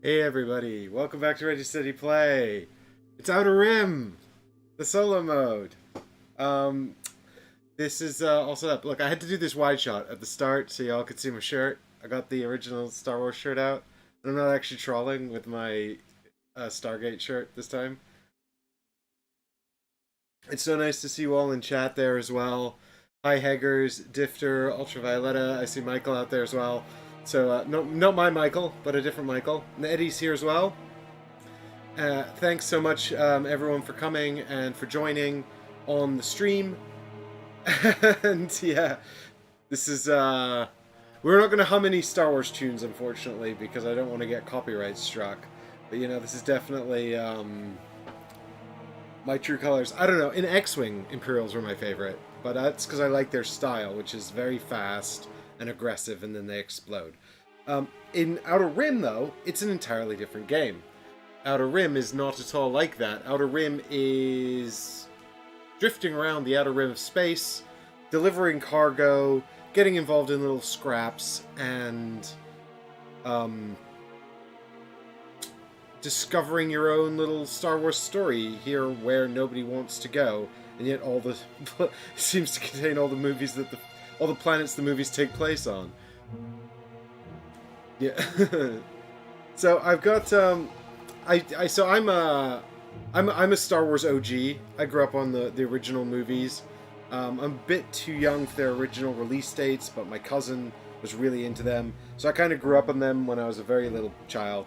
Hey everybody, welcome back to Ready Steady Play. It's Outer Rim, the solo mode. Um, this is all set up. Look, I had to do this wide shot at the start so y'all could see my shirt. I got the original Star Wars shirt out. I'm not actually trolling with my Stargate shirt this time. It's so nice to see you all in chat there as well. Hi Heggers, Difter, Ultravioletta. I see Michael out there as well. So, no, not my Michael, but a different Michael. And Eddie's here as well. Thanks so much, everyone, for coming and for joining on the stream. And yeah, this is, we're not going to hum any Star Wars tunes, unfortunately, because I don't want to get copyright struck. But, you know, this is definitely, my true colors. I don't know, in X-Wing, Imperials were my favorite. But that's because I like their style, which is very fast and aggressive, and then they explode. In Outer Rim, though, it's an entirely different game. Outer Rim is not at all like that. Outer Rim is drifting around the outer rim of space, delivering cargo, getting involved in little scraps, and discovering your own little Star Wars story here where nobody wants to go, and yet all the seems to contain all the movies that all the planets the movies take place on. Yeah. So I've got I'm a Star Wars OG. I grew up on the original movies. I'm a bit too young for their original release dates, but my cousin was really into them, so I kind of grew up on them when I was a very little child.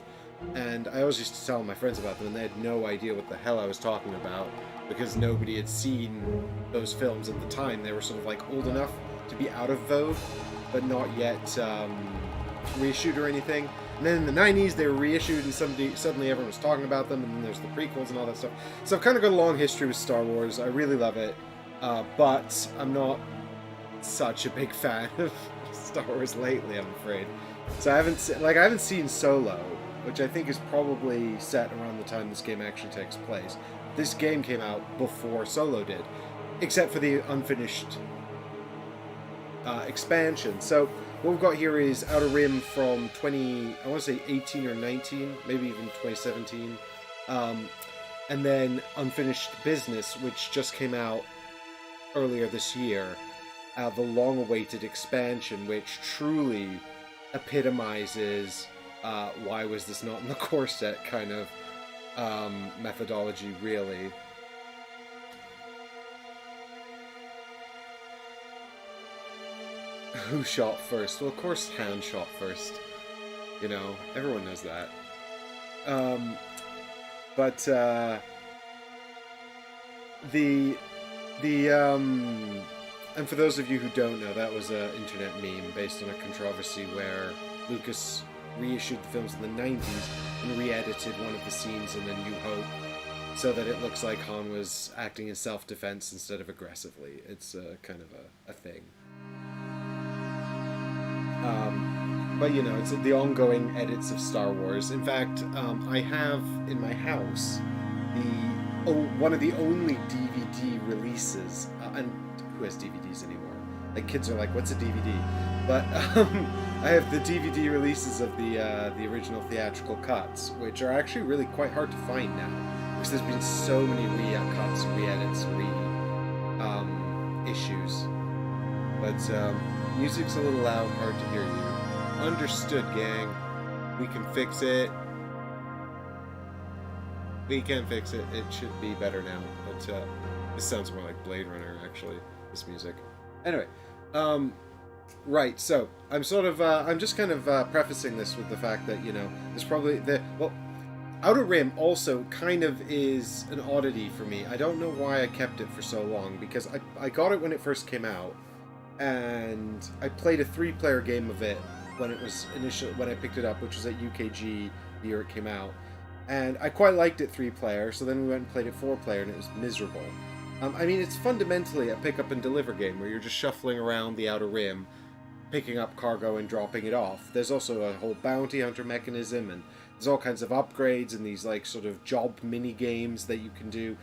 And I always used to tell my friends about them, and they had no idea what the hell I was talking about, because nobody had seen those films at the time. They were sort of like old enough to be out of vogue, but not yet reissued or anything. And then in the 90s, they were reissued, and suddenly everyone was talking about them, and then there's the prequels and all that stuff. So I've kind of got a long history with Star Wars. I really love it, but I'm not such a big fan of Star Wars lately, I'm afraid. So I haven't seen Solo, which I think is probably set around the time this game actually takes place. This game came out before Solo did, except for the unfinished expansion. So what we've got here is Outer Rim from I want to say 18 or 19, maybe even 2017. And then Unfinished Business, which just came out earlier this year. The long-awaited expansion, which truly epitomizes why was this not in the core set kind of methodology, really. Who shot first? Well, of course Han shot first. You know, everyone knows that. And for those of you who don't know, that was an internet meme based on a controversy where Lucas reissued the films in the 90s and re-edited one of the scenes in A New Hope so that it looks like Han was acting in self-defense instead of aggressively. It's kind of a thing. But you know, it's the ongoing edits of Star Wars. In fact, I have in my house one of the only DVD releases, and who has DVDs anymore? Like, kids are like, what's a DVD? But I have the DVD releases of the original theatrical cuts, which are actually really quite hard to find now, because there's been so many re-cuts, re-edits, issues. But music's a little loud, hard to hear you. Understood, gang. We can fix it. We can fix it. It should be better now. But this sounds more like Blade Runner, actually, this music. Anyway, right, so I'm sort of, I'm just kind of prefacing this with the fact that, you know, there's probably, Outer Rim also kind of is an oddity for me. I don't know why I kept it for so long, because I got it when it first came out, and I played a 3-player game of it when it was when I picked it up, which was at UKG the year it came out. And I quite liked it 3-player, so then we went and played it 4-player, and it was miserable. I mean, it's fundamentally a pick-up and deliver game where you're just shuffling around the Outer Rim, picking up cargo and dropping it off. There's also a whole bounty hunter mechanism, and there's all kinds of upgrades and these, like, sort of job mini-games that you can do.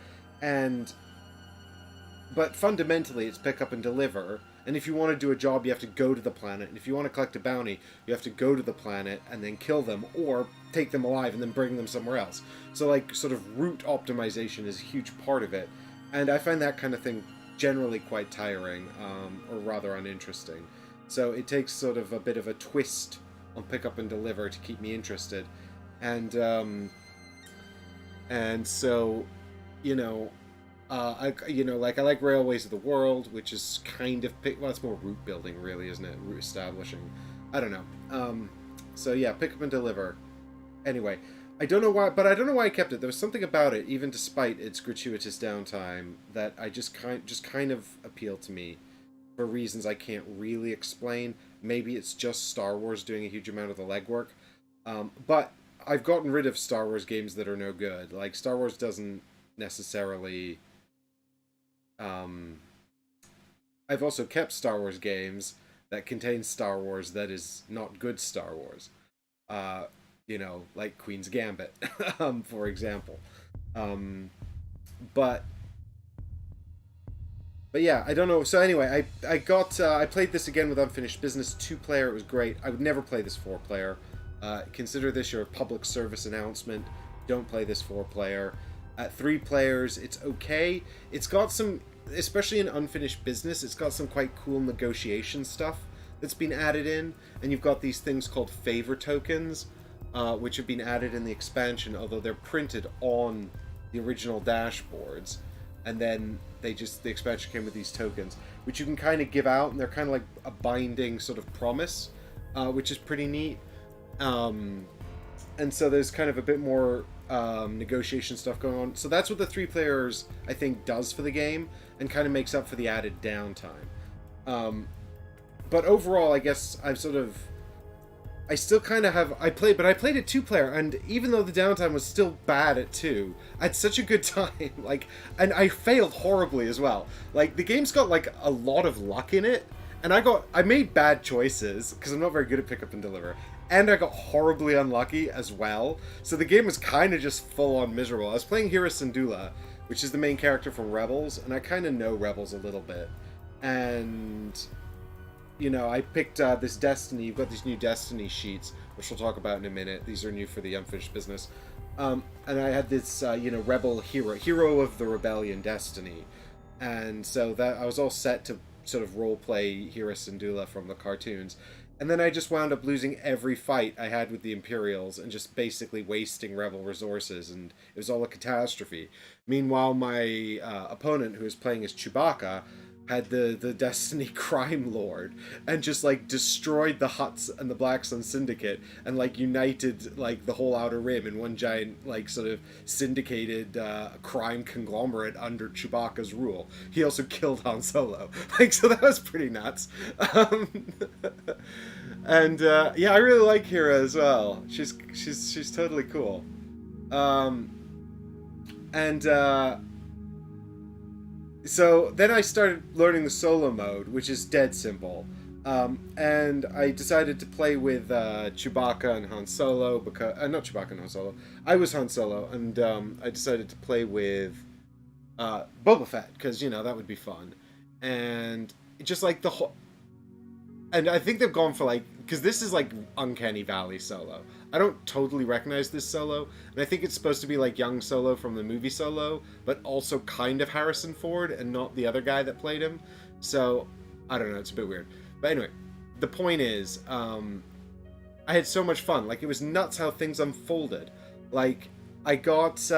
But fundamentally, it's pick up and deliver, And if you want to do a job, you have to go to the planet. And if you want to collect a bounty, you have to go to the planet and then kill them, or take them alive and then bring them somewhere else. So, like, sort of route optimization is a huge part of it. And I find that kind of thing generally quite tiring, or rather uninteresting. So it takes sort of a bit of a twist on pick up and deliver to keep me interested. And so, you know, I like Railways of the World, which is kind of well, it's more route building, really, isn't it? Route establishing. I don't know. So yeah, pick up and deliver. Anyway, I don't know why, but I don't know why I kept it. There was something about it, even despite its gratuitous downtime, that I just kind of appealed to me for reasons I can't really explain. Maybe it's just Star Wars doing a huge amount of the legwork, but I've gotten rid of Star Wars games that are no good. Like, Star Wars doesn't necessarily. I've also kept Star Wars games that contain Star Wars that is not good Star Wars. Like Queen's Gambit, for example. But yeah, I don't know. So anyway, I played this again with Unfinished Business 2-player. It was great. I would never play this 4-player. Consider this your public service announcement. Don't play this 4-player. At 3 players, it's okay. It's got some, especially in Unfinished Business, it's got some quite cool negotiation stuff that's been added in. And you've got these things called favor tokens, which have been added in the expansion, although they're printed on the original dashboards. And then the expansion came with these tokens, which you can kind of give out, and they're kind of like a binding sort of promise, which is pretty neat. And so there's kind of a bit more negotiation stuff going on. So that's what the 3 players, I think, does for the game, and kind of makes up for the added downtime. But overall, I guess I still kind of have... I played it 2-player, and even though the downtime was still bad at 2, I had such a good time. And I failed horribly as well. Like, the game's got, like, a lot of luck in it, and I made bad choices, because I'm not very good at pick up and deliver, and I got horribly unlucky as well. So the game was kind of just full-on miserable. I was playing Hera Syndulla, which is the main character from Rebels, and I kind of know Rebels a little bit. And... I picked this Destiny. You've got these new Destiny sheets, which we'll talk about in a minute. These are new for the Unfinished Business. And I had this, Rebel hero of the Rebellion Destiny. And so that I was all set to sort of roleplay Hera Syndulla from the cartoons. And then I just wound up losing every fight I had with the Imperials and just basically wasting Rebel resources, and it was all a catastrophe. Meanwhile, my opponent, who was playing as Chewbacca, had the Destiny Crime Lord, and just, like, destroyed the Hutts and the Black Sun Syndicate, and, like, united, like, the whole Outer Rim in one giant, like, sort of syndicated crime conglomerate under Chewbacca's rule. He also killed Han Solo. Like, so that was pretty nuts. And, yeah, I really like Hera as well. She's totally cool. So then I started learning the solo mode, which is dead simple. And I decided to play with Chewbacca and Han Solo, because... not Chewbacca and Han Solo. I was Han Solo, and I decided to play with Boba Fett, because, that would be fun. And just, like, the whole... And I think they've gone for, like... Because this is, like, Uncanny Valley Solo. I don't totally recognize this Solo, and I think it's supposed to be like young Solo from the movie Solo, but also kind of Harrison Ford and not the other guy that played him. So, I don't know, it's a bit weird. But anyway, the point is, I had so much fun. Like, it was nuts how things unfolded. Like, I got,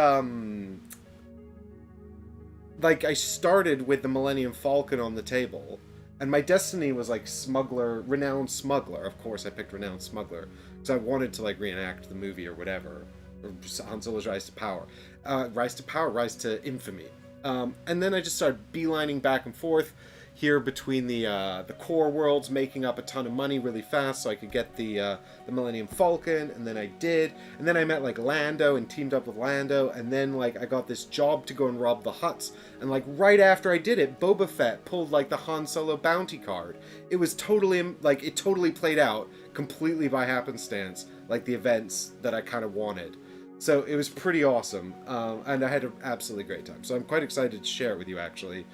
like, I started with the Millennium Falcon on the table, and my destiny was, like, renowned smuggler. Of course, I picked renowned smuggler. So I wanted to, like, reenact the movie or whatever. Or Han Solo's rise to power. Rise to infamy. And then I just started beelining back and forth here between the core worlds, making up a ton of money really fast so I could get the Millennium Falcon, and then I did. And then I met, like, Lando and teamed up with Lando, and then, like, I got this job to go and rob the Hutts. And, like, right after I did it, Boba Fett pulled, like, the Han Solo bounty card. It was totally, like, it totally played out completely by happenstance, like the events that I kind of wanted. So it was pretty awesome, and I had an absolutely great time. So I'm quite excited to share it with you, actually.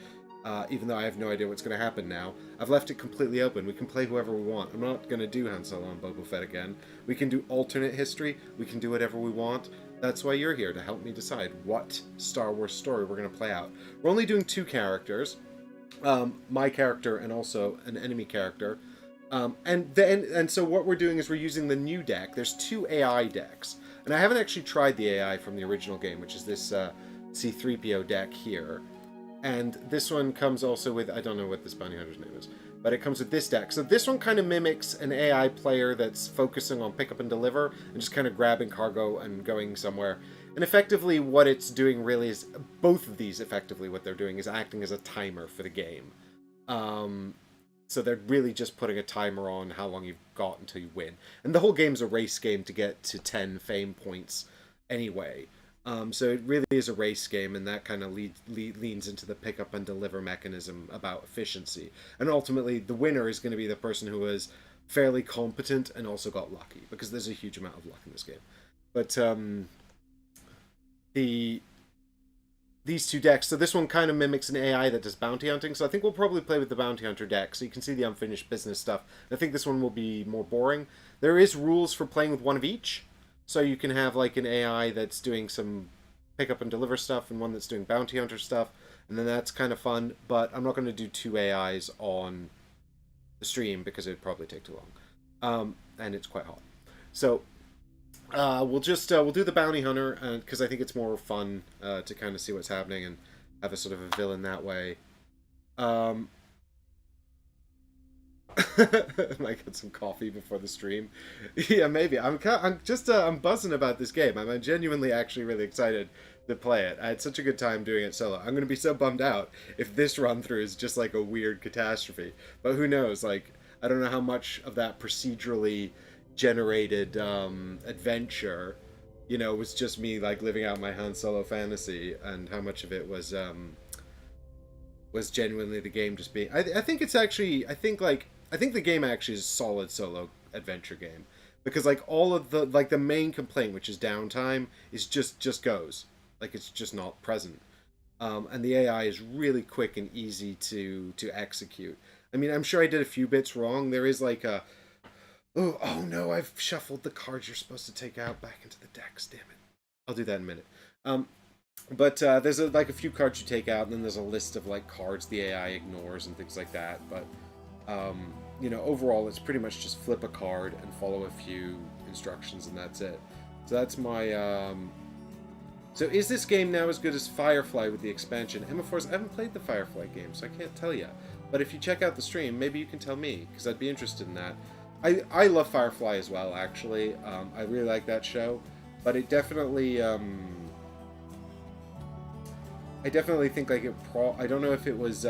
even though I have no idea what's going to happen now. I've left it completely open. We can play whoever we want. I'm not going to do Han Solo and Boba Fett again. We can do alternate history. We can do whatever we want. That's why you're here, to help me decide what Star Wars story we're going to play out. We're only doing 2 characters. My character and also an enemy character. And so what we're doing is we're using the new deck. There's 2 AI decks. And I haven't actually tried the AI from the original game, which is this C-3PO deck here. And this one comes also with, I don't know what this bounty hunter's name is, but it comes with this deck. So this one kind of mimics an AI player that's focusing on pick up and deliver and just kind of grabbing cargo and going somewhere. And effectively what it's doing really is, both of these effectively what they're doing is acting as a timer for the game. So they're really just putting a timer on how long you've got until you win. And the whole game's a race game to get to 10 fame points anyway. So it really is a race game, and that kind of leans into the pick up and deliver mechanism about efficiency. And ultimately, the winner is going to be the person who is fairly competent and also got lucky, because there's a huge amount of luck in this game. But these 2 decks, so this one kind of mimics an AI that does bounty hunting, so I think we'll probably play with the bounty hunter deck, so you can see the unfinished business stuff. I think this one will be more boring. There is rules for playing with one of each. So you can have like an AI that's doing some pick up and deliver stuff and one that's doing bounty hunter stuff. And then that's kind of fun. But I'm not going to do 2 AIs on the stream because it would probably take too long. And it's quite hot. So we'll do the bounty hunter because I think it's more fun to kind of see what's happening and have a sort of a villain that way. Might get some coffee before the stream. Yeah, maybe. I'm buzzing about this game. I'm genuinely actually really excited to play it. I had such a good time doing it solo. I'm going to be so bummed out if this run through is just like a weird catastrophe. But who knows? Like, I don't know how much of that procedurally generated adventure, was just me like living out my Han Solo fantasy, and how much of it was genuinely the game just being. I think it's actually. I think the game actually is a solid solo adventure game, because like all of the main complaint, which is downtime, is just goes, like it's just not present, and the AI is really quick and easy to execute. I mean, I'm sure I did a few bits wrong. There is like a oh no, I've shuffled the cards you're supposed to take out back into the decks. Damn it! I'll do that in a minute. But there's like a few cards you take out, and then there's a list of like cards the AI ignores and things like that. But overall, it's pretty much just flip a card and follow a few instructions, and that's it. So that's my. So is this game now as good as Firefly with the expansion? Emma Force, I haven't played the Firefly game, so I can't tell you. But if you check out the stream, maybe you can tell me, because I'd be interested in that. I love Firefly as well, actually. I really like that show, but it definitely. I definitely think like I don't know if it was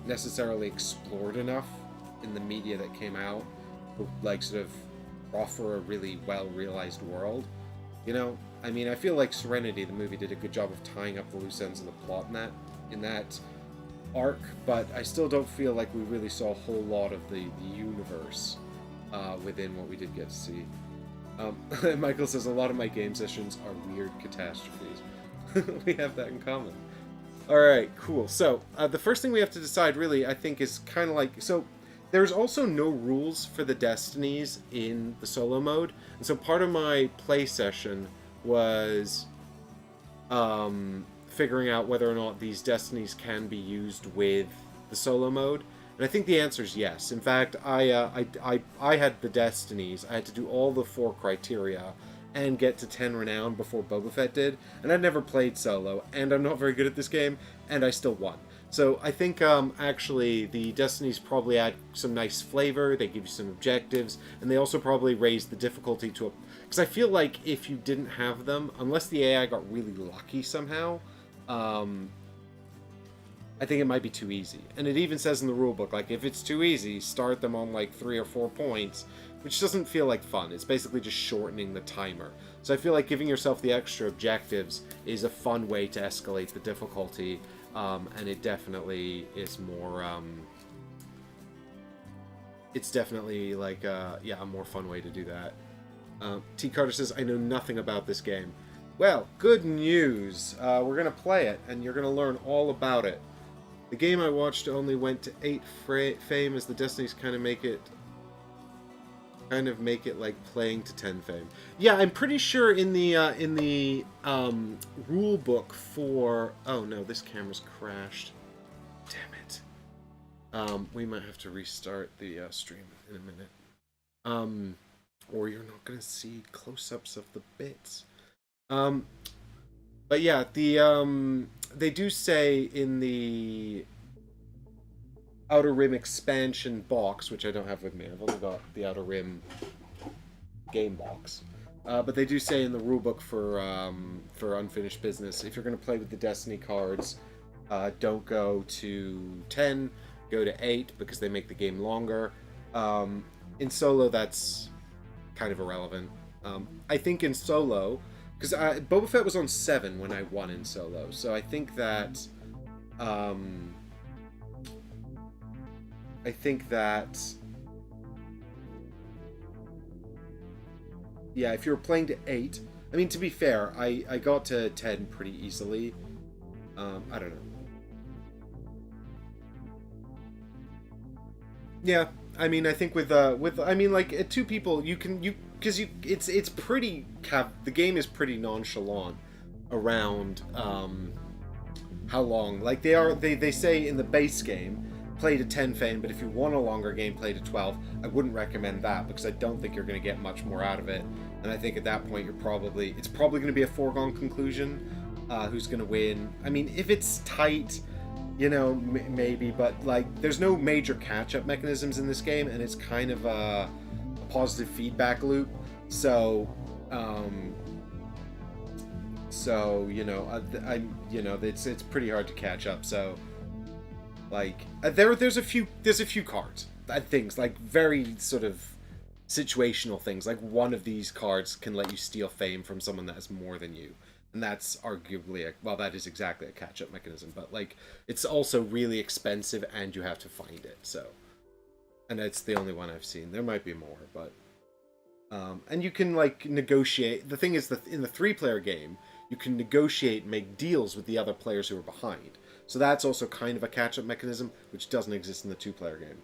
necessarily explored enough in the media that came out to like sort of offer a really well realized world. I mean, I feel like Serenity, the movie, did a good job of tying up the loose ends of the plot in that arc, but I still don't feel like we really saw a whole lot of the universe within what we did get to see. Michael says a lot of my game sessions are weird catastrophes. We have that in common. Alright, cool. So, the first thing we have to decide, really, I think, is kind of like... So, there's also no rules for the destinies in the solo mode. And so part of my play session was figuring out whether or not these destinies can be used with the solo mode. And I think the answer is yes. In fact, I had the destinies. I had to do all the 4 criteria and get to 10 renown before Boba Fett did. And I'd never played solo, and I'm not very good at this game, and I still won. So I think actually the destinies probably add some nice flavor, they give you some objectives, and they also probably raise the difficulty to a... Because I feel like if you didn't have them, unless the AI got really lucky somehow, I think it might be too easy. And it even says in the rulebook, like, if it's too easy, start them on like 3 or 4 points, which doesn't feel like fun. It's basically just shortening the timer. So I feel like giving yourself the extra objectives is a fun way to escalate the difficulty, and it definitely is more, it's definitely like, yeah, a more fun way to do that. T. Carter says, I know nothing about this game. Well, good news. We're going to play it, and you're going to learn all about it. The game I watched only went to 8 fame, as the Destinies kind of make it like playing to 10 fame. Yeah, I'm pretty sure in the rule book for... Oh no, this camera's crashed. Damn it. We might have to restart the stream in a minute. Or you're not going to see close-ups of the bits. But yeah, they do say in the Outer Rim expansion box, which I don't have with me. I've only got the Outer Rim game box. But they do say in the rulebook for Unfinished Business, if you're going to play with the Destiny cards, don't go to 10, go to 8, because they make the game longer. In solo, that's kind of irrelevant. I think in solo, because Boba Fett was on 7 when I won in solo, so I think that yeah, if you're playing to 8, I mean, to be fair, I got to 10 pretty easily. I don't know. Yeah, I mean, I think with I mean, like, 2 people, it's pretty the game is pretty nonchalant around how long. Like, they say in the base game, play to 10 fame, but if you want a longer game, play to 12. I wouldn't recommend that, because I don't think you're going to get much more out of it. And I think at that point it's probably going to be a foregone conclusion who's going to win. I mean, if it's tight, you know, maybe, but like, there's no major catch-up mechanisms in this game, and it's kind of a positive feedback loop. So you know, it's pretty hard to catch up. So like, there's a few cards, things like very sort of situational things. Like, one of these cards can let you steal fame from someone that has more than you. And that's arguably that is exactly a catch-up mechanism, but like, it's also really expensive and you have to find it. So, and it's the only one I've seen. There might be more, but and you can like negotiate. The thing is that in the 3-player game, you can negotiate, make deals with the other players who are behind. So that's also kind of a catch-up mechanism, which doesn't exist in the 2-player game.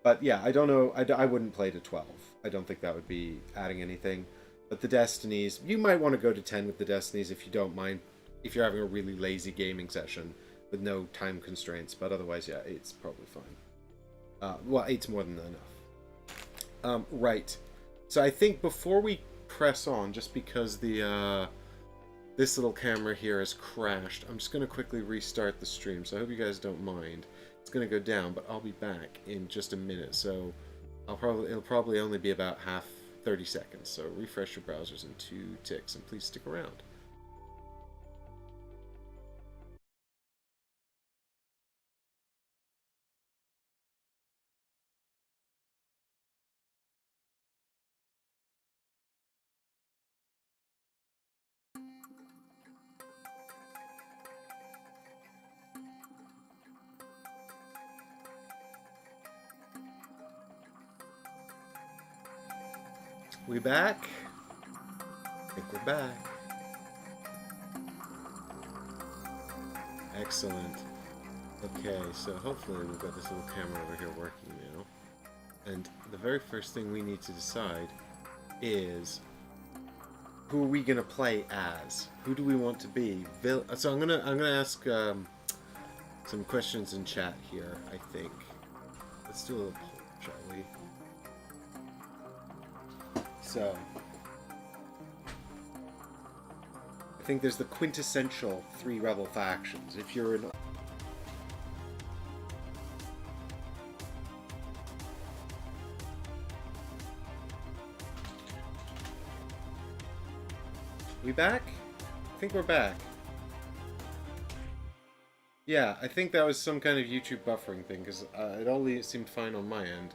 But yeah, I don't know. I wouldn't play to 12. I don't think that would be adding anything. But the Destinies, you might want to go to 10 with the Destinies if you don't mind, if you're having a really lazy gaming session with no time constraints. But otherwise, yeah, 8's probably fine. Well, 8's more than enough. Right. So I think before we press on, just because the this little camera here has crashed, I'm just going to quickly restart the stream. So I hope you guys don't mind. It's going to go down, but I'll be back in just a minute. So it'll probably only be about 30 seconds, so refresh your browsers in 2 ticks, and please stick around. We back? I think we're back. Excellent. Okay, so hopefully we've got this little camera over here working now. And the very first thing we need to decide is, who are we gonna play as? Who do we want to be? So I'm gonna ask some questions in chat here. I think. Let's do a little poll, shall we? So, I think there's the quintessential 3 rebel factions. If you're in... We back? I think we're back. Yeah, I think that was some kind of YouTube buffering thing, because it all seemed fine on my end.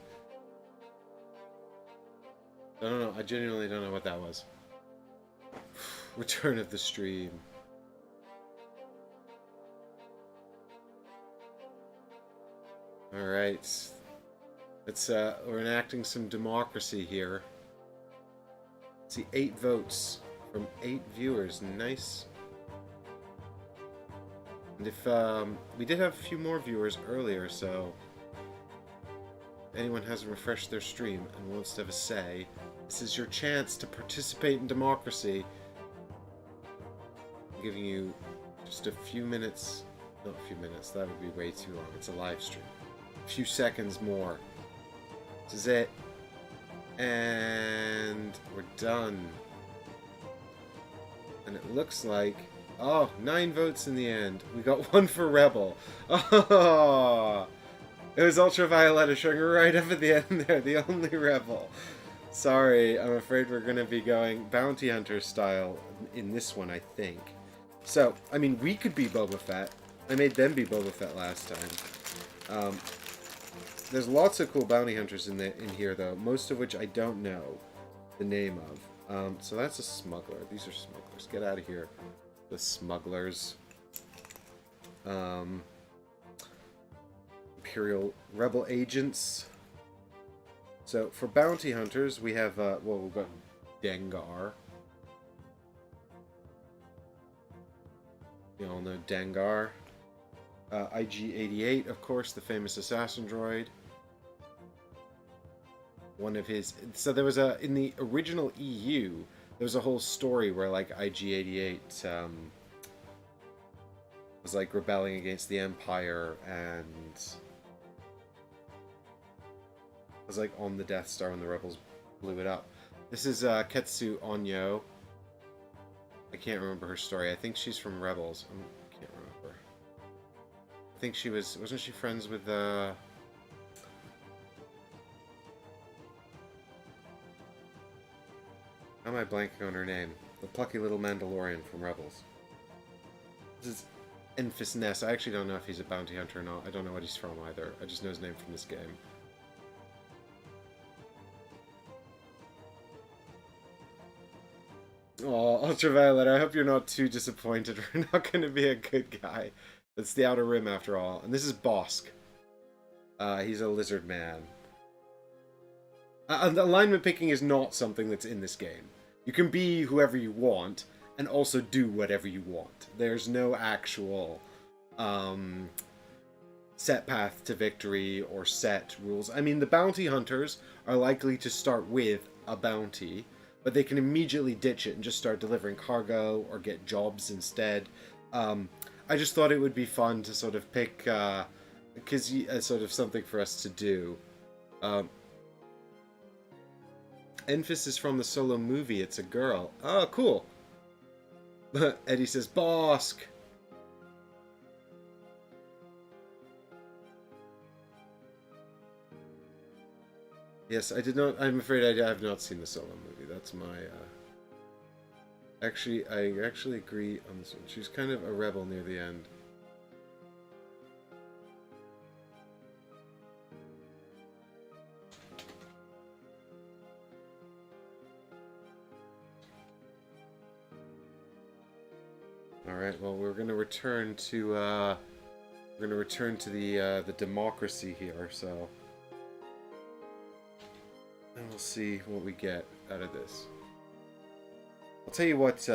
I don't know. I genuinely don't know what that was. Return of the stream. Alright. We're enacting some democracy here. Let's see, 8 votes from 8 viewers. Nice. And if we did have a few more viewers earlier, so if anyone hasn't refreshed their stream and wants to have a say, this is your chance to participate in democracy. I'm giving you just a few minutes, not a few minutes, that would be way too long, it's a live stream. A few seconds more. This is it. And we're done. And it looks like, oh, 9 votes in the end. We got 1 for Rebel. Oh, it was Ultraviolet showing right up at the end there, the only Rebel. Sorry, I'm afraid we're going to be going Bounty Hunter style in this one, I think. So, I mean, we could be Boba Fett. I made them be Boba Fett last time. There's lots of cool bounty hunters in here, though, most of which I don't know the name of. So that's a smuggler. These are smugglers. Get out of here, the smugglers. Imperial Rebel agents. So for bounty hunters, we have, well, we've got Dengar. You all know Dengar. IG-88, of course, the famous assassin droid. One of his... So there was in the original EU, there was a whole story where, like, IG-88 was, like, rebelling against the Empire and was, like, on the Death Star when the Rebels blew it up. This is Ketsu Onyo. I can't remember her story. I think she's from Rebels. I can't remember. I think she was... Wasn't she friends with... How am I blanking on her name? The plucky little Mandalorian from Rebels. This is Enfys Nest. I actually don't know if he's a bounty hunter or not. I don't know what he's from either. I just know his name from this game. Oh, Ultraviolet, I hope you're not too disappointed. We're not going to be a good guy. It's the Outer Rim, after all. And this is Bosk. He's a lizard man. Alignment picking is not something that's in this game. You can be whoever you want, and also do whatever you want. There's no actual set path to victory or set rules. I mean, the bounty hunters are likely to start with a bounty, but they can immediately ditch it and just start delivering cargo or get jobs instead. I just thought it would be fun to sort of pick, because sort of something for us to do. Enfys is from the Solo movie. It's a girl. Oh, cool. Eddie says, Bosk. Yes, I did not. I'm afraid I have not seen the Solo movie. That's my. Actually, I actually agree on this one. She's kind of a rebel near the end. Alright, well, we're going to return to the democracy here, so... And we'll see what we get out of this. I'll tell you what,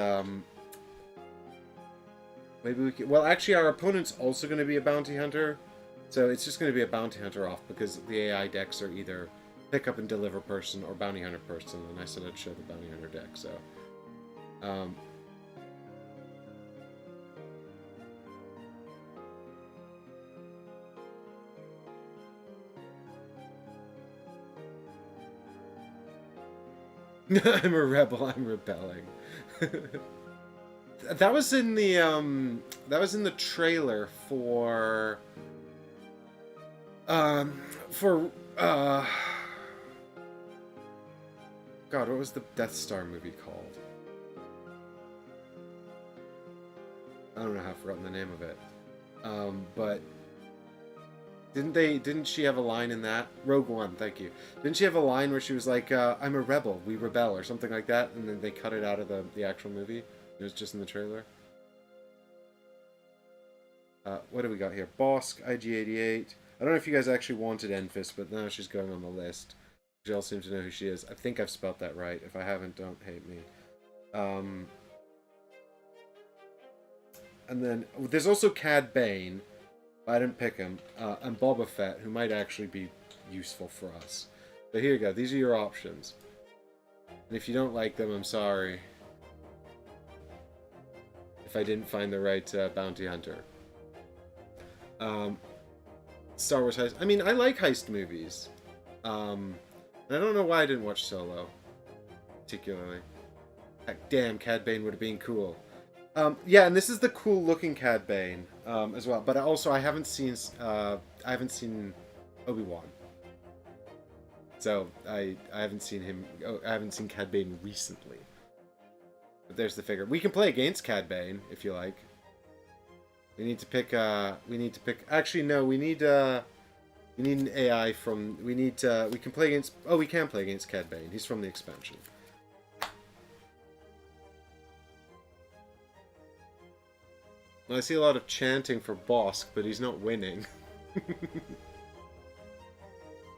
maybe we can... Well, actually, our opponent's also going to be a bounty hunter, so it's just going to be a bounty hunter off, because the AI decks are either pick up and deliver person or bounty hunter person, and I said I'd show the bounty hunter deck, so... I'm a rebel, I'm rebelling. That was in the trailer for God, what was the Death Star movie called? I don't know how I've forgotten the name of it. But didn't she have a line in that? Rogue One, thank you. Didn't she have a line where she was like, I'm a rebel, we rebel, or something like that, and then they cut it out of the actual movie? It was just in the trailer. What do we got here? Bosk, IG-88. I don't know if you guys actually wanted Enfys, but now she's going on the list. You all seem to know who she is. I think I've spelt that right. If I haven't, don't hate me. And then there's also Cad Bane. I didn't pick him. And Boba Fett, who might actually be useful for us. But here you go. These are your options. And if you don't like them, I'm sorry. If I didn't find the right bounty hunter. Star Wars heist. I mean, I like heist movies. I don't know why I didn't watch Solo. Particularly. Heck, damn, Cad Bane would have been cool. Yeah, and this is the cool looking Cad Bane as well. But also, I haven't seen Obi-Wan. So I haven't seen him. Oh, I haven't seen Cad Bane recently. But there's the figure. We can play against Cad Bane if you like. We need to pick. Actually, no. We need an AI from. We can play against. Oh, we can play against Cad Bane. He's from the expansion. Well, I see a lot of chanting for Bosk, but he's not winning.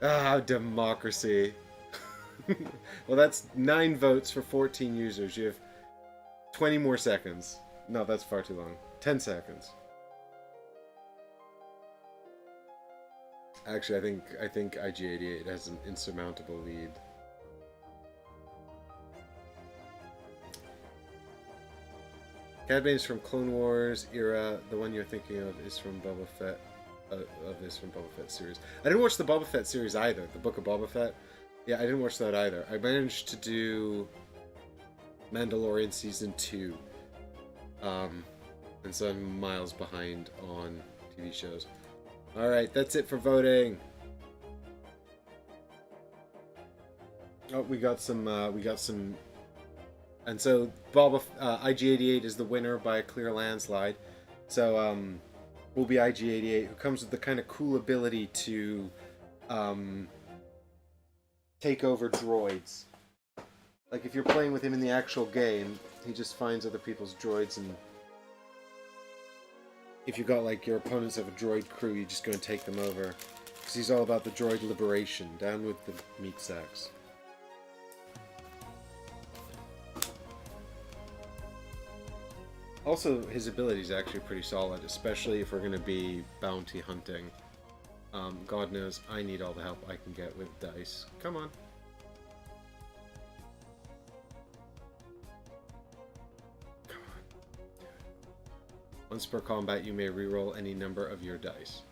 Ah, democracy. Well, that's 9 votes for 14 users. You have 20 more seconds. No, that's far too long. 10 seconds. Actually, I think IG-88 has an insurmountable lead. Cad Bane's from Clone Wars era. The one you're thinking of is from Boba Fett. From Boba Fett series. I didn't watch the Boba Fett series either. The Book of Boba Fett. Yeah, I didn't watch that either. I managed to do Mandalorian season 2. And so I'm miles behind on TV shows. All right, that's it for voting. Oh, we got some. And so IG-88 is the winner by a clear landslide. So will be IG-88, who comes with the kind of cool ability to take over droids. Like if you're playing with him in the actual game, he just finds other people's droids, and if you got like your opponents have a droid crew, you just go and take them over. Because he's all about the droid liberation. Down with the meat sacks. Also, his ability is actually pretty solid, especially if we're going to be bounty hunting. God knows I need all the help I can get with dice. Come on. Come on. Once per combat, you may reroll any number of your dice.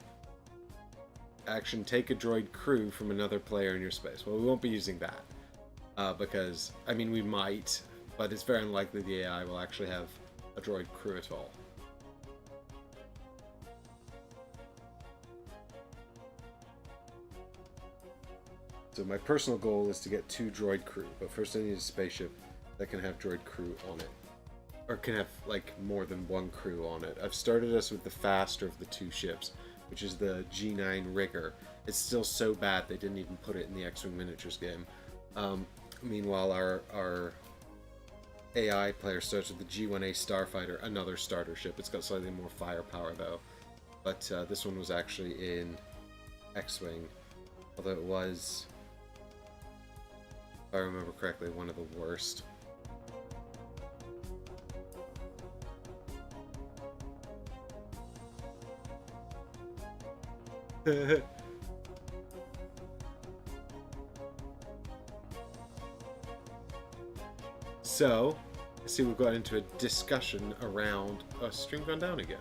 Action, take a droid crew from another player in your space. Well, we won't be using that. Because, I mean, we might, but it's very unlikely the AI will actually have a droid crew at all. So my personal goal is to get 2 droid crew, but first I need a spaceship that can have droid crew on it. Or can have, like, more than 1 crew on it. I've started us with the faster of the 2 ships, which is the G9 Rigger. It's still so bad they didn't even put it in the X-Wing Miniatures game. Meanwhile, our AI player starts with the G1A Starfighter, another starter ship. It's got slightly more firepower though, but this one was actually in X-Wing, although it was, if I remember correctly, one of the worst. So, I see we've got into a discussion around a stream gone down again.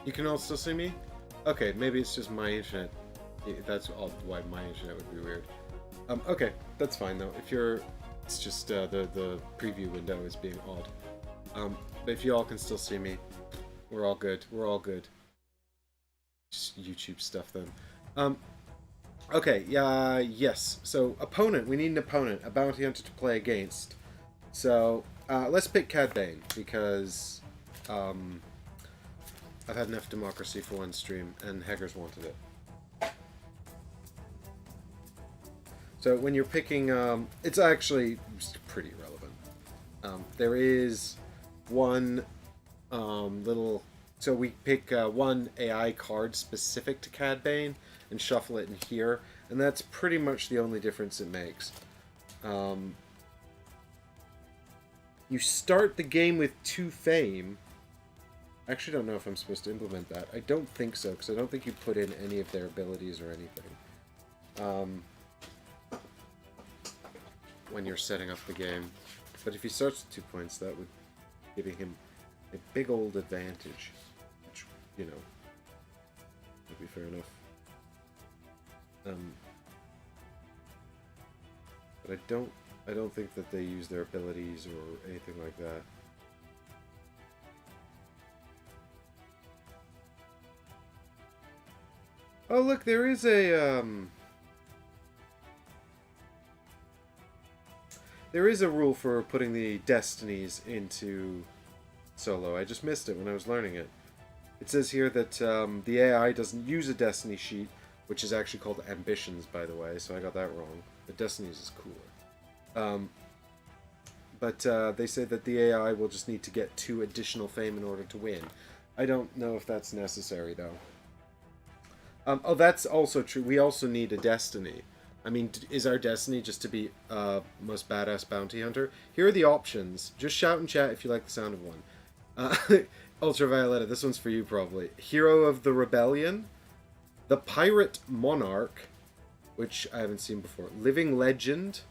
You can all still see me? Okay, maybe it's just my internet. That's all why my internet would be weird. Okay, that's fine though. If you're, it's just the preview window is being odd. But if you all can still see me, we're all good. We're all good. Just YouTube stuff then. Okay, yes. So opponent, we need an opponent, a bounty hunter to play against. So let's pick Cad Bane because I've had enough democracy for one stream, and Haggers wanted it. So when you're picking, it's actually pretty relevant. There is one little... So we pick one AI card specific to Cad Bane and shuffle it in here, and that's pretty much the only difference it makes. You start the game with 2 fame. I actually don't know if I'm supposed to implement that. I don't think so, because I don't think you put in any of their abilities or anything when you're setting up the game. But if he starts with 2 points, that would giving him a big old advantage, which, you know, would be fair enough. But I don't think that they use their abilities or anything like that. Oh, look, there is a rule for putting the destinies into solo. I just missed it when I was learning it. It says here that the AI doesn't use a destiny sheet, which is actually called ambitions, by the way, so I got that wrong. The destinies is cooler. But they say that the AI will just need to get 2 additional fame in order to win. I don't know if that's necessary, though. Oh, that's also true. We also need a destiny. I mean, is our destiny just to be most badass bounty hunter? Here are the options. Just shout in chat if you like the sound of one. Ultravioletta, this one's for you probably. Hero of the Rebellion, the Pirate Monarch, which I haven't seen before, Living Legend,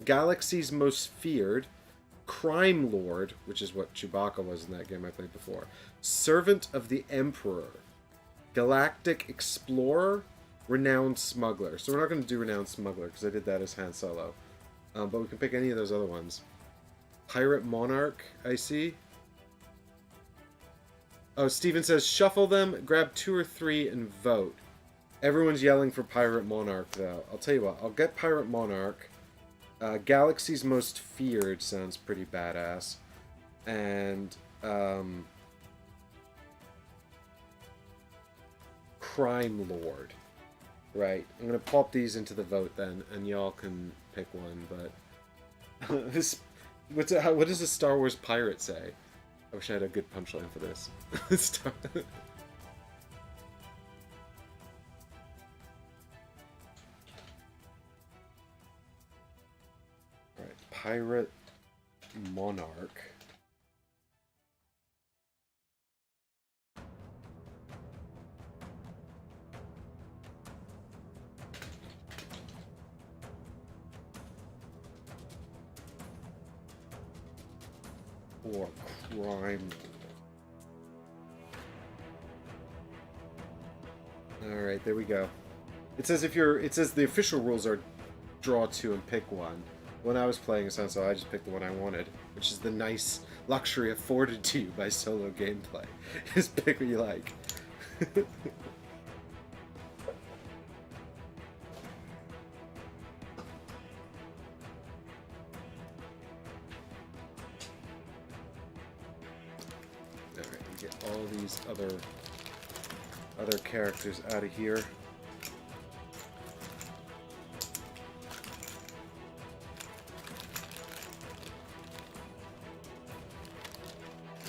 Galaxy's Most Feared, Crime Lord, which is what Chewbacca was in that game I played before, Servant of the Emperor, Galactic Explorer, Renowned Smuggler. So we're not going to do Renowned Smuggler because I did that as Han Solo. But we can pick any of those other ones. Pirate Monarch, I see. Oh, Steven says, shuffle them, grab 2 or 3, and vote. Everyone's yelling for Pirate Monarch, though. I'll tell you what, I'll get Pirate Monarch. Galaxy's Most Feared sounds pretty badass. And, Crime Lord. Right, I'm going to pop these into the vote then, and y'all can pick one, but... what does a Star Wars pirate say? I wish I had a good punchline for this. Alright, Pirate Monarch. Or Crime. Alright, there we go. It says the official rules are draw 2 and pick one. When I was playing Ascenso, I just picked the one I wanted, which is the nice luxury afforded to you by solo gameplay. Just pick what you like. All these other characters out of here.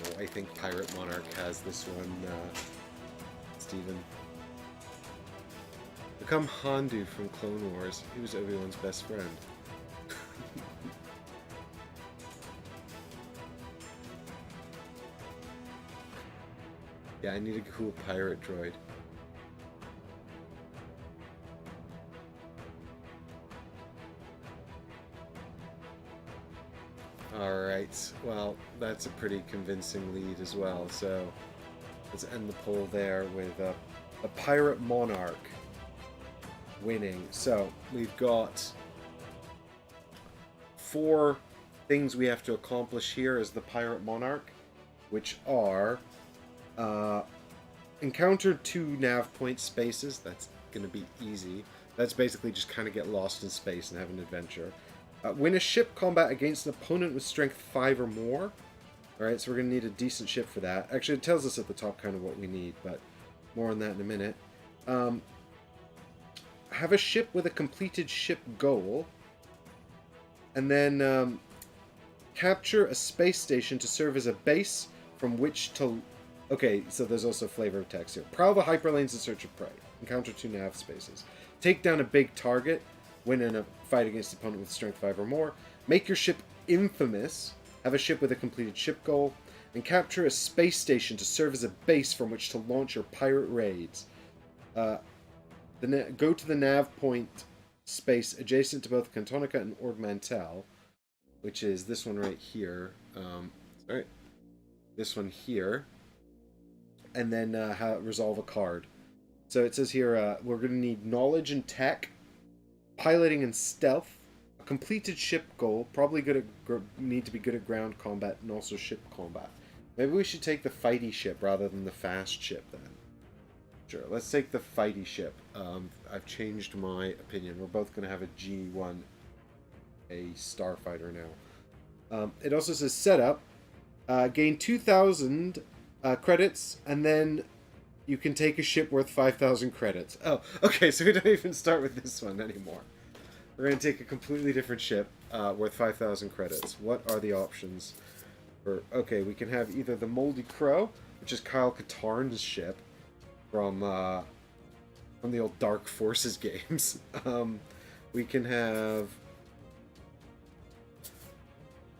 Oh, I think Pirate Monarch has this one, Steven. Become Hondu from Clone Wars. He was Obi-Wan's best friend. Yeah, I need a cool pirate droid. Alright, well, that's a pretty convincing lead as well, so let's end the poll there with a Pirate Monarch winning. So, we've got 4 things we have to accomplish here as the Pirate Monarch, which are... encounter 2 nav point spaces. That's gonna be easy. That's basically just kind of get lost in space and have an adventure. Win a ship combat against an opponent with strength 5 or more. Alright, so we're gonna need a decent ship for that. Actually, it tells us at the top kind of what we need, but more on that in a minute. have a ship with a completed ship goal, and then capture a space station to serve as a base from which to... Okay, so there's also flavor of text here. Prowl the hyperlanes in search of prey. Encounter 2 nav spaces. Take down a big target. Win in a fight against an opponent with strength 5 or more. Make your ship infamous. Have a ship with a completed ship goal. And capture a space station to serve as a base from which to launch your pirate raids. Go to the nav point space adjacent to both Cantonica and Ord Mantell, which is this one right here. Sorry. This one here. And then resolve a card. So it says here, we're going to need knowledge and tech, piloting and stealth, a completed ship goal, probably need to be good at ground combat and also ship combat. Maybe we should take the fighty ship rather than the fast ship then. Sure, let's take the fighty ship. I've changed my opinion. We're both going to have a G1, a starfighter now. It also says setup, gain 2,000 credits, and then you can take a ship worth 5,000 credits. Oh, okay, so we don't even start with this one anymore. We're going to take a completely different ship worth 5,000 credits. What are the options? Okay, we can have either the Moldy Crow, which is Kyle Katarn's ship from the old Dark Forces games. We can have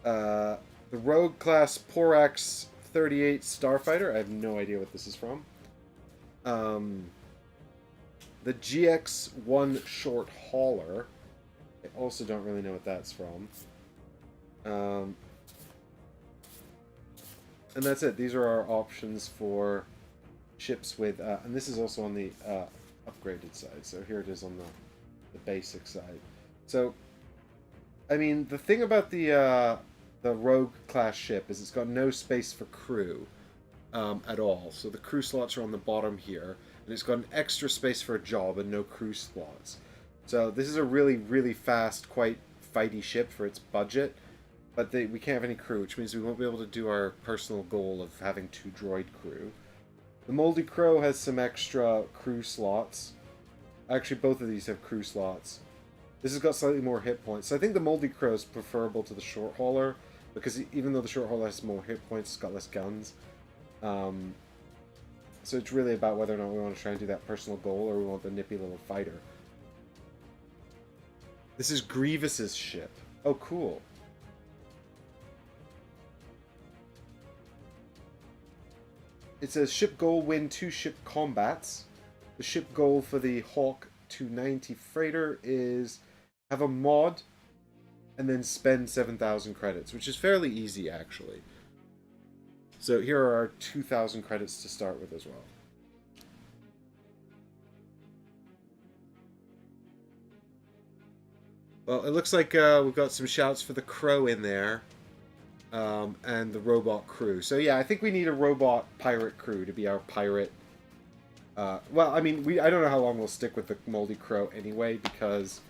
the Rogue class Porax 38 Starfighter. I have no idea what this is from. The GX-1 Short Hauler. I also don't really know what that's from. And that's it. These are our options for ships with... and this is also on the upgraded side. So here it is on the basic side. So, I mean, the thing about the Rogue class ship is it's got no space for crew at all. So the crew slots are on the bottom here. And it's got an extra space for a job and no crew slots. So this is a really, really fast, quite fighty ship for its budget. But we can't have any crew, which means we won't be able to do our personal goal of having 2 droid crew. The Moldy Crow has some extra crew slots. Actually, both of these have crew slots. This has got slightly more hit points. So I think the Moldy Crow is preferable to the Short Hauler, because even though the Short Hauler has more hit points, it's got less guns. So it's really about whether or not we want to try and do that personal goal, or we want the nippy little fighter. This is Grievous's ship. Oh, cool. It says ship goal, win 2 ship combats. The ship goal for the Hawk 290 freighter is have a mod and then spend 7,000 credits, which is fairly easy actually. So here are our 2,000 credits to start with as well. Well, it looks like we've got some shouts for the Crow in there. And the robot crew. So yeah, I think we need a robot pirate crew to be our pirate. Well, I mean, I don't know how long we'll stick with the Moldy Crow anyway, because...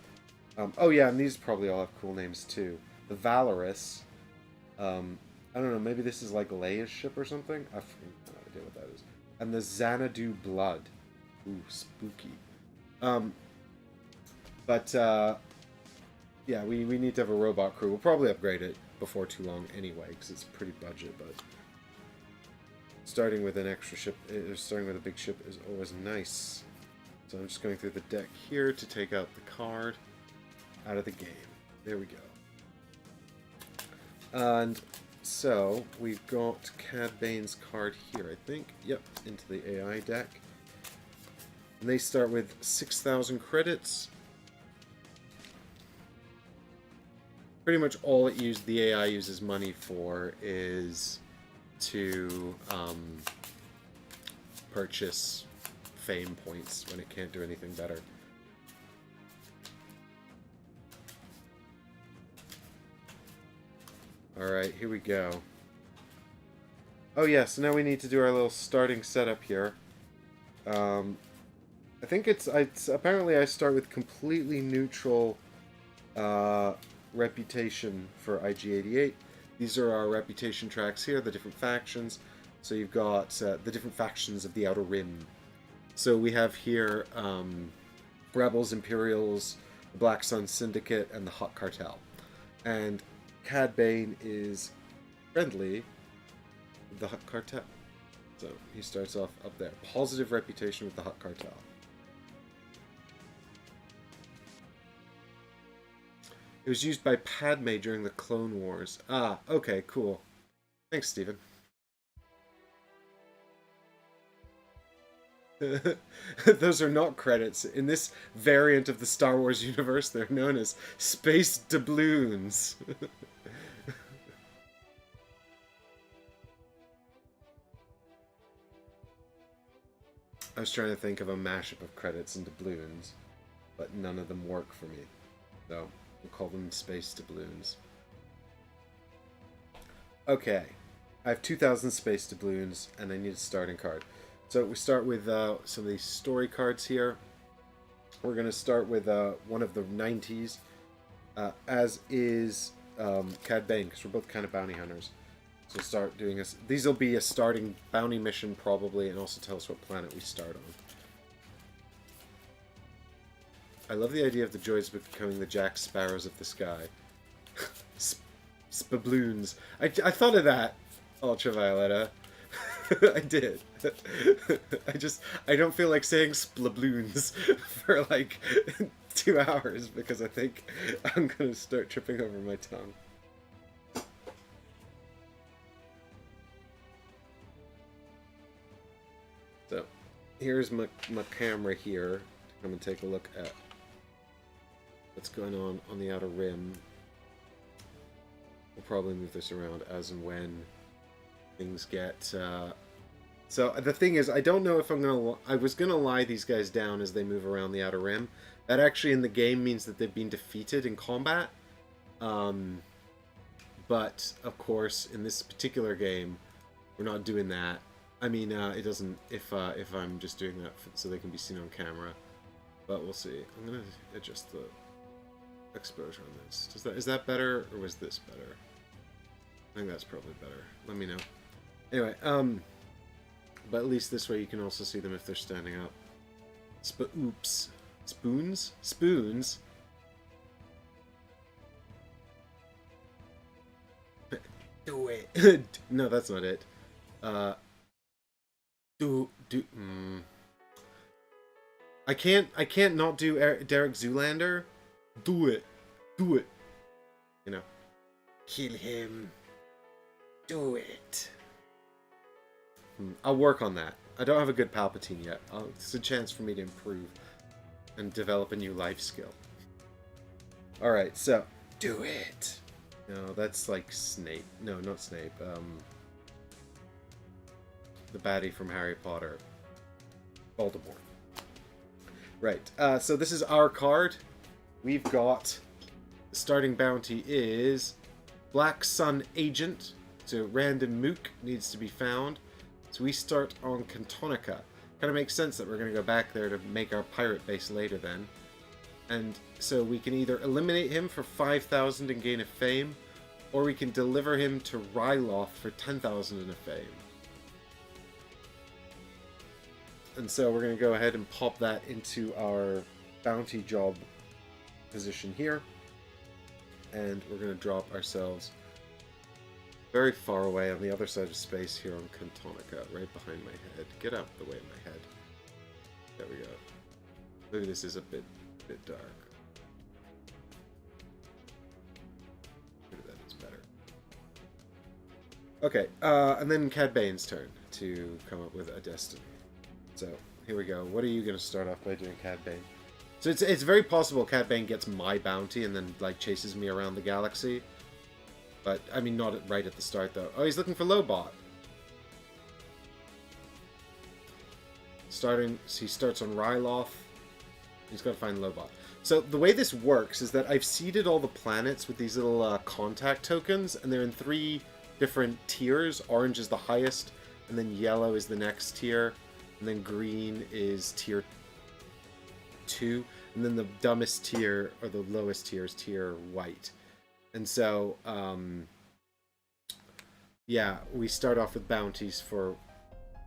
oh yeah, and these probably all have cool names too. The Valorous. I don't know, maybe this is like Leia's ship or something? I have no idea what that is. And the Xanadu Blood. Ooh, spooky. Yeah, we need to have a robot crew. We'll probably upgrade it before too long anyway, because it's pretty budget, but starting with an extra ship, starting with a big ship is always nice. So I'm just going through the deck here to take out the card out of the game. There we go. And so we've got Cad Bane's card here, I think. Yep, into the AI deck. And they start with 6,000 credits. Pretty much all the AI uses money for is to purchase fame points when it can't do anything better. Alright, here we go. Oh yeah, so now we need to do our little starting setup here. I think it's apparently I start with completely neutral reputation for IG-88. These are our reputation tracks here, the different factions. So you've got the different factions of the Outer Rim. So we have here Rebels, Imperials, the Black Sun Syndicate, and the Hutt Cartel. And Cad Bane is friendly with the Hutt Cartel. So he starts off up there. Positive reputation with the Hutt Cartel. It was used by Padme during the Clone Wars. Ah, okay, cool. Thanks, Steven. Those are not credits. In this variant of the Star Wars universe, they're known as space doubloons. I was trying to think of a mashup of credits and doubloons, but none of them work for me. So, we'll call them space doubloons. Okay. I have 2,000 space doubloons, and I need a starting card. So we start with some of these story cards here. We're going to start with one of the 90s, as is Cad Bane, because we're both kind of bounty hunters. So start doing this. These will be a starting bounty mission probably, and also tell us what planet we start on. I love the idea of the droids becoming the Jack Sparrows of the sky. Spabloons. I thought of that, Ultravioletta. I did. I don't feel like saying splabloons for like 2 hours because I think I'm going to start tripping over my tongue. So, here's my camera here to come and take a look at what's going on the Outer Rim. We'll probably move this around as and when things get... So, the thing is, I don't know if I'm going to... I was going to lie these guys down as they move around the Outer Rim. That actually in the game means that they've been defeated in combat. But, of course, in this particular game, we're not doing that. I mean, it doesn't if I'm just doing that so they can be seen on camera, but we'll see. I'm gonna adjust the exposure on this. Is that better or was this better? I think that's probably better. Let me know. Anyway, but at least this way you can also see them if they're standing up. Oops, spoons. Do it. No, that's not it. I can't not do Derek Zoolander. Do it. You know. Kill him. Do it. I'll work on that. I don't have a good Palpatine yet. It's a chance for me to improve and develop a new life skill. Alright, so do it. No, that's like Snape. No, not Snape. The baddie from Harry Potter. Voldemort. Right, so this is our card. We've got... The starting bounty is... Black Sun Agent. So random mook needs to be found. So we start on Cantonica. Kind of makes sense that we're going to go back there to make our pirate base later then. And so we can either eliminate him for 5,000 and gain a fame, or we can deliver him to Ryloth for 10,000 in a fame. And so we're going to go ahead and pop that into our bounty job position here. And we're going to drop ourselves very far away on the other side of space here on Cantonica, right behind my head. Get out of the way of my head. There we go. Maybe this is a bit dark. Maybe that is better. Okay, and then Cad Bane's turn to come up with a destiny. So, here we go. What are you going to start off by doing, Cad Bane? So it's very possible Cad Bane gets my bounty and then, like, chases me around the galaxy. But, I mean, not right at the start, though. Oh, he's looking for Lobot. He starts on Ryloth. He's got to find Lobot. So, the way this works is that I've seeded all the planets with these little contact tokens, and they're in 3 different tiers. Orange is the highest, and then yellow is the next tier. And then green is tier 2. And then the dumbest tier, or the lowest tier, is tier white. And so, yeah, we start off with bounties for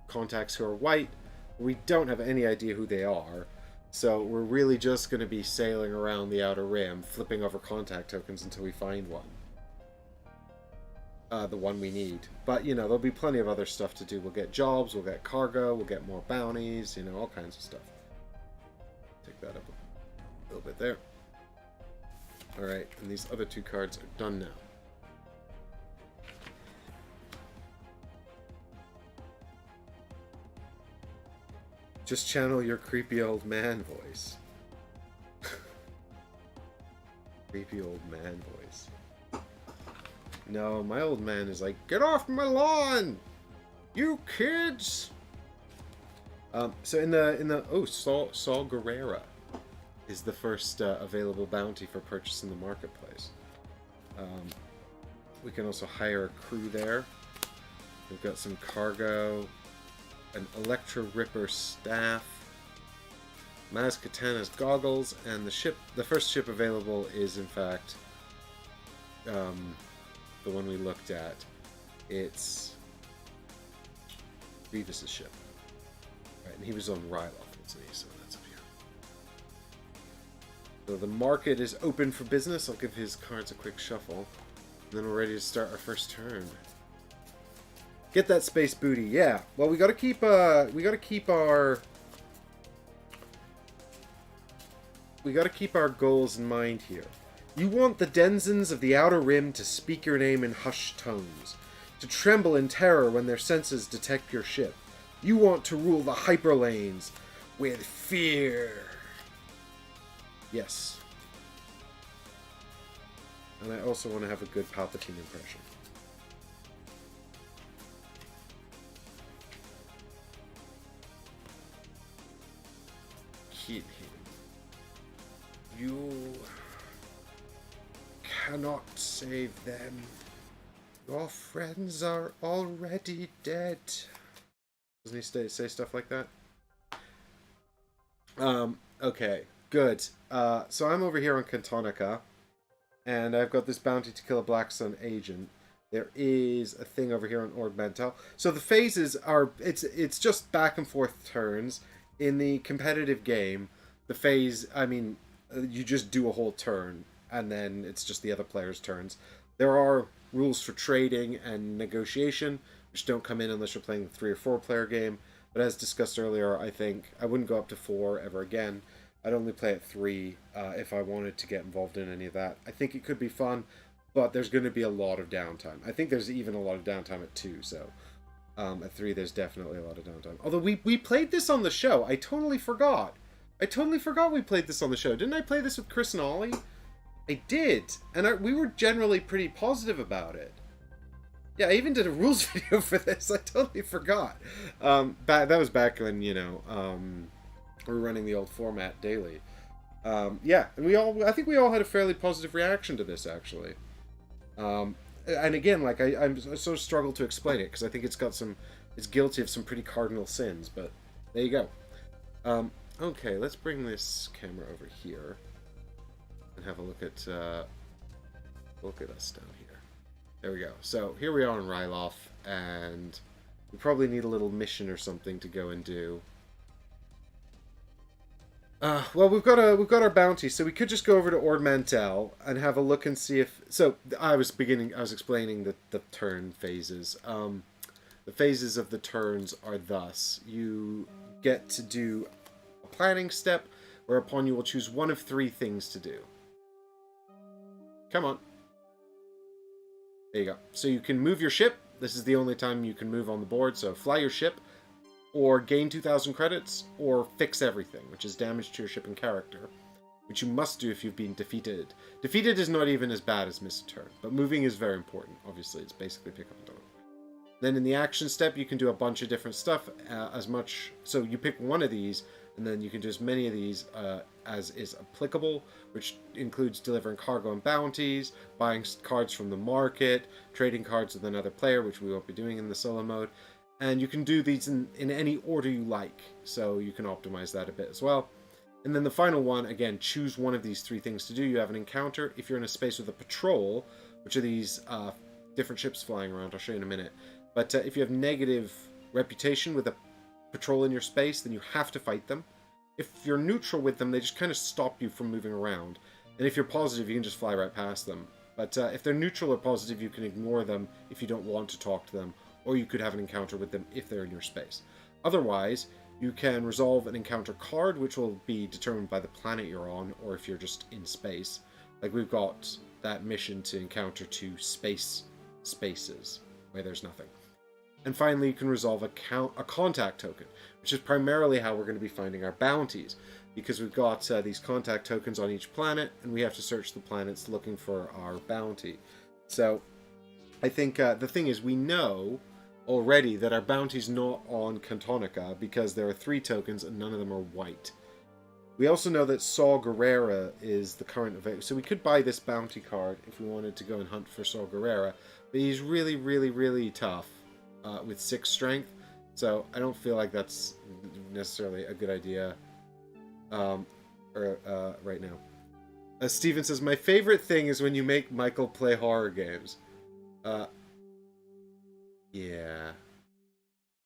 contacts who are white. We don't have any idea who they are. So we're really just going to be sailing around the Outer Rim, flipping over contact tokens until we find one. The one we need. But, you know, there'll be plenty of other stuff to do. We'll get jobs, we'll get cargo, we'll get more bounties, you know, all kinds of stuff. Take that up a little bit there. Alright, and these other two cards are done now. Just channel your creepy old man voice. Creepy old man voice. No, my old man is like, get off my lawn, you kids. So in the Saul Guerrera is the first available bounty for purchase in the marketplace. We can also hire a crew there. We've got some cargo, an Electro Ripper staff, Maz Katana's goggles, and the first ship available is in fact the one we looked at. It's Revis's ship. Right, and he was on Ryloth, wasn't he? So that's up here. So the market is open for business. I'll give his cards a quick shuffle. And then we're ready to start our first turn. Get that space booty, yeah. Well, we gotta keep our goals in mind here. You want the denizens of the Outer Rim to speak your name in hushed tones, to tremble in terror when their senses detect your ship. You want to rule the hyperlanes with fear. Yes. And I also want to have a good Palpatine impression. Keep him. You cannot save them. Your friends are already dead. Doesn't he say stuff like that? Okay, good. So I'm over here on Cantonica, and I've got this bounty to kill a Black Sun agent. There is a thing over here on Ord Mantell. So the phases are, it's just back and forth turns. In the competitive game, the phase, I mean, you just do a whole turn, and then it's just the other players' turns. There are rules for trading and negotiation, which don't come in unless you're playing the 3 or 4 player game. But as discussed earlier, I think I wouldn't go up to 4 ever again. I'd only play at 3 if I wanted to get involved in any of that. I think it could be fun, but there's going to be a lot of downtime. I think there's even a lot of downtime at 2, so at 3 there's definitely a lot of downtime. Although we played this on the show. I totally forgot. I totally forgot we played this on the show. Didn't I play this with Chris and Ollie? I did, and we were generally pretty positive about it. Yeah, I even did a rules video for this. I totally forgot. That was back when, you know, we were running the old format daily. Yeah, and I think we all had a fairly positive reaction to this, actually. And again, like, I'm sort of struggle to explain it, because I think it's guilty of some pretty cardinal sins, but there you go. Okay, let's bring this camera over here and have a look at us down here. There we go. So here we are in Ryloth, and we probably need a little mission or something to go and do. Well, we've got our bounty, so we could just go over to Ord Mantell and have a look and see if. So I was explaining the turn phases. The phases of the turns are thus: you get to do a planning step, whereupon you will choose one of 3 things to do. Come on. There you go. So you can move your ship. This is the only time you can move on the board. So fly your ship, or gain 2,000 credits, or fix everything, which is damage to your ship and character, which you must do if you've been defeated. Defeated is not even as bad as miss a turn, but moving is very important. Obviously, it's basically pick up and dog. Then in the action step, you can do a bunch of different stuff. So you pick one of these, and then you can do as many of these as is applicable, which includes delivering cargo and bounties, buying cards from the market, trading cards with another player, which we won't be doing in the solo mode. And you can do these in any order you like, so you can optimize that a bit as well. And then the final one, again, choose one of these 3 things to do. You have an encounter. If you're in a space with a patrol, which are these different ships flying around, I'll show you in a minute. But if you have negative reputation with a patrol in your space, then you have to fight them. if you're neutral with them, they just kind of stop you from moving around. And if you're positive, you can just fly right past them. But if they're neutral or positive, you can ignore them if you don't want to talk to them, or you could have an encounter with them if they're in your space. Otherwise, you can resolve an encounter card, which will be determined by the planet you're on, or if you're just in space. Like we've got that mission to encounter 2 spaces where there's nothing. And finally, you can resolve a contact token, which is primarily how we're going to be finding our bounties, because we've got these contact tokens on each planet, and we have to search the planets looking for our bounty. So I think the thing is, we know already that our bounty's not on Cantonica, because there are 3 tokens and none of them are white. We also know that Saw Gerrera is the current available, so we could buy this bounty card if we wanted to go and hunt for Saw Gerrera, but he's really, really, really tough with 6 strength, so I don't feel like that's necessarily a good idea right now. Steven says, my favorite thing is when you make Michael play horror games. Yeah.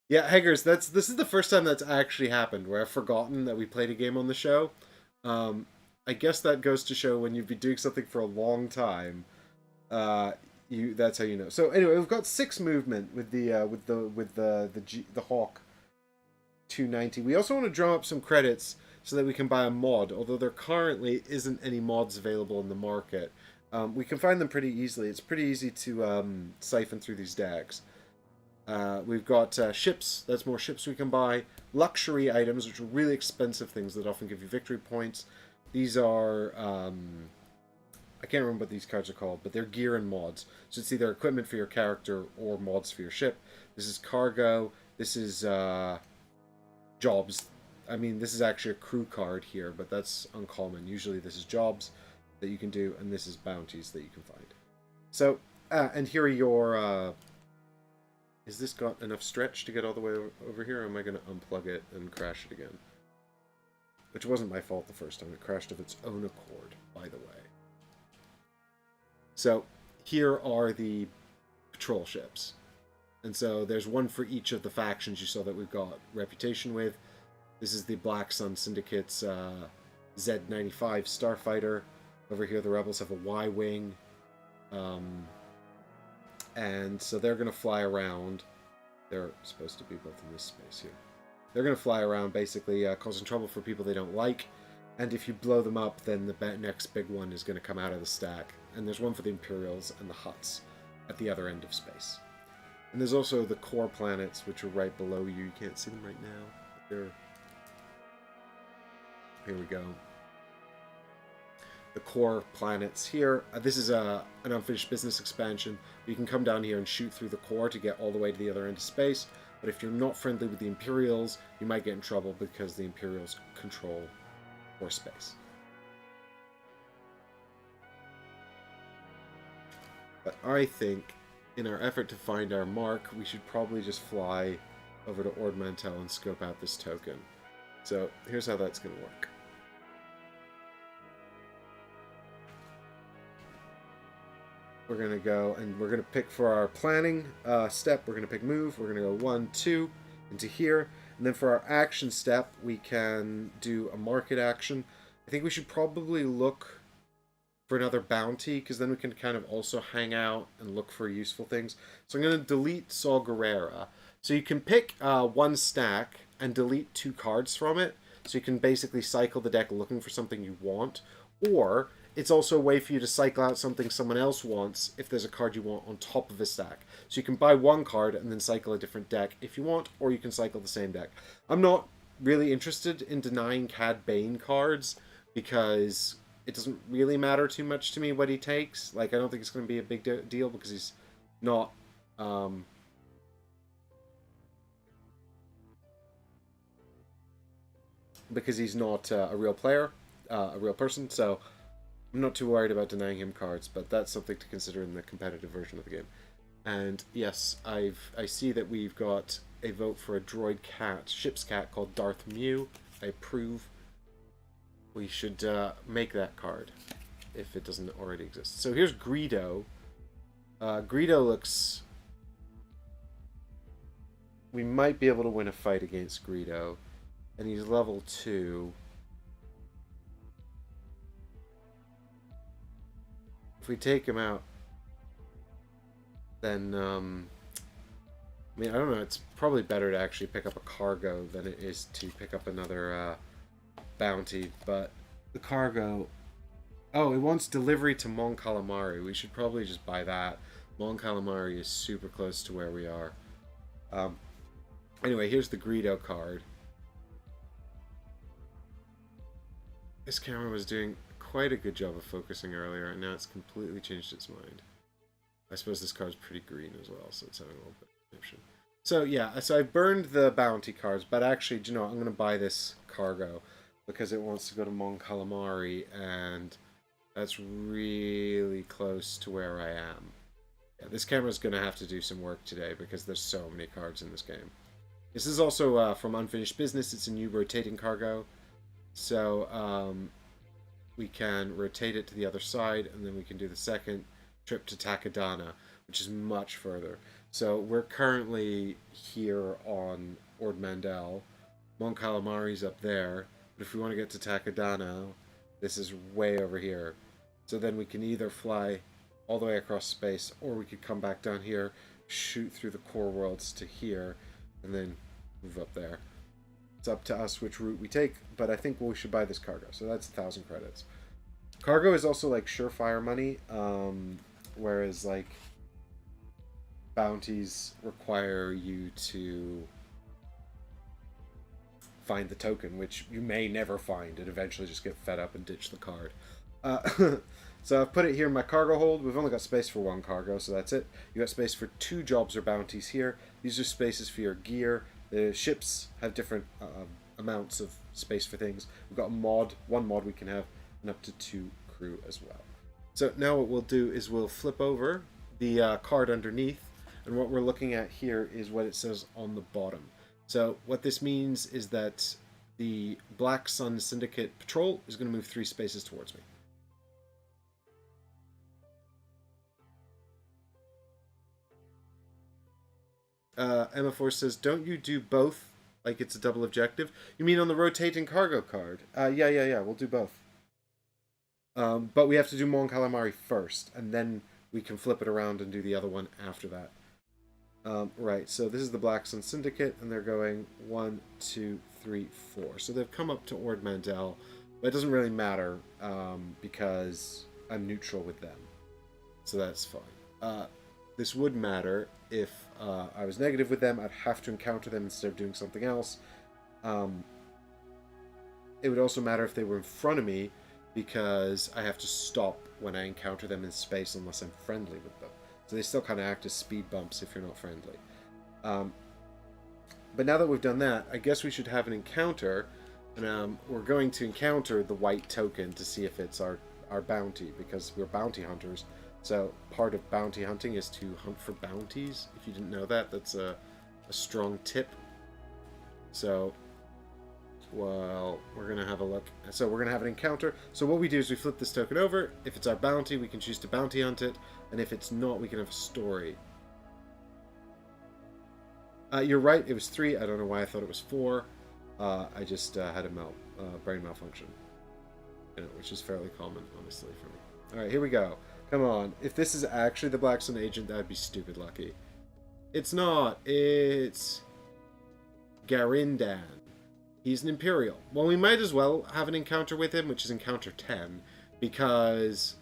Yeah, Heggers, this is the first time that's actually happened, where I've forgotten that we played a game on the show. I guess that goes to show when you've been doing something for a long time, that's how you know. So anyway, we've got 6 movement with the Hawk 290. We also want to drum up some credits so that we can buy a mod, although there currently isn't any mods available in the market. We can find them pretty easily. It's pretty easy to siphon through these decks. We've got ships. That's more ships we can buy. Luxury items, which are really expensive things that often give you victory points. These are I can't remember what these cards are called, but they're gear and mods. So it's either equipment for your character or mods for your ship. This is cargo. This is jobs. I mean, this is actually a crew card here, but that's uncommon. Usually this is jobs that you can do, and this is bounties that you can find. So, and here are your... Is this got enough stretch to get all the way over here, or am I going to unplug it and crash it again? Which wasn't my fault the first time. It crashed of its own accord, by the way. So, here are the patrol ships. And so, there's one for each of the factions you saw that we've got reputation with. This is the Black Sun Syndicate's Z-95 Starfighter. Over here, the Rebels have a Y-Wing. And so they're going to fly around. They're supposed to be both in this space here. They're going to fly around, basically causing trouble for people they don't like. And if you blow them up, then the next big one is going to come out of the stack. And there's one for the Imperials and the Hutts at the other end of space. And there's also the core planets, which are right below you. You can't see them right now. They're... Here we go. The core planets here. This is an unfinished business expansion. You can come down here and shoot through the core to get all the way to the other end of space. But if you're not friendly with the Imperials, you might get in trouble because the Imperials control core space. But I think, in our effort to find our mark, we should probably just fly over to Ord Mantell and scope out this token. So here's how that's going to work. We're going to go and we're going to pick for our planning step. We're going to pick move. We're going to go 1, 2 into here. And then for our action step, we can do a market action. I think we should probably look for another bounty, because then we can kind of also hang out and look for useful things. So I'm going to delete Saw Gerrera. So you can pick 1 stack and delete 2 cards from it. So you can basically cycle the deck looking for something you want. Or it's also a way for you to cycle out something someone else wants if there's a card you want on top of a stack. So you can buy 1 card and then cycle a different deck if you want, or you can cycle the same deck. I'm not really interested in denying Cad Bane cards, because it doesn't really matter too much to me what he takes. Like, I don't think it's going to be a big deal, because he's not... because he's not a real player, a real person, so I'm not too worried about denying him cards, but that's something to consider in the competitive version of the game. And yes, I see that we've got a vote for a droid cat, ship's cat, called Darth Mew. I approve. We should make that card, if it doesn't already exist. So here's Greedo. Greedo looks... We might be able to win a fight against Greedo. And he's level 2. if we take him out, then I mean, I don't know. It's probably better to actually pick up a cargo than it is to pick up another bounty. But the cargo... Oh, it wants delivery to Mon Calamari. We should probably just buy that. Mon Calamari is super close to where we are. Anyway, here's the Greedo card. This camera was doing quite a good job of focusing earlier, and now it's completely changed its mind. I suppose this card's pretty green as well, so it's having a little bit of option. So yeah, so I burned the bounty cards, but actually, do you know what? I'm going to buy this cargo because it wants to go to Mon Calamari, and that's really close to where I am. Yeah, this camera's going to have to do some work today because there's so many cards in this game. This is also from Unfinished Business. It's a new rotating cargo. So we can rotate it to the other side, and then we can do the second trip to Takadana, which is much further. So we're currently here on Ord Mantell. Mon Calamari's up there. But if we want to get to Takadana, this is way over here. So then we can either fly all the way across space, or we could come back down here, shoot through the core worlds to here, and then move up there. It's up to us which route we take, but I think we should buy this cargo. So that's 1,000 credits. Cargo is also like surefire money, whereas like bounties require you to find the token, which you may never find and eventually just get fed up and ditch the card. So I've put it here in my cargo hold. We've only got space for one cargo, so that's it. You got space for 2 jobs or bounties here. These are spaces for your gear. The ships have different amounts of space for things. We've got one mod we can have, and up to 2 crew as well. So now what we'll do is we'll flip over the card underneath, and what we're looking at here is what it says on the bottom. So what this means is that the Black Sun Syndicate Patrol is going to move 3 spaces towards me. Emma Force says, don't you do both like it's a double objective? You mean on the rotating cargo card? Yeah, we'll do both. But we have to do Mon Calamari first, and then we can flip it around and do the other one after that. Right, so this is the Black Sun Syndicate, and they're going 1, 2, 3, 4. So they've come up to Ord Mantell, but it doesn't really matter because I'm neutral with them. So that's fine. This would matter if I was negative with them. I'd have to encounter them instead of doing something else. It would also matter if they were in front of me, because I have to stop when I encounter them in space unless I'm friendly with them. So they still kind of act as speed bumps if you're not friendly. But now that we've done that, I guess we should have an encounter. And we're going to encounter the white token to see if it's our bounty, because we're bounty hunters. So part of bounty hunting is to hunt for bounties. If you didn't know that, that's a strong tip. So, well, we're going to have a look. So we're going to have an encounter. So what we do is we flip this token over. If it's our bounty, we can choose to bounty hunt it. And if it's not, we can have a story. You're right, it was 3. I don't know why I thought it was 4. I just had a brain malfunction. Which is fairly common, honestly, for me. Alright, here we go. Come on. If this is actually the Black Sun agent, that would be stupid lucky. It's not. It's Garindan. He's an Imperial. Well, we might as well have an encounter with him, which is encounter 10, because...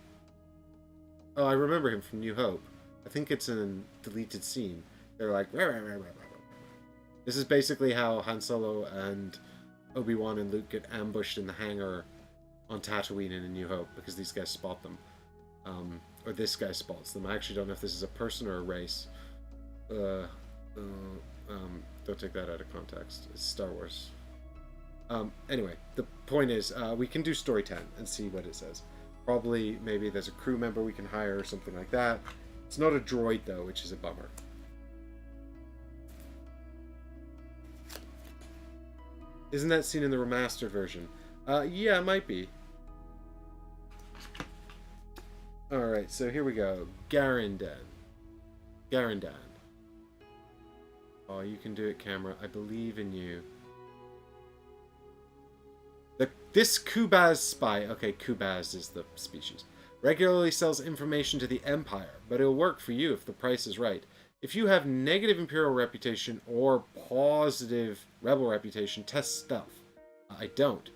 Oh, I remember him from New Hope. I think it's in a deleted scene. They're like... Rah, rah, rah, rah, rah. This is basically how Han Solo and Obi-Wan and Luke get ambushed in the hangar on Tatooine in A New Hope, because these guys spot them. Or this guy spots them. I actually don't know if this is a person or a race. Don't take that out of context. It's Star Wars. Anyway, the point is, we can do story 10 and see what it says. Probably, maybe there's a crew member we can hire or something like that. It's not a droid, though, which is a bummer. Isn't that seen in the remastered version? Yeah, it might be. Alright, so here we go. Garindan. Oh, you can do it, camera. I believe in you. This Kubaz spy... Okay, Kubaz is the species. Regularly sells information to the Empire, but it'll work for you if the price is right. If you have negative Imperial reputation or positive Rebel reputation, test stealth. I don't.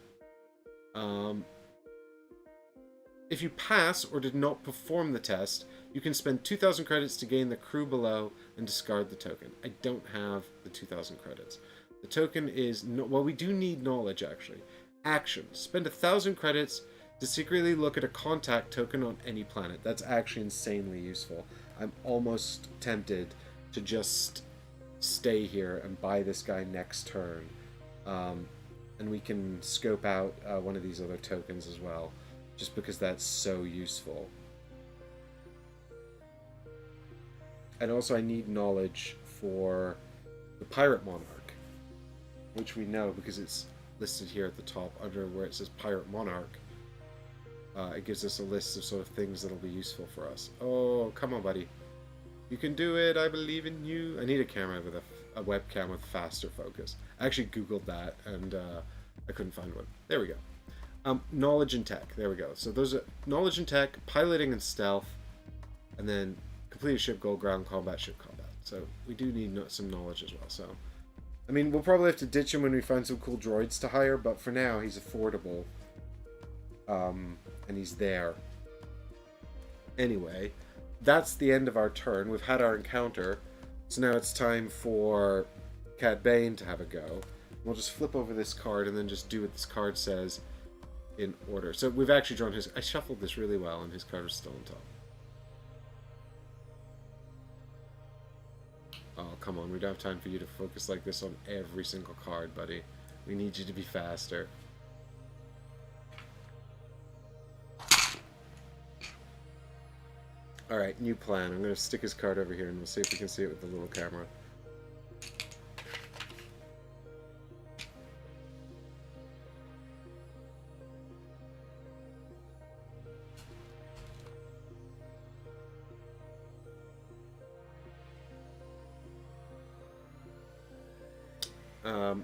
If you pass or did not perform the test, you can spend 2,000 credits to gain the crew below and discard the token. I don't have the 2,000 credits. The token is... well, we do need knowledge, actually. Action. Spend 1,000 credits to secretly look at a contact token on any planet. That's actually insanely useful. I'm almost tempted to just stay here and buy this guy next turn. And we can scope out one of these other tokens as well, just because that's so useful. And also I need knowledge for the Pirate Monarch, which we know because it's listed here at the top under where it says Pirate Monarch. It gives us a list of sort of things that'll be useful for us. Oh, come on, buddy. You can do it. I believe in you. I need a camera with a webcam with faster focus. I actually Googled that, and I couldn't find one. There we go. Knowledge and tech. There we go. So those are knowledge and tech, piloting and stealth, and then complete a ship goal, ground combat, ship combat. So we do need some knowledge as well. So, I mean, we'll probably have to ditch him when we find some cool droids to hire, but for now, he's affordable. And he's there. Anyway, that's the end of our turn. We've had our encounter. So now it's time for Cad Bane to have a go. We'll just flip over this card and then just do what this card says in order. So we've actually drawn his... I shuffled this really well and his card is still on top. Oh, come on. We don't have time for you to focus like this on every single card, buddy. We need you to be faster. Alright, new plan. I'm going to stick his card over here and we'll see if we can see it with the little camera.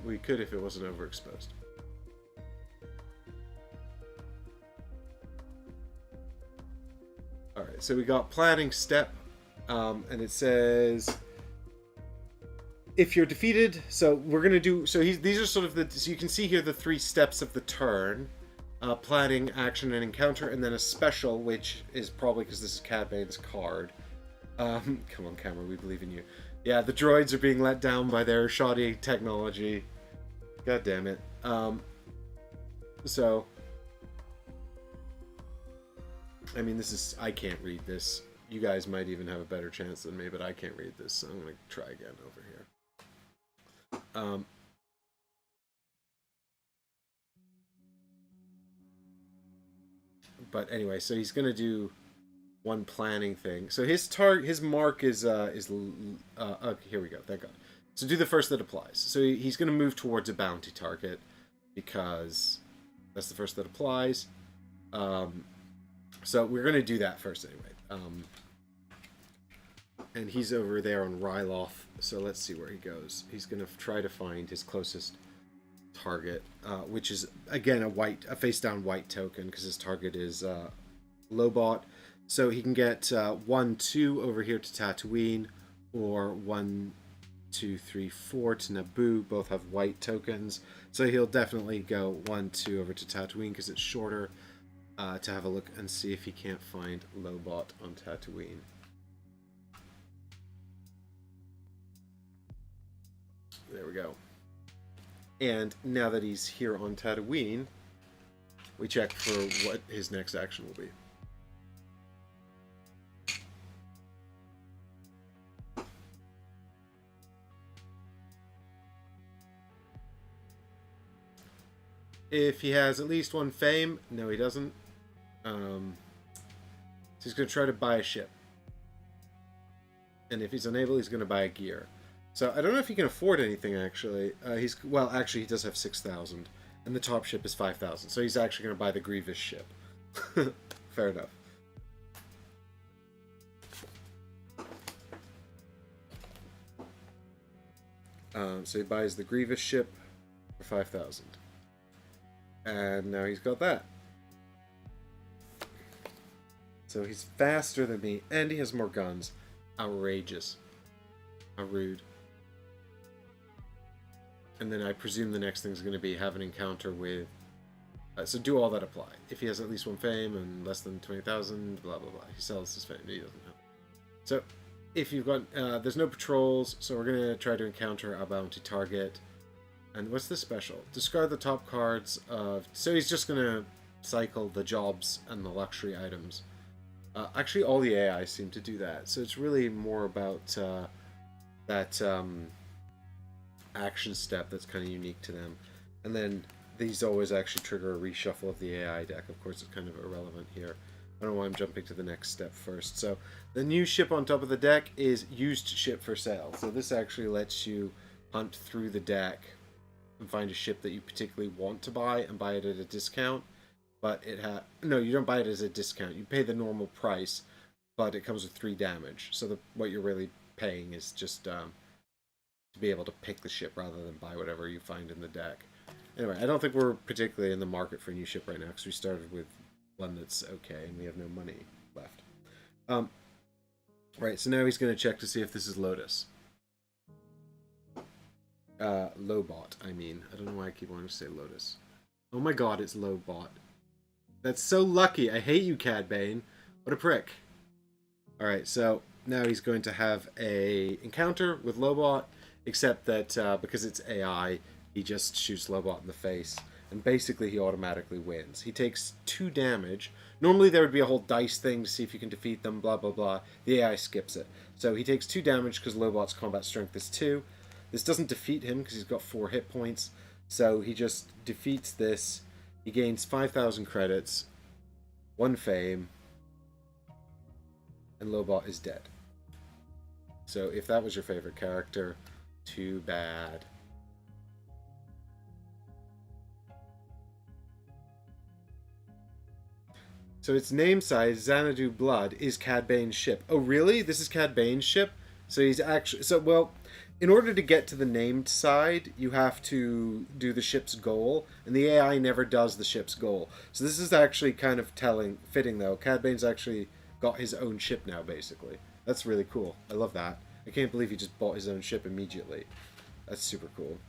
We could if it wasn't overexposed. Alright, so we got planning step, and it says if you're defeated, so we're going to do, so these are sort of the, so you can see here the 3 steps of the turn, planning, action, and encounter, and then a special, which is probably because this is Cad Bane's card. Come on, camera, we believe in you. Yeah, the droids are being let down by their shoddy technology. God damn it. So, I mean, this is... I can't read this. You guys might even have a better chance than me, but I can't read this, so I'm going to try again over here. But anyway, so he's going to do one planning thing. So his mark is here we go, thank God. So do the first that applies. So he's going to move towards a bounty target because that's the first that applies. So we're going to do that first anyway. And he's over there on Ryloth, so let's see where he goes. He's going to try to find his closest target, which is, again, a face-down white token, because his target is Lobot. So he can get 1-2 over here to Tatooine, or 1, 2, 3, 4 to Naboo. Both have white tokens. So he'll definitely go 1-2 over to Tatooine, because it's shorter. To have a look and see if he can't find Lobot on Tatooine. There we go. And now that he's here on Tatooine, we check for what his next action will be. If he has at least 1 fame, no he doesn't. So he's going to try to buy a ship. And if he's unable, he's going to buy a gear. So I don't know if he can afford anything, actually. Well, actually, he does have 6,000. And the top ship is 5,000. So he's actually going to buy the Grievous ship. Fair enough. So he buys the Grievous ship for 5,000. And now he's got that. So he's faster than me, and he has more guns. Outrageous. How rude. And then I presume the next thing's going to be have an encounter with... so do all that apply. If he has at least 1 fame and less than 20,000, blah, blah, blah. He sells his fame. He doesn't have it. So if you've got... there's no patrols, so we're going to try to encounter a bounty target. And what's the special? Discard the top cards of... So he's just going to cycle the jobs and the luxury items. Actually, all the AI seem to do that. So it's really more about that action step that's kind of unique to them. And then these always actually trigger a reshuffle of the AI deck. Of course, it's kind of irrelevant here. I don't know why I'm jumping to the next step first. So the new ship on top of the deck is used ship for sale. So this actually lets you hunt through the deck and find a ship that you particularly want to buy and buy it at a discount. But it no, you don't buy it as a discount. You pay the normal price, but it comes with 3 damage. So what you're really paying is just to be able to pick the ship rather than buy whatever you find in the deck. Anyway, I don't think we're particularly in the market for a new ship right now because we started with one that's okay and we have no money left. Right, so now he's going to check to see if this is Lotus. Lobot, I mean. I don't know why I keep wanting to say Lotus. Oh my god, it's Lobot. That's so lucky. I hate you, Cad Bane. What a prick. Alright, so now he's going to have a encounter with Lobot, except that because it's AI, he just shoots Lobot in the face. And basically he automatically wins. He takes 2 damage. Normally there would be a whole dice thing to see if you can defeat them, blah blah blah. The AI skips it. So he takes 2 damage because Lobot's combat strength is 2. This doesn't defeat him because he's got 4 hit points. So he just defeats this. He gains 5,000 credits, 1 fame, and Lobot is dead. So if that was your favorite character, too bad. So its name side, Xanadu Blood, is Cad Bane's ship. Oh really? This is Cad Bane's ship? So he's actually... So, well... In order to get to the named side, you have to do the ship's goal, and the AI never does the ship's goal. So this is actually kind of fitting though. Cad Bane's actually got his own ship now, basically. That's really cool. I love that. I can't believe he just bought his own ship immediately. That's super cool.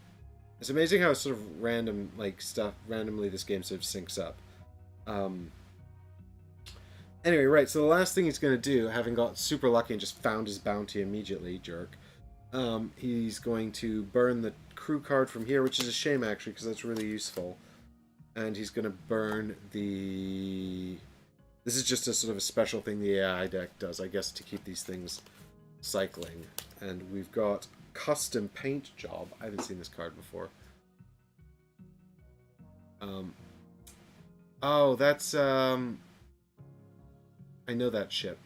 It's amazing how sort of random, like, stuff, randomly this game sort of syncs up. Anyway, right, so the last thing he's going to do, having got super lucky and just found his bounty immediately, jerk, he's going to burn the crew card from here, which is a shame actually, because that's really useful. And he's going to burn the... This is just a sort of a special thing the AI deck does, I guess, to keep these things cycling. And we've got Custom Paint Job. I haven't seen this card before. Oh, that's... I know that ship.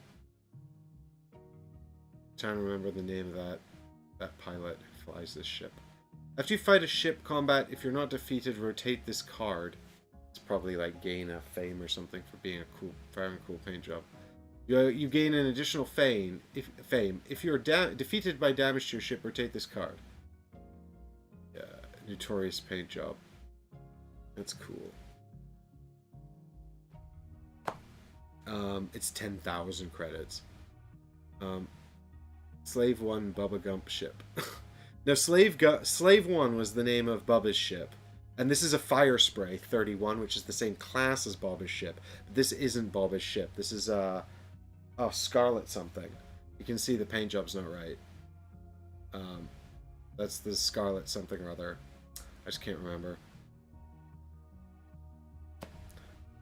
I'm trying to remember the name of that pilot who flies this ship. After you fight a ship combat, if you're not defeated, rotate this card. It's probably like gain a fame or something for being having a cool paint job. You gain an additional fame. If you're defeated by damage to your ship, rotate this card. Yeah, notorious paint job. That's cool. It's 10,000 credits. Slave 1 Bubba Gump ship. Now, Slave 1 was the name of Bubba's ship. And this is a Fire Spray 31, which is the same class as Bubba's ship. But this isn't Bubba's ship. This is, Scarlet something. You can see the paint job's not right. That's the Scarlet something or other. I just can't remember.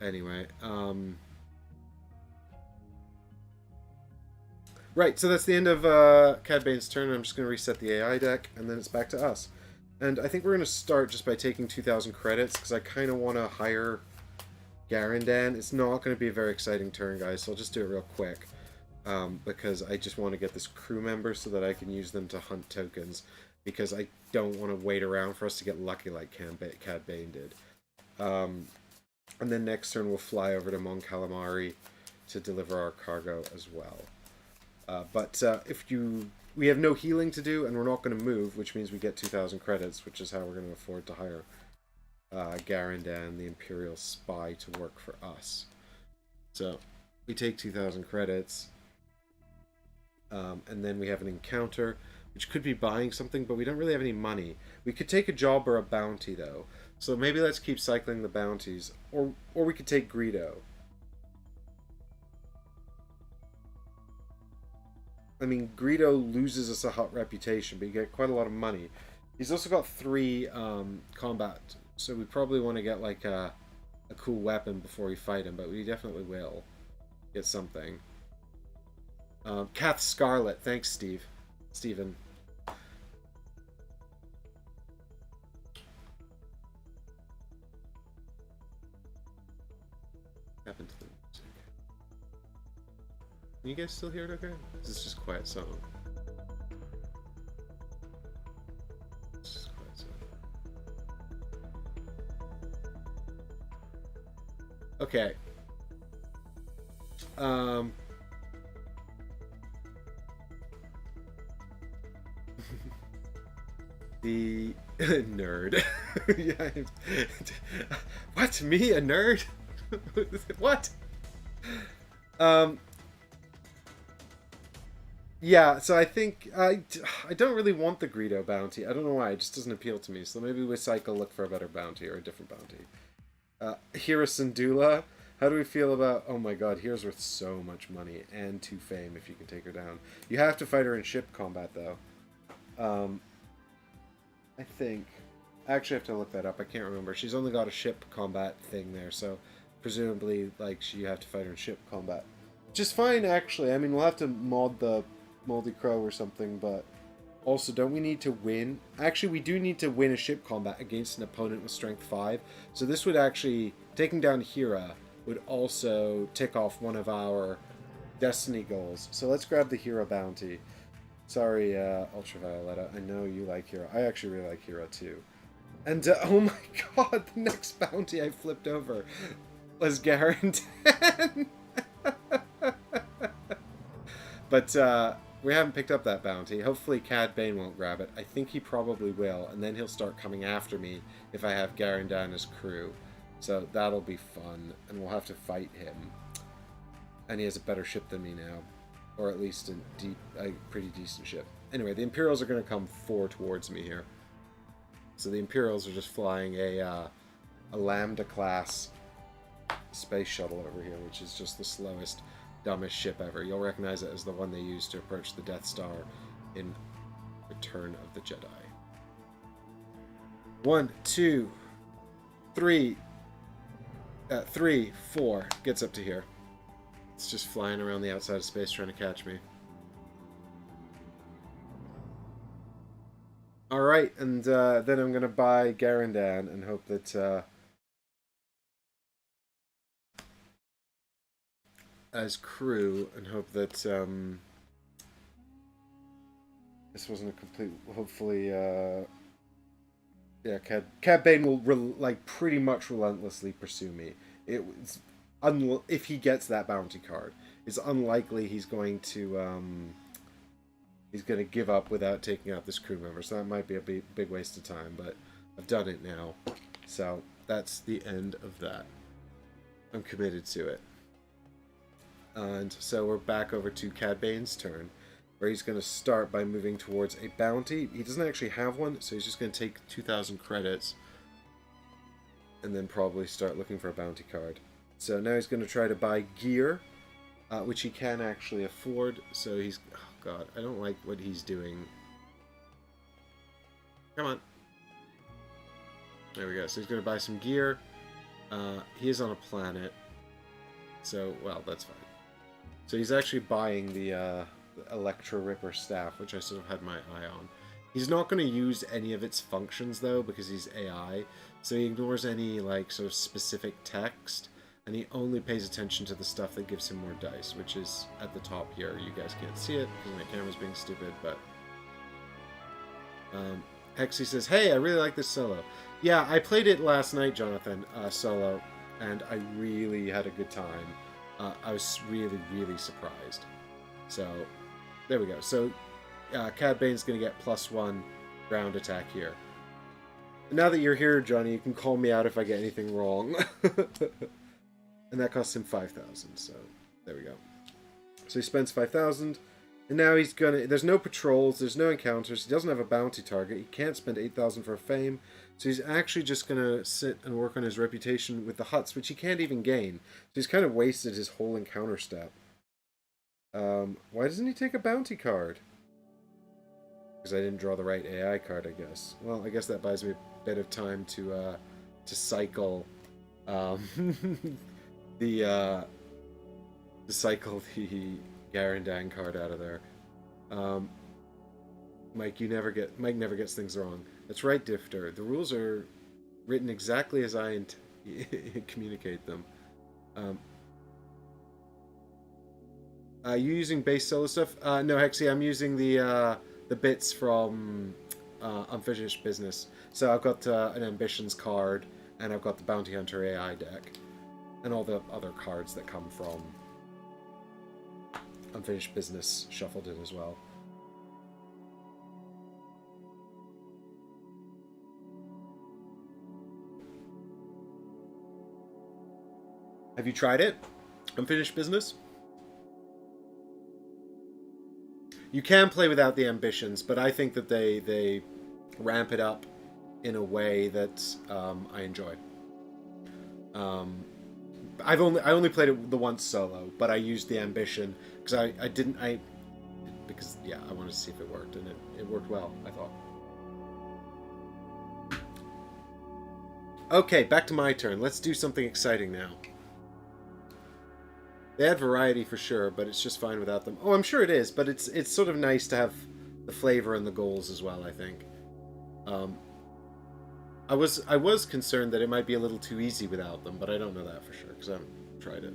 Anyway, Right, so that's the end of Cad Bane's turn. I'm just going to reset the AI deck, and then it's back to us. And I think we're going to start just by taking 2,000 credits, because I kind of want to hire Garandan. It's not going to be a very exciting turn, guys, so I'll just do it real quick. Because I just want to get this crew member so that I can use them to hunt tokens, because I don't want to wait around for us to get lucky like Cad Bane did. And then next turn we'll fly over to Mon Calamari to deliver our cargo as well. We have no healing to do, and we're not going to move, which means we get 2,000 credits, which is how we're going to afford to hire Garandan, the Imperial Spy, to work for us. So, We take 2,000 credits. And then we have an encounter, which could be buying something, but we don't really have any money. We could take a job or a bounty, though. So maybe let's keep cycling the bounties. Or we could take Greedo. I mean, Greedo loses us a hot reputation, but you get quite a lot of money. He's also got 3 combat, so we probably want to get like a cool weapon before we fight him, but we definitely will get something. Kath Scarlet, thanks, Steven. Happened to the music. Can you guys still hear it okay? This is just quiet song. It's just quiet song. Okay. The nerd. Yeah. What? Me, a nerd? What? Yeah, so I think I don't really want the Greedo bounty. I don't know why, it just doesn't appeal to me. So maybe we cycle, look for a better bounty or a different bounty. Hira Syndulla, how do we feel about... Oh my god, Hira's worth so much money and 2 fame if you can take her down. You have to fight her in ship combat, though. I think... I actually have to look that up. I can't remember. She's only got a ship combat thing there, so presumably, like, you have to fight her in ship combat. Which is fine, actually. I mean, we'll have to mod the Moldy Crow or something, but also, don't we need to win? Actually, we do need to win a ship combat against an opponent with strength 5. So this would actually, taking down Hira would also tick off one of our destiny goals. So let's grab the Hira bounty. Sorry, Ultravioletta, I know you like Hira. I actually really like Hira too. And, oh my god, the next bounty I flipped over was Garandan. But, we haven't picked up that bounty. Hopefully Cad Bane won't grab it. I think he probably will, and then he'll start coming after me if I have Garandan as crew. So that'll be fun, and we'll have to fight him. And he has a better ship than me now. Or at least a pretty decent ship. Anyway, the Imperials are going to come 4 towards me here. So the Imperials are just flying a Lambda-class space shuttle over here, which is just the slowest, dumbest ship ever. You'll recognize it as the one they used to approach the Death Star in Return of the Jedi. 1, 2, 3, 3, 4. Gets up to here. It's just flying around the outside of space trying to catch me. Alright, and then I'm going to buy Garandan and hope that... as crew, and hope that this wasn't a complete... Hopefully, yeah, Cad Bane will like pretty much relentlessly pursue me. It's if he gets that bounty card, it's unlikely he's going to give up without taking out this crew member. So that might be a big waste of time, but I've done it now, so that's the end of that. I'm committed to it. And so we're back over to Cad Bane's turn, where he's going to start by moving towards a bounty. He doesn't actually have one, so he's just going to take 2,000 credits and then probably start looking for a bounty card. So now he's going to try to buy gear, which he can actually afford. So he's... Oh god, I don't like what he's doing. Come on. There we go. So he's going to buy some gear. He is on a planet. So, well, that's fine. So he's actually buying the Electro Ripper staff, which I sort of had my eye on. He's not going to use any of its functions, though, because he's AI. So he ignores any, like, sort of specific text. And he only pays attention to the stuff that gives him more dice, which is at the top here. You guys can't see it because my camera's being stupid, but... Hexy says, hey, I really like this solo. Yeah, I played it last night, Jonathan, solo, and I really had a good time. I was really, really surprised. So, there we go. So, Cad Bane's going to get +1 ground attack here. Now that you're here, Johnny, you can call me out if I get anything wrong. And that costs him 5,000, so There we go. So he spends 5,000. And now he's gonna... There's no patrols, there's no encounters, he doesn't have a bounty target, he can't spend 8,000 for fame, so he's actually just gonna sit and work on his reputation with the huts, which he can't even gain. So he's kind of wasted his whole encounter step. Why doesn't he take a bounty card? Because I didn't draw the right AI card, I guess. Well, I guess that buys me a bit of time to cycle... to cycle the... Garandang card out of there. Mike never gets things wrong. That's right, Difter. The rules are written exactly as I communicate them. You using base solo stuff? No, Hexy, I'm using the bits from Unfinished Business. So I've got an Ambitions card, and I've got the Bounty Hunter AI deck, and all the other cards that come from Unfinished Business shuffled in as well. Have you tried it? Unfinished Business? You can play without the ambitions, but I think that they ramp it up in a way that I enjoy. I only played it the once solo, but I used the ambition because I wanted to see if it worked, and it worked well, I thought. Okay, back to my turn. Let's do something exciting now. They add variety for sure, but it's just fine without them. Oh, I'm sure it is, but it's sort of nice to have the flavor and the goals as well, I think. I was concerned that it might be a little too easy without them, but I don't know that for sure because I haven't tried it.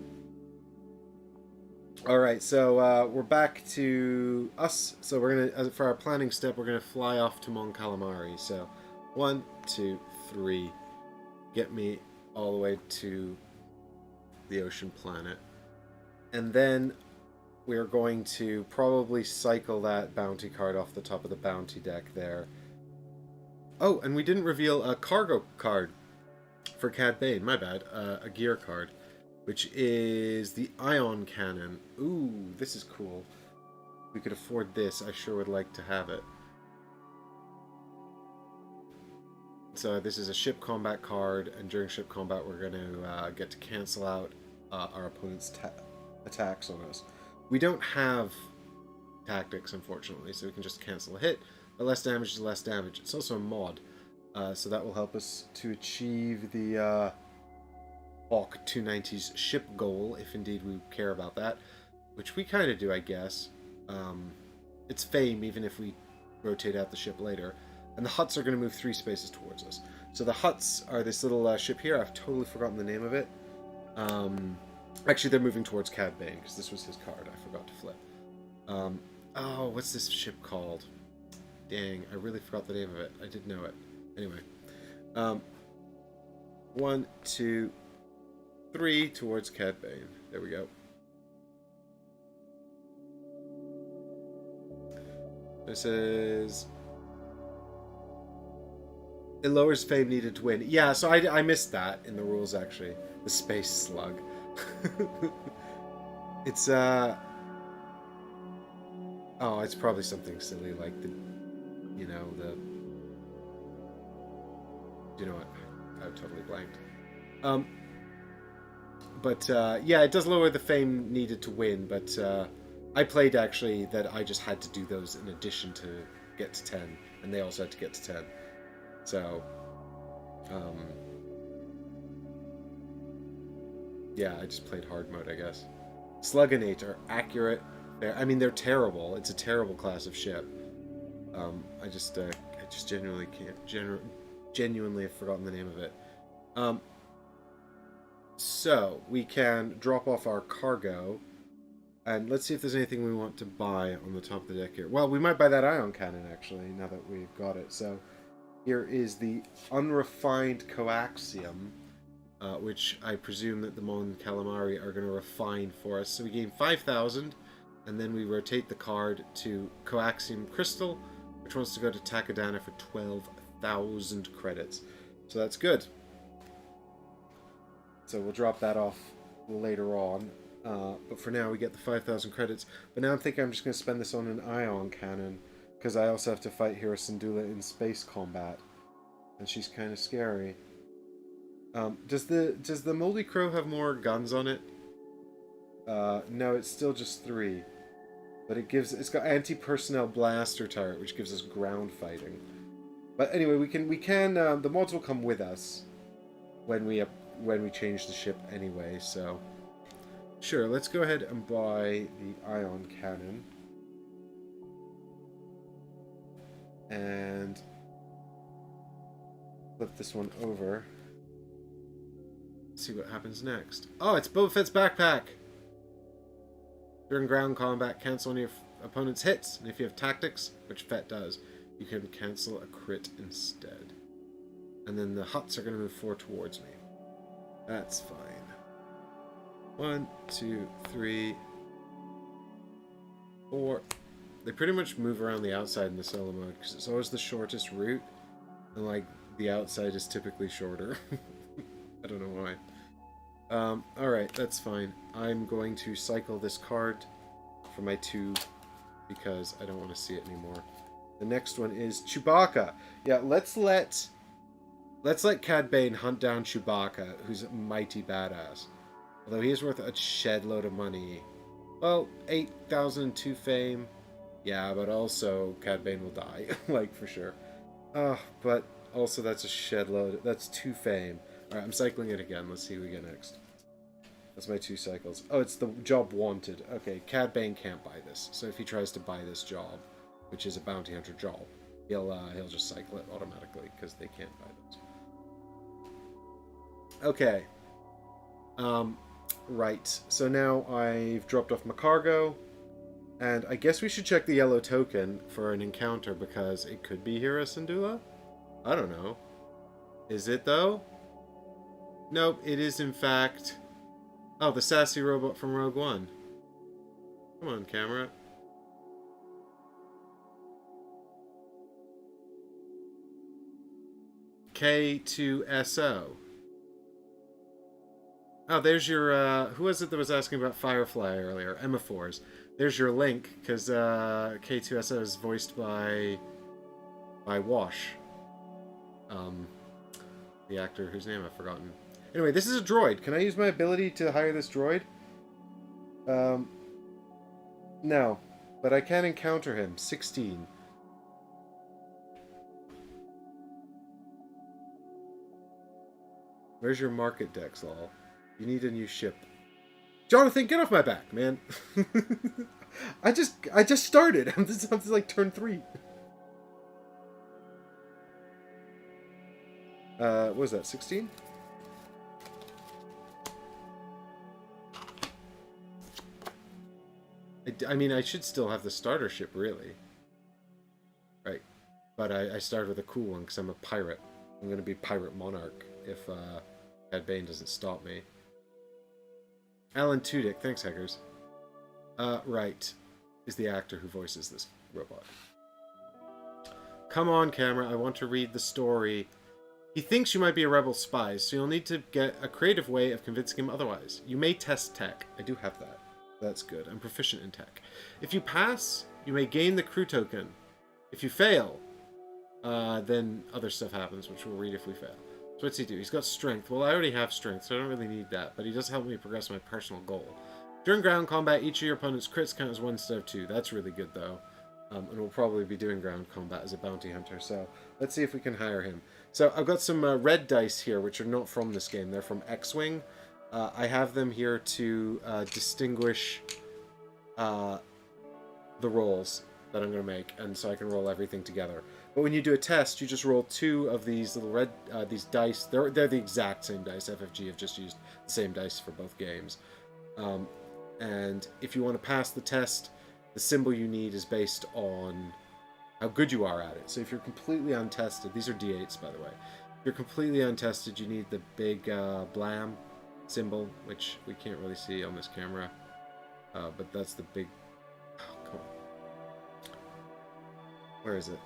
All right, so we're back to us. So we're gonna, for our planning step, we're gonna fly off to Mon Calamari. So 1, 2, 3, get me all the way to the ocean planet, and then we're going to probably cycle that bounty card off the top of the bounty deck there. Oh, and we didn't reveal a cargo card for Cad Bane. My bad. A gear card, which is the ion cannon. Ooh, this is cool. If we could afford this, I sure would like to have it. So this is a ship combat card, and during ship combat we're going to get to cancel out our opponent's attacks on us. We don't have tactics, unfortunately, so we can just cancel a hit. But less damage is less damage. It's also a mod, so that will help us to achieve the Hawk 290's ship goal, if indeed we care about that, which we kind of do, I guess. It's fame, even if we rotate out the ship later. And the huts are going to move 3 spaces towards us. So the huts are this little ship here. I've totally forgotten the name of it. Actually, they're moving towards Cad Bane, because this was his card. I forgot to flip. Oh, what's this ship called? Dang, I really forgot the name of it. I did know it. Anyway. 1, 2, 3 towards Cad Bane. There we go. This is... It lowers fame needed to win. Yeah, so I missed that in the rules, actually. The space slug. It's, Oh, it's probably something silly like the... You know, the... You know what? I totally blanked. Yeah, it does lower the fame needed to win, but I played, actually, that I just had to do those in addition to get to 10, and they also had to get to 10. So, yeah, I just played hard mode, I guess. Slug and 8 are accurate. They're terrible. It's a terrible class of ship. I just genuinely can't. Genuinely have forgotten the name of it. So, we can drop off our cargo, and let's see if there's anything we want to buy on the top of the deck here. Well, we might buy that ion cannon, actually, now that we've got it. So, here is the unrefined coaxium, which I presume that the Mon Calamari are going to refine for us. So we gain 5,000, and then we rotate the card to Coaxium Crystal, which wants to go to Takadana for 12,000 credits. So that's good. So we'll drop that off later on. But for now, we get the 5,000 credits. But now I'm thinking I'm just going to spend this on an ion cannon, because I also have to fight Hera Syndulla in space combat, and she's kind of scary. Does the Moldy Crow have more guns on it? No, it's still just 3. But it's got anti-personnel blaster turret, which gives us ground fighting. But anyway, the mods will come with us when we change the ship anyway. So sure, let's go ahead and buy the ion cannon and flip this one over. See what happens next. Oh, it's Boba Fett's backpack. During ground combat, cancel any of your opponent's hits, and if you have tactics, which Fett does, you can cancel a crit instead. And then the Hutts are going to move 4 towards me. That's fine. 1, 2, 3, 4. They pretty much move around the outside in the solo mode, because it's always the shortest route, and like the outside is typically shorter. I don't know why. Alright, that's fine. I'm going to cycle this card for my 2 because I don't want to see it anymore. The next one is Chewbacca. Yeah, let's let Cad Bane hunt down Chewbacca, who's a mighty badass. Although he is worth a shed load of money. Well, 8,002 fame. Yeah, but also Cad Bane will die, like for sure. But also that's a shed load. That's 2 fame. Alright, I'm cycling it again. Let's see who we get next. That's my 2 cycles. Oh, it's the job wanted. Okay, Cad Bane can't buy this. So if he tries to buy this job, which is a bounty hunter job, he'll just cycle it automatically because they can't buy this. Okay. Right. So now I've dropped off my cargo, and I guess we should check the yellow token for an encounter because it could be Hera Syndulla. I don't know. Is it though? Nope, it is in fact... Oh, the sassy robot from Rogue One. Come on, camera. K2SO. Oh, there's your, who was it that was asking about Firefly earlier? Emaphors. There's your link, because K2SO is voiced by Wash. The actor whose name I've forgotten. Anyway, this is a droid. Can I use my ability to hire this droid? No. But I can encounter him. 16. Where's your market dex, lol? You need a new ship. Jonathan, get off my back, man. I just started. I'm just like turn 3. What was that, 16? I mean, I should still have the starter ship, really. Right. But I started with a cool one because I'm a pirate. I'm going to be Pirate Monarch if Cad Bane doesn't stop me. Alan Tudyk, thanks, Heggers. Right. Is the actor who voices this robot. Come on, camera. I want to read the story. He thinks you might be a rebel spy, so you'll need to get a creative way of convincing him otherwise. You may test tech. I do have that. That's good. I'm proficient in tech. If you pass, you may gain the crew token. If you fail, then other stuff happens, which we'll read if we fail. So what's he do? He's got strength. Well, I already have strength, so I don't really need that, but he does help me progress my personal goal. During ground combat, each of your opponent's crits count as 1 instead of 2. That's really good, though. And we'll probably be doing ground combat as a bounty hunter, so let's see if we can hire him. So I've got some red dice here, which are not from this game. They're from X-Wing. I have them here to distinguish the rolls that I'm going to make, and so I can roll everything together. But when you do a test, you just roll 2 of these little red these dice. They're the exact same dice. FFG have just used the same dice for both games. And if you want to pass the test, the symbol you need is based on how good you are at it. So if you're completely untested, these are D8s, by the way. If you're completely untested, you need the big blam symbol, which we can't really see on this camera. But that's the big... Oh, come on. Where is it?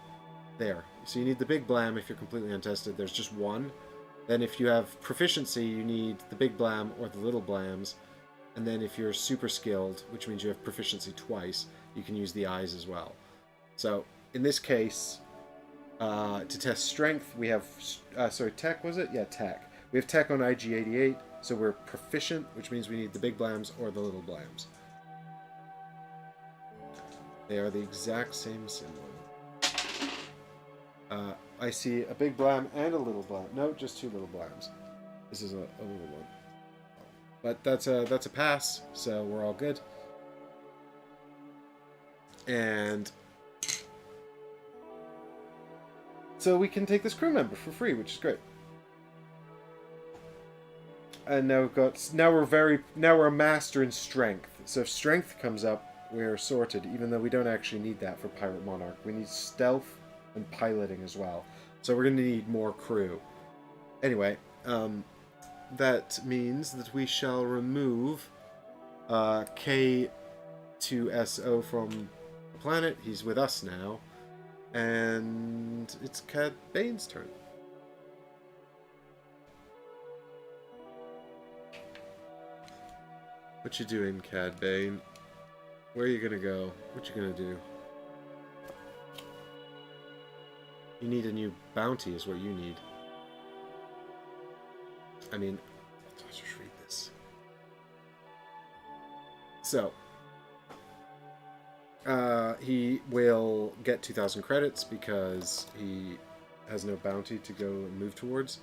There. So you need the big blam if you're completely untested. There's just 1. Then if you have proficiency, you need the big blam or the little blams. And then if you're super skilled, which means you have proficiency twice, you can use the eyes as well. So in this case, to test strength, we have, tech was it? Yeah, tech. We have tech on IG-88, so we're proficient, which means we need the big blams or the little blams. They are the exact same symbol. I see a big blam and a little blam. No, just two little blams. This is a little one. But that's a pass, so we're all good. And so we can take this crew member for free, which is great. And now we're a master in strength. So if strength comes up, we're sorted, even though we don't actually need that for Pirate Monarch. We need stealth and piloting as well. So we're going to need more crew. Anyway, that means that we shall remove K2SO from the planet. He's with us now. And it's Cad Bane's turn. What you doing, Cad Bane? Where are you gonna go? What you gonna do? You need a new bounty is what you need. I mean, let's just read this. So, he will get 2,000 credits because he has no bounty to go and move towards.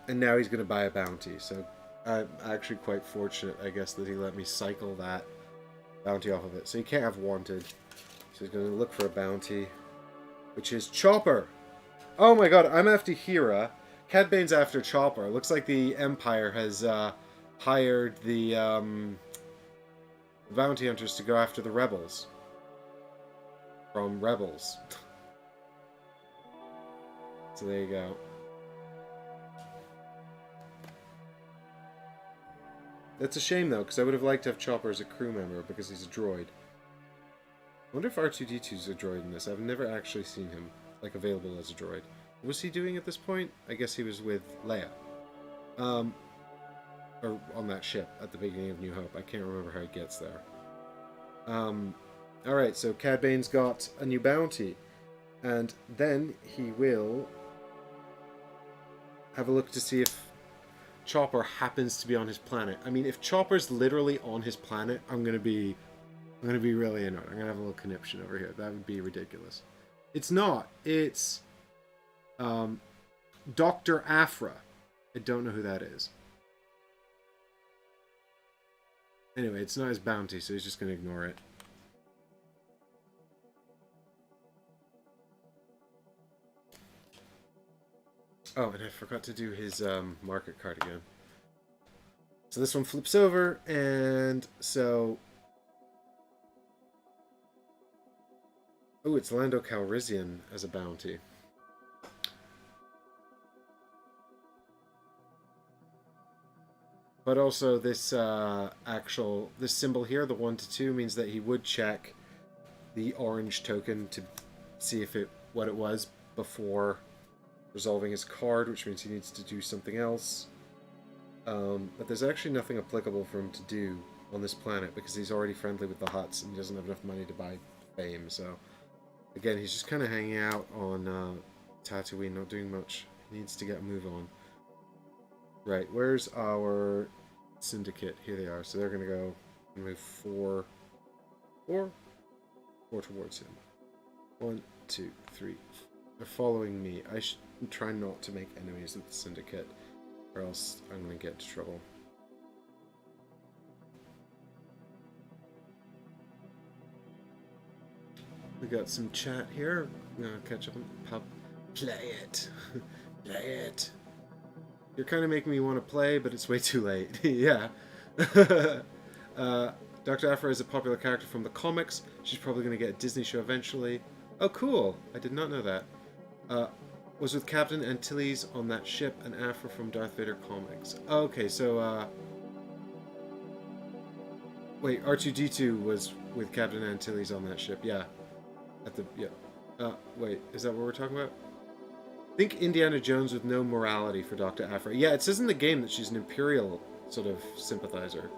And now he's going to buy a bounty, so I'm actually quite fortunate, I guess, that he let me cycle that bounty off of it. So he can't have wanted. So he's going to look for a bounty, which is Chopper. Oh my god, I'm after Hera. Cad Bane's after Chopper. Looks like the Empire has hired the bounty hunters to go after the rebels. From Rebels. So there you go. That's a shame, though, because I would have liked to have Chopper as a crew member, because he's a droid. I wonder if R2-D2's a droid in this. I've never actually seen him, like, available as a droid. What was he doing at this point? I guess he was with Leia. Or on that ship at the beginning of New Hope. I can't remember how he gets there. Alright, so Cad Bane's got a new bounty. And then he will have a look to see if Chopper happens to be on his planet. I mean, if Chopper's literally on his planet, I'm gonna be really annoyed. I'm gonna have a little conniption over here. That would be ridiculous. It's not. It's Dr. Afra. I don't know who that is. Anyway, it's not his bounty, so he's just gonna ignore it. Oh, and I forgot to do his market card again. So this one flips over, and so... Oh, it's Lando Calrissian as a bounty. But also this this symbol here, the 1 to 2, means that he would check the orange token to see what it was before resolving his card, which means he needs to do something else. But there's actually nothing applicable for him to do on this planet because he's already friendly with the Hutts and he doesn't have enough money to buy fame. So again, he's just kind of hanging out on Tatooine, not doing much. He needs to get a move on. Right, where's our syndicate? Here they are. So they're going to go and move four towards him. 1, 2, 3. They're following me. I should try not to make enemies with the syndicate, or else I'm going to get into trouble. We got some chat here. I'm going to catch up on pub. Play it. Play it. You're kind of making me want to play, but it's way too late. Yeah. Dr. Afra is a popular character from the comics. She's probably going to get a Disney show eventually. Oh, cool. I did not know that. Was with Captain Antilles on that ship, and Afra from Darth Vader comics. Oh, okay, so, wait, R2-D2 was with Captain Antilles on that ship, yeah. Wait, is that what we're talking about? Think Indiana Jones with no morality for Dr. Aphra. Yeah, it says in the game that she's an Imperial sort of sympathizer.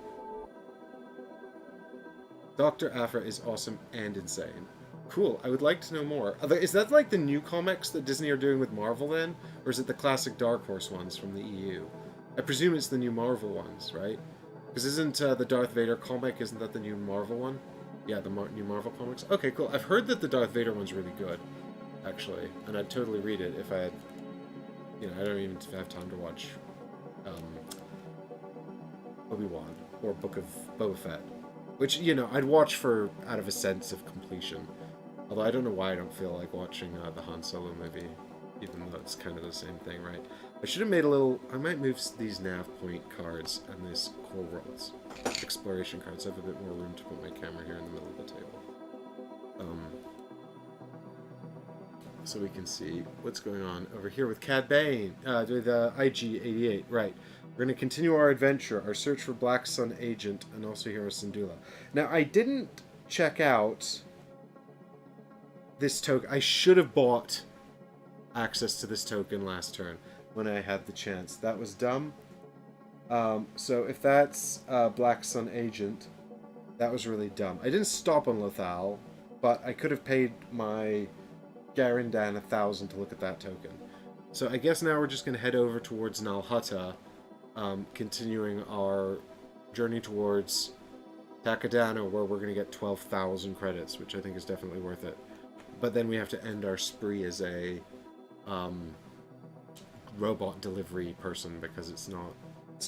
Dr. Aphra is awesome and insane. Cool, I would like to know more. Is that like the new comics that Disney are doing with Marvel then? Or is it the classic Dark Horse ones from the EU? I presume it's the new Marvel ones, right? Because isn't the Darth Vader comic, isn't that the new Marvel one? Yeah, the new Marvel comics. Okay, cool. I've heard that the Darth Vader one's really good, actually. And I'd totally read it if I had... You know, I don't even have time to watch Obi-Wan or Book of Boba Fett. Which, you know, I'd watch for out of a sense of completion. Although I don't know why I don't feel like watching the Han Solo movie, even though it's kind of the same thing, right? I should have made a little... I might move these nav point cards and this Core Worlds exploration cards. I have a bit more room to put my camera here in the middle of the table. So we can see what's going on over here with Cad Bane, with IG-88, right. We're going to continue our adventure, our search for Black Sun Agent, and also Hero Syndulla. Now, I didn't check out this token. I should have bought access to this token last turn when I had the chance. That was dumb. So if that's Black Sun Agent, that was really dumb. I didn't stop on Lothal, but I could have paid my Garandan 1,000 to look at that token. So I guess now we're just going to head over towards Nal Hutta, continuing our journey towards Takadana, where we're going to get 12,000 credits, which I think is definitely worth it. But then we have to end our spree as a robot delivery person, because it's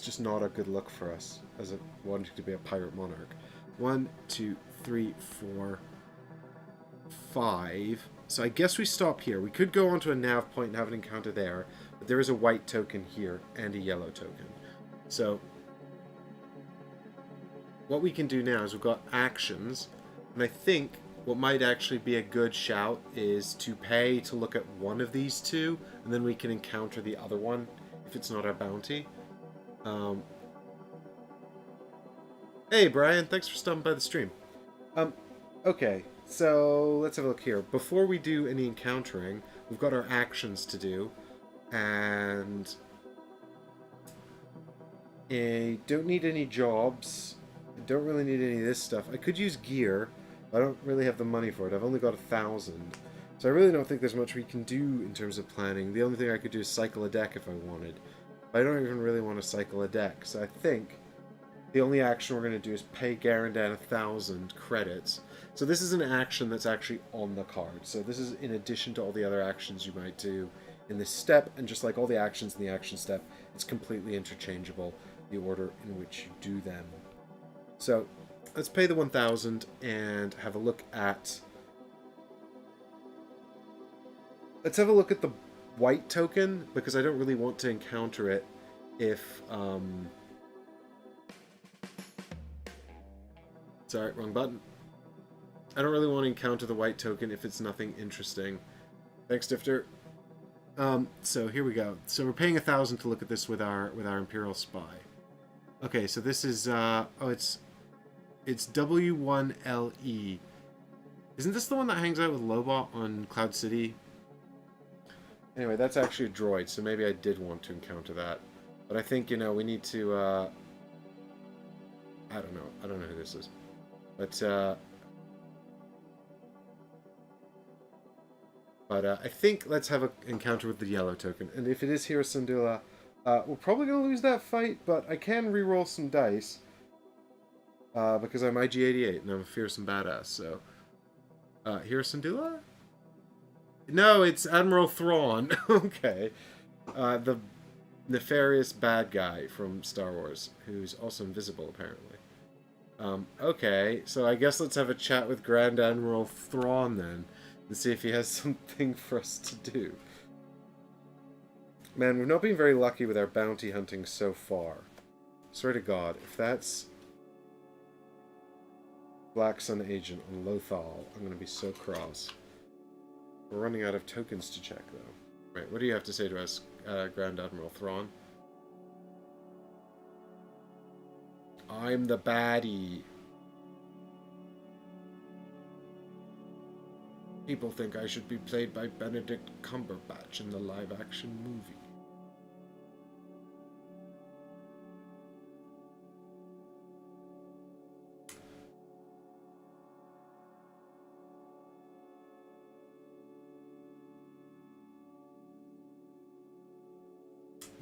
just not a good look for us as wanting to be a pirate monarch. 1, 2, 3, 4, 5. So I guess we stop here. We could go onto a nav point and have an encounter there, but there is a white token here and a yellow token. So what we can do now is we've got actions, and I think what might actually be a good shout is to pay to look at one of these two, and then we can encounter the other one if it's not our bounty. Hey Brian, thanks for stopping by the stream. Okay, so let's have a look here. Before we do any encountering, we've got our actions to do, and I don't need any jobs. I don't really need any of this stuff. I could use gear. I don't really have the money for it. I've only got 1,000. So I really don't think there's much we can do in terms of planning. The only thing I could do is cycle a deck if I wanted. But I don't even really want to cycle a deck. So I think the only action we're going to do is pay Garandan 1,000 credits. So this is an action that's actually on the card. So this is in addition to all the other actions you might do in this step. And just like all the actions in the action step, it's completely interchangeable, the order in which you do them. So let's pay the 1,000 and have a look at... Let's have a look at the white token, because I don't really want to encounter it if... Sorry, wrong button. I don't really want to encounter the white token if it's nothing interesting. Thanks, Stifter. So here we go. So we're paying 1,000 to look at this with our Imperial Spy. Okay, so this is it's W1LE. Isn't this the one that hangs out with Lobot on Cloud City? Anyway, that's actually a droid, so maybe I did want to encounter that. But I think, you know, we need to I don't know who this is. But I think let's have an encounter with the yellow token. And if it is Hero Syndulla, we're probably going to lose that fight, but I can re-roll some dice. Because I'm IG-88 and I'm a fearsome badass, so... Hero Syndulla? No, it's Admiral Thrawn. Okay. The nefarious bad guy from Star Wars, who's also invisible, apparently. Okay, so I guess let's have a chat with Grand Admiral Thrawn, then, and see if he has something for us to do. Man, we've not been very lucky with our bounty hunting so far. Swear to God, if that's Black Sun Agent on Lothal, I'm going to be so cross. We're running out of tokens to check, though. Right, what do you have to say to us, Grand Admiral Thrawn? I'm the baddie. People think I should be played by Benedict Cumberbatch in the live-action movie.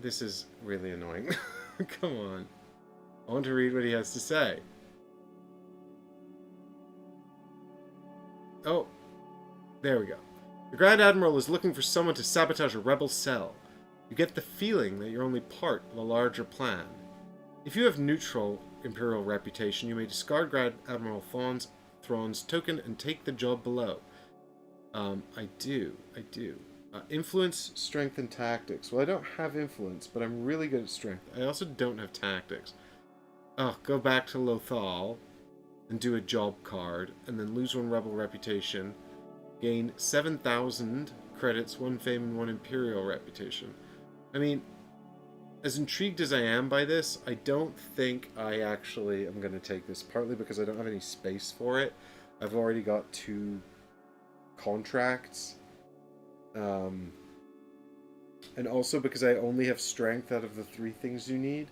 This is really annoying. Come on. I want to read what he has to say. Oh, there we go. The Grand Admiral is looking for someone to sabotage a rebel cell. You get the feeling that you're only part of a larger plan. If you have neutral Imperial reputation, you may discard Grand Admiral Thrawn's token and take the job below. I do. Influence, strength, and tactics. Well, I don't have influence, but I'm really good at strength. I also don't have tactics. Oh, go back to Lothal and do a job card, and then lose 1 rebel reputation. Gain 7,000 credits, 1 fame, and 1 Imperial reputation. I mean, as intrigued as I am by this, I don't think I actually am going to take this, partly because I don't have any space for it. I've already got 2 contracts. And also because I only have strength out of the 3 things you need.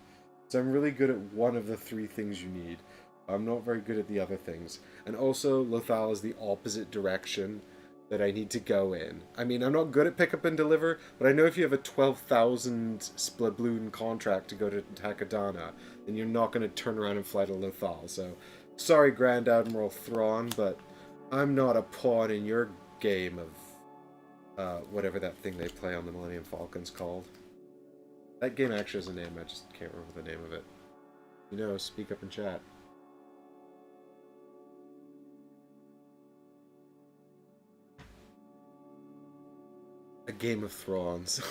So I'm really good at one of the 3 things you need. I'm not very good at the other things. And also, Lothal is the opposite direction that I need to go in. I mean, I'm not good at pick up and deliver, but I know if you have a 12,000 Splabloon contract to go to Takadana, then you're not going to turn around and fly to Lothal. So, sorry, Grand Admiral Thrawn, but I'm not a pawn in your game of whatever that thing they play on the Millennium Falcon's called. That game actually has a name, I just can't remember the name of it. You know, speak up in chat. A Game of Thrones.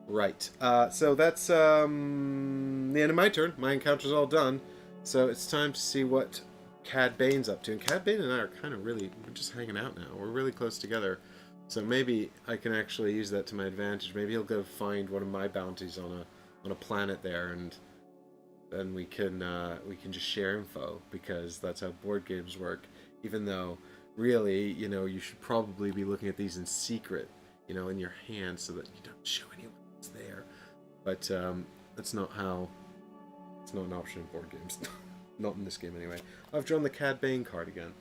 Right. So that's the end of my turn. My encounter's all done. So it's time to see what Cad Bane's up to. And Cad Bane and I are kind of we're just hanging out now. We're really close together. So maybe I can actually use that to my advantage. Maybe he'll go find one of my bounties on a planet there, and then we can just share info, because that's how board games work. Even though, really, you know, you should probably be looking at these in secret, you know, in your hand, so that you don't show anyone that's there. But that's not how. It's not an option in board games. Not in this game, anyway. I've drawn the Cad Bane card again.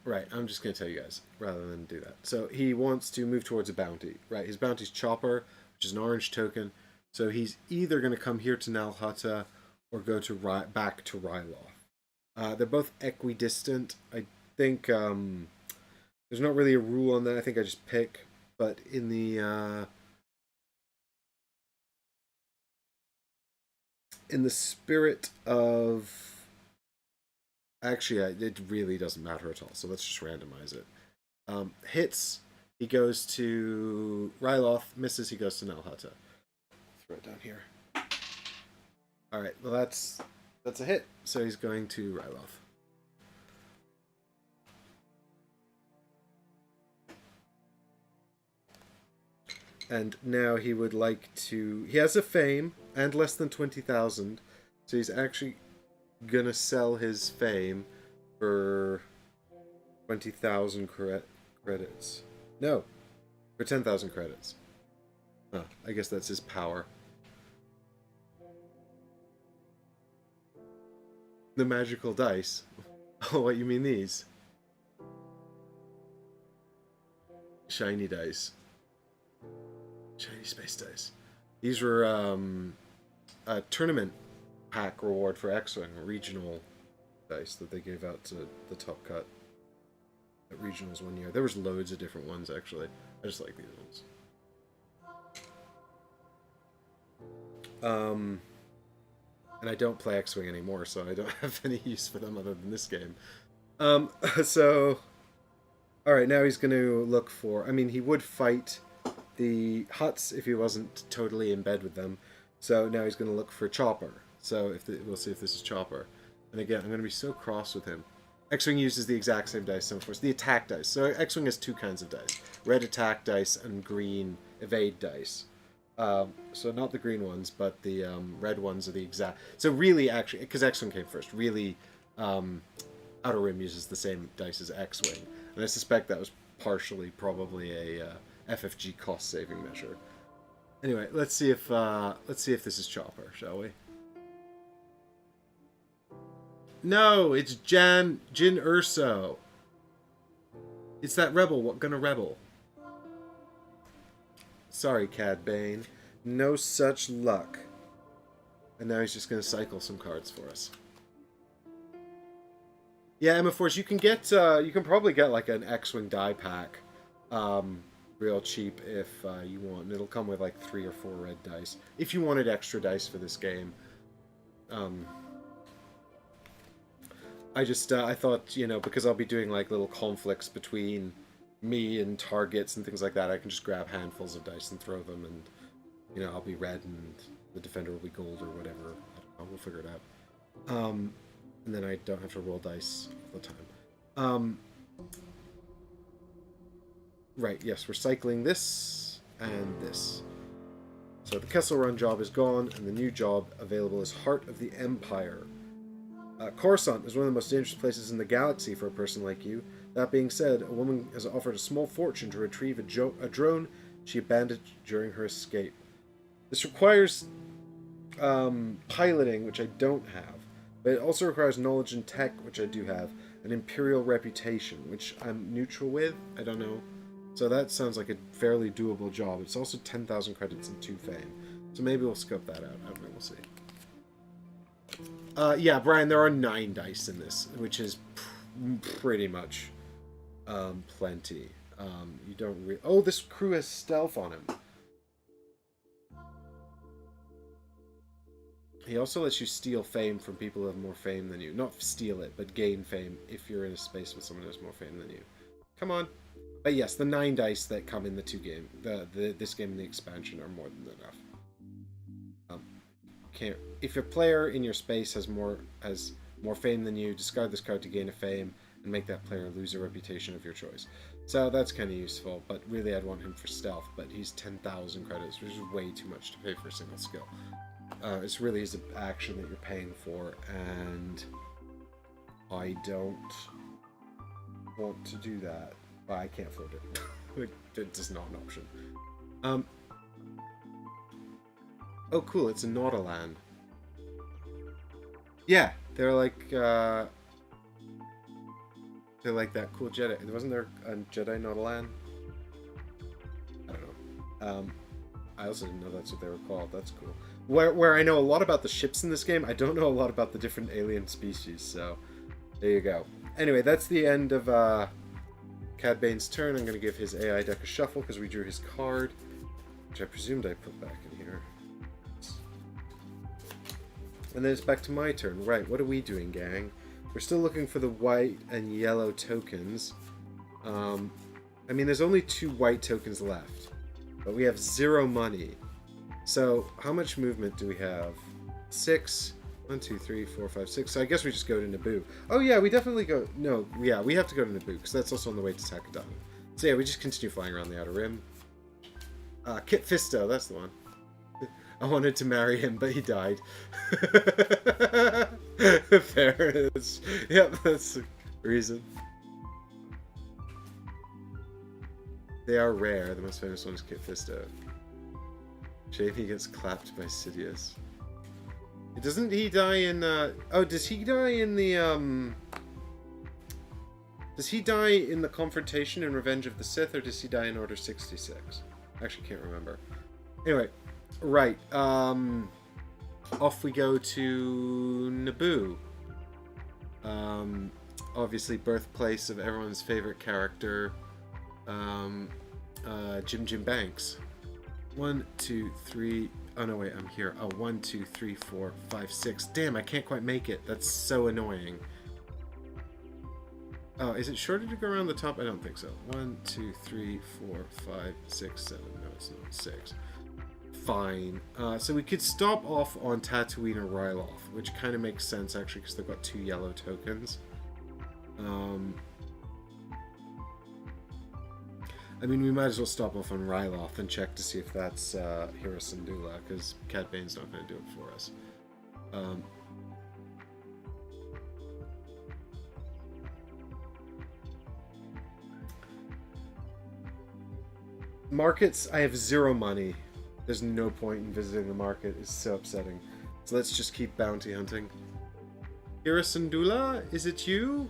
Right, I'm just going to tell you guys, rather than do that. So, he wants to move towards a bounty. Right, his bounty's Chopper, which is an orange token. So, he's either going to come here to Nal Hutta, or go to back to Ryloth. They're both equidistant. I think, there's not really a rule on that. I think I just pick. But in the spirit of... Actually, it really doesn't matter at all, so let's just randomize it. Hits, he goes to Ryloth. Misses, he goes to Nal Hutta. Throw it down here. Alright, well that's a hit, so he's going to Ryloth. And now he would like to... He has a fame, and less than 20,000, so he's actually gonna sell his fame for 20,000 credits. No, for 10,000 credits. Huh, I guess that's his power. The magical dice. Oh, what, you mean these? Shiny dice. Shiny space dice. These were a tournament pack reward for X-Wing, regional dice that they gave out to the top cut at regionals one year. There was loads of different ones, actually. I just like these ones. And I don't play X-Wing anymore, so I don't have any use for them other than this game. So... Alright, now he's going to look for... I mean, he would fight the Hutts if he wasn't totally in bed with them. So now he's going to look for Chopper. So we'll see if this is Chopper. And again, I'm going to be so cross with him. X-Wing uses the exact same dice, of course. The attack dice. So X-Wing has 2 kinds of dice. Red attack dice and green evade dice. So not the green ones, but the red ones are the exact. So really, actually, because X-Wing came first, really, Outer Rim uses the same dice as X-Wing, and I suspect that was partially probably a FFG cost-saving measure. Anyway, let's see if this is Chopper, shall we? No, it's Jin Urso. It's that rebel. What gonna rebel? Sorry, Cad Bane. No such luck. And now he's just gonna cycle some cards for us. Yeah, Emma Force, you can get you can probably get like an X-Wing die pack, real cheap if you want. And it'll come with like 3 or 4 red dice if you wanted extra dice for this game. I just I thought, you know, because I'll be doing like little conflicts between me and targets and things like that, I can just grab handfuls of dice and throw them, and you know, I'll be red and the defender will be gold or whatever. I don't know, we'll figure it out. And then I don't have to roll dice all the time. Right, yes, we're cycling this and this. So the Kessel Run job is gone, and the new job available is Heart of the Empire. Coruscant is one of the most dangerous places in the galaxy for a person like you. That being said, a woman has offered a small fortune to retrieve a drone she abandoned during her escape. This requires piloting, which I don't have, but it also requires knowledge and tech, which I do have, an Imperial reputation, which I'm neutral with. I don't know. So that sounds like a fairly doable job. It's also 10,000 credits and 2 fame. So maybe we'll scope that out. I don't know. We'll see. Yeah, Brian, there are 9 dice in this, which is pretty much plenty. You don't really... Oh, this crew has stealth on him. He also lets you steal fame from people who have more fame than you. Not steal it, but gain fame if you're in a space with someone who has more fame than you. Come on. But yes, the 9 dice that come in the 2 game, this game and the expansion are more than enough. If a player in your space has more fame than you, discard this card to gain a fame and make that player lose a reputation of your choice. So that's kind of useful, but really I'd want him for stealth, but he's 10,000 credits, which is way too much to pay for a single skill. It's really his action that you're paying for, and I don't want to do that, but I can't afford it. It's just not an option. Oh, cool! It's a Nautoland. Yeah, they're like that cool Jedi. Wasn't there a Jedi Nautoland? I don't know. I also didn't know that's what they were called. That's cool. Where I know a lot about the ships in this game, I don't know a lot about the different alien species. So there you go. Anyway, that's the end of Cad Bane's turn. I'm going to give his AI deck a shuffle because we drew his card, which I presumed I put back in here. And then it's back to my turn. Right, what are we doing, gang? We're still looking for the white and yellow tokens. I mean, there's only 2 white tokens left, but we have 0 money. So, how much movement do we have? 6. 1, 2, 3, 4, 5, 6. So I guess we just go to Naboo. Oh yeah, we definitely go... No, yeah, we have to go to Naboo, because that's also on the way to Takodana. So yeah, we just continue flying around the Outer Rim. Kit Fisto, that's the one. I wanted to marry him, but he died. Fair. Yep, that's the reason. They are rare. The most famous one is Kit Fisto. Shame he gets clapped by Sidious. Doesn't he die in... Oh, does he die in the... Does he die in the confrontation in Revenge of the Sith, or does he die in Order 66? I actually can't remember. Anyway... Right, off we go to Naboo. Obviously birthplace of everyone's favorite character, Jim Banks. 1, 2, 3, oh no wait, I'm here. Oh, 1, 2, 3, 4, 5, 6. Damn, I can't quite make it. That's so annoying. Oh, is it shorter to go around the top? I don't think so. 1, 2, 3, 4, 5, 6, 7. No, it's not 6. Fine. So we could stop off on Tatooine or Ryloth, which kind of makes sense actually because they've got 2 yellow tokens. I mean, we might as well stop off on Ryloth and check to see if that's Hirasandula, because Cad Bane's not going to do it for us. Markets, I have 0 money. There's no point in visiting the market. It's so upsetting. So let's just keep bounty hunting. Hirasandula, is it you?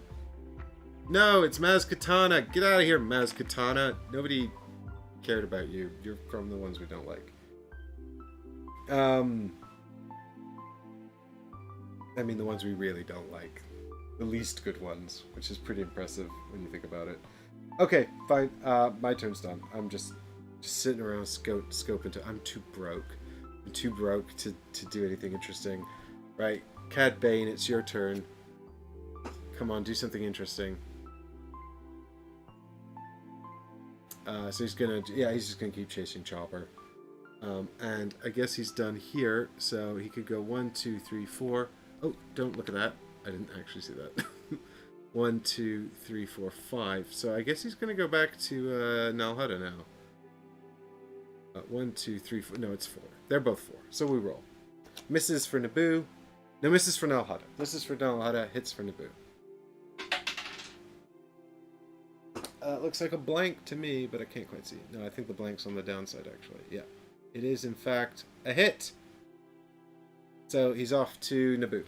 No, it's Maz Katana. Get out of here, Maz Katana. Nobody cared about you. You're from the ones we don't like. I mean, the ones we really don't like. The least good ones, which is pretty impressive when you think about it. Okay, fine. My turn's done. I'm just sitting around scoping to... I'm too broke. I'm too broke to do anything interesting. Right, Cad Bane, it's your turn. Come on, do something interesting. So he's gonna... Yeah, he's just gonna keep chasing Chopper. And I guess he's done here, so he could go 1, 2, 3, 4. Oh, don't look at that. I didn't actually see that. 1, 2, 3, 4, 5. So I guess he's going to go back to Nalhutta now. 1, 2, 3, 4. No, it's 4. They're both 4. So we roll. Misses for Naboo. No, misses for Nalhutta. Misses for Nalhutta. Hits for Naboo. Looks like a blank to me, but I can't quite see. No, I think the blank's on the downside, actually. Yeah. It is, in fact, a hit. So he's off to Naboo.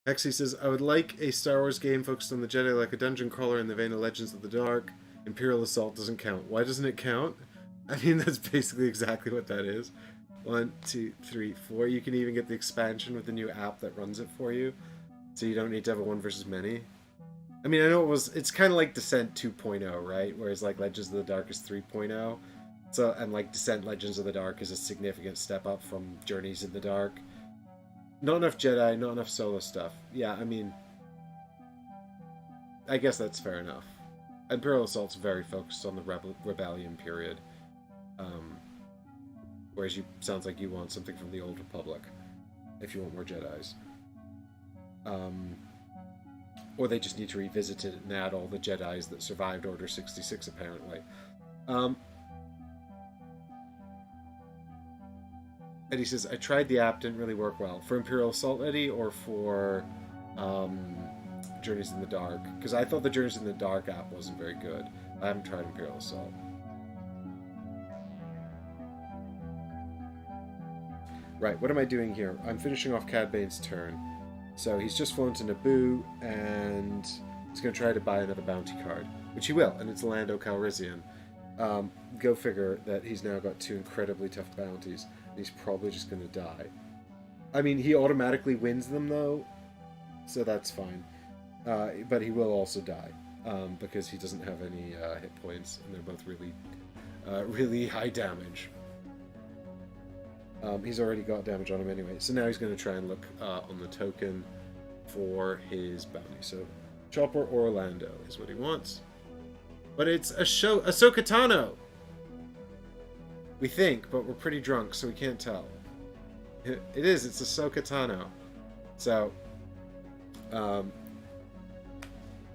Hexy says, I would like a Star Wars game focused on the Jedi like a dungeon crawler in the vein of Legends of the Dark. Imperial Assault doesn't count. Why doesn't it count? I mean, that's basically exactly what that is. 1, 2, 3, 4. You can even get the expansion with the new app that runs it for you. So you don't need to have a 1 versus many. I mean, I know it's kind of like Descent 2.0, right? Whereas like Legends of the Dark is 3.0. So, and like Descent Legends of the Dark is a significant step up from Journeys in the Dark. Not enough Jedi, not enough solo stuff. Yeah, I mean, I guess that's fair enough. Imperial Assault's very focused on the Rebellion period. Whereas sounds like you want something from the Old Republic, if you want more Jedis. Or they just need to revisit it and add all the Jedis that survived Order 66, apparently. Eddie says, I tried the app, didn't really work well. For Imperial Assault, Eddie, or for Journeys in the Dark? Because I thought the Journeys in the Dark app wasn't very good. I haven't tried Imperial Assault. Right, what am I doing here? I'm finishing off Cad Bane's turn. So he's just flown to Naboo, and he's going to try to buy another bounty card. Which he will, and it's Lando Calrissian. Go figure that he's now got 2 incredibly tough bounties, and he's probably just going to die. I mean, he automatically wins them, though, so that's fine. But he will also die, because he doesn't have any hit points, and they're both really high damage. He's already got damage on him anyway, so now he's going to try and look on the token for his bounty. So, Chopper or Orlando is what he wants. But it's Ahsoka Tano! We think, but we're pretty drunk, so we can't tell. It is, it's Ahsoka Tano. So,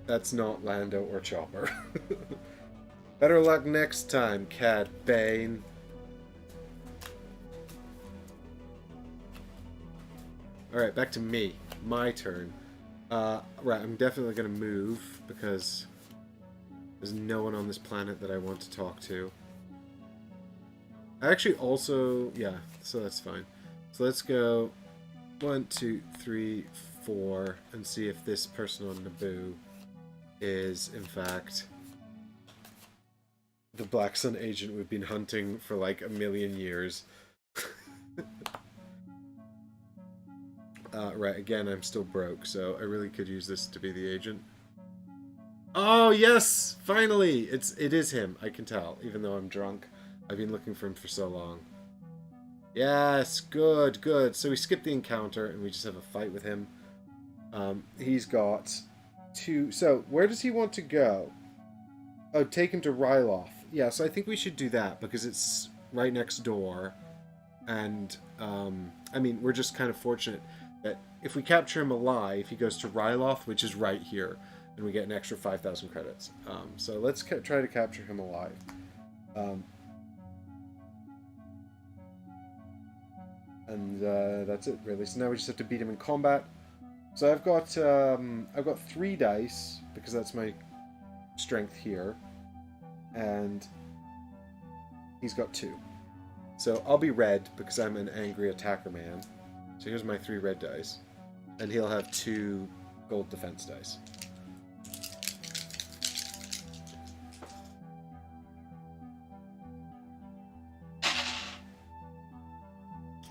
that's not Lando or Chopper. Better luck next time, Cad Bane. Alright, back to me. My turn. Right, I'm definitely going to move, because there's no one on this planet that I want to talk to. I actually also... Yeah, so that's fine. So let's go 1, 2, 3, 4, and see if this person on Naboo is, in fact, the Black Sun agent we've been hunting for like 1,000,000 years. Right, again, I'm still broke, so I really could use this to be the agent. Oh, yes! Finally! It is him, I can tell, even though I'm drunk. I've been looking for him for so long. Yes, good, good. So we skip the encounter, and we just have a fight with him. He's got 2... So, where does he want to go? Oh, take him to Ryloth. Yeah, so I think we should do that, because it's right next door. And, I mean, we're just kind of fortunate that if we capture him alive, he goes to Ryloth, which is right here, and we get an extra 5,000 credits. So let's try to capture him alive. And that's it, really. So now we just have to beat him in combat. So I've got 3 dice because that's my strength here, and he's got 2. So I'll be red because I'm an angry attacker man. So here's my 3 red dice, and he'll have 2 gold defense dice.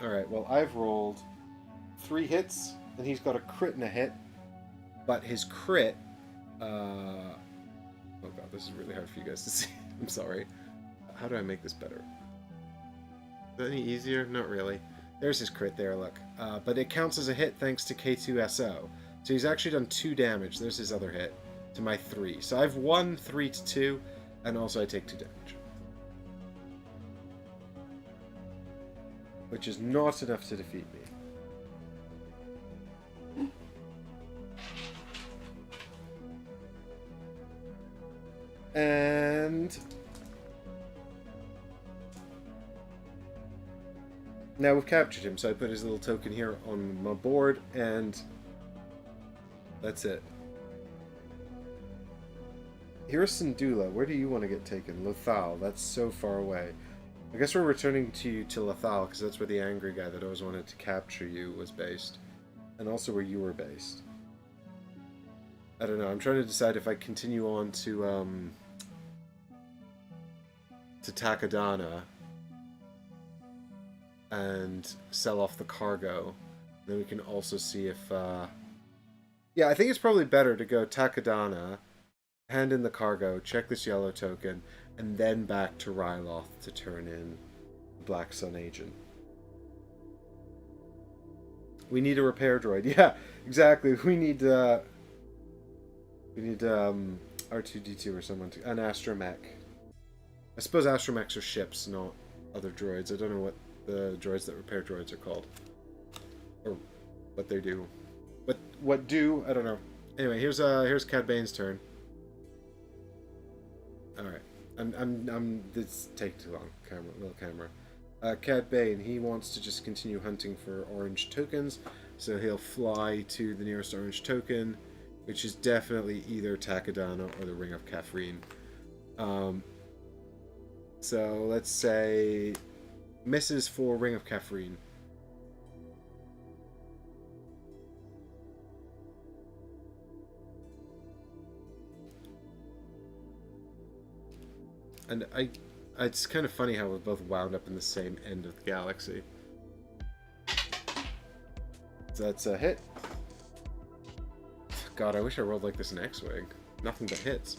Alright, well, I've rolled 3 hits, and he's got a crit and a hit, but his crit... oh god, this is really hard for you guys to see. I'm sorry. How do I make this better? Is that any easier? Not really. There's his crit there, look. But it counts as a hit thanks to K2SO. So he's actually done 2 damage. There's his other hit to my 3. So I've won 3-2, and also I take 2 damage. Which is not enough to defeat me. And now we've captured him, so I put his little token here on my board, and that's it. Here's Syndulla. Where do you want to get taken? Lothal. That's so far away. I guess we're returning to Lothal, because that's where the angry guy that always wanted to capture you was based. And also where you were based. I don't know. I'm trying to decide if I continue on to Takodana and sell off the cargo. Then we can also see if... Yeah, I think it's probably better to go Takodana, hand in the cargo, check this yellow token, and then back to Ryloth to turn in Black Sun Agent. We need a repair droid. Yeah, exactly. We need R2-D2 or someone to... An astromech. I suppose astromechs are ships, not other droids. I don't know what the droids that repair droids are called. Or what they do. What do? I don't know. Anyway, here's Cad Bane's turn. Alright. This take too long. Little camera. Cad Bane, he wants to just continue hunting for orange tokens, so he'll fly to the nearest orange token, which is definitely either Takodana or the Ring of Kafrene. So let's say misses for Ring of Kafrene. And it's kind of funny how we're both wound up in the same end of the galaxy. So that's a hit. God, I wish I rolled like this in X-Wing. Nothing but hits.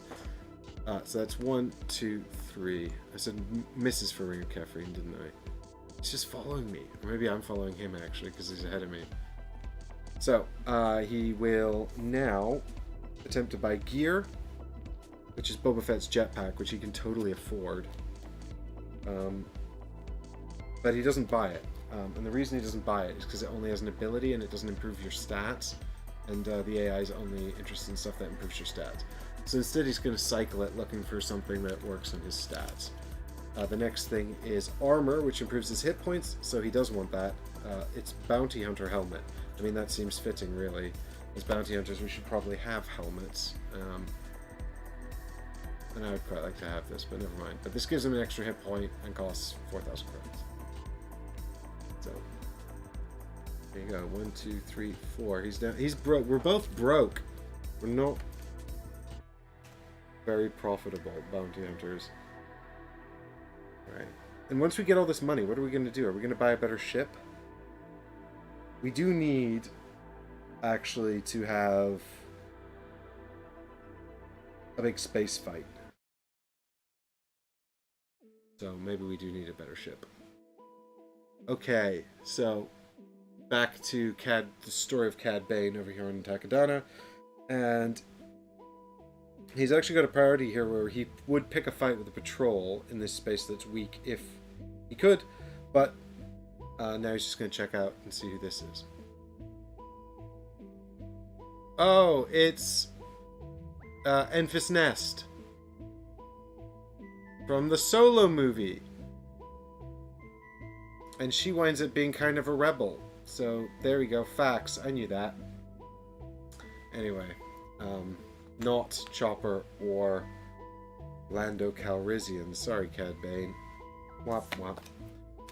So that's 1, 2, 3. I said misses for Ring of Kafrene, didn't I? He's just following me. Or maybe I'm following him, actually, because he's ahead of me. So, he will now attempt to buy gear, which is Boba Fett's jetpack, which he can totally afford. But he doesn't buy it. And the reason he doesn't buy it is because it only has an ability and it doesn't improve your stats. And the AI is only interested in stuff that improves your stats. So instead he's going to cycle it looking for something that works on his stats. The next thing is armor, which improves his hit points, so he does want that. It's Bounty Hunter helmet. I mean, that seems fitting, really. As bounty hunters, we should probably have helmets. And I would quite like to have this, but never mind. But this gives him an extra hit point and costs 4,000 credits. So there you go. 1, 2, 3, 4. He's down. He's broke. We're both broke. We're not very profitable bounty hunters. All right. And once we get all this money, what are we going to do? Are we going to buy a better ship? We do need, actually, to have a big space fight. So maybe we do need a better ship. Okay, so back to the story of Cad Bane over here on Takodana. And he's actually got a priority here where he would pick a fight with a patrol in this space that's weak if he could. But now he's just going to check out and see who this is. Oh, it's Enfys Nest from the Solo movie. And she winds up being kind of a rebel. So there we go. Facts. I knew that. Anyway, not Chopper or Lando Calrissian. Sorry, Cad Bane. Wop wop.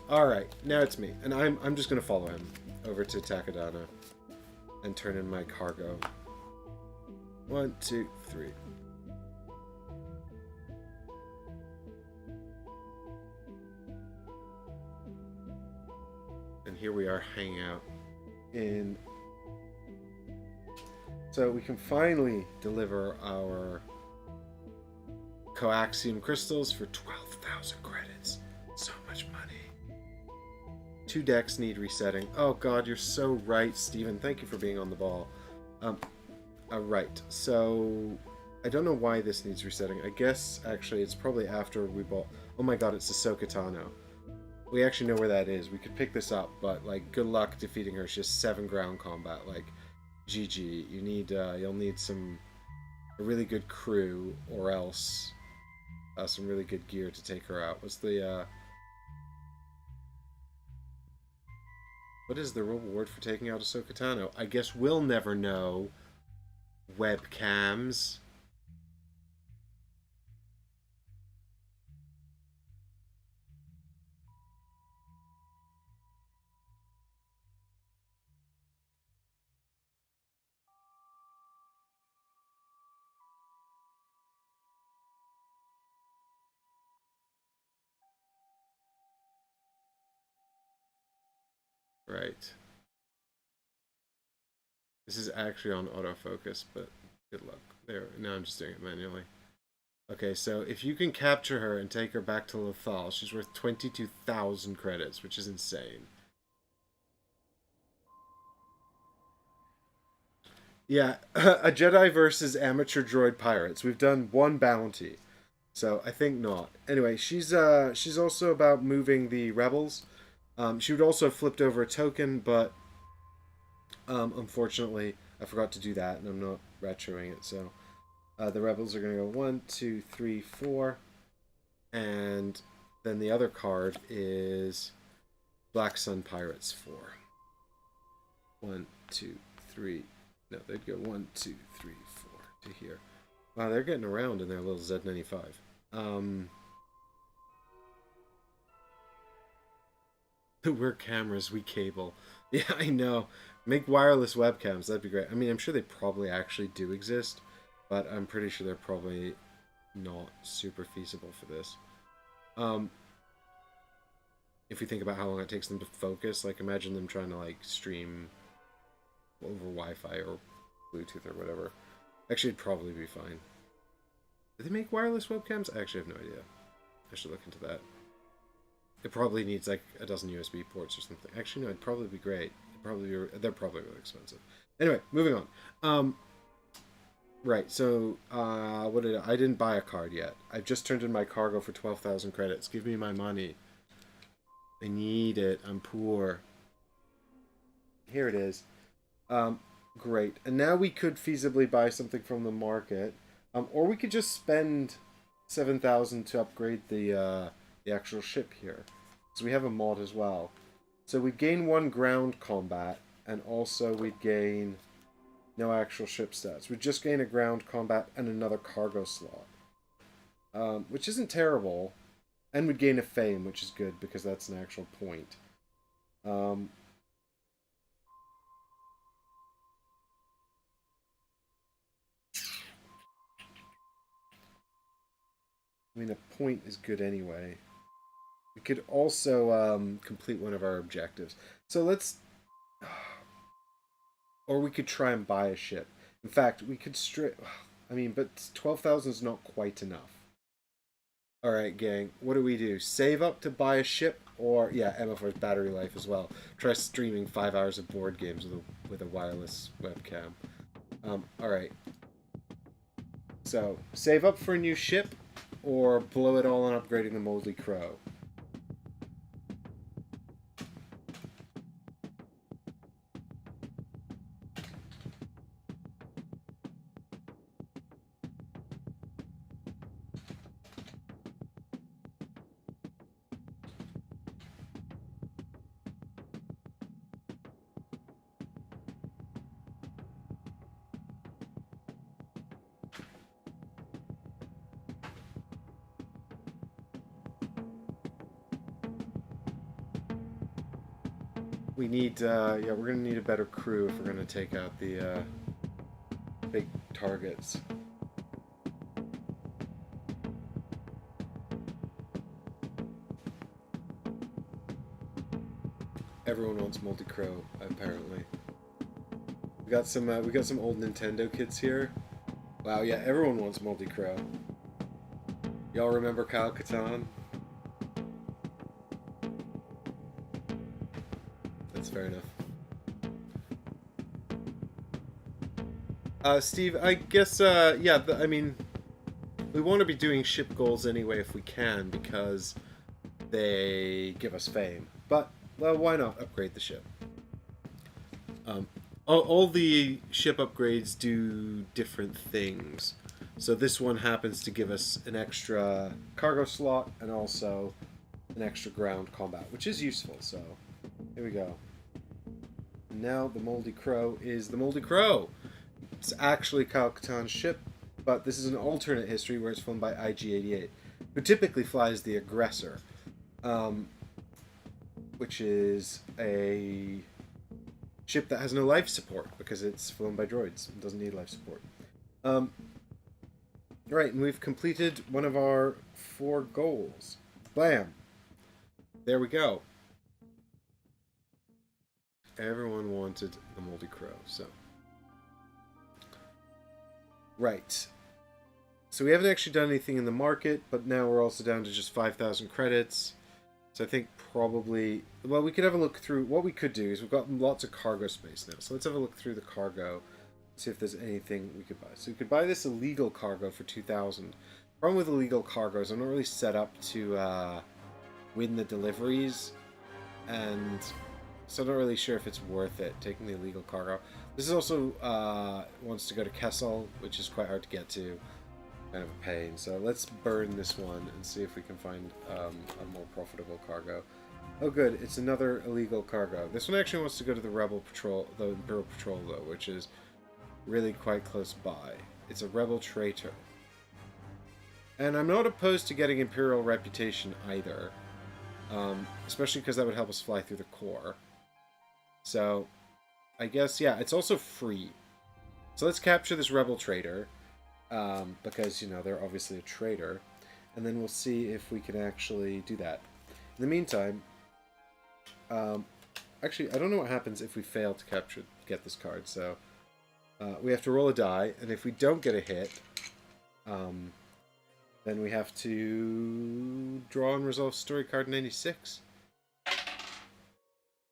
Alright, now it's me. And I'm just gonna follow him over to Takadana and turn in my cargo. 1, 2, 3. And here we are hanging out in... So we can finally deliver our coaxium crystals for 12,000 credits. So much money. 2 decks need resetting. Oh god, you're so right, Steven. Thank you for being on the ball. Right, so I don't know why this needs resetting. I guess actually it's probably after we bought... Oh my god, it's Ahsoka Tano. We actually know where that is. We could pick this up, but like, good luck defeating her. It's just 7 ground combat. Like, GG. You need, you'll need a really good crew, or else some really good gear to take her out. What's the what is the reward for taking out Ahsoka Tano? I guess we'll never know. Webcams. Right. This is actually on autofocus, but good luck. There, now I'm just doing it manually. Okay, so if you can capture her and take her back to Lothal, she's worth 22,000 credits, which is insane. Yeah, a Jedi versus amateur droid pirates. We've done 1 bounty, so I think not. Anyway, she's also about moving the rebels. She would also have flipped over a token, but unfortunately, I forgot to do that, and I'm not retroing it. So the rebels are going to go 1, 2, 3, 4, and then the other card is Black Sun Pirates 4. 1, 2, 3. No, they'd go 1, 2, 3, 4 to here. Wow, they're getting around in their little Z95. We're cameras, we cable. Yeah, I know. Make wireless webcams, that'd be great. I mean, I'm sure they probably actually do exist, but I'm pretty sure they're probably not super feasible for this. If we think about how long it takes them to focus, like imagine them trying to like stream over Wi-Fi or Bluetooth or whatever. Actually, it'd probably be fine. Do they make wireless webcams? I actually have no idea. I should look into that. It probably needs like a dozen USB ports or something. Actually, no, it'd probably be great. They're probably really expensive. Anyway, moving on. Right, so what I didn't buy a card yet. I've just turned in my cargo for 12,000 credits. Give me my money. I need it. I'm poor. Here it is. Great. And now we could feasibly buy something from the market, or we could just spend 7,000 to upgrade the actual ship here. So we have a mod as well. So we'd gain 1 ground combat, and also we'd gain no actual ship stats. We'd just gain a ground combat and another cargo slot, which isn't terrible. And we'd gain a fame, which is good because that's an actual point. I mean, a point is good anyway. We could also complete one of our objectives. So let's... Or we could try and buy a ship. In fact, we could strip... I mean, but 12,000 is not quite enough. Alright, gang. What do we do? Save up to buy a ship? Or, yeah, MF4's battery life as well. Try streaming 5 hours of board games with a wireless webcam. Alright. So, save up for a new ship, or blow it all on upgrading the Moldy Crow. We need, yeah, we're gonna need a better crew if we're gonna take out the, big targets. Everyone wants multi-crow, apparently. We got some old Nintendo kids here. Wow, yeah, everyone wants multi-crow. Y'all remember Kyle Katarn? That's fair enough. Steve, I guess, yeah, I mean, we want to be doing ship goals anyway if we can, because they give us fame. But, well, why not upgrade the ship? All the ship upgrades do different things. So this one happens to give us an extra cargo slot and also an extra ground combat, which is useful, so here we go. Now the Moldy Crow is the Moldy Crow. It's actually Kyle Katarn's ship, but this is an alternate history where it's flown by IG-88, who typically flies the Aggressor, which is a ship that has no life support because it's flown by droids and doesn't need life support. Right, and we've completed one of our 4 goals. Bam! There we go. Everyone wanted the Moldy Crow, so. Right. So we haven't actually done anything in the market, but now we're also down to just 5,000 credits. So I think probably... Well, we could have a look through... What we could do is we've got lots of cargo space now. So let's have a look through the cargo. See if there's anything we could buy. So we could buy this illegal cargo for 2,000. Problem with illegal cargo is I'm not really set up to win the deliveries. And so I'm not really sure if it's worth it, taking the illegal cargo. This is also wants to go to Kessel, which is quite hard to get to. Kind of a pain. So let's burn this one and see if we can find a more profitable cargo. Oh good, it's another illegal cargo. This one actually wants to go to the Rebel Patrol, the Imperial Patrol though, which is really quite close by. It's a Rebel traitor. And I'm not opposed to getting Imperial reputation either. Especially because that would help us fly through the core. So, I guess, yeah, it's also free. So let's capture this Rebel traitor. Because, you know, they're obviously a traitor. And then we'll see if we can actually do that. In the meantime, actually, I don't know what happens if we fail to get this card, so we have to roll a die, and if we don't get a hit, then we have to draw and resolve story card 96.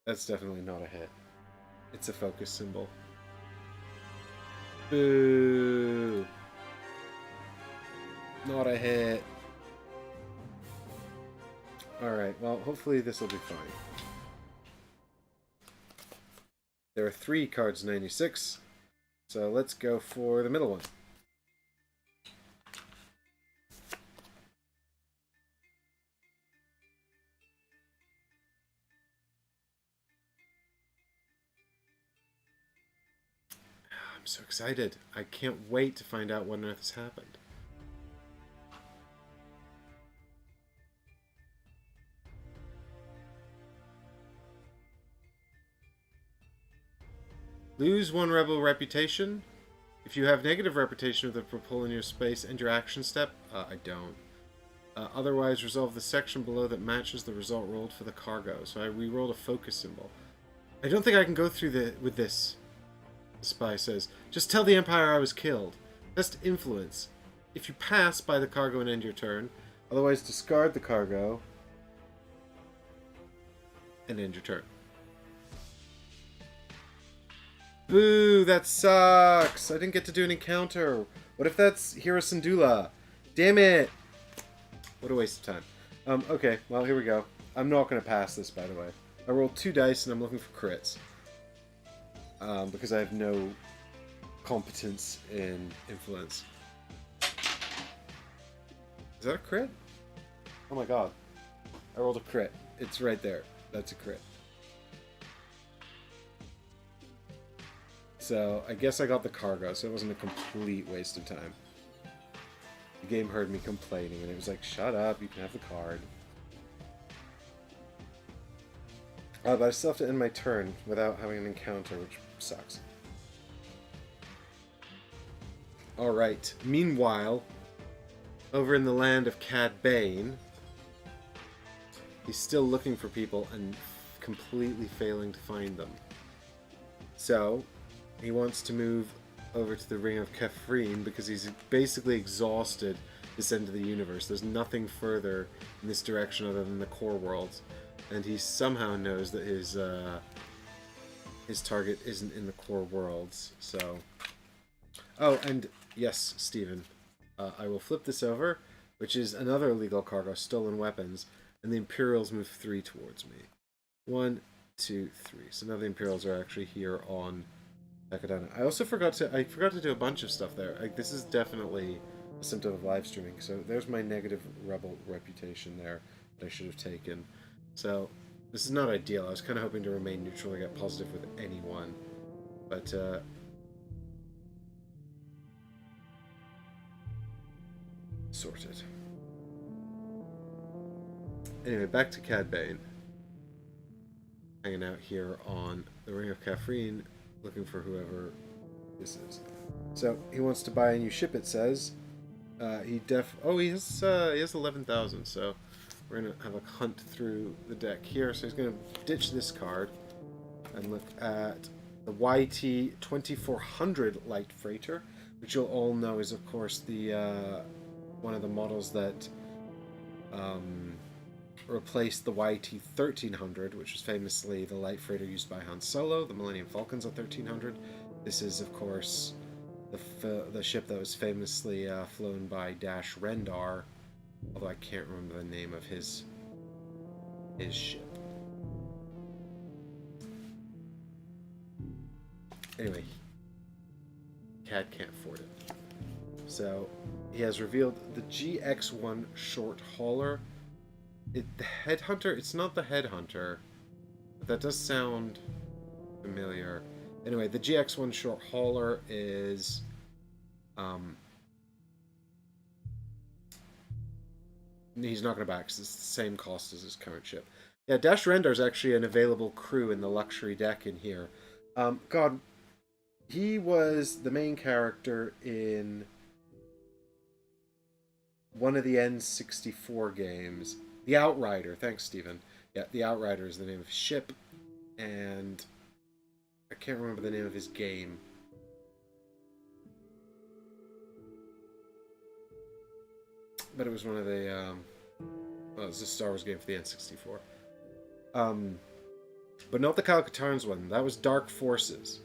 That's definitely not a hit. It's a focus symbol. Boo! Not a hit. Alright, well, hopefully this will be fine. There are 3 cards 96, so let's go for the middle one. I'm so excited. I can't wait to find out what on earth has happened. Lose 1 rebel reputation. If you have negative reputation with a propel in your space and your action step, I don't. Otherwise, resolve the section below that matches the result rolled for the cargo. So I re-rolled a focus symbol. I don't think I can go through with this. The spy says, just tell the Empire I was killed. Test influence. If you pass, buy the cargo and end your turn. Otherwise, discard the cargo and end your turn. Boo, that sucks. I didn't get to do an encounter. What if that's Hira Syndulla? Damn it. What a waste of time. Okay, well, here we go. I'm not going to pass this, by the way. I rolled 2 dice and I'm looking for crits. Because I have no competence in influence. Is that a crit? Oh my god. I rolled a crit. It's right there. That's a crit. So, I guess I got the cargo, so it wasn't a complete waste of time. The game heard me complaining, and it was like, shut up, you can have the card. But I still have to end my turn without having an encounter, which sucks. Alright, meanwhile, over in the land of Cad Bane, he's still looking for people and completely failing to find them. So, he wants to move over to the Ring of Kefrine because he's basically exhausted this end of the universe. There's nothing further in this direction other than the core worlds. And he somehow knows that his target isn't in the core worlds. So, oh, and yes, Stephen, I will flip this over, which is another illegal cargo, stolen weapons, and the Imperials move 3 towards me. 1, 2, 3. So now the Imperials are actually here on Ekadana. I also forgot to do a bunch of stuff there. Like, this is definitely a symptom of live streaming. So there's my negative rebel reputation there that I should have taken. So this is not ideal. I was kind of hoping to remain neutral and get positive with anyone, but sorted. Anyway, back to Cad Bane. Hanging out here on the Ring of Kefrine, looking for whoever this is. So he wants to buy a new ship. It says he has 11,000. So we're gonna have a hunt through the deck here. So he's gonna ditch this card and look at the YT 2400 light freighter, which you'll all know is of course the one of the models that replaced the YT 1300, which was famously the light freighter used by Han Solo. The Millennium Falcon's a 1300. This is, of course, the ship that was famously flown by Dash Rendar, although I can't remember the name of his ship. Anyway, Cad can't afford it. So he has revealed the GX1 short hauler. The Headhunter, it's not the Headhunter, but that does sound familiar. Anyway, the GX1 short hauler is he's not going to buy it because it's the same cost as his current ship. Yeah, Dash Rendar is actually an available crew in the luxury deck in here. God, he was the main character in one of the N64 games. The Outrider. Thanks, Stephen. Yeah, the Outrider is the name of his ship, and I can't remember the name of his game. But it was one of the, well, it was a Star Wars game for the N64. But not the Kyle Katarn's one. That was Dark Forces.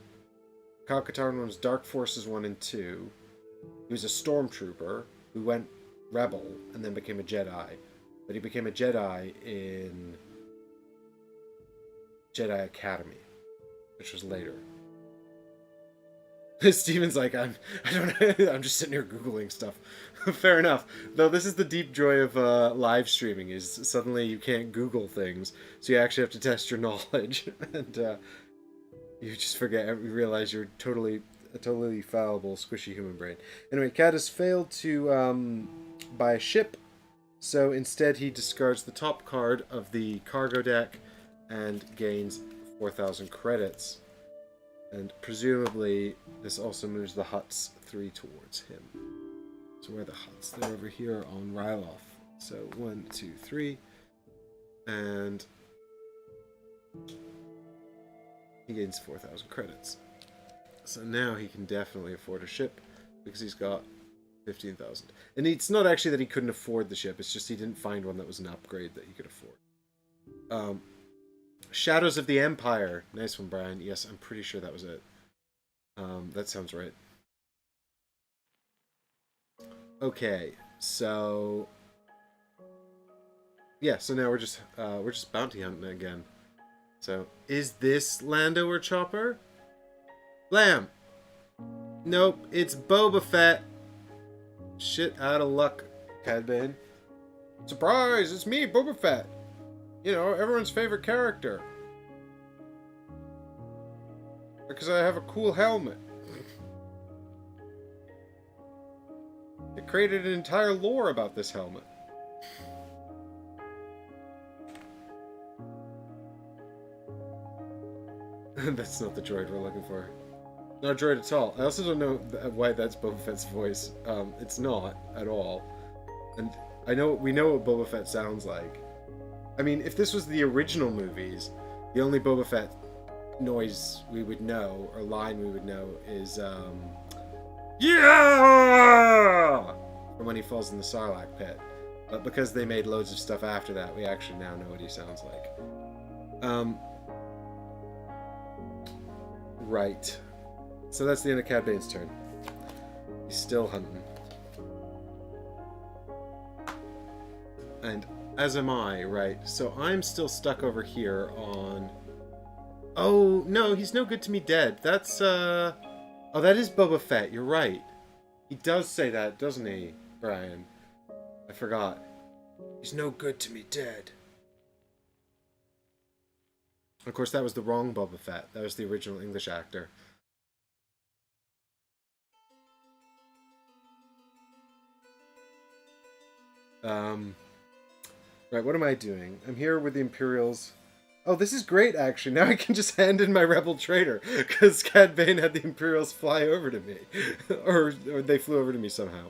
Kyle Katarn was Dark Forces 1 and 2. He was a stormtrooper who went rebel and then became a Jedi. But he became a Jedi in Jedi Academy, which was later. Steven's like, I don't know, I'm just sitting here Googling stuff. Fair enough. Though this is the deep joy of live streaming, is suddenly you can't Google things, so you actually have to test your knowledge. And you just forget, you realize you're a totally fallible, squishy human brain. Anyway, Cad has failed to buy a ship, so instead he discards the top card of the cargo deck and gains 4,000 credits. And presumably this also moves the Hutts 3 towards him. So where are the Hutts? They're over here on Ryloth. So 1, 2, 3. And he gains 4,000 credits. So now he can definitely afford a ship because he's got 15,000. And it's not actually that he couldn't afford the ship, it's just he didn't find one that was an upgrade that he could afford. Shadows of the Empire. Nice one, Brian. Yes, I'm pretty sure that was it. That sounds right. Okay, so yeah, so now we're just bounty hunting again. So is this Lando or Chopper? Lamb. Nope, it's Boba Fett. Shit out of luck, Cad Bane. Surprise! It's me, Boba Fett. You know, everyone's favorite character. Because I have a cool helmet. It created an entire lore about this helmet. That's not the droid we're looking for. Not a droid at all. I also don't know why that's Boba Fett's voice. It's not at all. And we know what Boba Fett sounds like. I mean, if this was the original movies, the only Boba Fett noise we would know, or line we would know, is, yeah! From when he falls in the Sarlacc pit. But because they made loads of stuff after that, we actually now know what he sounds like. Right. So that's the end of Cad Bane's turn. He's still hunting. And as am I, right? So I'm still stuck over here on... Oh, no, he's no good to me dead. That's, Oh, that is Boba Fett. You're right. He does say that, doesn't he, Brian? I forgot. He's no good to me dead. Of course, that was the wrong Boba Fett. That was the original English actor. Right, what am I doing? I'm here with the Imperials. Oh, this is great, actually. Now I can just hand in my Rebel Trader, because Cad Bane had the Imperials fly over to me. or they flew over to me somehow.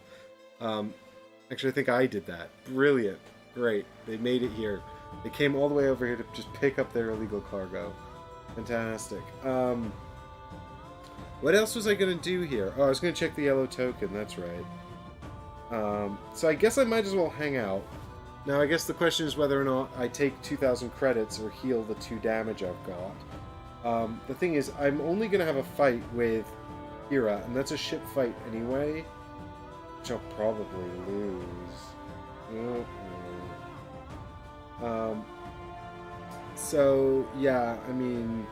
Actually, I think I did that. Brilliant. Great. They made it here. They came all the way over here to just pick up their illegal cargo. Fantastic. What else was I going to do here? Oh, I was going to check the yellow token. That's right. So I guess I might as well hang out. Now, I guess the question is whether or not I take 2,000 credits or heal the 2 damage I've got. The thing is, I'm only going to have a fight with Hera, and that's a ship fight anyway, which I'll probably lose. So, yeah, I mean,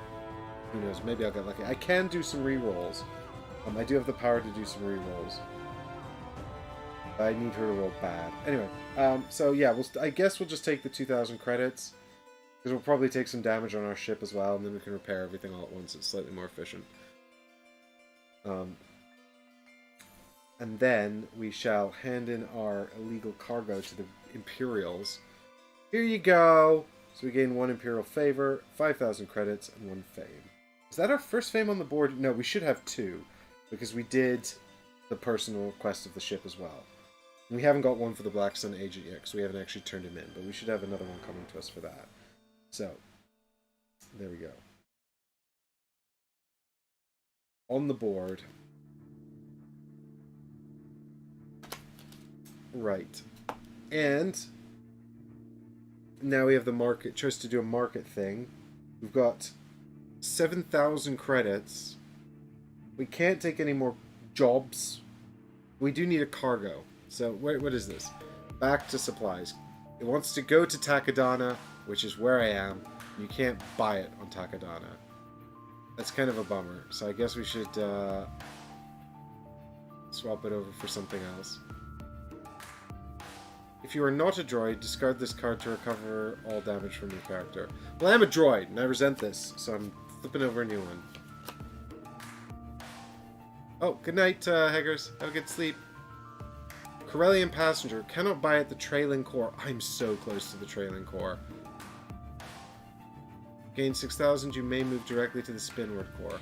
who knows, maybe I'll get lucky. I can do some rerolls. I do have the power to do some rerolls. I need her to roll bad. Anyway, so yeah, I guess we'll just take the 2,000 credits, because we'll probably take some damage on our ship as well, and then we can repair everything all at once. It's slightly more efficient. And then we shall hand in our illegal cargo to the Imperials. Here you go! So we gain 1 Imperial favor, 5,000 credits, and 1 fame. Is that our first fame on the board? No, we should have 2, because we did the personal quest of the ship as well. We haven't got 1 for the Black Sun agent yet, because we haven't actually turned him in, but we should have another one coming to us for that. So, there we go. On the board. Right. And now we have the market choice to do a market thing. We've got 7,000 credits. We can't take any more jobs. We do need a cargo. So, what is this? Back to supplies. It wants to go to Takodana, which is where I am. You can't buy it on Takodana. That's kind of a bummer. So I guess we should swap it over for something else. If you are not a droid, discard this card to recover all damage from your character. Well, I am a droid, and I resent this, so I'm flipping over a new one. Oh, good night, Heggers. Have a good sleep. Corellian passenger. Cannot buy at the trailing core. I'm so close to the trailing core. Gain 6,000. You may move directly to the spinward core.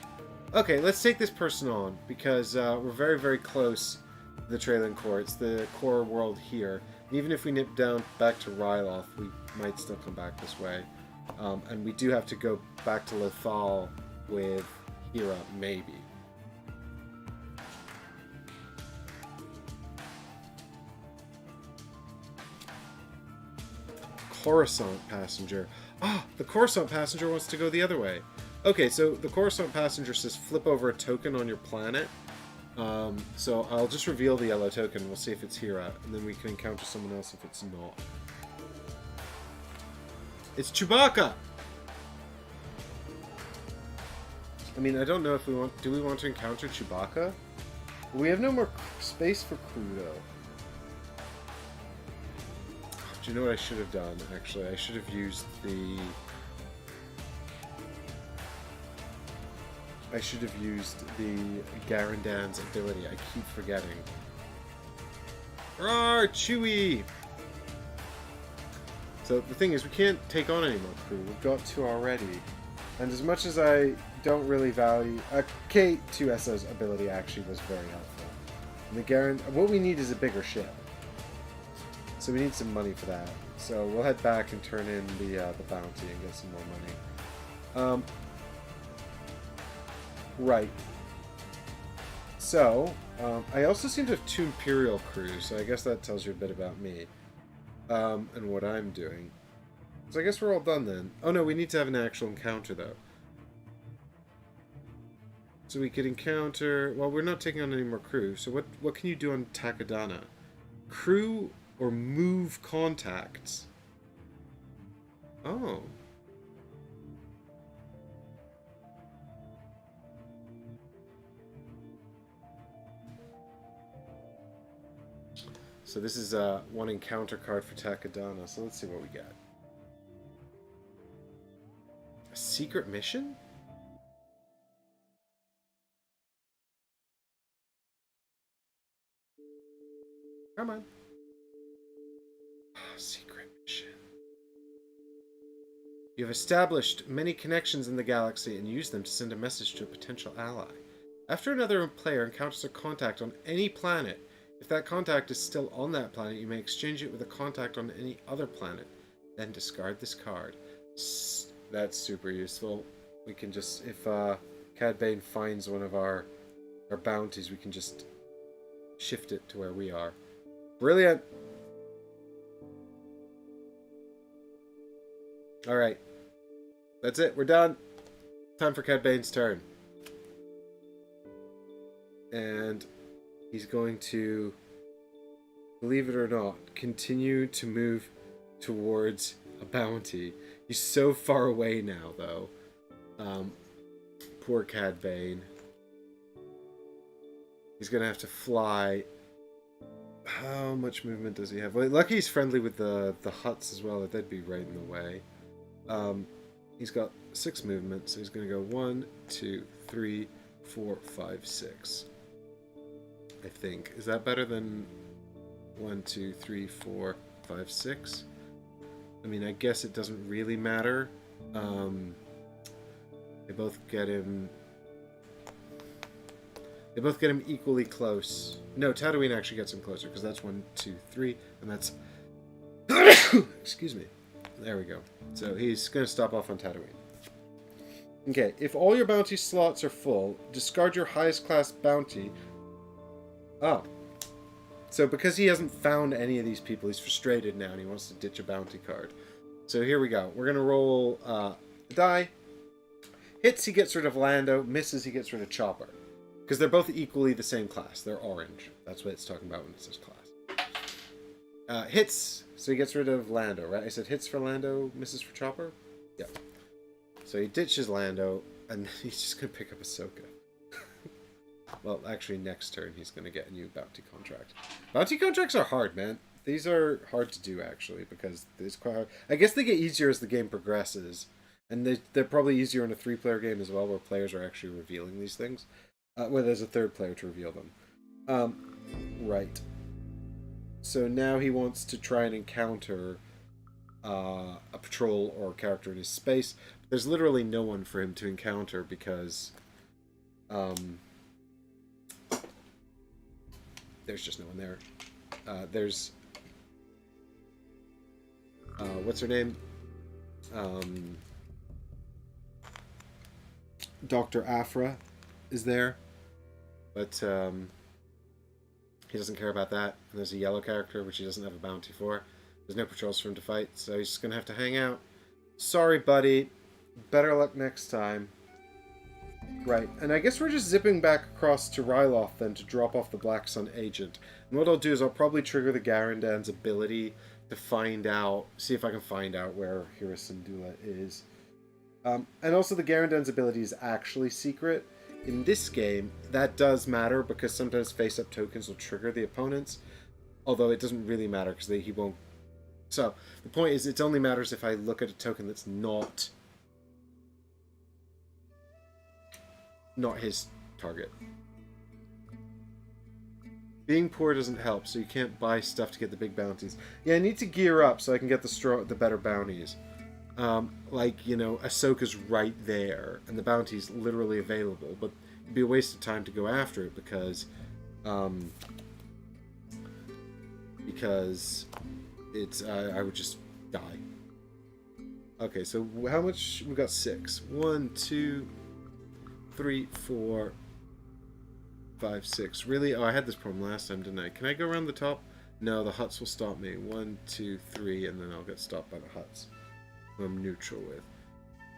Okay, let's take this person on, because we're very, very close to the trailing core. It's the core world here. And even if we nip down back to Ryloth, we might still come back this way. And we do have to go back to Lothal with Hera, maybe. Coruscant passenger. Ah, the Coruscant passenger wants to go the other way. Okay, so the Coruscant passenger says flip over a token on your planet. So I'll just reveal the yellow token. We'll see if it's Hera, and then we can encounter someone else if it's not. It's Chewbacca! I mean, I don't know if we want... Do we want to encounter Chewbacca? We have no more space for crew, though. Do you know what I should have done, actually? I should have used the... I should have used the Garandan's ability. I keep forgetting. Roar, Chewie! So the thing is, we can't take on any more crew. We've got 2 already. And as much as I don't really value... K2SO's ability actually was very helpful. And what we need is a bigger ship. So we need some money for that. So we'll head back and turn in the bounty and get some more money. Right. So, I also seem to have 2 Imperial crews, so I guess that tells you a bit about me. And what I'm doing. So I guess we're all done then. Oh no, we need to have an actual encounter though. So we could encounter... Well, we're not taking on any more crew, so what can you do on Takodana? Crew or move contacts? Oh. So this is one encounter card for Takodana, so let's see what we get. A secret mission? Come on. Secret mission. You have established many connections in the galaxy and use them to send a message to a potential ally. After another player encounters a contact on any planet, if that contact is still on that planet, you may exchange it with a contact on any other planet. Then discard this card. That's super useful. We can just, if Cad Bane finds one of our bounties, we can just shift it to where we are. Brilliant! Alright. That's it, we're done. Time for Cad Bane's turn. And he's going to, believe it or not, continue to move towards a bounty. He's so far away now, though. Poor Cad Bane. He's gonna have to fly. How much movement does he have? Well, lucky he's friendly with the huts as well. They'd be right in the way. He's got 6 movement, so he's gonna go 1, 2, 3, 4, 5, 6. I think. Is that better than 1, 2, 3, 4, 5, 6? I mean, I guess it doesn't really matter. They both get him. They both get him equally close. No, Tatooine actually gets him closer because that's 1, 2, 3, and that's. Excuse me. There we go. So he's going to stop off on Tatooine. Okay, if all your bounty slots are full, discard your highest class bounty. Oh. So because he hasn't found any of these people, he's frustrated now and he wants to ditch a bounty card. So here we go. We're going to roll a die. Hits, he gets rid of Lando. Misses, he gets rid of Chopper. Because they're both equally the same class. They're orange. That's what it's talking about when it says class. Hits, so he gets rid of Lando, right? I said hits for Lando, misses for Chopper? Yeah. So he ditches Lando, and he's just going to pick up Ahsoka. Well, actually, next turn he's going to get a new bounty contract. Bounty contracts are hard, man. These are hard to do, actually, because it's quite hard. I guess they get easier as the game progresses. And they're probably easier in a 3-player game as well, where players are actually revealing these things. Where there's a 3rd player to reveal them. Right. So now he wants to try and encounter a patrol or character in his space. There's literally no one for him to encounter because there's just no one there. There's what's her name? Dr. Afra is there, but he doesn't care about that. And there's a yellow character, which he doesn't have a bounty for. There's no patrols for him to fight, so he's just going to have to hang out. Sorry, buddy. Better luck next time. Right, and I guess we're just zipping back across to Ryloth then to drop off the Black Sun agent. And what I'll do is I'll probably trigger the Garandan's ability to find out, see if I can find out where Hera Syndulla is. And also the Garandan's ability is actually secret. In this game, that does matter because sometimes face-up tokens will trigger the opponents. Although it doesn't really matter because he won't. So, the point is it only matters if I look at a token that's not his target. Being poor doesn't help, so you can't buy stuff to get the big bounties. Yeah, I need to gear up so I can get the better bounties. Like, you know, Ahsoka's right there, and the bounty's literally available, but it'd be a waste of time to go after it um, because it's I would just die. Okay, so how much? We got 6. 1, 2, 3, 4, 5, 6. Really? Oh, I had this problem last time, didn't I? Can I go around the top? No, the huts will stop me. 1, 2, 3, and then I'll get stopped by the huts who I'm neutral with.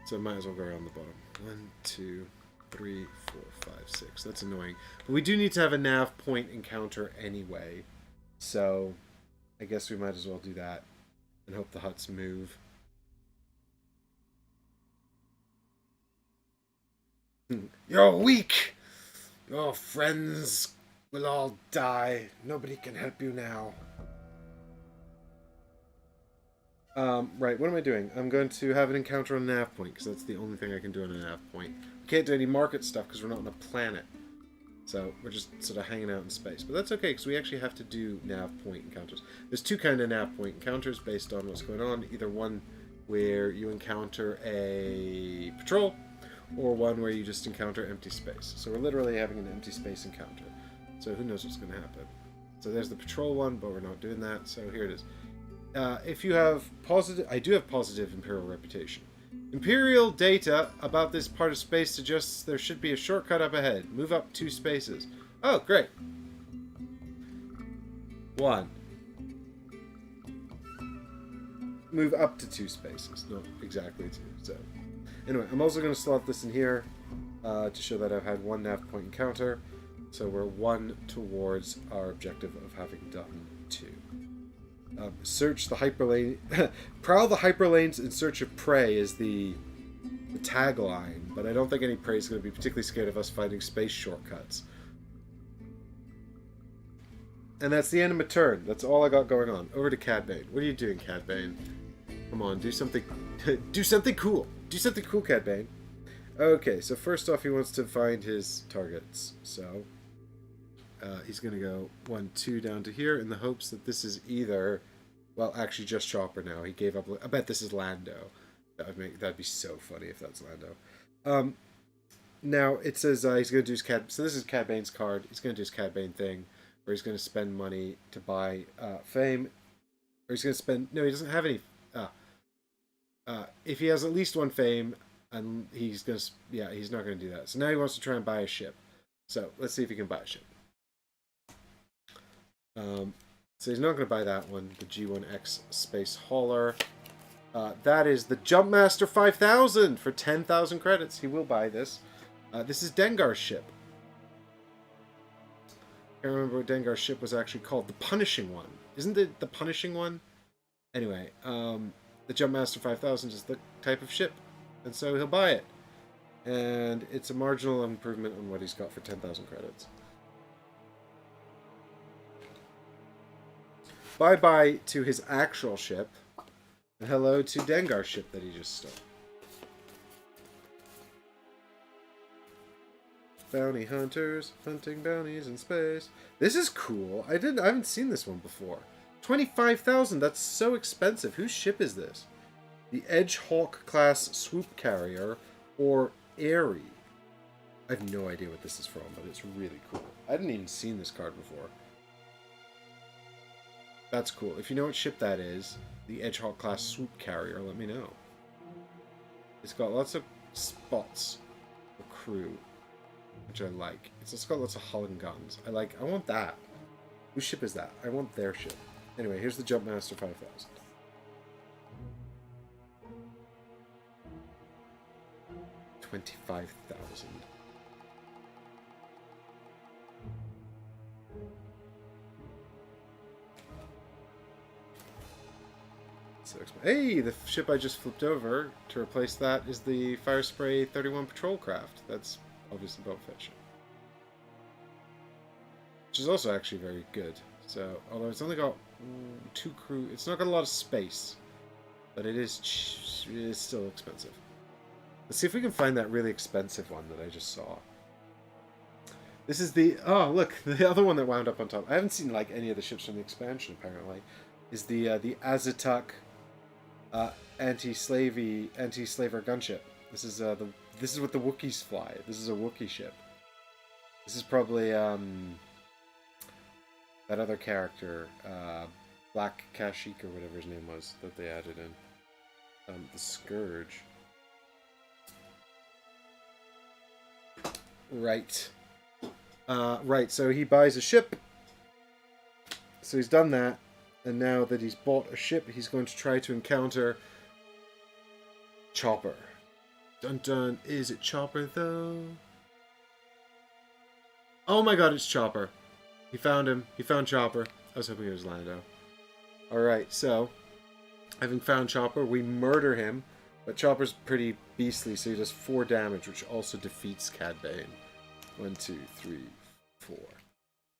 So I might as well go around the bottom. 1, 2, 3, 4, 5, 6. That's annoying. But we do need to have a nav point encounter anyway. So I guess we might as well do that and hope the huts move. You're weak! Your friends will all die. Nobody can help you now. Right, what am I doing? I'm going to have an encounter on a nav point, because that's the only thing I can do on a nav point. We can't do any market stuff, because we're not on a planet. So, we're just sort of hanging out in space. But that's okay, because we actually have to do nav point encounters. There's 2 kind of nav point encounters based on what's going on. Either one where you encounter a patrol, or one where you just encounter empty space. So we're literally having an empty space encounter. So who knows what's going to happen. So there's the patrol one, but we're not doing that. So here it is. If you have positive... I do have positive Imperial reputation. Imperial data about this part of space suggests there should be a shortcut up ahead. Move up 2 spaces. Oh, great. 1. Move up to 2 spaces. Not exactly 2. So... Anyway, I'm also going to slot this in here to show that I've had 1 nav point encounter. So we're 1 towards our objective of having done 2. Search the hyperlane. Prowl the hyperlanes in search of prey is the tagline, but I don't think any prey is going to be particularly scared of us finding space shortcuts. And that's the end of my turn. That's all I got going on. Over to Cad Bane. What are you doing, Cad Bane? Come on, do something. Do something cool. Do something cool, Cad Bane. Okay, so first off, he wants to find his targets. So he's going to go 1, 2 down to here in the hopes that this is either, well, actually just Chopper now. He gave up. I bet this is Lando. That'd be so funny if that's Lando. Now it says he's going to do his Cad. So this is Cad Bane's card. He's going to do his Cad Bane thing, where he's going to spend money to buy fame, or he's going to spend. No, he doesn't have any. If he has at least 1 fame, and he's gonna, yeah, he's not gonna do that. So now he wants to try and buy a ship. So let's see if he can buy a ship. So he's not gonna buy that one, the G1X Space Hauler. That is the Jumpmaster 5000 for 10,000 credits. He will buy this. This is Dengar's ship. I can't remember what Dengar's ship was actually called. The Punishing One. Isn't it the Punishing One? Anyway, the Jumpmaster 5000 is the type of ship, and so he'll buy it. And it's a marginal improvement on what he's got for 10,000 credits. Bye-bye to his actual ship, and hello to Dengar's ship that he just stole. Bounty hunters, hunting bounties in space. This is cool. I haven't seen this one before. 25,000, that's so expensive. Whose ship is this? The Edge Hawk class swoop carrier, or Airy. I have no idea what this is from, but it's really cool. I hadn't even seen this card before. That's cool. If you know what ship that is, the Edge Hawk class swoop carrier, let me know. It's got lots of spots for crew, which I like. It's also got lots of hull and guns. I want that. Whose ship is that? I want their ship. Anyway, here's the Jumpmaster 5000. $25,000. So hey, the ship I just flipped over to replace that is the Fire Spray 31 patrol craft. That's obviously Boba Fett ship, which is also actually very good. So, although it's only got 2 crew, it's not got a lot of space, but it is still expensive. Let's see if we can find that really expensive one that I just saw. This is the, oh look, the other one that wound up on top. I haven't seen like any of the ships from the expansion apparently. Is the Azatuk uh, anti-slaver gunship. This is what the Wookiees fly. This is a Wookiee ship. This is probably that other character, Black Kashyyyk or whatever his name was that they added in. The Scourge. Right. Right, so he buys a ship. So he's done that. And now that he's bought a ship, he's going to try to encounter Chopper. Dun dun. Is it Chopper, though? Oh my god, it's Chopper. He found him. He found Chopper. I was hoping it was Lando. Alright, so, having found Chopper, we murder him. But Chopper's pretty beastly, so he does 4 damage, which also defeats Cad Bane. 1, 2, 3, 4.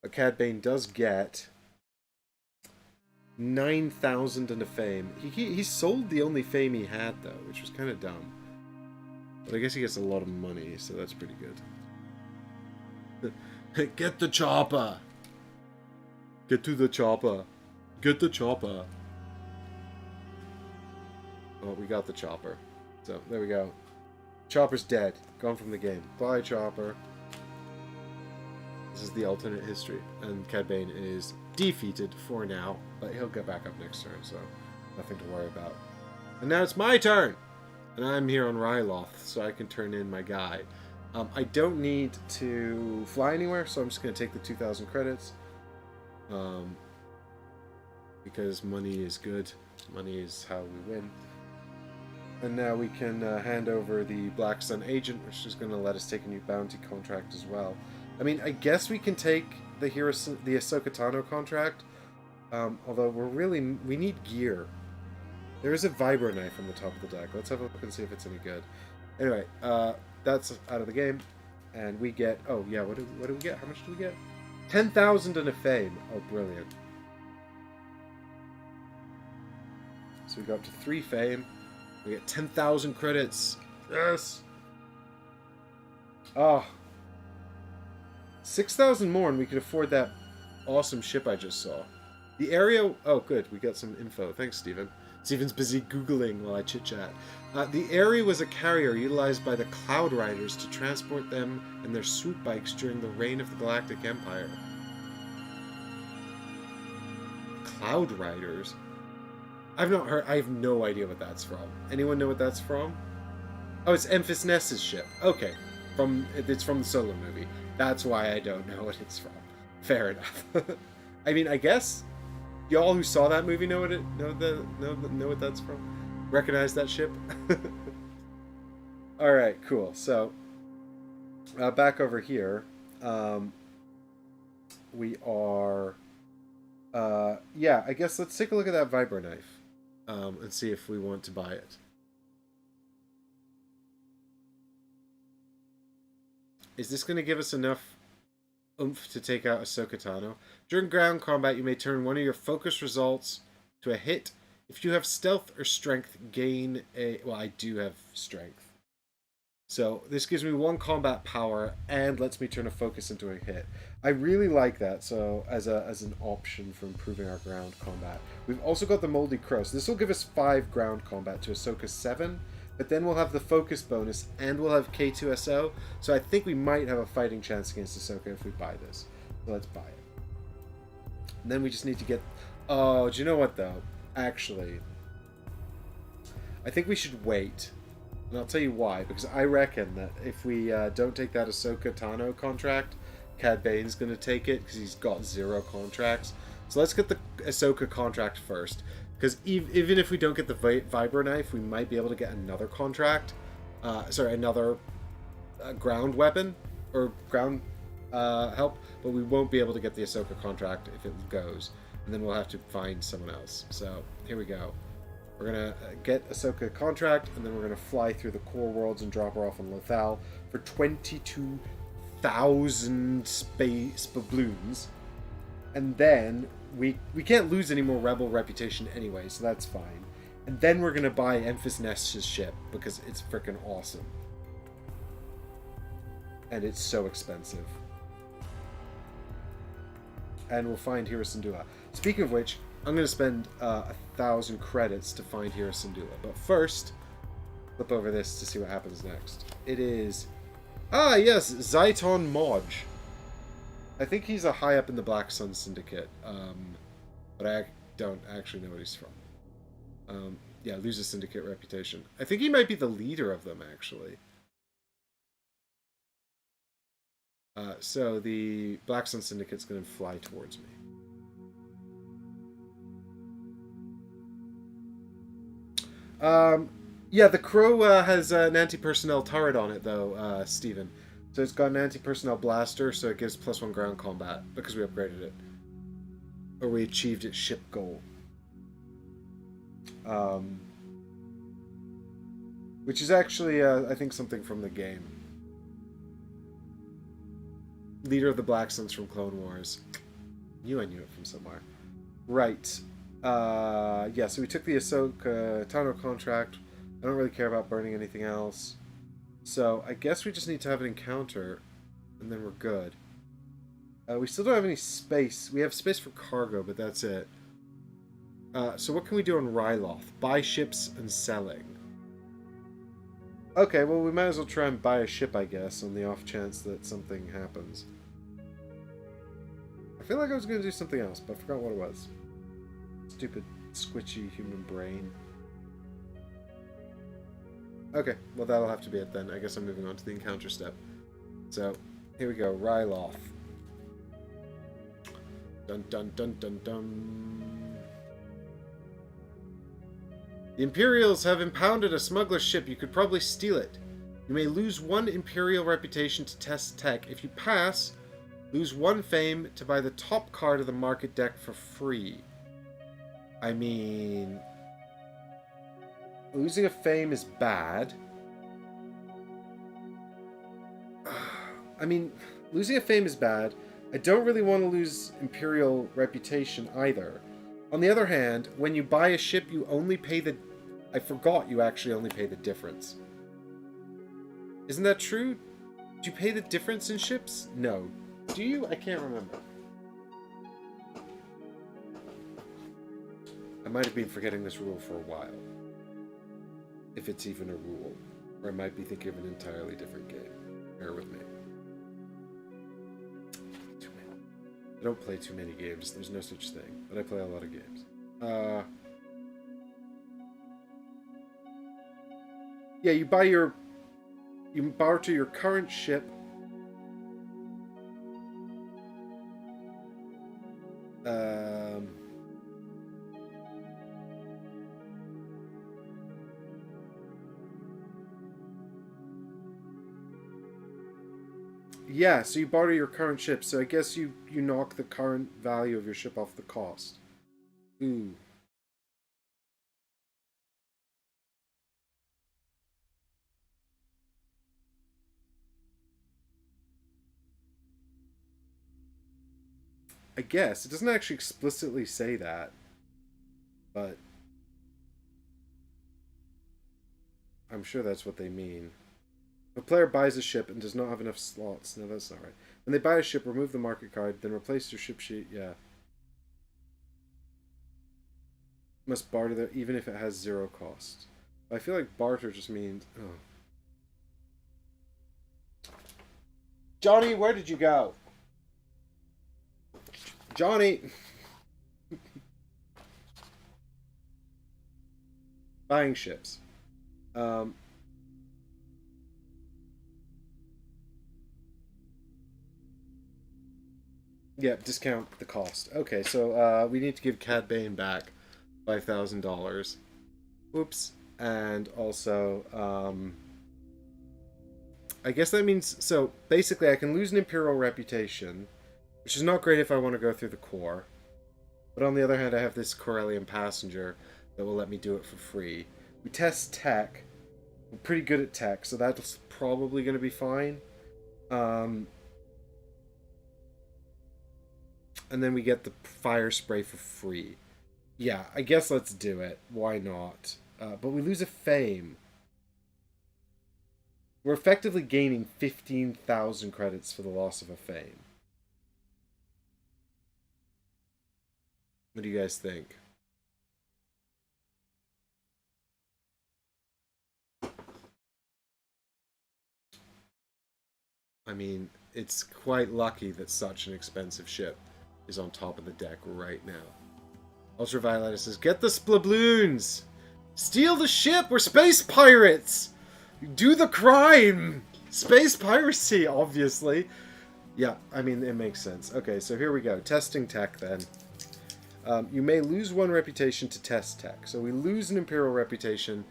But Cad Bane does get 9,000 and a fame. He sold the only fame he had, though, which was kind of dumb. But I guess he gets a lot of money, so that's pretty good. Get the chopper! Get to the chopper. Get the chopper. Oh, we got the chopper. So, there we go. Chopper's dead. Gone from the game. Bye, Chopper. This is the alternate history. And Cad Bane is defeated for now, but he'll get back up next turn, so nothing to worry about. And now it's my turn! And I'm here on Ryloth, so I can turn in my guy. I don't need to fly anywhere, so I'm just going to take the 2,000 credits. Because money is good. Money is how we win. And now we can hand over the Black Sun Agent, which is going to let us take a new bounty contract as well. I mean, I guess we can take the Ahsoka Tano contract, although we need gear. There is a vibro knife on the top of the deck. Let's have a look and see if it's any good. Anyway, that's out of the game, and we get, oh yeah, what do we get? How much do we get? 10,000 and a fame. Oh, brilliant. So we go up to 3 fame. We get 10,000 credits. Yes! Oh. 6,000 more and we could afford that awesome ship I just saw. The area... Oh, good. We got some info. Thanks, Steven. Steven's busy Googling while I chit-chat. The area was a carrier utilized by the Cloud Riders to transport them and their swoop bikes during the reign of the Galactic Empire. Cloud Riders? I've not heard... I have no idea what that's from. Anyone know what that's from? Oh, it's Emphas Nest's ship. Okay. It's from the Solo movie. That's why I don't know what it's from. Fair enough. I mean, I guess y'all who saw that movie know what that's from. Recognize that ship. All right, cool. So back over here, we are. Yeah, I guess let's take a look at that vibro knife and see if we want to buy it. Is this going to give us enough oomph to take out Ahsoka Tano? During ground combat, you may turn one of your focus results to a hit. If you have stealth or strength, gain a... Well, I do have strength. So this gives me 1 combat power and lets me turn a focus into a hit. I really like that, so as an option for improving our ground combat. We've also got the Moldy Crow. So this will give us 5 ground combat to Ahsoka's 7. But then we'll have the focus bonus, and we'll have K2SO, so I think we might have a fighting chance against Ahsoka if we buy this. So let's buy it. And then we just need to get... Oh, do you know what, though? Actually, I think we should wait. And I'll tell you why, because I reckon that if we don't take that Ahsoka Tano contract, Cad Bane's going to take it, because he's got 0 contracts. So let's get the Ahsoka contract first. Because even if we don't get the vibro knife, we might be able to get another contract. Another ground weapon or ground help, but we won't be able to get the Ahsoka contract if it goes, and then we'll have to find someone else. So here we go. We're gonna get Ahsoka contract, and then we're gonna fly through the core worlds and drop her off on Lothal for 22,000 space balloons, and then. We can't lose any more Rebel reputation anyway, so that's fine. And then we're going to buy Emphas Nest's ship, because it's freaking awesome. And it's so expensive. And we'll find Hira Syndulla. Speaking of which, I'm going to spend 1,000 credits to find Hira Syndulla. But first, flip over this to see what happens next. It is... Ah, yes, Zaiton Moj. I think he's a high up in the Black Sun Syndicate. But I don't actually know what he's from. Yeah, loses Syndicate reputation. I think he might be the leader of them, actually. So the Black Sun Syndicate's going to fly towards me. Yeah, the Crow has an anti-personnel turret on it, though, Steven. So it's got an anti-personnel blaster, so it gives +1 ground combat, because we upgraded it. Or we achieved its ship goal. Which is actually, I think, something from the game. Leader of the Black Suns from Clone Wars. I knew it from somewhere. Right. Yeah, so we took the Ahsoka Tano contract. I don't really care about burning anything else. So I guess we just need to have an encounter, and then we're good. We still don't have any space. We have space for cargo, but that's it. So what can we do on Ryloth? Buy ships and selling. Okay, well we might as well try and buy a ship, I guess, on the off chance that something happens. I feel like I was going to do something else, but I forgot what it was. Stupid, squishy human brain. Okay, well that'll have to be it then. I guess I'm moving on to the encounter step. So, here we go, Ryloth. Dun dun dun dun dun. The Imperials have impounded a smuggler's ship. You could probably steal it. You may lose 1 Imperial reputation to test tech. If you pass, lose 1 fame to buy the top card of the market deck for free. I mean... losing a fame is bad. I mean, losing a fame is bad. I don't really want to lose Imperial reputation either. On the other hand, when you buy a ship, you only pay the... I forgot you actually only pay the difference. Isn't that true? Do you pay the difference in ships? No. Do you? I can't remember. I might have been forgetting this rule for a while. If it's even a rule. Or I might be thinking of an entirely different game. Bear with me. I don't play too many games. There's no such thing. But I play a lot of games. Yeah, you buy your... you barter your current ship. Yeah, so you barter your current ship, so I guess you knock the current value of your ship off the cost. Ooh. I guess. It doesn't actually explicitly say that. But I'm sure that's what they mean. A player buys a ship and does not have enough slots. No, that's not right. When they buy a ship, remove the market card, then replace your ship sheet. Yeah. Must barter there even if it has 0 cost. I feel like barter just means... oh. Johnny, where did you go? Johnny! Buying ships. Yeah, discount the cost. Okay, so we need to give Cad Bane back $5,000. Oops. And also, I guess that means... so, basically, I can lose an Imperial reputation, which is not great if I want to go through the core. But on the other hand, I have this Corellian passenger that will let me do it for free. We test tech. We're pretty good at tech, so that's probably going to be fine. And then we get the fire spray for free. Yeah, I guess let's do it. Why not? But we lose a fame. We're effectively gaining 15,000 credits for the loss of a fame. What do you guys think? I mean, it's quite lucky that such an expensive ship is on top of the deck right now. Ultraviolet says, get the splabloons! Steal the ship! We're space pirates! Do the crime! Space piracy, obviously. Yeah, I mean, it makes sense. Okay, so here we go. Testing tech, then. You may lose one reputation to test tech. So we lose an Imperial reputation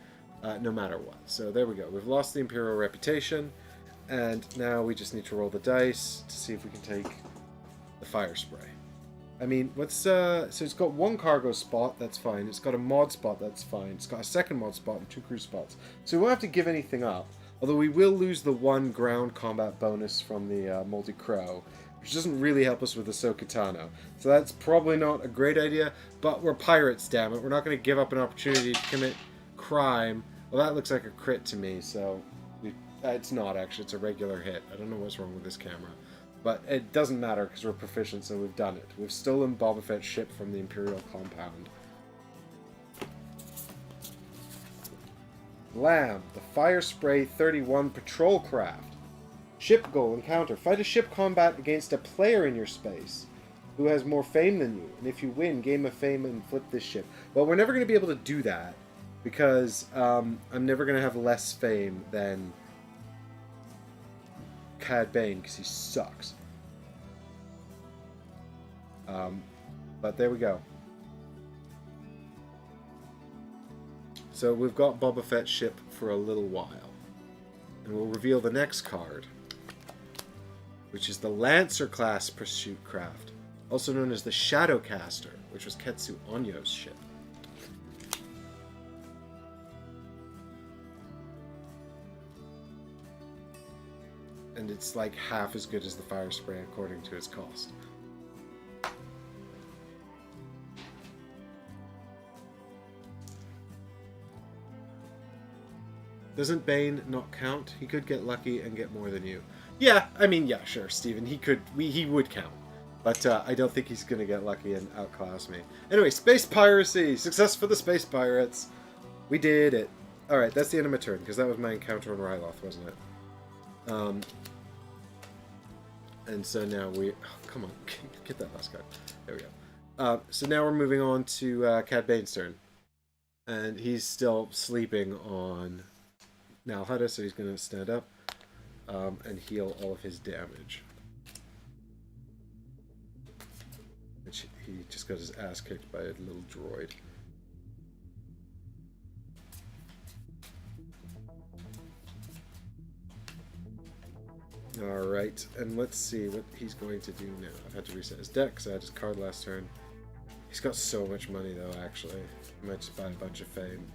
no matter what. So there we go. We've lost the Imperial reputation. And now we just need to roll the dice to see if we can take the fire spray. I mean, what's so it's got one cargo spot, that's fine. It's got a mod spot, that's fine. It's got a second mod spot and 2 crew spots. So we won't have to give anything up. Although we will lose the 1 ground combat bonus from the multi-crow, which doesn't really help us with the Sokatano. So that's probably not a great idea, but we're pirates, damn it. We're not going to give up an opportunity to commit crime. Well, that looks like a crit to me, so it's not, actually. It's a regular hit. I don't know what's wrong with this camera. But it doesn't matter because we're proficient, so we've done it. We've stolen Boba Fett's ship from the Imperial compound. Lamb, the Fire Spray 31 patrol craft. Ship goal encounter. Fight a ship combat against a player in your space who has more fame than you. And if you win, gain a fame and flip this ship. Well, we're never going to be able to do that because I'm never going to have less fame than Cad Bane because he sucks. But there we go. So we've got Boba Fett's ship for a little while. And we'll reveal the next card, which is the Lancer class pursuit craft, also known as the Shadowcaster, which was Ketsu Onyo's ship. And it's like half as good as the Fire Spray according to its cost. Doesn't Bane not count? He could get lucky and get more than you. Yeah, I mean, yeah, sure, Steven. He would count. But I don't think he's going to get lucky and outclass me. Anyway, space piracy! Success for the space pirates! We did it. Alright, that's the end of my turn, because that was my encounter on Ryloth, wasn't it? And so now we... Oh, come on, get that last card. There we go. So now we're moving on to Cad Bane's turn. And he's still sleeping on Nalhada, so he's going to stand up and heal all of his damage. Which he just got his ass kicked by a little droid. Alright, and let's see what he's going to do now. I've had to reset his deck because I had his card last turn. He's got so much money though, actually. He might just buy a bunch of fame.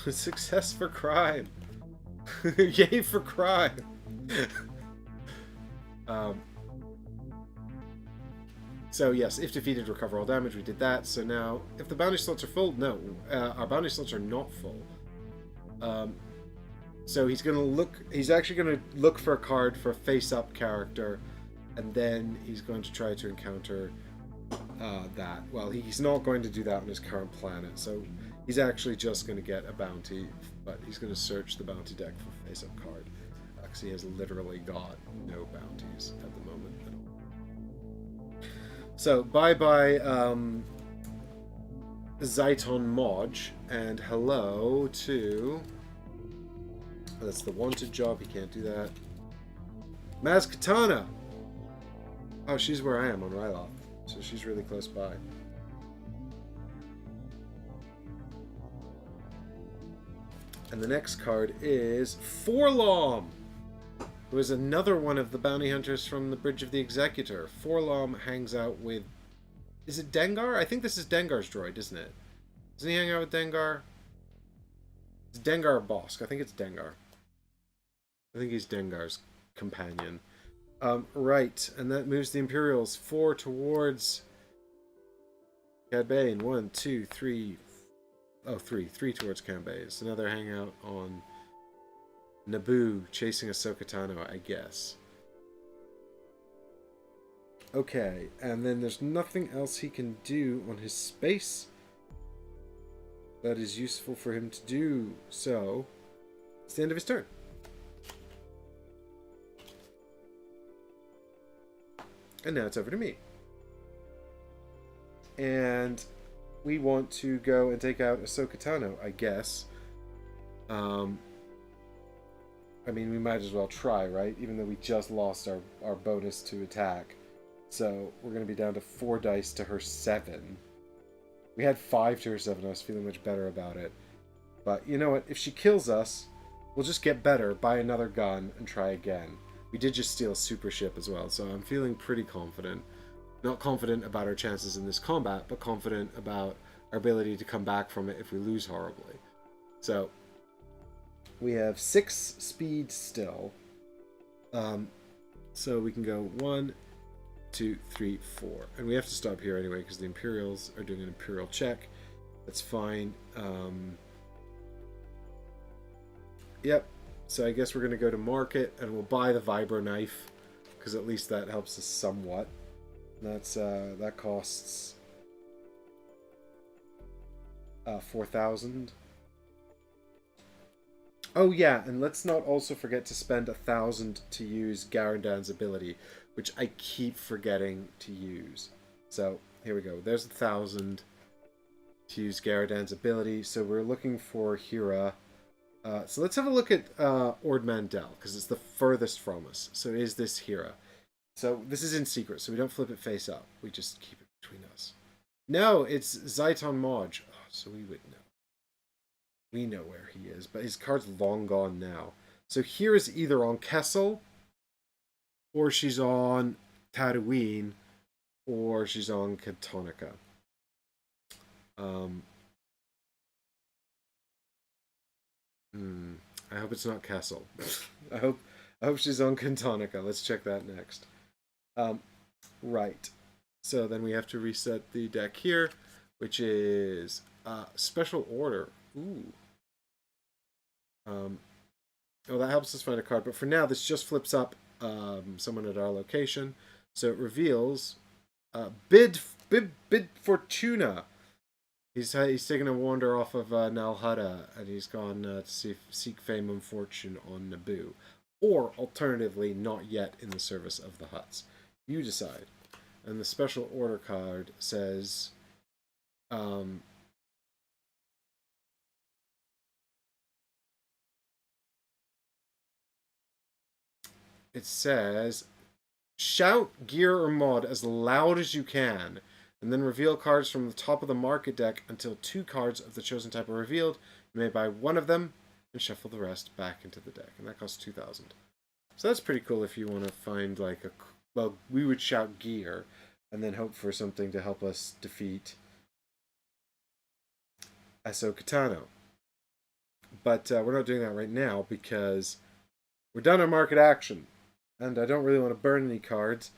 Success for crime! Yay for crime! So yes, if defeated, recover all damage. We did that. So now, if the bounty slots are full, no, our bounty slots are not full. So he's gonna look. He's actually gonna look for a card for a face-up character, and then he's going to try to encounter that. Well, he's not going to do that on his current planet. So he's actually just going to get a bounty, but he's going to search the bounty deck for a face-up card. Because he has literally got no bounties at the moment at all. So, bye-bye Zaiton Modge, and hello to... That's the wanted job, he can't do that. Maz Katana! Oh, she's where I am on Ryloth, so she's really close by. And the next card is Forlom, who is another one of the bounty hunters from the Bridge of the Executor. Forlom hangs out with... Is it Dengar? I think this is Dengar's droid, isn't it? Doesn't he hang out with Dengar? It's Dengar or Bosk. I think it's Dengar. I think he's Dengar's companion. Right, and that moves the Imperials 4 towards Cad Bane. 1, 2, 3... Oh, 3 towards Cad Bane. So now they're hanging out on Naboo, chasing Ahsoka Tano, I guess. Okay, and then there's nothing else he can do on his space that is useful for him to do. So, it's the end of his turn. And now it's over to me. And we want to go and take out Ahsoka Tano, I guess. I mean, we might as well try, right? Even though we just lost our bonus to attack. So we're going to be down to 4 dice to her 7. We had 5 to her 7. I was feeling much better about it. But you know what? If she kills us, we'll just get better, buy another gun, and try again. We did just steal a super ship as well, so I'm feeling pretty confident. Not confident about our chances in this combat, but confident about our ability to come back from it if we lose horribly. So we have 6 speed still. So we can go 1, 2, 3, 4. And we have to stop here anyway because the Imperials are doing an Imperial check. That's fine. Yep. So I guess we're going to go to market and we'll buy the Vibro Knife because at least that helps us somewhat. That's that costs 4,000. Oh yeah, and let's not also forget to spend 1,000 to use Garandan's ability, which I keep forgetting to use. So here we go. There's 1,000 to use Garandan's ability. So we're looking for Hira. So let's have a look at Ord Mandel because it's the furthest from us. So is this Hira? So this is in secret, so we don't flip it face up. We just keep it between us. No, it's Zaiton Moj. Oh, so we would know. We know where he is, but his card's long gone now. So here is either on Kessel, or she's on Tatooine, or she's on Katonica. I hope it's not Kessel. I hope she's on Katonica. Let's check that next. Right. So then we have to reset the deck here, which is special order. Ooh. Oh, that helps us find a card. But for now, this just flips up someone at our location. So it reveals Bid Fortuna. He's taken a wander off of Nal Hutta, and he's gone to seek fame and fortune on Naboo. Or, alternatively, not yet in the service of the Hutts. You decide. And the special order card says... it says... Shout gear or mod as loud as you can, and then reveal cards from the top of the market deck until 2 cards of the chosen type are revealed. You may buy one of them and shuffle the rest back into the deck, and that costs 2,000. So that's pretty cool if you want to find like a... Well, we would shout gear and then hope for something to help us defeat Ahsoka Tano. But we're not doing that right now because we're done our market action. And I don't really want to burn any cards.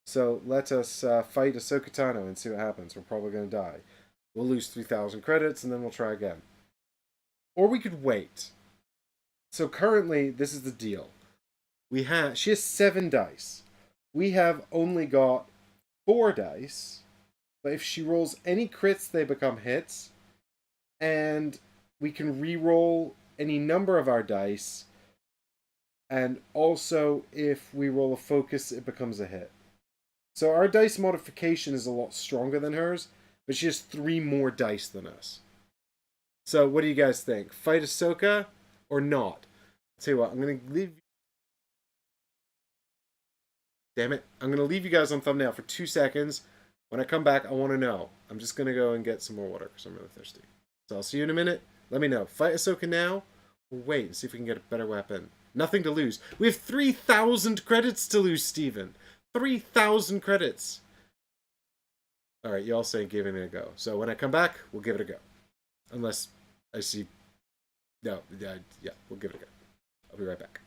So let us fight Ahsoka Tano and see what happens. We're probably going to die. We'll lose 3,000 credits and then we'll try again. Or we could wait. So currently, this is the deal. She has 7 dice. We have only got 4 dice. But if she rolls any crits, they become hits. And we can re-roll any number of our dice. And also, if we roll a focus, it becomes a hit. So our dice modification is a lot stronger than hers, but she has 3 more dice than us. So what do you guys think? Fight Ahsoka or not? I'll tell you what, I'm going to leave... Damn it. I'm going to leave you guys on thumbnail for 2 seconds. When I come back, I want to know. I'm just going to go and get some more water because I'm really thirsty. So I'll see you in a minute. Let me know. Fight Ahsoka now or wait and see if we can get a better weapon. Nothing to lose. We have 3,000 credits to lose, Steven. 3,000 credits. Alright, you all say giving it a go. So when I come back, we'll give it a go. Unless I see... No, yeah, we'll give it a go. I'll be right back.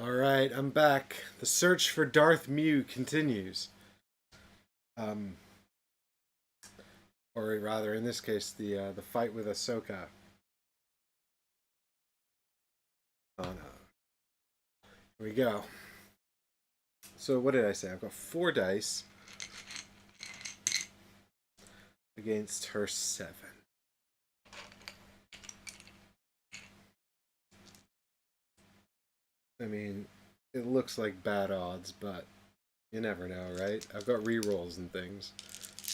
Alright, I'm back. The search for Darth Mew continues. Or rather, in this case, the fight with Ahsoka. Oh no. Here we go. So what did I say? I've got 4 dice against her 7. I mean, it looks like bad odds, but you never know, right? I've got rerolls and things.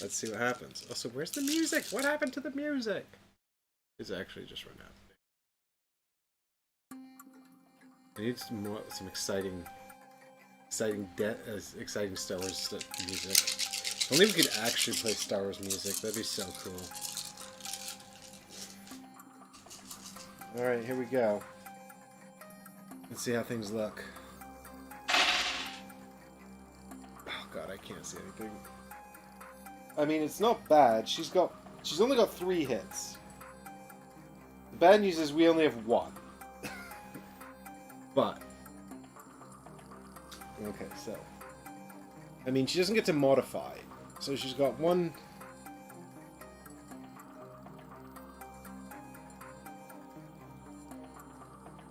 Let's see what happens. Also, where's the music? What happened to the music? It's actually just run out. I need some exciting Star Wars music. If only we could actually play Star Wars music. That'd be so cool. All right, here we go. Let's see how things look. Oh god, I can't see anything. I mean, it's not bad. She's only got 3 hits. The bad news is we only have 1. But okay, so I mean, she doesn't get to modify. So she's got 1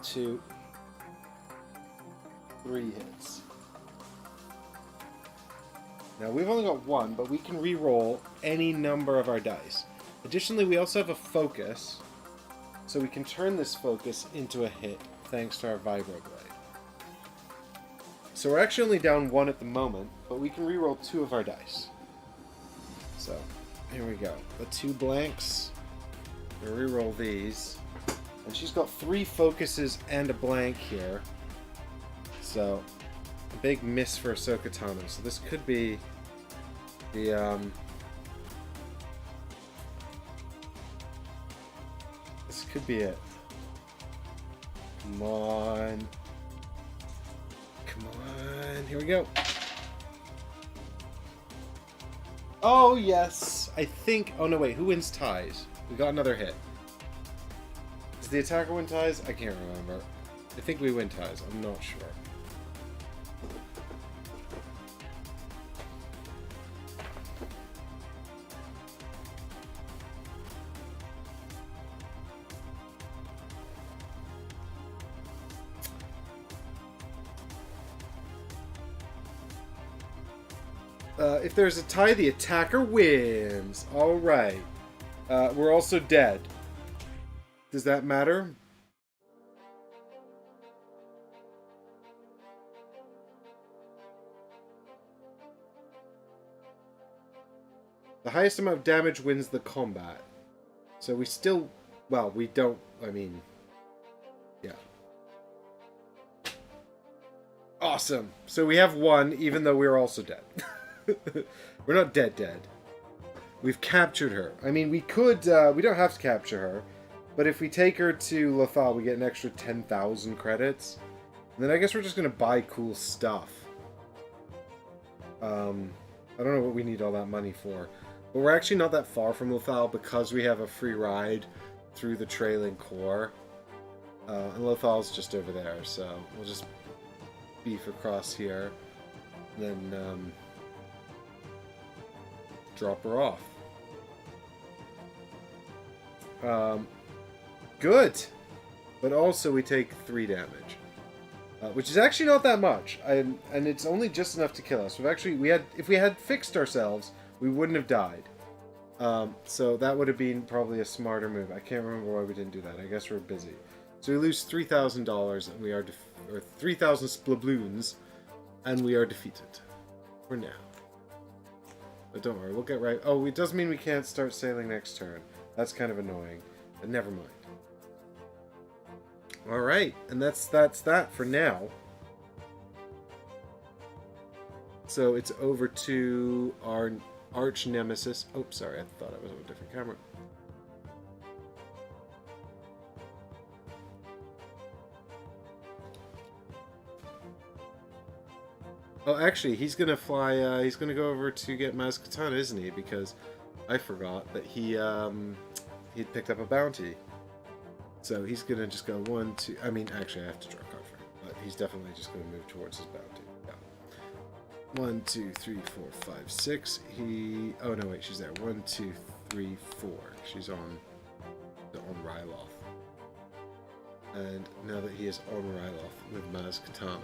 2 3 hits. Now, we've only got 1, but we can re-roll any number of our dice. Additionally, we also have a focus, so we can turn this focus into a hit, thanks to our Vibro Blade. So we're actually only down 1 at the moment, but we can re-roll 2 of our dice. So, here we go. The 2 blanks. We'll re-roll these. And she's got 3 focuses and a blank here. So, a big miss for Ahsoka Tano. So this could be the, this could be it. Come on. Come on. Here we go. Oh, yes. I think... Oh, no, wait. Who wins ties? We got another hit. Does the attacker win ties? I can't remember. I think we win ties. I'm not sure. If there's a tie, the attacker wins. Alright. We're also dead. Does that matter? The highest amount of damage wins the combat. So we still... Well, we don't... I mean... Yeah. Awesome. So we have 1, even though we're also dead. We're not dead. We've captured her. I mean, we could... we don't have to capture her. But if we take her to Lothal, we get an extra 10,000 credits. And then I guess we're just going to buy cool stuff. I don't know what we need all that money for. But we're actually not that far from Lothal because we have a free ride through the trailing core. And Lothal's just over there, so we'll just beef across here. And then drop her off. Good! But also we take 3 damage. Which is actually not that much. And it's only just enough to kill us. If we had fixed ourselves, we wouldn't have died. So that would have been probably a smarter move. I can't remember why we didn't do that. I guess we're busy. So we lose $3,000 and we are or 3,000 splabloons, and we are defeated. For now. But don't worry, we'll get right... Oh, it does mean we can't start sailing next turn. That's kind of annoying. But never mind. Alright, and that's that for now. So it's over to our arch nemesis. Oh, sorry, I thought I was on a different camera. Oh, actually, he's gonna fly. He's gonna go over to get Maz Kanata, isn't he? Because I forgot that he'd picked up a bounty. So he's gonna just go 1, 2. I mean, actually, I have to draw a card for him, but he's definitely just going to move towards his bounty. Yeah. 1, 2, 3, 4, 5, 6. He. Oh no, wait, she's there. 1, 2, 3, 4. She's on Ryloth. And now that he is on Ryloth with Maz Katana,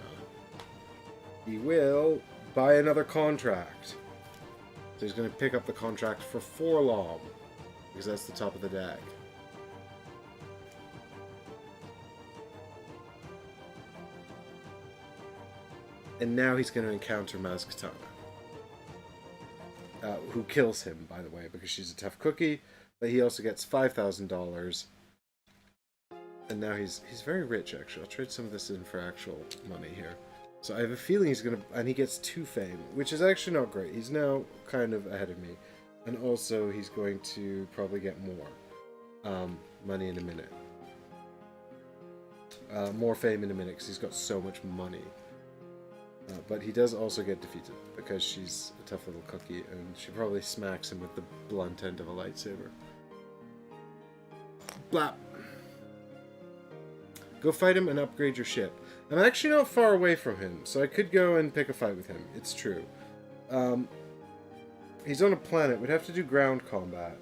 he will buy another contract. So he's going to pick up the contract for Forlom, because that's the top of the deck. And now he's going to encounter Maz Katana, who kills him, by the way, because she's a tough cookie. But he also gets $5,000. And now he's very rich, actually. I'll trade some of this in for actual money here. So I have a feeling he's going to... And he gets 2 fame, which is actually not great. He's now kind of ahead of me. And also, he's going to probably get more money in a minute. More fame in a minute, because he's got so much money. But he does also get defeated, because she's a tough little cookie, and she probably smacks him with the blunt end of a lightsaber. Blap! Go fight him and upgrade your ship. I'm actually not far away from him, so I could go and pick a fight with him. It's true. He's on a planet. We'd have to do ground combat.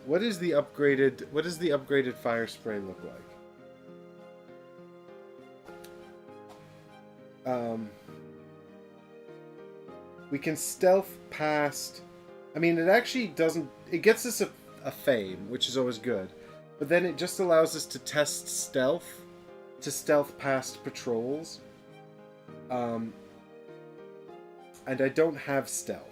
What does the upgraded fire spray look like? We can stealth past... I mean, it actually doesn't... It gets us a fame, which is always good. But then it just allows us to test stealth. To stealth past patrols. And I don't have stealth.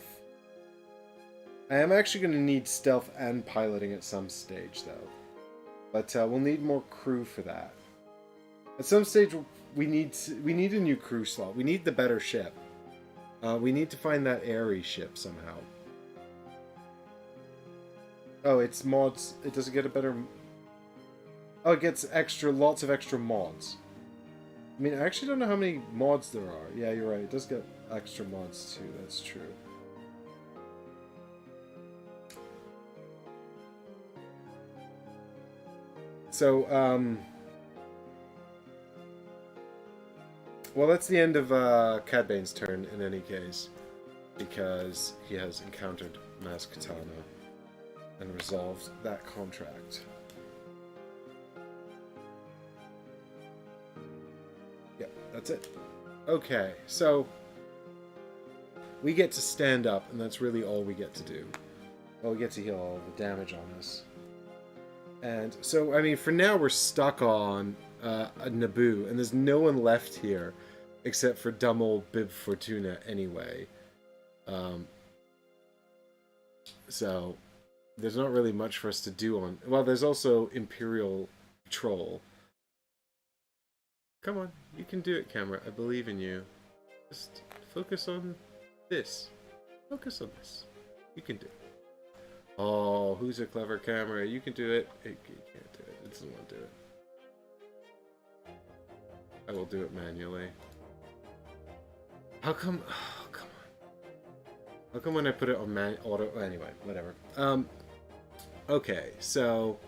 I am actually going to need stealth and piloting at some stage, though. But we'll need more crew for that. At some stage, we need a new crew slot. We need the better ship. We need to find that airy ship somehow. Oh, it's mods. It doesn't get a better... Oh, it gets lots of extra mods. I mean, I actually don't know how many mods there are. Yeah, you're right. It does get extra mods, too. That's true. So, well, that's the end of Cad Bane's turn in any case, because he has encountered Maz Katana and resolved that contract. Yeah, that's it. Okay, so we get to stand up, and that's really all we get to do. Well, we get to heal all the damage on us. And so, I mean, for now we're stuck on a Naboo, and there's no one left here except for dumb old Bib Fortuna anyway. So, there's not really much for us to do on... Well, there's also Imperial Troll. Come on, you can do it, camera. I believe in you. Just focus on this. Focus on this. You can do it. Oh, who's a clever camera? You can do it. It can't do it. It doesn't want to do it. I will do it manually. How come... Oh, come on. How come when I put it on auto... Anyway, whatever. Okay, so...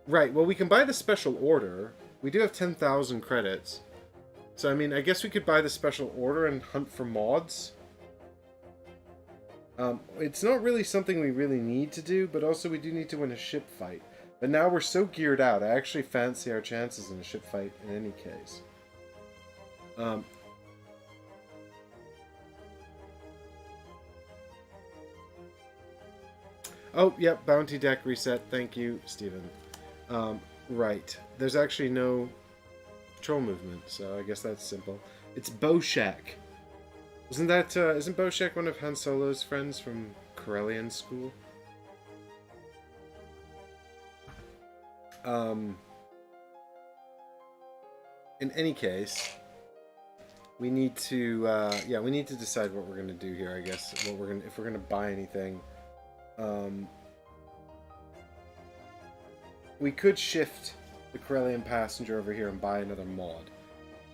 Right, well, we can buy the special order. We do have 10,000 credits. So, I mean, I guess we could buy the special order and hunt for mods. It's not really something we really need to do, but also we do need to win a ship fight. But now we're so geared out, I actually fancy our chances in a ship fight in any case. Oh, yep, bounty deck reset. Thank you, Steven. Right. There's actually no... patrol movement, so I guess that's simple. It's Boshek. Isn't Boshek one of Han Solo's friends from Corellian school? In any case, we need to, yeah, we need to decide what we're gonna do here, I guess. If we're gonna buy anything. We could shift the Corellian passenger over here and buy another mod.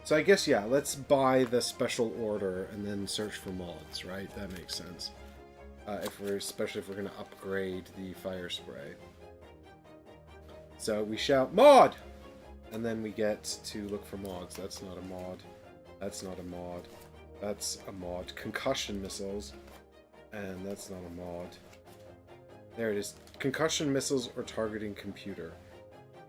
So I guess, yeah, let's buy the special order and then search for mods, right? That makes sense. Especially if we're going to upgrade the fire spray. So we shout, mod! And then we get to look for mods. That's not a mod. That's not a mod. That's a mod. Concussion missiles. And that's not a mod. There it is. Concussion missiles or targeting computer.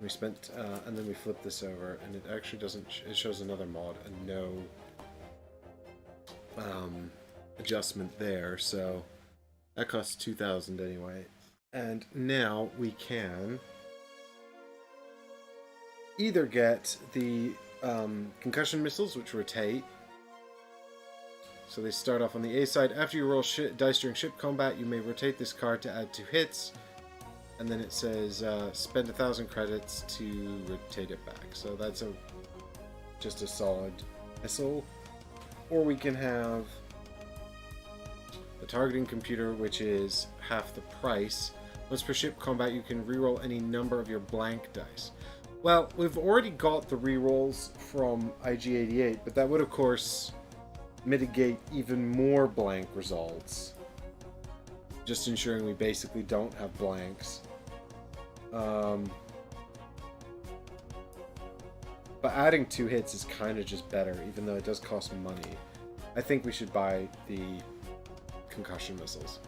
We spent, and then we flip this over, and it actually doesn't, it shows another mod, and no adjustment there, so that costs 2,000 anyway. And now we can either get the concussion missiles, which rotate. So they start off on the A side. After you roll dice during ship combat, you may rotate this card to add 2 hits. And then it says, spend 1,000 credits to rotate it back. So that's just a solid missile. Or we can have the targeting computer, which is half the price. Once per ship combat, you can reroll any number of your blank dice. Well, we've already got the rerolls from IG-88, but that would, of course, mitigate even more blank results. Just ensuring we basically don't have blanks. But adding 2 hits is kind of just better, even though it does cost money. I think we should buy the concussion missiles.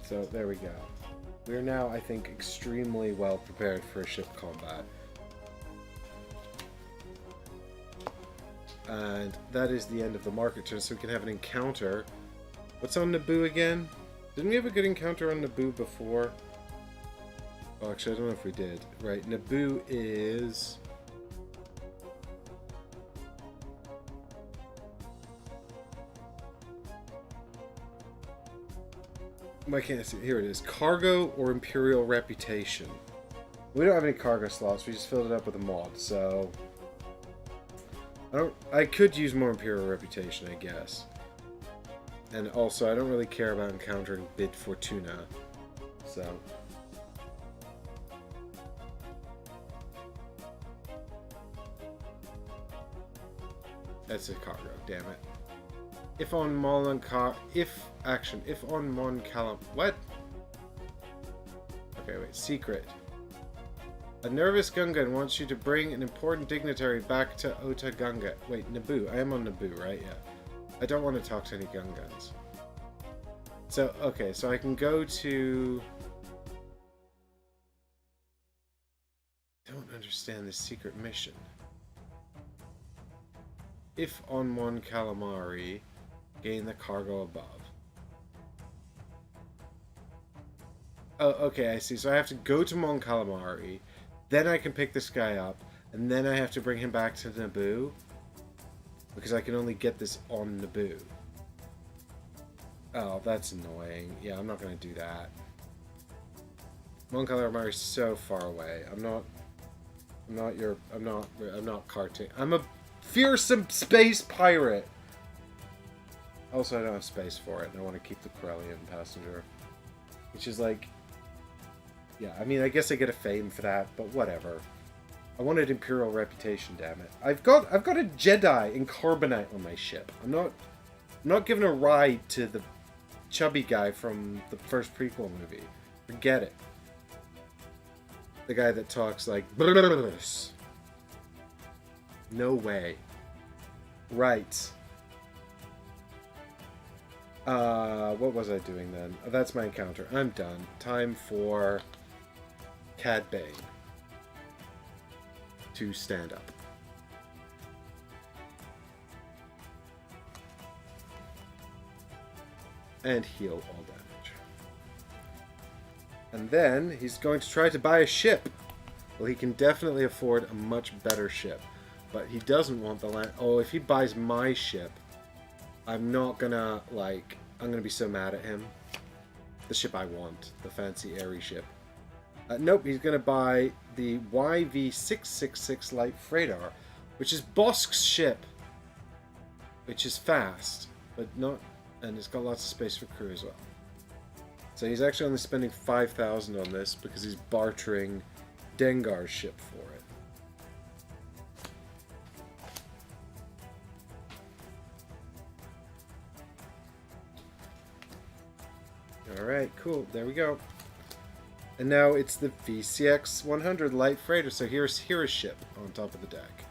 So there we go. We are now, I think, extremely well prepared for ship combat. And that is the end of the market turn, so we can have an encounter. What's on Naboo again? Didn't we have a good encounter on Naboo before? Oh, actually, I don't know if we did. Right, Naboo is... Why can't I see? Here it is. Cargo or Imperial Reputation. We don't have any cargo slots. We just filled it up with a mod, so... I could use more Imperial Reputation, I guess. And also, I don't really care about encountering Bid Fortuna, so... That's a cargo, damn it. If on Mon Calam... What? Okay, wait. Secret. A nervous Gungan wants you to bring an important dignitary back to Ota Gunga. Wait, Naboo. I am on Naboo, right? Yeah. I don't want to talk to any Gungans. So, okay. So I can go to... I don't understand this secret mission. If on Mon Calamari... Gain the cargo above. Oh, okay, I see. So I have to go to Mon Calamari, then I can pick this guy up, and then I have to bring him back to Naboo? Because I can only get this on Naboo. Oh, that's annoying. Yeah, I'm not going to do that. Mon Calamari is so far away. I'm not cartoon. I'm a fearsome space pirate! Also, I don't have space for it, and I want to keep the Corellian passenger. Which is like... Yeah, I mean, I guess I get a fame for that, but whatever. I wanted Imperial Reputation, damn it. I've got a Jedi in Carbonite on my ship. I'm not giving a ride to the chubby guy from the first prequel movie. Forget it. The guy that talks like... No way. Right. What was I doing then? Oh, that's my encounter. I'm done. Time for Cad Bane to stand up. And heal all damage. And then he's going to try to buy a ship. Well, he can definitely afford a much better ship. But he doesn't want the land... Oh, if he buys my ship... I'm not gonna, like, I'm gonna be so mad at him. The ship I want. The fancy airy ship. Nope, he's gonna buy the YV-666 Light Freighter, which is Bosk's ship. which is fast, but not, and it's got lots of space for crew as well. So he's actually only spending 5,000 on this because he's bartering Dengar's ship for it. Alright, cool. There we go. And now it's the VCX 100 light freighter. So here's Hira's ship on top of the deck.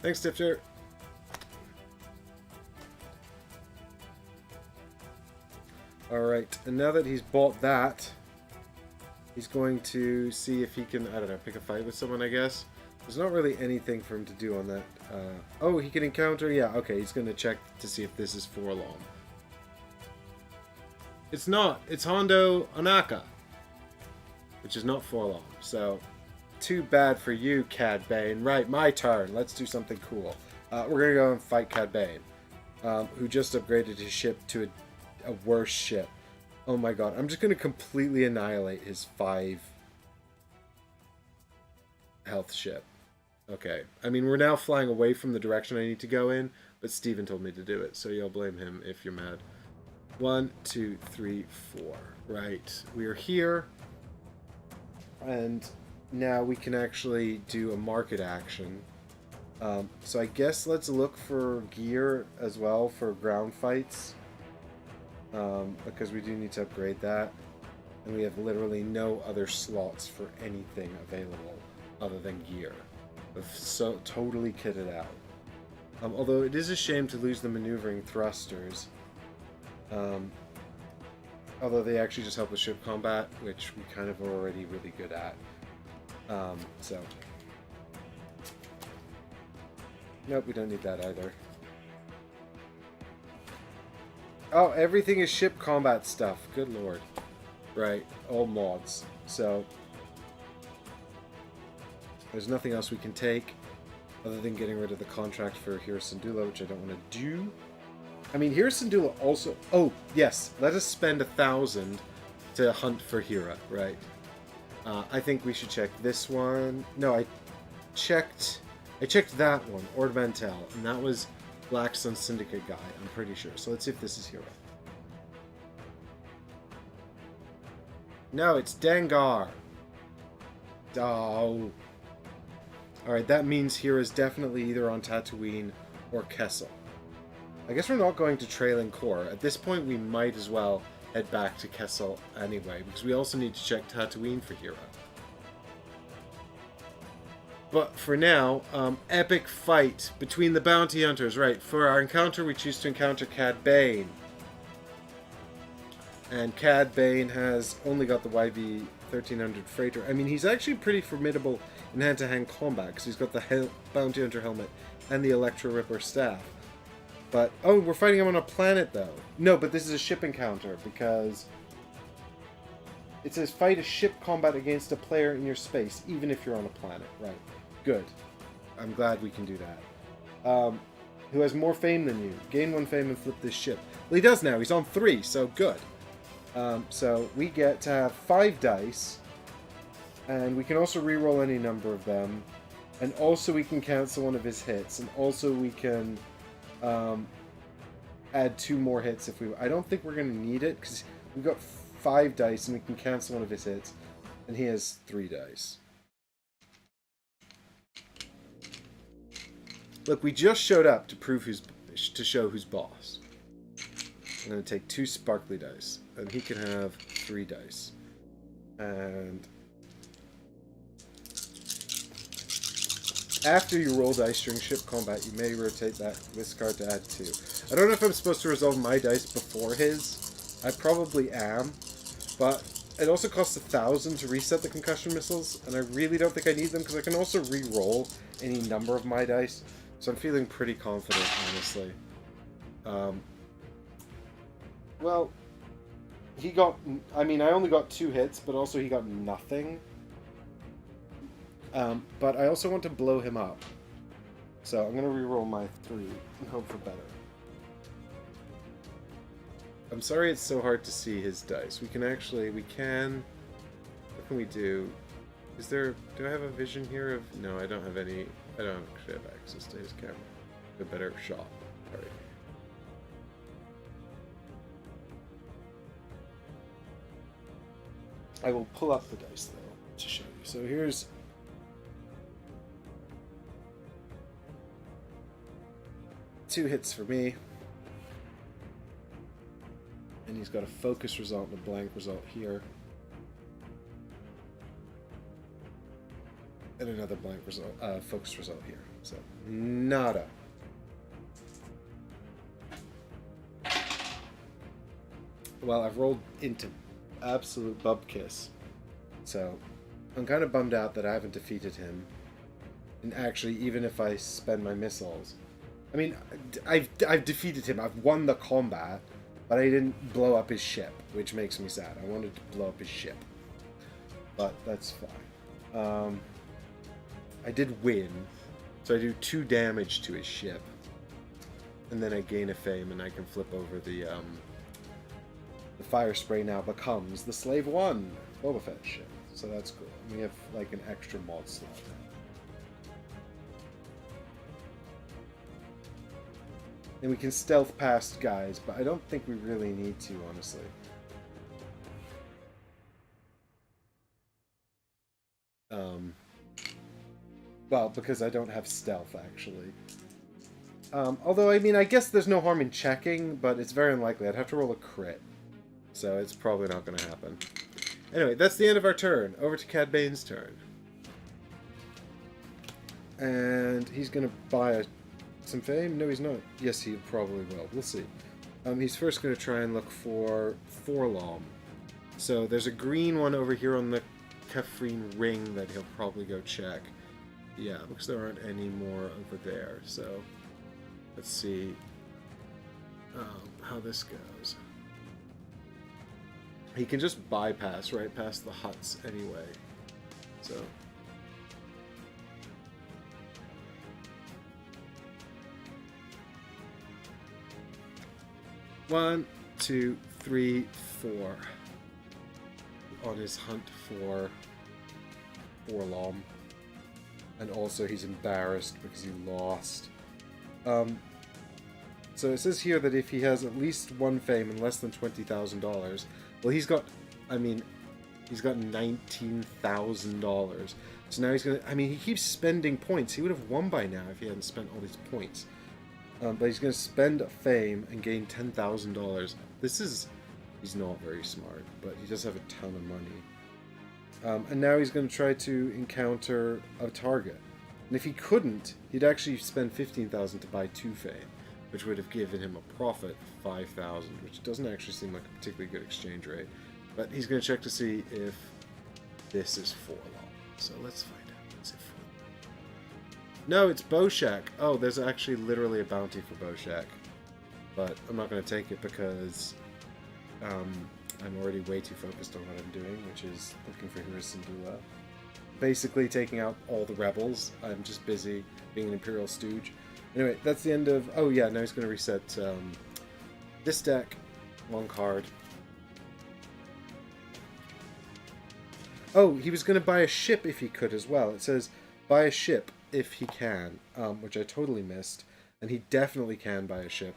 Thanks, Tifter. Alright, and now that he's bought that, he's going to see if he can, I don't know, pick a fight with someone, I guess. There's not really anything for him to do on that. Oh, he can encounter, yeah, okay, he's going to check to see if this is Forlom. It's not, it's Hondo Anaka, which is not Forlom, so too bad for you, Cad Bane. Right, my turn, let's do something cool. We're going to go and fight Cad Bane, who just upgraded his ship to a worse ship. Oh my god, I'm just going to completely annihilate his 5 health ship. Okay, I mean, we're now flying away from the direction I need to go in, but Steven told me to do it, so you'll blame him if you're mad. 1, 2, 3, 4. Right, we are here, and now we can actually do a market action. So I guess let's look for gear as well for ground fights, because we do need to upgrade that, and we have literally no other slots for anything available other than gear. So totally kitted out. Although it is a shame to lose the maneuvering thrusters. Although they actually just help with ship combat, which we kind of are already really good at. So nope, we don't need that either. Oh, everything is ship combat stuff. Good lord. Right, all mods. So there's nothing else we can take other than getting rid of the contract for Hira Syndulla, which I don't want to do. I mean, Hira Syndulla also... Oh, yes. Let us spend 1,000 to hunt for Hira, right? I think we should check this one. No, I checked that one, Ord Mantell, and that was Black Sun Syndicate guy, I'm pretty sure. So let's see if this is Hira. No, it's Dengar. Oh... Alright, that means Hira's definitely either on Tatooine or Kessel. I guess we're not going to Trailing Core. At this point, we might as well head back to Kessel anyway, because we also need to check Tatooine for Hira. But for now, epic fight between the bounty hunters. Right, for our encounter, we choose to encounter Cad Bane. And Cad Bane has only got the YV-1300 freighter. I mean, he's actually pretty formidable in hand-to-hand combat, because he's got the bounty hunter helmet and the Electro Ripper staff. But, oh, we're fighting him on a planet, though. No, but this is a ship encounter, because it says fight a ship combat against a player in your space, even if you're on a planet. Right. Good. I'm glad we can do that. Who has more fame than you? Gain 1 fame and flip this ship. Well, he does now. He's on 3, so good. So we get to have 5 dice, and we can also reroll any number of them, and also we can cancel one of his hits, and also we can add 2 more hits if we... I don't think we're going to need it, because we've got 5 dice, and we can cancel one of his hits, and he has 3 dice. Look, we just showed up to prove to show who's boss. I'm going to take 2 sparkly dice, and he can have 3 dice. And after you roll dice during ship combat, you may rotate this card to add 2. I don't know if I'm supposed to resolve my dice before his. I probably am, but it also costs 1,000 to reset the concussion missiles, and I really don't think I need them because I can also re-roll any number of my dice. So I'm feeling pretty confident, honestly. Well, he got... I mean, I only got 2 hits, but also he got nothing. But I also want to blow him up. So I'm going to re-roll my 3 and hope for better. I'm sorry it's so hard to see his dice. We can actually... What can we do? Is there... Do I have a vision here of... No, I don't have any... I don't actually have access to his camera. A better shot. Alright. I will pull up the dice, though, to show you. So here's... Two hits for me. And he's got a focus result and a blank result here. And another blank result, focus result here. So, nada. Well, I've rolled into absolute bubkiss. So, I'm kind of bummed out that I haven't defeated him. And actually, even if I spend my missiles... I mean, I've defeated him. I've won the combat, but I didn't blow up his ship, which makes me sad. I wanted to blow up his ship. But that's fine. I did win, so I do 2 damage to his ship. And then I gain a fame, and I can flip over the fire spray now becomes the Slave 1 Boba Fett ship. So that's cool. We have like an extra mod slot now. And we can stealth past guys, but I don't think we really need to, honestly. Well, because I don't have stealth, actually. Although, I mean, I guess there's no harm in checking, but it's very unlikely. I'd have to roll a crit. So it's probably not going to happen. Anyway, that's the end of our turn. Over to Cad Bane's turn. And he's going to buy some fame? No, he's not. Yes, he probably will. We'll see. He's first going to try and look for Forlom. So there's a green one over here on the Kafrine ring that he'll probably go check. Yeah, because there aren't any more over there. So let's see how this goes. He can just bypass right past the huts anyway. So... One, two, three, 4. On his hunt for Forlom. And also he's embarrassed because he lost. So it says here that if he has at least 1 fame and less than $20,000, well, he's got, I mean, he's got $19,000. So now he's gonna, I mean, he keeps spending points. He would have won by now if he hadn't spent all these points. But he's going to spend fame and gain $10,000. This is... He's not very smart, but he does have a ton of money. And now he's going to try to encounter a target. And if he couldn't, he'd actually spend $15,000 to buy 2 fame, which would have given him a profit of $5,000, which doesn't actually seem like a particularly good exchange rate. But he's going to check to see if this is Forlom. So let's find out. Is it Forlom? No, it's Boshak. Oh, there's actually literally a bounty for Boshak. But I'm not going to take it because I'm already way too focused on what I'm doing, which is looking for Hirasindula. Basically taking out all the rebels. I'm just busy being an Imperial stooge. Anyway, that's the end of... Oh yeah, now he's going to reset this deck. 1 card. Oh, he was going to buy a ship if he could as well. It says, buy a ship if he can, which I totally missed. And he definitely can buy a ship.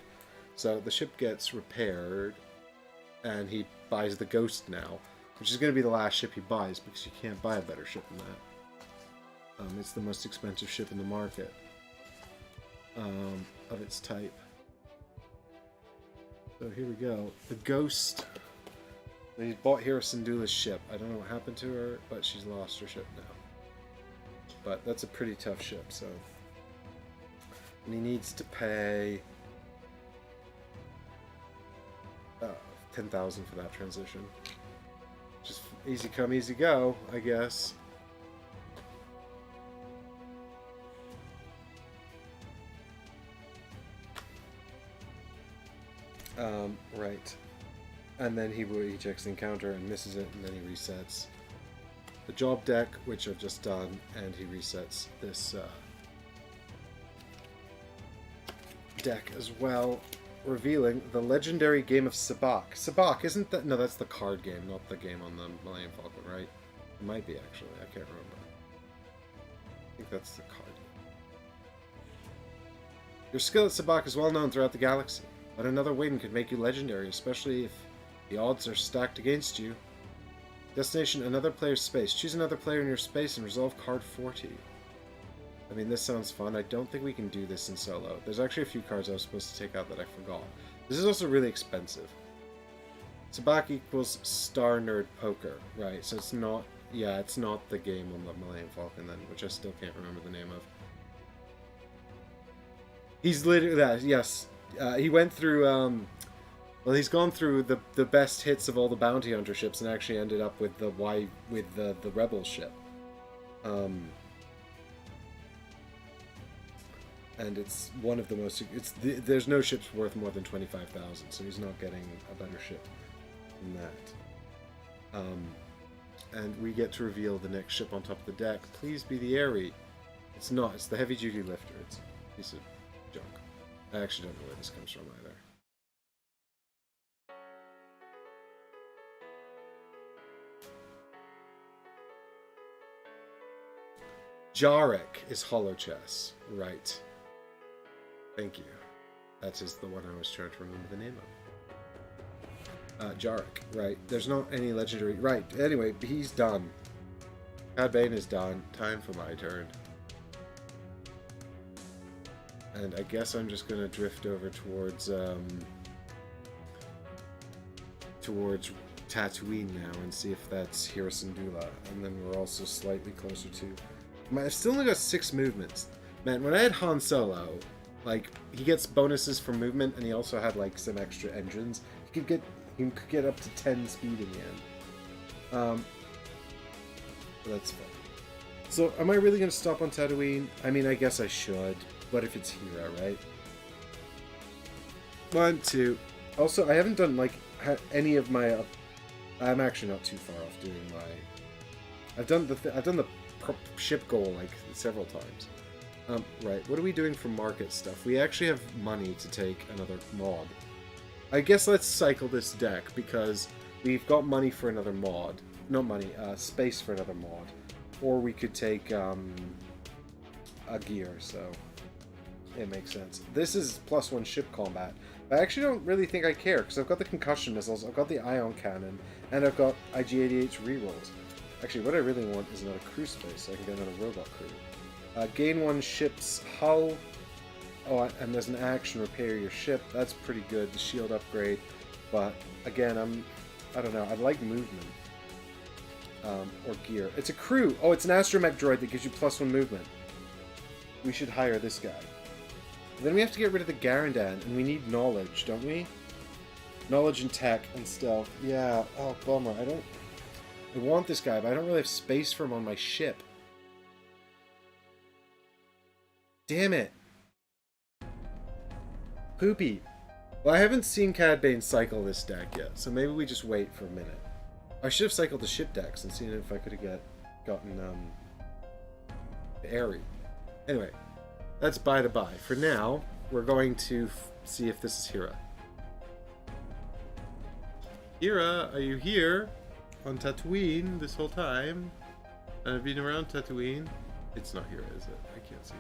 So the ship gets repaired, and he buys the Ghost now, which is going to be the last ship he buys, because you can't buy a better ship than that. It's the most expensive ship in the market of its type. So here we go. The Ghost. He bought Hirasindula's ship. I don't know what happened to her, but she's lost her ship now. But that's a pretty tough ship, so... And he needs to pay... $10,000 for that transition. Just easy come, easy go, I guess. Right. And then he checks the encounter and misses it, and then he resets the job deck, which I've just done, and he resets this deck as well, revealing the legendary game of Sabak. Sabak, isn't that... No, that's the card game, not the game on the Millennium Falcon, right? It might be, actually. I can't remember. I think that's the card. Your skill at Sabak is well known throughout the galaxy, but another win could make you legendary, especially if the odds are stacked against you. Destination, another player's space. Choose another player in your space and resolve card 40. I mean, this sounds fun. I don't think we can do this in solo. There's actually a few cards I was supposed to take out that I forgot. This is also really expensive. Sabak equals Star Nerd Poker. Right, so it's not... Yeah, it's not the game on the Millennium Falcon then, which I still can't remember the name of. He's literally that, yes. He went through, well, he's gone through the best hits of all the bounty hunter ships and actually ended up with the rebel ship. And it's one of the most, there's no ships worth more than 25,000, so he's not getting a better ship than that. And we get to reveal the next ship on top of the deck. Please be the Aerie. It's not, it's the heavy duty lifter. It's a piece of junk. I actually don't know where this comes from either. Jarek is Hollow Chess. Right. Thank you. That is the one I was trying to remember the name of. Jarek. Right. There's not any legendary... Right. Anyway, he's done. Cad Bane is done. Time for my turn. And I guess I'm just gonna drift over towards Tatooine now and see if that's Hera Syndulla. And then we're also slightly closer to... I've still only got 6 movements. Man, when I had Han Solo, like, he gets bonuses for movement, and he also had, like, some extra engines. He could get up to 10 speed in the end. That's fun. So, am I really gonna stop on Tatooine? I mean, I guess I should. What if it's Hera, right? 1, 2. Also, I haven't done, like, any of my... I'm actually not too far off doing my... I've done the ship goal, like, several times. Right, what are we doing for market stuff? We actually have money to take another mod. I guess let's cycle this deck, because we've got money for another mod. Not money, space for another mod. Or we could take, a gear, so... It makes sense. This is +1 ship combat. I actually don't really think I care, because I've got the concussion missiles, I've got the ion cannon, and I've got IG-88's rerolls. Actually, what I really want is another crew space, so I can get another robot crew. Gain 1 ship's hull. Oh, and there's an action, repair your ship. That's pretty good, the shield upgrade. But, again, I don't know, I'd like movement. Or gear. It's a crew! Oh, it's an astromech droid that gives you +1 movement. We should hire this guy. Then we have to get rid of the Garandan, and we need knowledge, don't we? Knowledge and tech and stealth. Yeah, oh, bummer. I want this guy, but I don't really have space for him on my ship. Damn it. Poopy. Well, I haven't seen Cad Bane cycle this deck yet, so maybe we just wait for a minute. I should have cycled the ship decks and seen if I could have gotten, the Aerie. Anyway. That's by the by. For now, we're going to see if this is Hera. Hera, are you here? On Tatooine this whole time? I've been around Tatooine. It's not Hera, is it? I can't see it.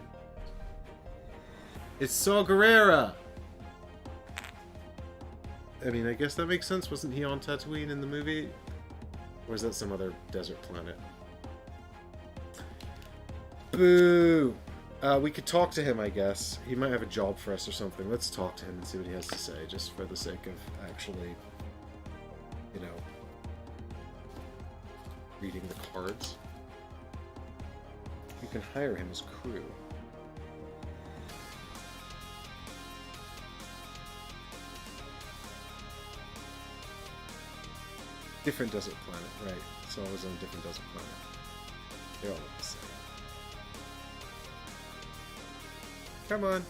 It's Saw Gerrera! I mean, I guess that makes sense. Wasn't he on Tatooine in the movie? Or is that some other desert planet? Boo! We could talk to him, I guess. He might have a job for us or something. Let's talk to him and see what he has to say, just for the sake of actually, you know, reading the cards. You can hire him as crew. Different desert planet, right. It's always on a different desert planet. They all look the same. Come on.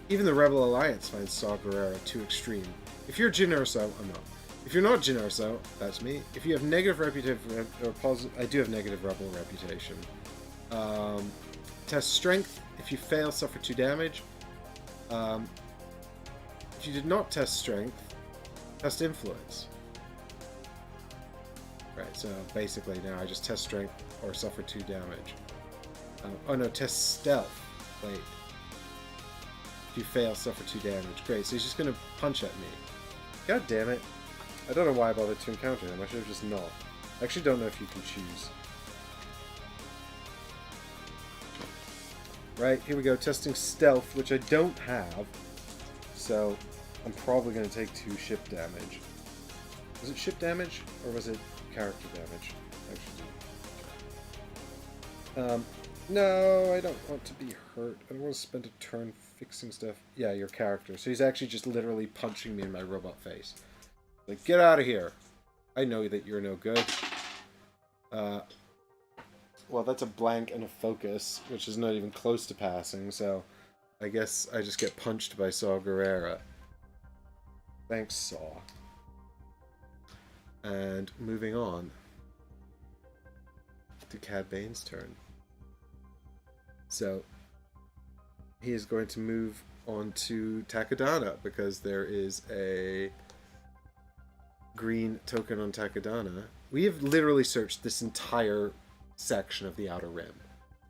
Even the Rebel Alliance finds Saw Gerrera too extreme. If you're Jyn Erso, I'm not. If you're not Jyn Erso, that's me. If you have negative reputation, or positive, I do have negative Rebel reputation. Test Strength. If you fail, suffer 2 damage. If you did not test Strength, test Influence. Right, so basically now I just test strength or suffer 2 damage. Oh no, test stealth. Wait. If you fail, suffer 2 damage. Great, so he's just gonna punch at me. God damn it. I don't know why I bothered to encounter him. I should have just not. I actually don't know if you can choose. Right, here we go. Testing stealth, which I don't have. So I'm probably going to take 2 ship damage. Was it ship damage? Or was it character damage? Actually. No, I don't want to be hurt. I don't want to spend a turn fixing stuff. Yeah, your character. So he's actually just literally punching me in my robot face. Like, get out of here. I know that you're no good. Well, that's a blank and a focus, which is not even close to passing, so I guess I just get punched by Saw Gerrera. Thanks, Saw. And moving on to Cad Bane's turn. So he is going to move on to Takodana because there is a green token on Takodana. We have literally searched this entire section of the Outer Rim.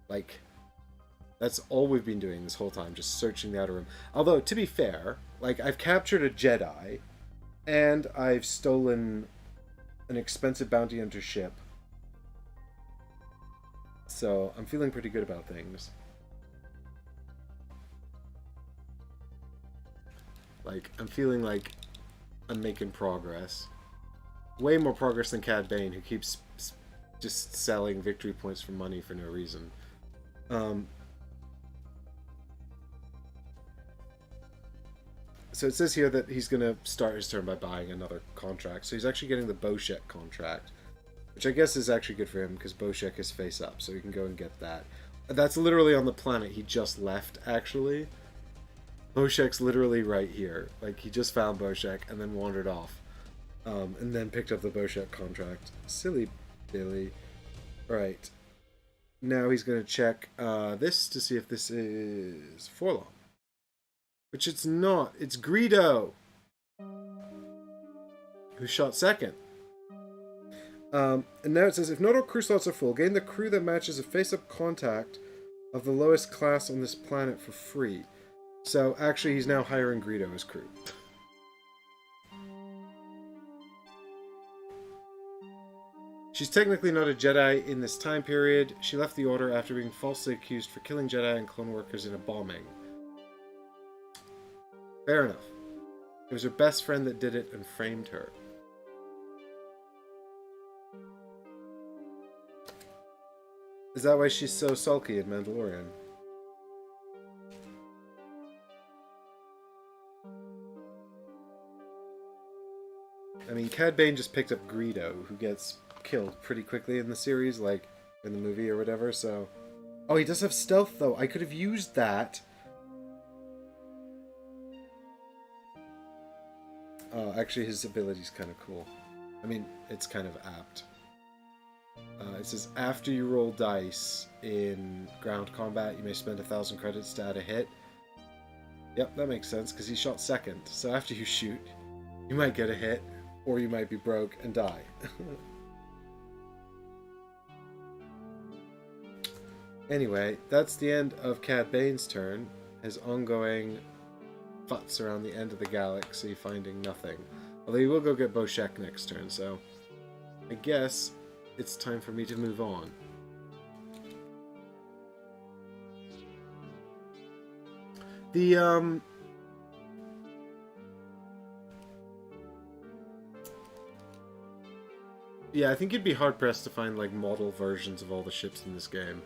Like, that's all we've been doing this whole time, just searching the Outer Rim. Although, to be fair, like, I've captured a Jedi, and I've stolen an expensive bounty hunter ship. So, I'm feeling pretty good about things. Like, I'm feeling like I'm making progress. Way more progress than Cad Bane, who keeps just selling victory points for money for no reason. So it says here that he's going to start his turn by buying another contract. So he's actually getting the Boshek contract, which I guess is actually good for him because Boshek is face up, so he can go and get that. That's literally on the planet he just left, actually. Boshek's literally right here. Like, he just found Boshek and then wandered off. And then picked up the Boshek contract. Silly Billy. Right. Now he's going to check this to see if this is Forlong. Which it's not. It's Greedo, who shot second. And now it says, if not all crew slots are full, gain the crew that matches a face-up contact of the lowest class on this planet for free. So actually he's now hiring Greedo as crew. She's technically not a Jedi in this time period. She left the Order after being falsely accused for killing Jedi and clone workers in a bombing. Fair enough. It was her best friend that did it and framed her. Is that why she's so sulky in Mandalorian? I mean, Cad Bane just picked up Greedo, who gets killed pretty quickly in the series, like in the movie or whatever, so... Oh, he does have stealth, though. I could have used that. Actually, his ability's kind of cool. I mean, it's kind of apt. It says, after you roll dice in ground combat, you may spend 1,000 credits to add a hit. Yep, that makes sense, because he shot second. So after you shoot, you might get a hit, or you might be broke and die. Anyway, that's the end of Cad Bane's turn. His ongoing futz around the end of the galaxy, finding nothing. Although he will go get Boshek next turn, so I guess it's time for me to move on. The, yeah, I think you'd be hard-pressed to find, like, model versions of all the ships in this game.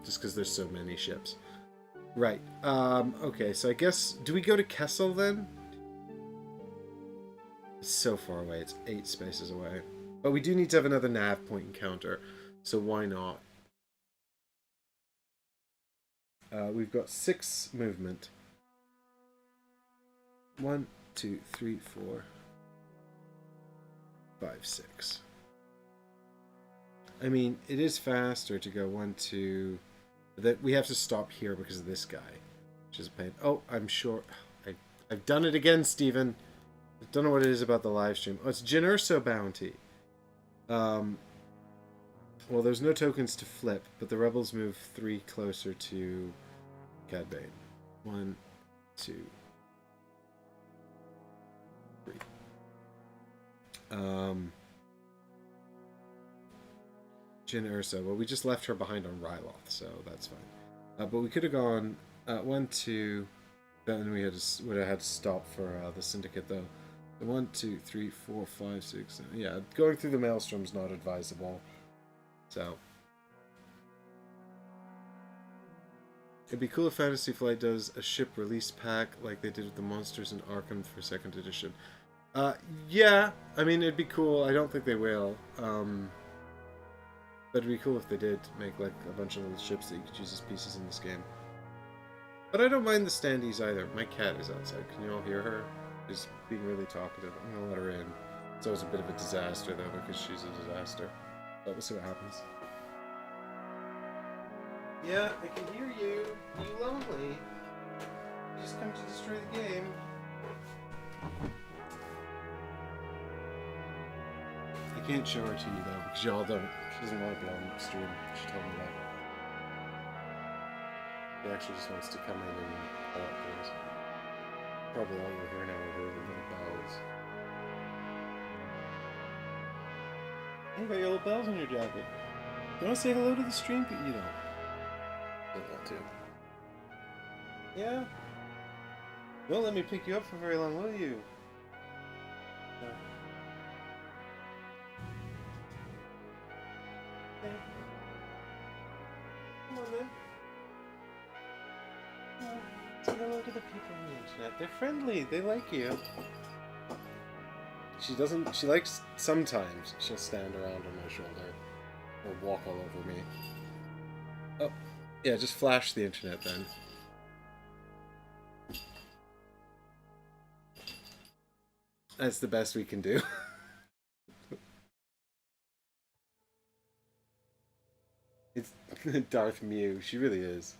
Just because there's so many ships. Right. Okay, so I guess... Do we go to Kessel, then? It's so far away. It's 8 spaces away. But we do need to have another nav point encounter, so why not? We've got 6 movement. 1, 2, 3, 4, 5, 6. I mean, it is faster to go 1, 2... That we have to stop here because of this guy, which is a pain. Oh, I'm sure... I've done it again, Steven. I don't know what it is about the live stream. Oh, it's Jyn Erso bounty. Well, there's no tokens to flip, but the rebels move 3 closer to Cad Bane. 1, 2, 3. Jyn Erso. Well, we just left her behind on Ryloth, so that's fine. But we could have gone 1, 2. Then we would have had to stop for the Syndicate, though. 1, 2, 3, 4, 5, 6, 7. Yeah, going through the Maelstrom's not advisable. So it'd be cool if Fantasy Flight does a ship release pack like they did with the monsters in Arkham for 2nd edition. Yeah, I mean, it'd be cool. I don't think they will. But it'd be cool if they did make like a bunch of little ships that you could use as pieces in this game. But I don't mind the standees either. My cat is outside. Can you all hear her? She's being really talkative. I'm gonna let her in. It's always a bit of a disaster though, because she's a disaster. But we'll see what happens. Yeah, I can hear you. You lonely. You just come to destroy the game. I can't show her to you though, because y'all don't. She doesn't want to be on stream. She told me that. She actually just wants to come in and pull up things. Probably all you'll hear now are her little bells. You got your little bells on your jacket. You want to say hello to the stream, but you don't. Don't want to. Yeah? Don't let me pick you up for very long, will you? No. Okay. Come on then. Say hello to the people on the internet. They're friendly. They like you. She likes, sometimes she'll stand around on my shoulder or walk all over me. Oh, yeah, just flash the internet then. That's the best we can do. It's Darth Mew. She really is.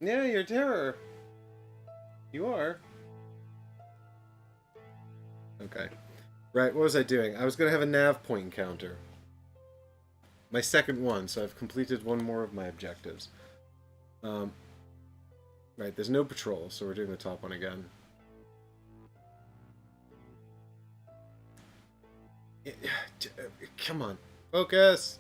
Yeah, you're a terror. You are. Okay. Right, what was I doing? I was going to have a nav point encounter. My second one, so I've completed one more of my objectives. Right, there's no patrol, so we're doing the top one again. Come on. Focus!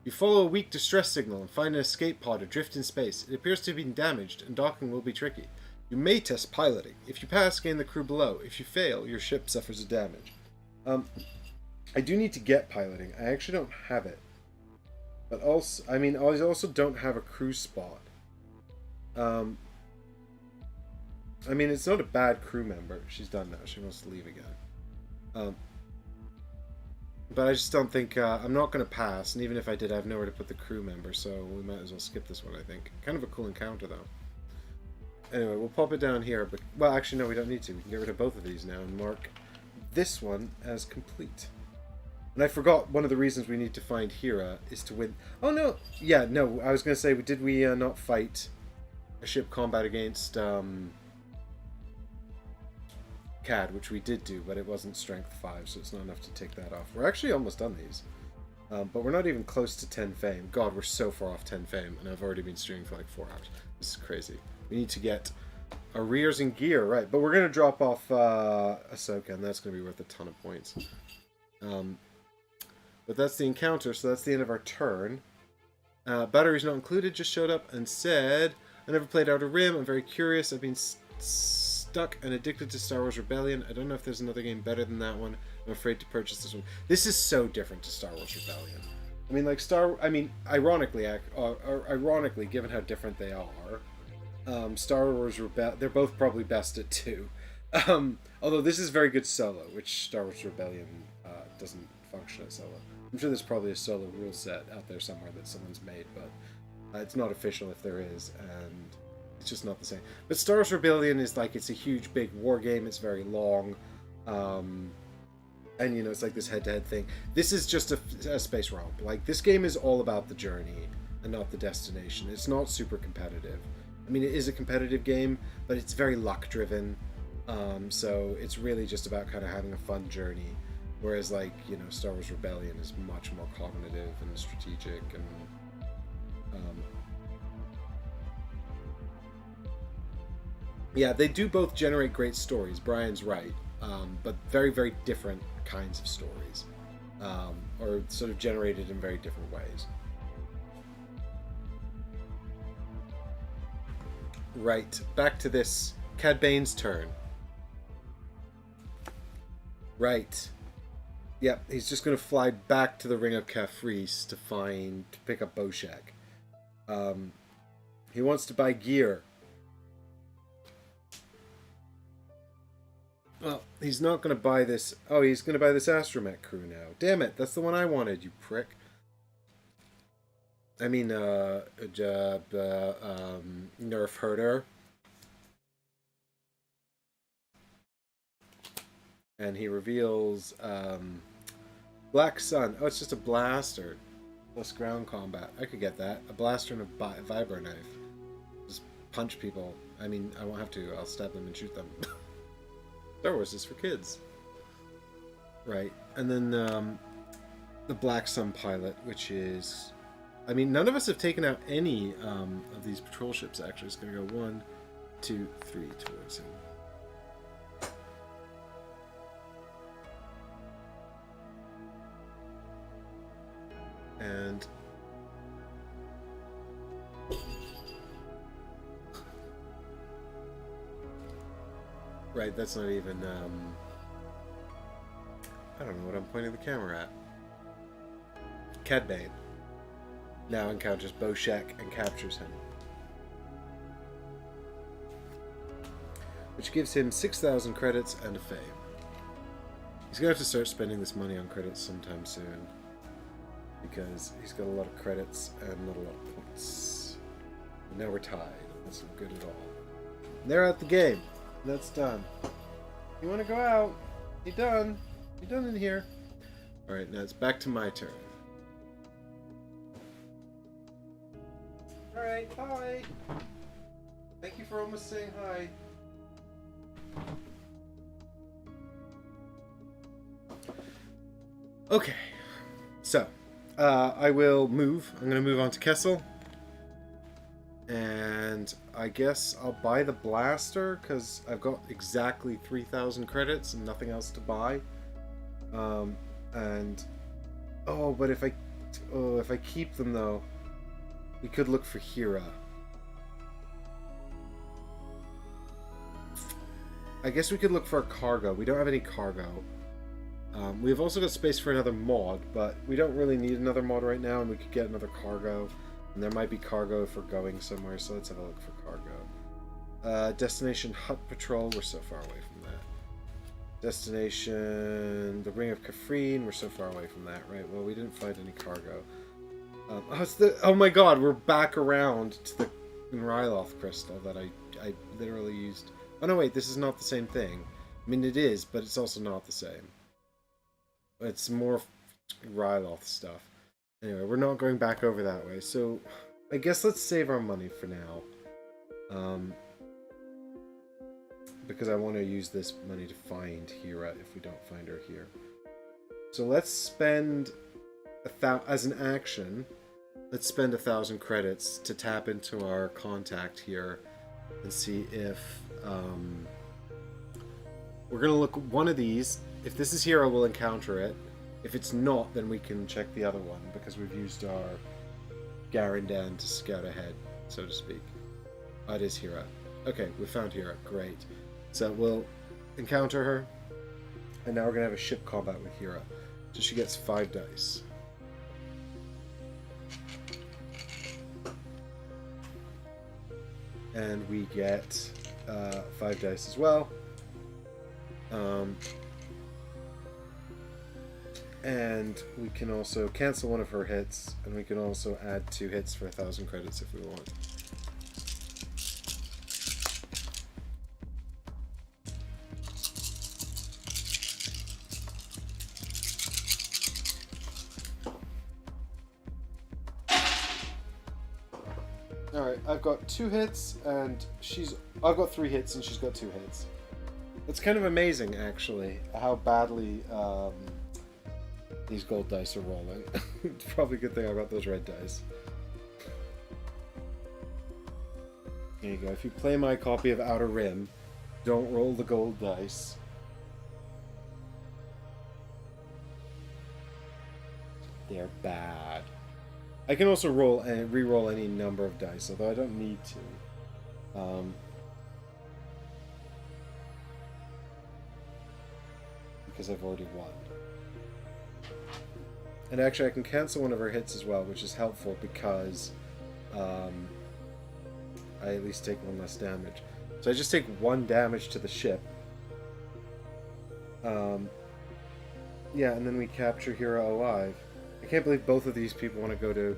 You follow a weak distress signal and find an escape pod adrift in space. It appears to have been damaged, and docking will be tricky. You may test piloting. If you pass, gain the crew below. If you fail, your ship suffers a damage. I do need to get piloting. I actually don't have it. But also, I mean, I also don't have a crew spot. I mean, it's not a bad crew member. She's done now. She wants to leave again. But I just don't think, I'm not going to pass, and even if I did, I have nowhere to put the crew member, so we might as well skip this one, I think. Kind of a cool encounter, though. Anyway, we'll pop it down here, but, well, actually, no, we don't need to. We can get rid of both of these now and mark this one as complete. And I forgot one of the reasons we need to find Hera is to win. Oh, no! Yeah, no, I was going to say, did we not fight a ship combat against, CAD, which we did do, but it wasn't strength 5, so it's not enough to take that off. We're actually almost done these. But we're not even close to 10 fame. God, we're so far off 10 fame, and I've already been streaming for like 4 hours. This is crazy. We need to get arrears and gear, right? But we're going to drop off Ahsoka, and that's going to be worth a ton of points. But that's the encounter, so that's the end of our turn. Batteries not included just showed up and said, I never played Outer Rim. I'm very curious. I've been stuck and addicted to Star Wars Rebellion. I don't know if there's another game better than that one. I'm afraid to purchase this one. This is so different to Star Wars Rebellion. I mean, like ironically, given how different they are, Star Wars Rebellion, they're both probably best at 2. Although this is very good solo, which Star Wars Rebellion doesn't function as solo. I'm sure there's probably a solo rule set out there somewhere that someone's made, but it's not official if there is, and it's just not the same. But Star Wars Rebellion is like, it's a huge, big war game. It's very long. And, you know, it's like this head-to-head thing. This is just a space romp. Like, this game is all about the journey and not the destination. It's not super competitive. I mean, it is a competitive game, but it's very luck driven. So it's really just about kind of having a fun journey. Whereas, like, you know, Star Wars Rebellion is much more cognitive and strategic and yeah, they do both generate great stories. Brian's right, but very, very different kinds of stories, or sort of generated in very different ways. Right, back to this. Cad Bane's turn. Right. Yep, he's just going to fly back to the Ring of Caprice to pick up Boshek. He wants to buy gear. Well, he's not going to buy this. Oh, he's going to buy this astromech crew now. Damn it, that's the one I wanted, you prick. I mean, Nerf Herder. And he reveals Black Sun. Oh, it's just a blaster. Plus ground combat. I could get that. A blaster and a vibro knife. Just punch people. I mean, I won't have to. I'll stab them and shoot them. Star Wars is for kids. Right. And then the Black Sun pilot, which is... I mean, none of us have taken out any of these patrol ships, actually. It's going to go 1, 2, 3 towards him. And... Right, that's not even, I don't know what I'm pointing the camera at. Cad Bane now encounters Boshek and captures him, which gives him 6,000 credits and a fame. He's going to have to start spending this money on credits sometime soon, because he's got a lot of credits and not a lot of points. And now we're tied. That's not good at all. And they're out the game. That's done. You want to go out? You done? You done in here? Alright, now it's back to my turn. Alright, hi! Thank you for almost saying hi. Okay, so I will move. I'm going to move on to Kessel. And I guess I'll buy the blaster because I've got exactly 3,000 credits and nothing else to buy. And oh, but if I keep them though, we could look for Hera. I guess we could look for a cargo. We don't have any cargo. We've also got space for another mod, but we don't really need another mod right now, and we could get another cargo. And there might be cargo if we're going somewhere, so let's have a look for cargo. Destination Hut Patrol, we're so far away from that. Destination the Ring of Caprice, we're so far away from that, right? Well, we didn't find any cargo. Oh my god, we're back around to the Ryloth crystal that I literally used. Oh no, wait, this is not the same thing. I mean, it is, but it's also not the same. It's more Ryloth stuff. Anyway, we're not going back over that way, so I guess let's save our money for now. Because I want to use this money to find Hera if we don't find her here. So let's spend as an action, let's spend 1,000 credits to tap into our contact here and see if we're gonna look one of these. If this is Hera, we'll encounter it. If it's not, then we can check the other one, because we've used our Garandan to scout ahead, so to speak. Oh, it is Hera. Okay, we found Hera. Great. So we'll encounter her, and now we're going to have a ship combat with Hera. So she gets 5 dice. And we get 5 dice as well. And we can also cancel one of her hits, and we can also add 2 hits for 1,000 credits if we want. Alright, Right, I've got 2 hits, and I've got 3 hits, and she's got 2 hits. It's kind of amazing, actually, how badly these gold dice are rolling. It's probably a good thing I got those red dice. There you go. If you play my copy of Outer Rim, don't roll the gold dice. They're bad. I can also roll and re-roll any number of dice, although I don't need to. Because I've already won. And actually I can cancel one of her hits as well, which is helpful because I at least take 1 less damage. So I just take 1 damage to the ship. Yeah, and then we capture Hera alive. I can't believe both of these people want to go to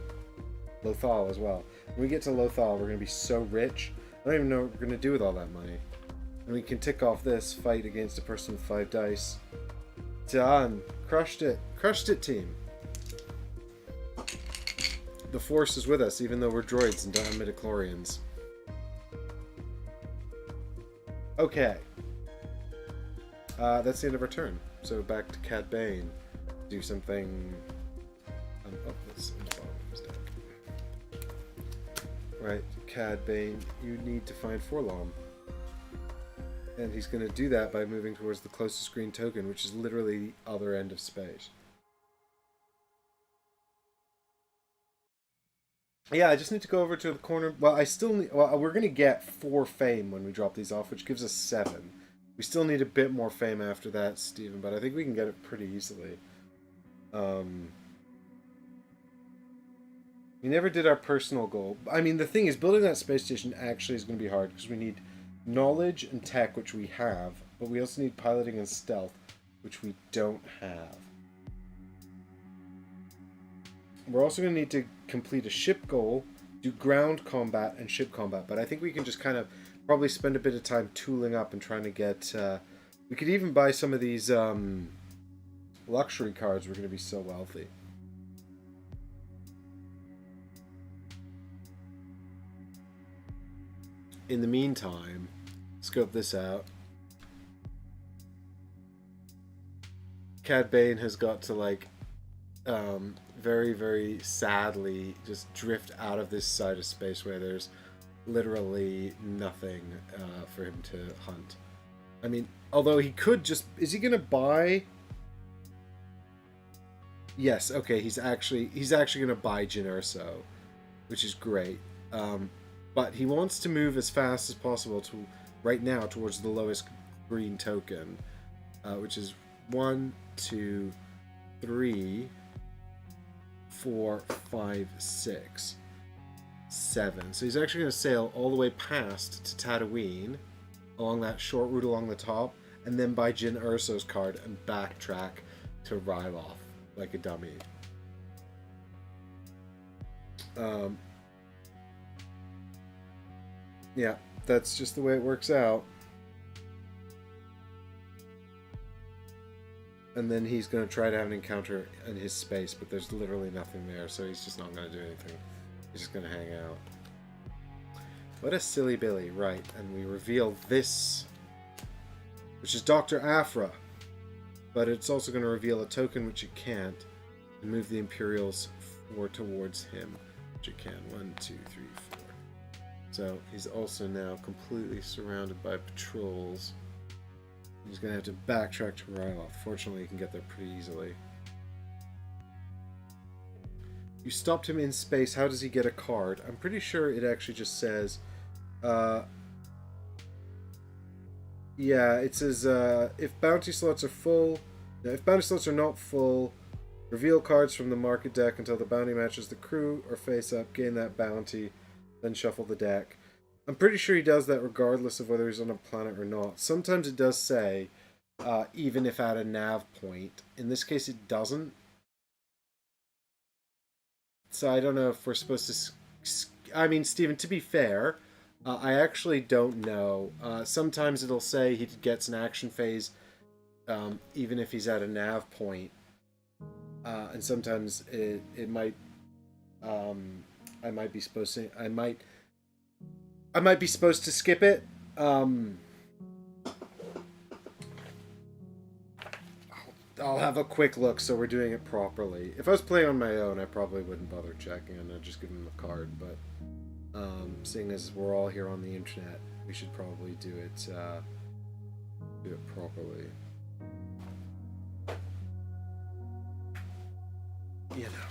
Lothal as well. When we get to Lothal, we're going to be so rich. I don't even know what we're going to do with all that money. And we can tick off this fight against a person with 5 dice. Done. Crushed it. Crushed it, team. The Force is with us, even though we're droids and don't have midichlorians. Okay. That's the end of our turn. So back to Cad Bane. Do something... oh, that's in the bottom of his deck. Right, Cad Bane, you need to find Forlom. And he's going to do that by moving towards the closest green token, which is literally the other end of space. Yeah, I just need to go over to the corner. Well, I still need... Well, we're going to get 4 fame when we drop these off, which gives us 7. We still need a bit more fame after that, Steven, but I think we can get it pretty easily. We never did our personal goal. I mean, the thing is, building that space station actually is going to be hard, because we need knowledge and tech, which we have, but we also need piloting and stealth, which we don't have. We're also going to need to complete a ship goal, do ground combat and ship combat, but I think we can just kind of probably spend a bit of time tooling up and trying to get... we could even buy some of these luxury cards. We're going to be so wealthy. In the meantime, scope this out. Cad Bane has got to, like, very, very sadly just drift out of this side of space where there's literally nothing for him to hunt. I mean, although he could just... Is he going to buy... Yes, okay, he's actually going to buy Jyn Erso, which is great. But he wants to move as fast as possible to right now towards the lowest green token, which is 1, 2, 3, 4, 5, 6, 7. So he's actually going to sail all the way past to Tatooine, along that short route along the top, and then buy Jyn Erso's card and backtrack to Ryloth like a dummy. Yeah, that's just the way it works out. And then he's going to try to have an encounter in his space, but there's literally nothing there, so he's just not going to do anything. He's just going to hang out. What a silly Billy, right. And we reveal this, which is Dr. Aphra. But it's also going to reveal a token which it can't, and move the Imperials 4 towards him, which it can. 1, 2, 3, 4. So he's also now completely surrounded by patrols. He's going to have to backtrack to Ryloth. Fortunately, he can get there pretty easily. You stopped him in space. How does he get a card? I'm pretty sure it actually just says... yeah, it says if bounty slots are full... No, if bounty slots are not full, reveal cards from the market deck until the bounty matches the crew or face up. Gain that bounty, then shuffle the deck. I'm pretty sure he does that regardless of whether he's on a planet or not. Sometimes it does say, even if at a nav point. In this case, it doesn't. So I don't know if we're supposed to... I mean, Steven, to be fair, I actually don't know. Sometimes it'll say he gets an action phase even if he's at a nav point. And sometimes it might... I might be supposed to... I might I might be supposed to skip it. I'll have a quick look so we're doing it properly. If I was playing on my own, I probably wouldn't bother checking and I'd just give him the card. But seeing as we're all here on the internet, we should probably do it properly. You know,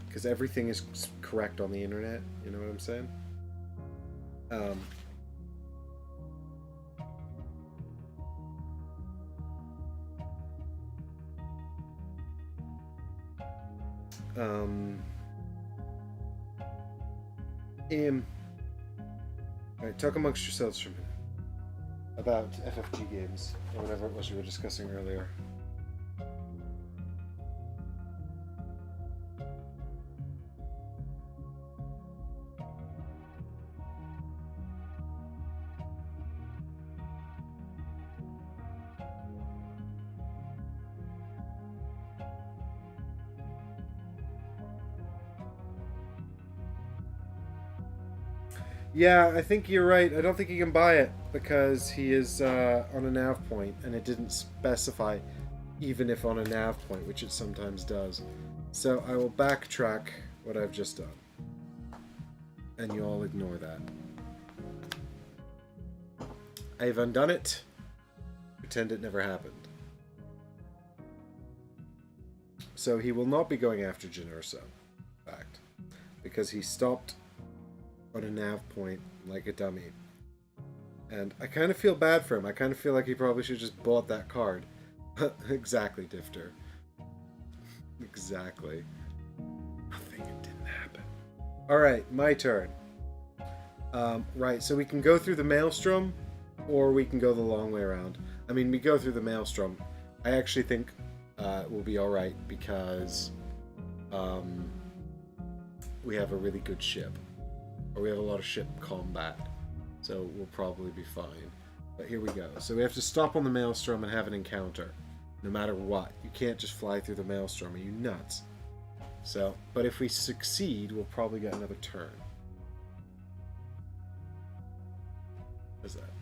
because everything is correct on the internet. You know what I'm saying? Alright, talk amongst yourselves for a minute about FFG games, or whatever it was you were discussing earlier. Yeah, I think you're right. I don't think you can buy it because he is on a nav point, and it didn't specify even if on a nav point, which it sometimes does. So I will backtrack what I've just done. And you all ignore that. I've undone it. Pretend it never happened. So he will not be going after Generso, in fact, because he stopped on a nav point like a dummy. And I kind of feel bad for him. I kind of feel like he probably should have just bought that card. Exactly, Difter. Exactly. Nothing, it didn't happen. Alright, my turn. Right, so we can go through the Maelstrom, or we can go the long way around. I mean, we go through the Maelstrom. I actually think we'll be alright because we have a really good ship. Or we have a lot of ship combat. So we'll probably be fine. But here we go. So we have to stop on the Maelstrom and have an encounter. No matter what. You can't just fly through the Maelstrom. Are you nuts? So, but if we succeed, we'll probably get another turn. What is that?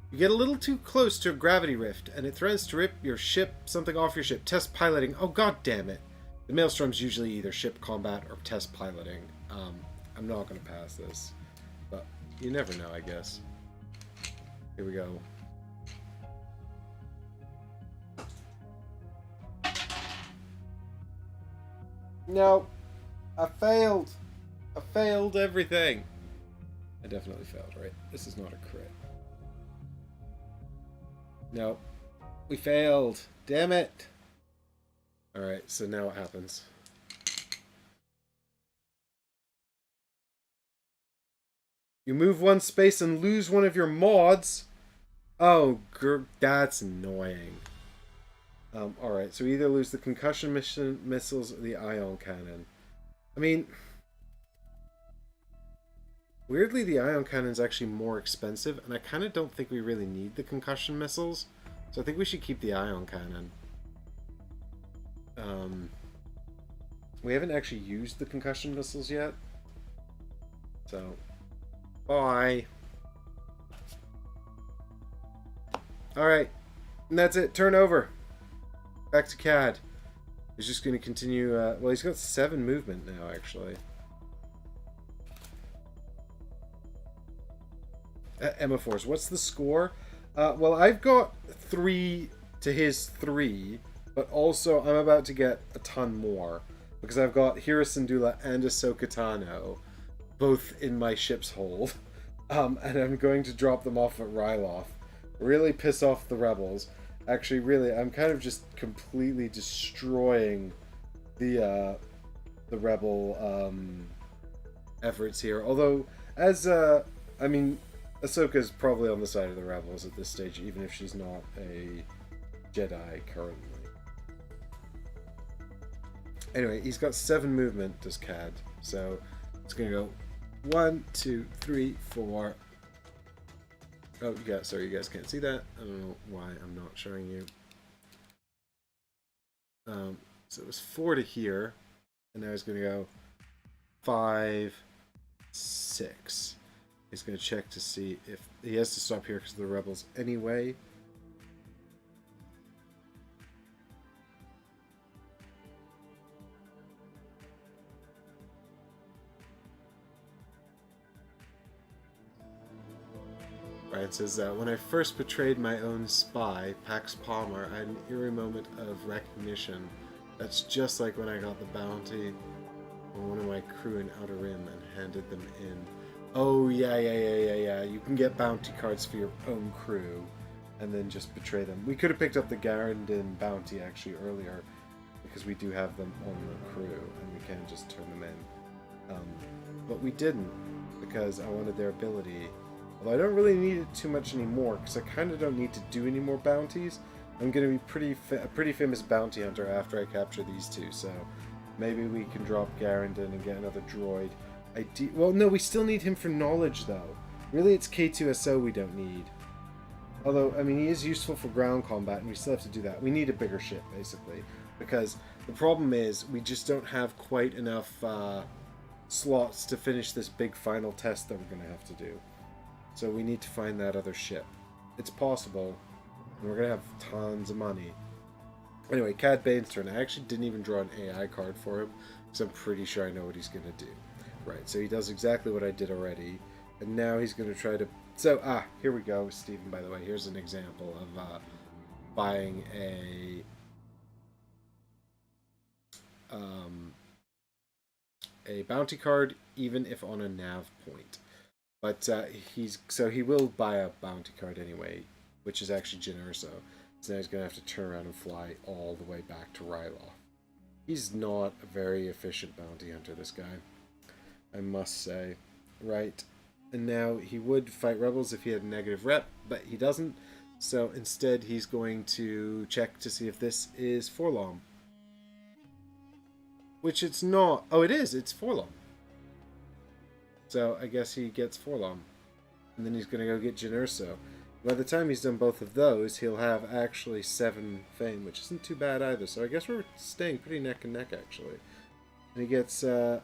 You get a little too close to a gravity rift, and it threatens to rip your ship, something off your ship. Test piloting. Oh, god damn it. The Maelstrom's usually either ship combat or test piloting. I'm not going to pass this. But you never know, I guess. Here we go. No. I failed. I failed everything. I definitely failed, right? This is not a crit. No. We failed. Damn it. Alright, so now what happens? You move one space and lose one of your mods? Oh, that's annoying. Alright, so we either lose the concussion missiles or the ion cannon. I mean, weirdly the ion cannon is actually more expensive, and I kind of don't think we really need the concussion missiles. So I think we should keep the ion cannon. We haven't actually used the concussion missiles yet. So, bye. Alright, and that's it. Turn over. Back to CAD. He's just going to continue... well, he's got 7 movement now, actually. Emaphors, what's the score? Well, I've got 3 to his 3, but also I'm about to get a ton more. Because I've got Hirasandula and Ahsoka Tano both in my ship's hold. And I'm going to drop them off at Ryloth. Really piss off the rebels. Actually, really, I'm kind of just completely destroying the rebel efforts here. Although, as I mean, Ahsoka's probably on the side of the rebels at this stage, even if she's not a Jedi currently. Anyway, he's got 7 movement, does CAD. So it's gonna go 1, 2, 3, 4. Oh, yeah, sorry, you guys can't see that. I don't know why I'm not showing you. So it was 4 to here, and now he's gonna go 5, 6. He's going to check to see if he has to stop here because of the rebels anyway. Right, it says, when I first betrayed my own spy, Pax Palmer, I had an eerie moment of recognition. That's just like when I got the bounty on one of my crew in Outer Rim and handed them in. Oh, yeah. You can get bounty cards for your own crew and then just betray them. We could have picked up the Garandin bounty, actually, earlier, because we do have them on the crew, and we can just turn them in. But we didn't, because I wanted their ability. Although I don't really need it too much anymore, because I kind of don't need to do any more bounties. I'm going to be a pretty famous bounty hunter after I capture these two, so maybe we can drop Garandin and get another droid. Well, no, we still need him for knowledge, though. Really, it's K2SO we don't need. Although, I mean, he is useful for ground combat, and we still have to do that. We need a bigger ship, basically, because the problem is we just don't have quite enough slots to finish this big final test that we're going to have to do. So we need to find that other ship. It's possible, and we're going to have tons of money. Anyway, Cad Bane's turn. I actually didn't even draw an AI card for him, because I'm pretty sure I know what he's going to do. Right, so he does exactly what I did already, and now he's going to try to... So, here we go, Stephen, by the way. Here's an example of buying a bounty card, even if on a nav point. But he will buy a bounty card anyway, which is actually Generso. So now he's going to have to turn around and fly all the way back to Ryloth. He's not a very efficient bounty hunter, this guy, I must say. Right, and now he would fight rebels if he had a negative rep, but he doesn't. So instead he's going to check to see if this is Forlom. Which it's not. Oh, it is. It's Forlom. So I guess he gets Forlom. And then he's going to go get Generso. By the time he's done both of those, he'll have actually 7 fame, which isn't too bad either. So I guess we're staying pretty neck and neck, actually. And he gets... oh!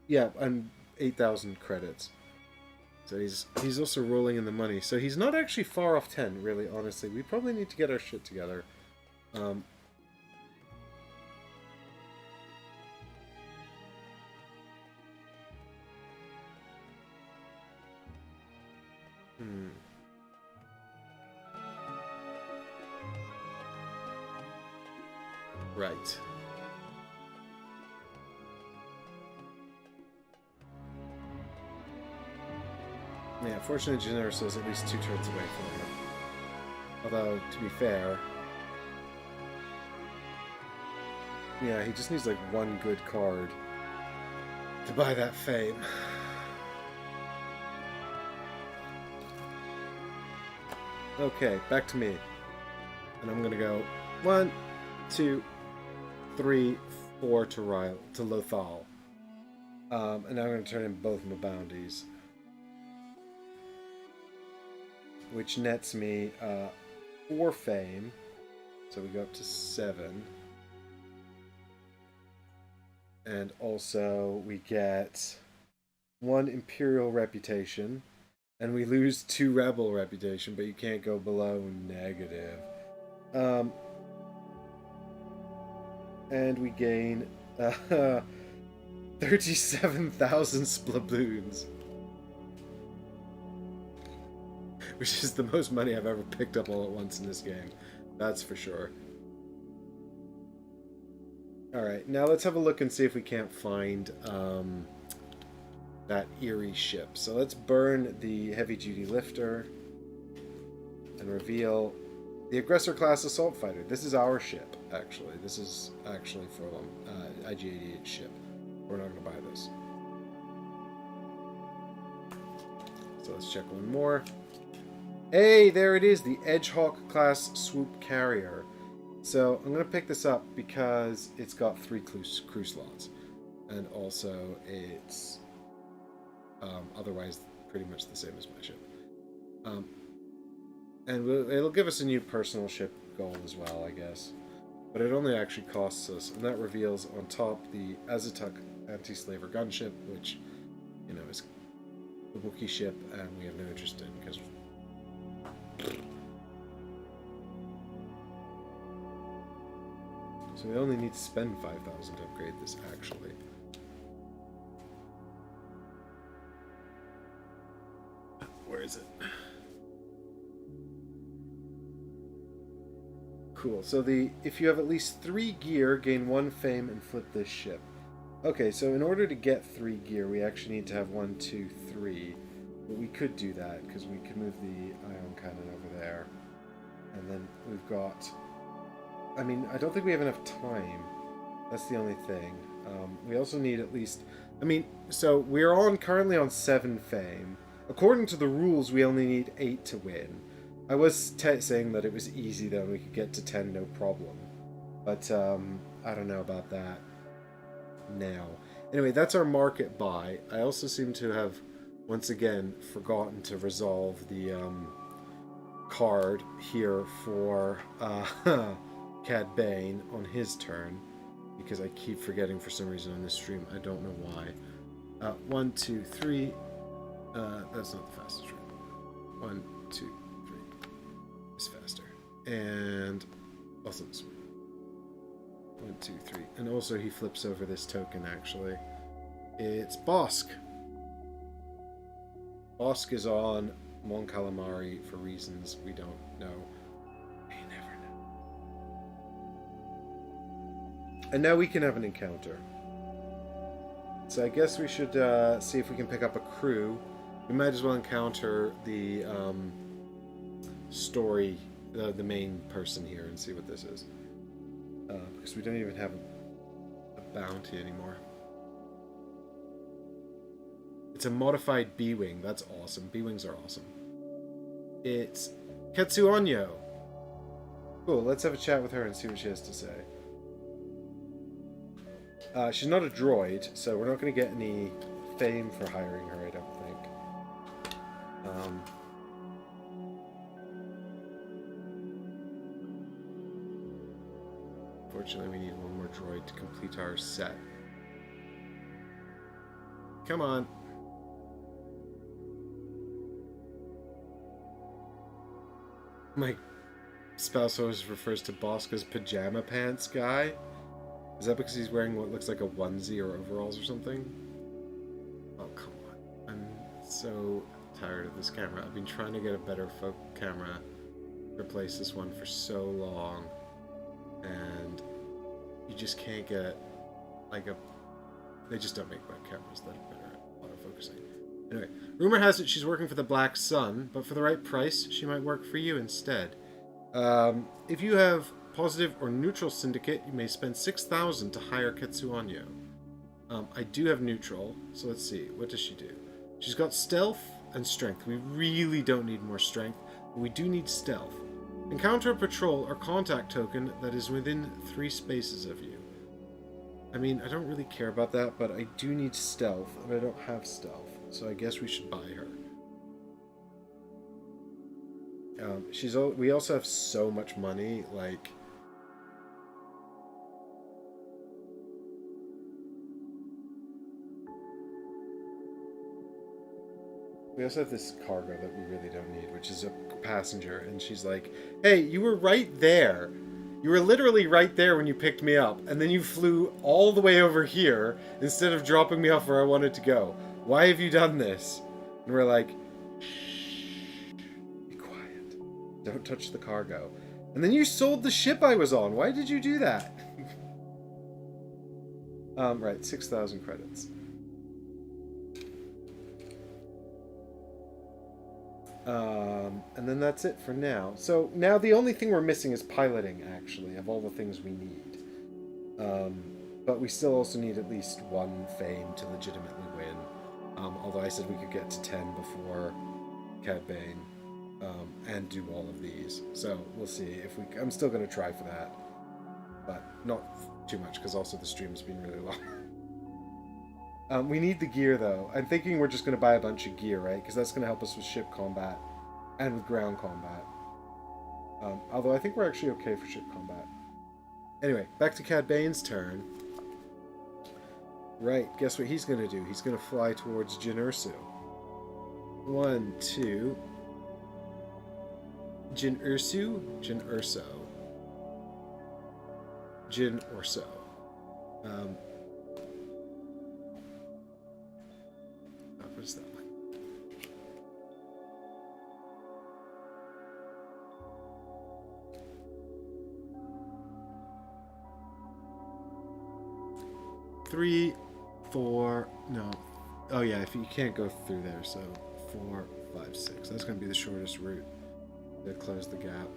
Yeah, and 8,000 credits. So he's also rolling in the money. So he's not actually far off 10, really, honestly. We probably need to get our shit together. Right. Yeah, fortunately Generso is at least 2 turns away from him. Although, to be fair... yeah, he just needs like 1 good card to buy that fame. Okay, back to me. And I'm gonna go 1, 2, 3, 4 to Lothal. And now I'm going to turn in both my bounties. Which nets me 4 fame. So we go up to 7. And also we get 1 Imperial reputation. And we lose 2 Rebel reputation, but you can't go below negative. And we gain 37,000 splaboons. Which is the most money I've ever picked up all at once in this game. That's for sure. Alright, now let's have a look and see if we can't find that eerie ship. So let's burn the heavy-duty lifter and reveal the aggressor class assault fighter. This is our ship, actually. This is actually for IG-88 ship. We're not going to buy this. So let's check one more. Hey, there it is, the Edgehawk class swoop carrier. So I'm going to pick this up because it's got 3 crew slots. And also it's otherwise pretty much the same as my ship. And it'll give us a new personal ship goal as well, I guess. But it only actually costs us, and that reveals on top the Azatuk anti-slaver gunship, which, you know, is the Wookiee ship, and we have no interest in because. So we only need to spend 5,000 to upgrade this, actually. Where is it? Cool. So if you have at least 3 gear, gain 1 fame and flip this ship. Okay, so in order to get 3 gear, we actually need to have 1, 2, 3. But we could do that because we could move the ion cannon over there. And then we've got... I mean, I don't think we have enough time. That's the only thing. We also need at least... I mean, so we're currently on 7 fame. According to the rules, we only need 8 to win. I was saying that it was easy, though, and we could get to 10 no problem. But, I don't know about that now. Anyway, that's our market buy. I also seem to have, once again, forgotten to resolve the, card here for, Cad Bane on his turn. Because I keep forgetting for some reason on this stream. I don't know why. 1, 2, 3. That's not the fastest route. 1, 2, 3. It's faster. And also this one. 1, 2, 3. And also he flips over this token, actually. It's Bosk. Bosk is on Mon Calamari for reasons we don't know. We never know. And now we can have an encounter. So I guess we should see if we can pick up a crew. We might as well encounter the story, the main person here, and see what this is. Because we don't even have a bounty anymore. It's a modified B-Wing. That's awesome. B-Wings are awesome. It's Ketsuonyo. Cool, let's have a chat with her and see what she has to say. She's not a droid, so we're not going to get any fame for hiring her, I don't think. Fortunately, we need one more droid to complete our set. Come on. My spouse always refers to Bosk as pajama pants guy. Is that because he's wearing what looks like a onesie or overalls or something? Oh, come on. I'm so tired of this camera. I've been trying to get a better camera to replace this one for so long. And you just can't get like a... They just don't make web cameras that are better at autofocusing. Anyway, rumor has it she's working for the Black Sun, but for the right price, she might work for you instead. If you have positive or neutral syndicate, you may spend 6,000 to hire Ketsuonyo. I do have neutral, so let's see. What does she do? She's got stealth and strength. We really don't need more strength, but we do need stealth. Encounter a patrol or contact token that is within 3 spaces of you. I mean, I don't really care about that, but I do need stealth, and I don't have stealth, so I guess we should buy her. We also have so much money, like... We also have this cargo that we really don't need, which is a passenger, and she's like, hey, you were right there. You were literally right there when you picked me up, and then you flew all the way over here instead of dropping me off where I wanted to go. Why have you done this? And we're like, shh, be quiet. Don't touch the cargo. And then you sold the ship I was on. Why did you do that? Right, 6,000 credits. And then that's it for now. So now the only thing we're missing is piloting, actually, of all the things we need. But we still also need at least 1 fame to legitimately win. Although I said we could get to 10 before Cad Bane, and do all of these. So we'll see if we... I'm still going to try for that. But not too much, because also the stream's been really long. We need the gear, though. I'm thinking we're just going to buy a bunch of gear, right? Because that's going to help us with ship combat and with ground combat. Although I think we're actually okay for ship combat. Anyway, back to Cad Bane's turn. Right, guess what he's going to do? He's going to fly towards Jin Ursu. 1, 2. Jin Ursu? Jin Urso. Jin Orso. What is that like? Three, 4, no. Oh yeah, if you can't go through there, so 4, 5, 6. That's going to be the shortest route to close the gap.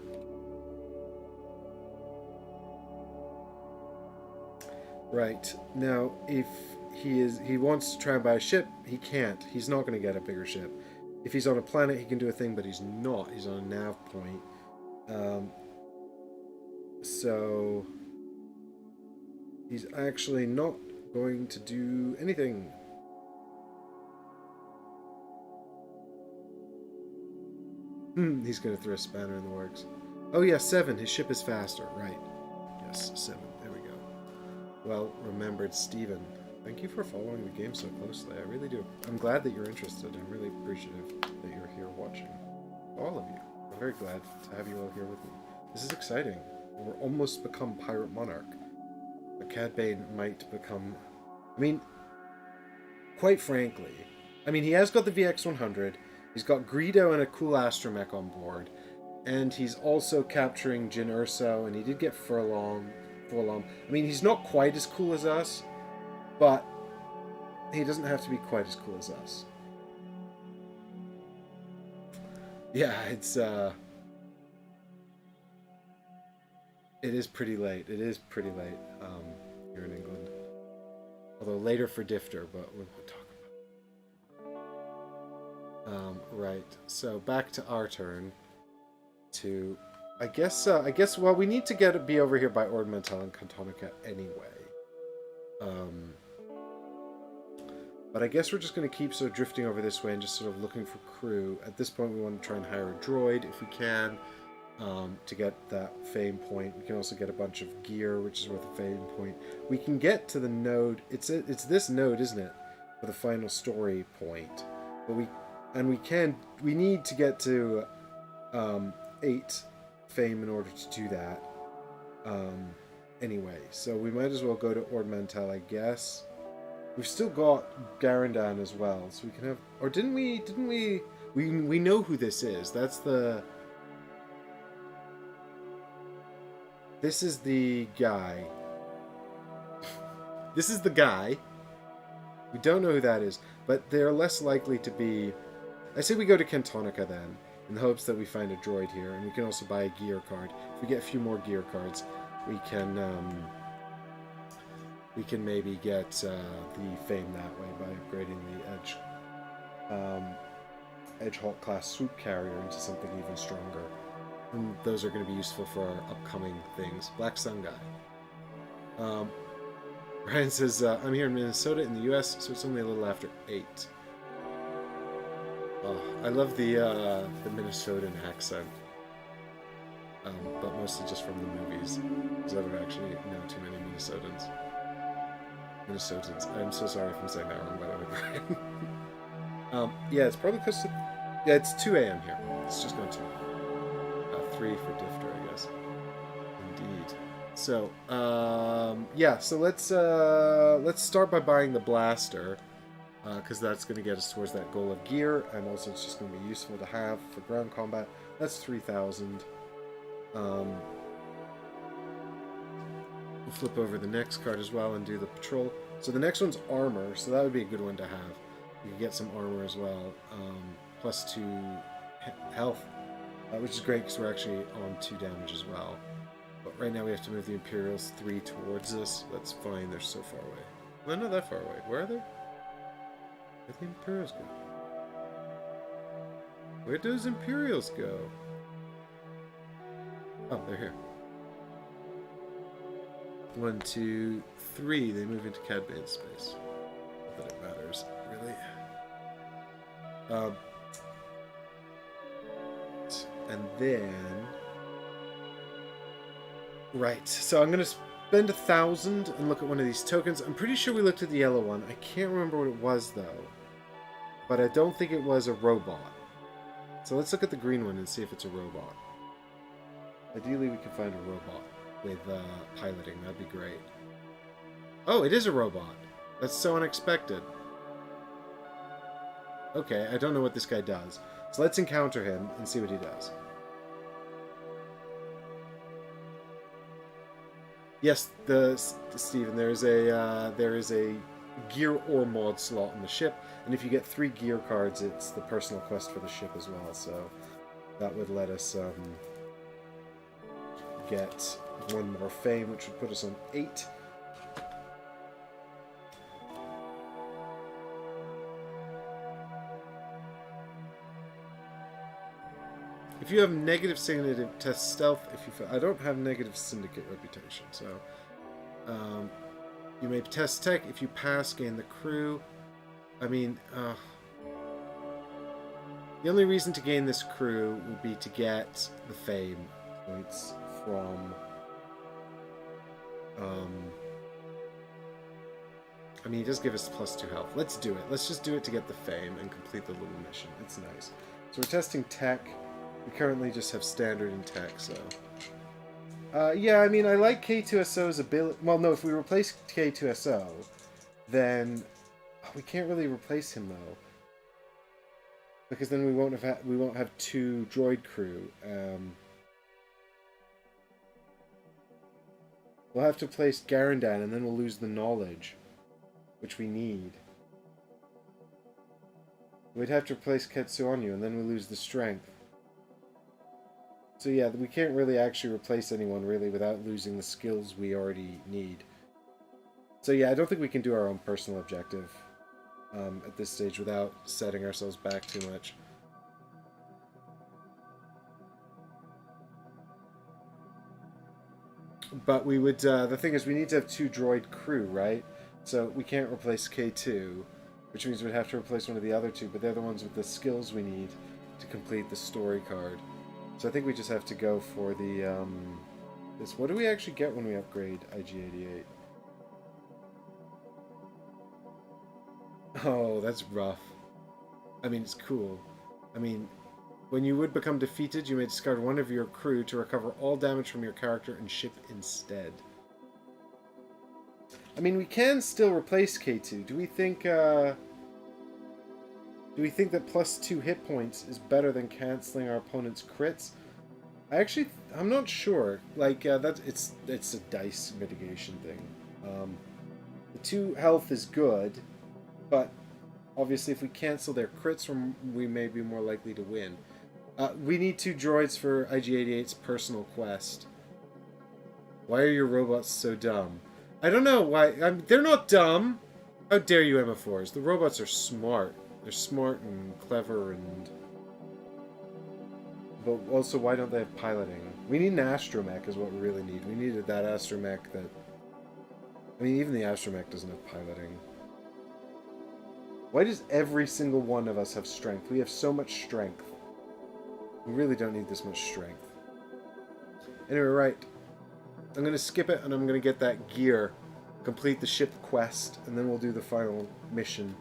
Right. Now, if he wants to try and buy a ship, he can't. He's not going to get a bigger ship. If he's on a planet, he can do a thing, but he's not. He's on a nav point. So he's actually not going to do anything. He's going to throw a spanner in the works. Oh yeah, 7. His ship is faster. Right. Yes, 7. There we go. Well remembered, Stephen. Thank you for following the game so closely. I really do. I'm glad that you're interested. I'm really appreciative that you're here watching. All of you. I'm very glad to have you all here with me. This is exciting. We're almost become Pirate Monarch. But Cad Bane might become... I mean, quite frankly, he has got the VX-100. He's got Greedo and a cool astromech on board. And he's also capturing Jin Urso, and he did get Furlong. He's not quite as cool as us, but he doesn't have to be quite as cool as us. Yeah, it is pretty late. It is pretty late here in England. Although later for Difter, but we'll talk about it. Right, so back to our turn. I guess, well, we need to be over here by Ornamental and Cantonica anyway. But I guess we're just going to keep sort of drifting over this way and just sort of looking for crew. At this point, we want to try and hire a droid if we can to get that fame point. We can also get a bunch of gear, which is worth a fame point. We can get to the node. It's this node, isn't it? For the final story point. But we need to get to 8 fame in order to do that. Anyway, so we might as well go to Ornamental, I guess. We've still got Garandan as well, so we can have... Or didn't we... We know who this is. That's the... This is the guy. This is the guy. We don't know who that is, but they're less likely to be... I say we go to Cantonica then, in the hopes that we find a droid here, and we can also buy a gear card. If we get a few more gear cards, we can maybe get the fame that way by upgrading the Edge Hulk class swoop carrier into something even stronger. And those are going to be useful for our upcoming things. Black Sun guy. Ryan says, I'm here in Minnesota in the US, so it's only a little after 8. Oh, I love the Minnesotan accent. But mostly just from the movies. Because I don't actually know too many Minnesotans. I'm so sorry if I'm saying that wrong, by the way. Yeah, it's probably because... Yeah, it's 2 a.m. here. It's just gone 2. 3 for Difter, I guess. Indeed. So, yeah, so let's start by buying the blaster, because that's going to get us towards that goal of gear, and also it's just going to be useful to have for ground combat. That's 3,000. We'll flip over the next card as well and do the patrol. So the next one's armor, so that would be a good one to have. You can get some armor as well, plus 2 health. Which is great because we're actually on 2 damage as well. But right now we have to move the Imperials 3 towards us. That's fine, they're so far away. Well, not that far away. Where are they? Where'd the Imperials go? Where those Imperials go? Oh, they're here. 1, 2, 3. They move into Cad Bane's space. Not that it matters, really. And then... Right, so I'm going to spend 1,000 and look at one of these tokens. I'm pretty sure we looked at the yellow one. I can't remember what it was, though. But I don't think it was a robot. So let's look at the green one and see if it's a robot. Ideally, we can find a robot with piloting. That'd be great. Oh, it is a robot. That's so unexpected. Okay, I don't know what this guy does. So let's encounter him and see what he does. Yes, Stephen, there is a gear or mod slot on the ship, and if you get 3 gear cards, it's the personal quest for the ship as well. So that would let us get 1 more fame, which would put us on 8. If you have negative syndicate, test stealth. If you, I don't have negative syndicate reputation, so you may test tech. If you pass, gain the crew. I mean, the only reason to gain this crew would be to get the fame points from. I mean, he does give us +2 health. Let's do it. Let's just do it to get the fame and complete the little mission. It's nice. So we're testing tech. We currently just have standard and tech, so... yeah, I mean, I like K2SO's ability... Well, no, if we replace K2SO, then... Oh, we can't really replace him, though. Because then we won't have 2 droid crew. We'll have to place Garandan, and then we'll lose the knowledge, which we need. We'd have to replace Ketsuonyu, and then we lose the strength. So yeah, we can't really actually replace anyone, really, without losing the skills we already need. So yeah, I don't think we can do our own personal objective at this stage without setting ourselves back too much. But we would, the thing is, we need to have 2 droid crew, right? So we can't replace K2, which means we'd have to replace one of the other 2, but they're the ones with the skills we need to complete the story card. So I think we just have to go for the, this. What do we actually get when we upgrade IG-88? Oh, that's rough. I mean, it's cool. I mean, when you would become defeated, you may discard 1 of your crew to recover all damage from your character and ship instead. I mean, we can still replace K2. Do we think that +2 hit points is better than canceling our opponent's crits? I'm not sure. Like, it's a dice mitigation thing. The 2 health is good, but obviously if we cancel their crits, we may be more likely to win. We need 2 droids for IG-88's personal quest. Why are your robots so dumb? I don't know why. They're not dumb. How dare you, MF4s? The robots are smart. They're smart and clever and... But also, why don't they have piloting? We need an astromech is what we really need. We needed that astromech that... I mean, even the astromech doesn't have piloting. Why does every single one of us have strength? We have so much strength. We really don't need this much strength. Anyway, right. I'm going to skip it and I'm going to get that gear. Complete the ship quest. And then we'll do the final mission.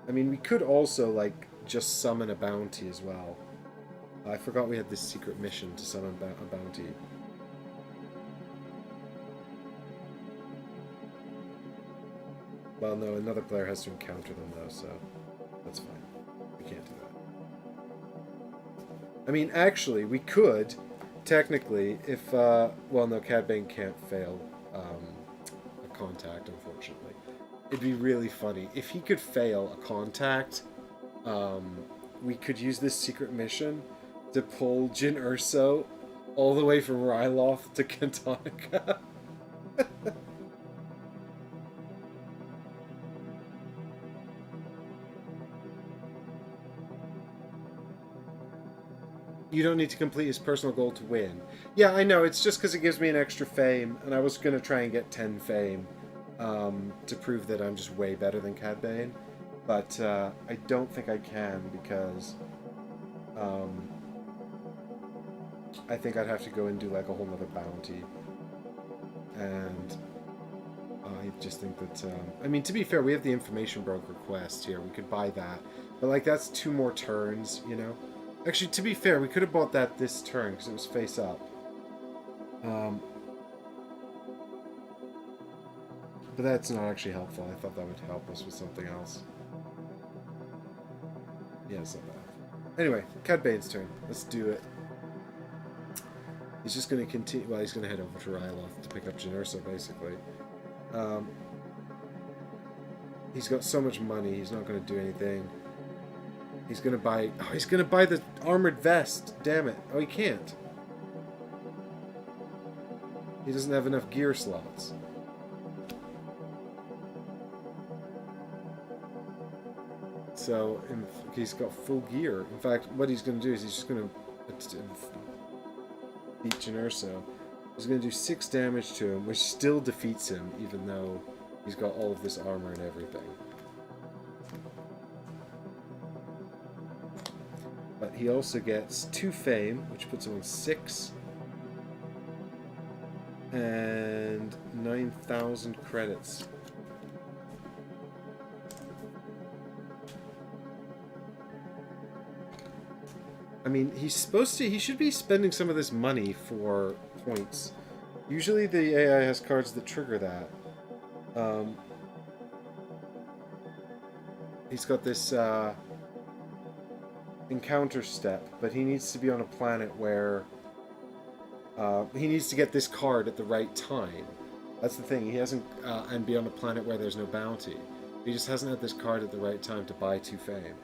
I mean, we could also, like, just summon a bounty as well. I forgot we had this secret mission to summon a bounty. Well, no, another player has to encounter them, though, so that's fine. We can't do that. I mean, actually, we could, technically, if, well, no, Cad Bane can't fail a contact, unfortunately. It'd be really funny. If he could fail a contact, we could use this secret mission to pull Jyn Erso all the way from Ryloth to Cantonica. You don't need to complete his personal goal to win. Yeah, I know. It's just because it gives me an extra fame, and I was going to try and get 10 fame to prove that I'm just way better than Cad Bane. But I don't think I can because I think I'd have to go and do like a whole nother bounty. And I just think that, I mean, to be fair, we have the information broker quest here. We could buy that. But, like, that's 2 more turns, you know? Actually, to be fair, we could have bought that this turn because it was face up. But that's not actually helpful. I thought that would help us with something else. Yeah, it's not bad. Anyway, Cad Bane's turn. Let's do it. He's just going to continue... Well, he's going to head over to Ryloth to pick up Jyn Erso, basically. He's got so much money, he's not going to do anything. He's going to buy... Oh, he's going to buy the armored vest. Damn it. Oh, he can't. He doesn't have enough gear slots. So, he's got full gear. In fact, what he's going to do is he's just going to beat Jyn Erso. He's going to do 6 damage to him, which still defeats him, even though he's got all of this armor and everything. But he also gets 2 fame, which puts him on 6. And 9,000 credits. I mean, he should be spending some of this money for points. Usually the AI has cards that trigger that. He's got this encounter step, but he needs to be on a planet where he needs to get this card at the right time. That's the thing. He hasn't and be on a planet where there's no bounty. He just hasn't had this card at the right time to buy 2 fame.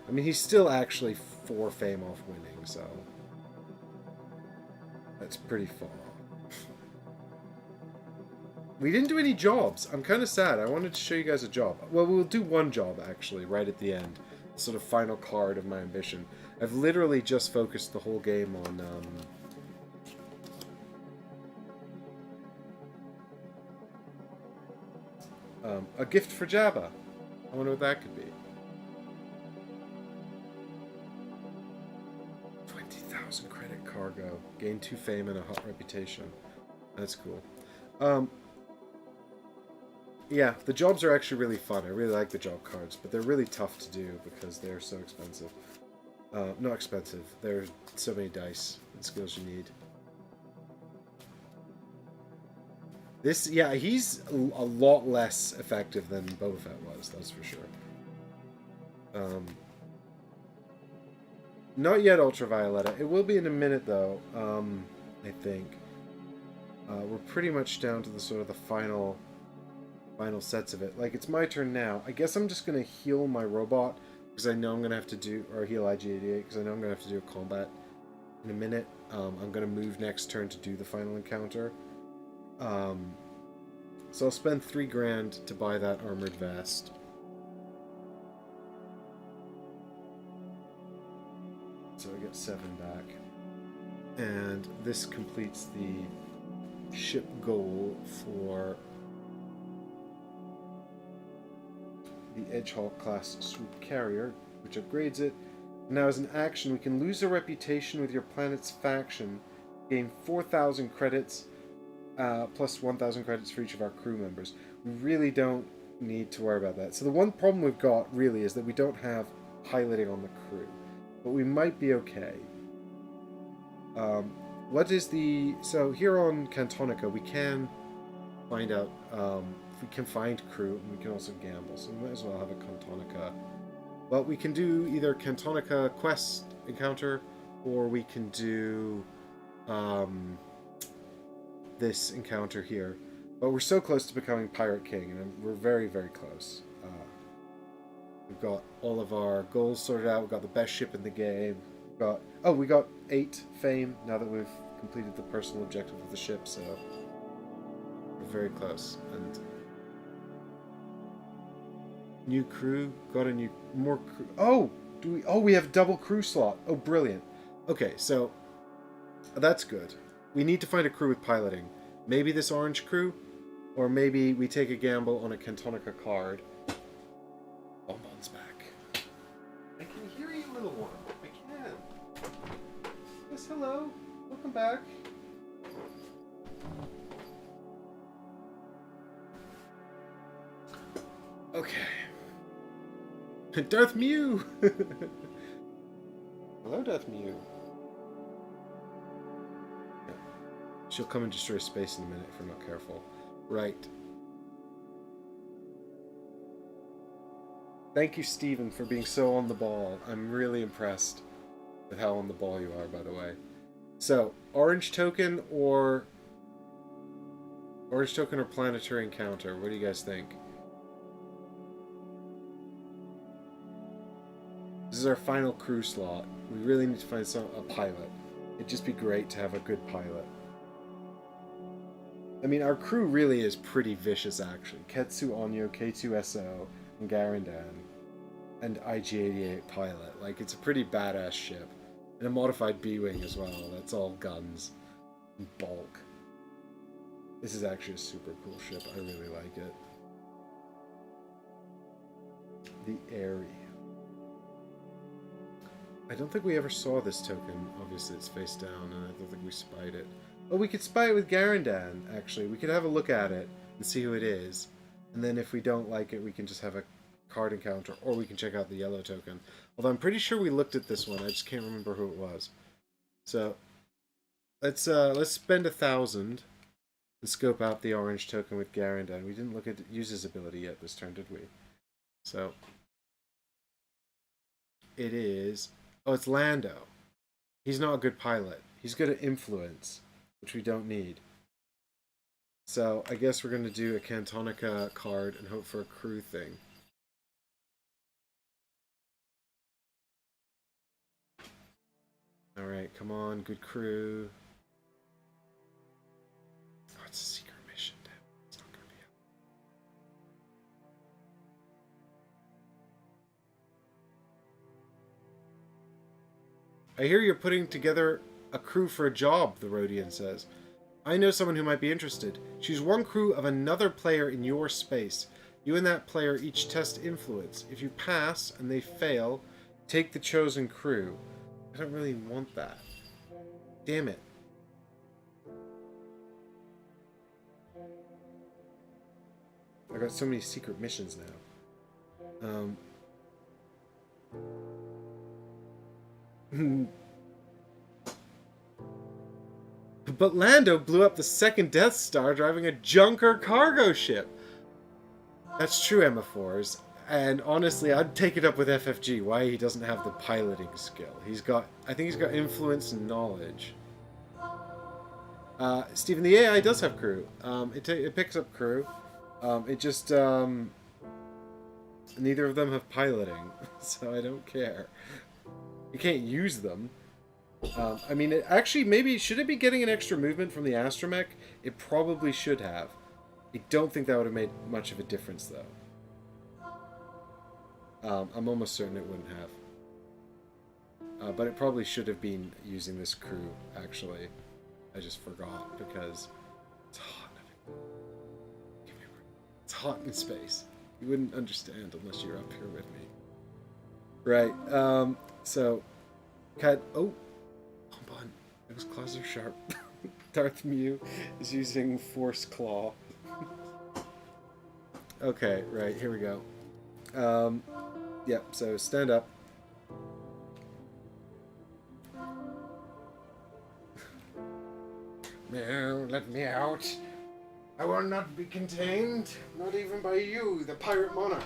I mean, he's still actually 4 fame off winning, so that's pretty far off. We didn't do any jobs. I'm kind of sad. I wanted to show you guys a job. Well, we'll do one job, actually, right at the end. The sort of final card of my ambition. I've literally just focused the whole game on... a gift for Jabba. I wonder what that could be. 20,000 credit cargo. Gain 2 fame and a hot reputation. That's cool. Yeah, the jobs are actually really fun. I really like the job cards, but they're really tough to do because they're so expensive. Not expensive. There's so many dice and skills you need. This, yeah, he's a lot less effective than Boba Fett was, that's for sure. Not yet Ultravioletta. It will be in a minute, though, I think. We're pretty much down to the sort of the final sets of it. Like, it's my turn now. I guess I'm just going to heal my robot, because I know I'm going to have to do, or heal IG-88, because I know I'm going to have to do a combat in a minute. I'm going to move next turn to do the final encounter. So I'll spend 3 grand to buy that armored vest. So I get 7 back. And this completes the ship goal for the Edgehawk class swoop carrier, which upgrades it. Now as an action, we can lose a reputation with your planet's faction, gain 4,000 credits, plus 1,000 credits for each of our crew members. We really don't need to worry about that. So the one problem we've got, really, is that we don't have piloting on the crew. But we might be okay. What is the... So here on Cantonica, we can find out... we can find crew, and we can also gamble. So we might as well have a Cantonica. Well, we can do either Cantonica quest encounter, or we can do... this encounter here, but we're so close to becoming Pirate King, and we're very, very close. We've got all of our goals sorted out. We've got the best ship in the game. We got 8 fame now that we've completed the personal objective of the ship, so we're very close. And new crew, got a more crew. Oh, we have a double crew slot. Oh, brilliant. Okay, so that's good. We need to find a crew with piloting. Maybe this orange crew, or maybe we take a gamble on a Cantonica card. Bonbon's back. I can hear you, little one. I can. Yes, hello. Welcome back. Okay. Darth Mew! Hello, Darth Mew. Yeah. She'll come and destroy space in a minute if we're not careful. Right. Thank you, Steven, for being so on the ball. I'm really impressed with how on the ball you are, by the way. So, orange token or planetary encounter? What do you guys think? This is our final crew slot. We really need to find a pilot. It'd just be great to have a good pilot. I mean, our crew really is pretty vicious, actually. Ketsu Onyo, K2SO, and Garandan, and IG-88 pilot. Like, it's a pretty badass ship. And a modified B-Wing as well. That's all guns. And bulk. This is actually a super cool ship. I really like it. The Airy. I don't think we ever saw this token. Obviously, it's face down, and I don't think we spied it. Oh, we could spy it with Garandan, actually. We could have a look at it and see who it is. And then if we don't like it, we can just have a card encounter, or we can check out the yellow token. Although I'm pretty sure we looked at this one. I just can't remember who it was. So, let's spend 1,000 and scope out the orange token with Garandan. We didn't look at use his ability yet this turn, did we? So, it is... Oh, it's Lando. He's not a good pilot. He's good at influence, which we don't need. So, I guess we're going to do a Cantonica card and hope for a crew thing. Alright, come on, good crew. Oh, it's a secret mission. Damn, it's not going to be out. I hear you're putting together a crew for a job, the Rhodian says. I know someone who might be interested. She's one crew of another player in your space. You and that player each test influence. If you pass and they fail, take the chosen crew. I don't really want that. Damn it. I got so many secret missions now. But Lando blew up the second Death Star driving a junker cargo ship. That's true, Emma Fours. And honestly, I'd take it up with FFG why he doesn't have the piloting skill. I think he's got influence and knowledge. Stephen, the AI does have crew. It picks up crew. It just, neither of them have piloting, so I don't care. You can't use them. I mean, should it be getting an extra movement from the astromech? It probably should have. I don't think that would have made much of a difference, though. I'm almost certain it wouldn't have. But it probably should have been using this crew, actually. I just forgot, because it's hot. It's hot in space. You wouldn't understand unless you're up here with me. Right, so... Oh! Hold on. Those claws are sharp. Darth Mew is using Force Claw. Okay, right, here we go. Yep, so stand up. No, let me out. I will not be contained, not even by you, the pirate monarch.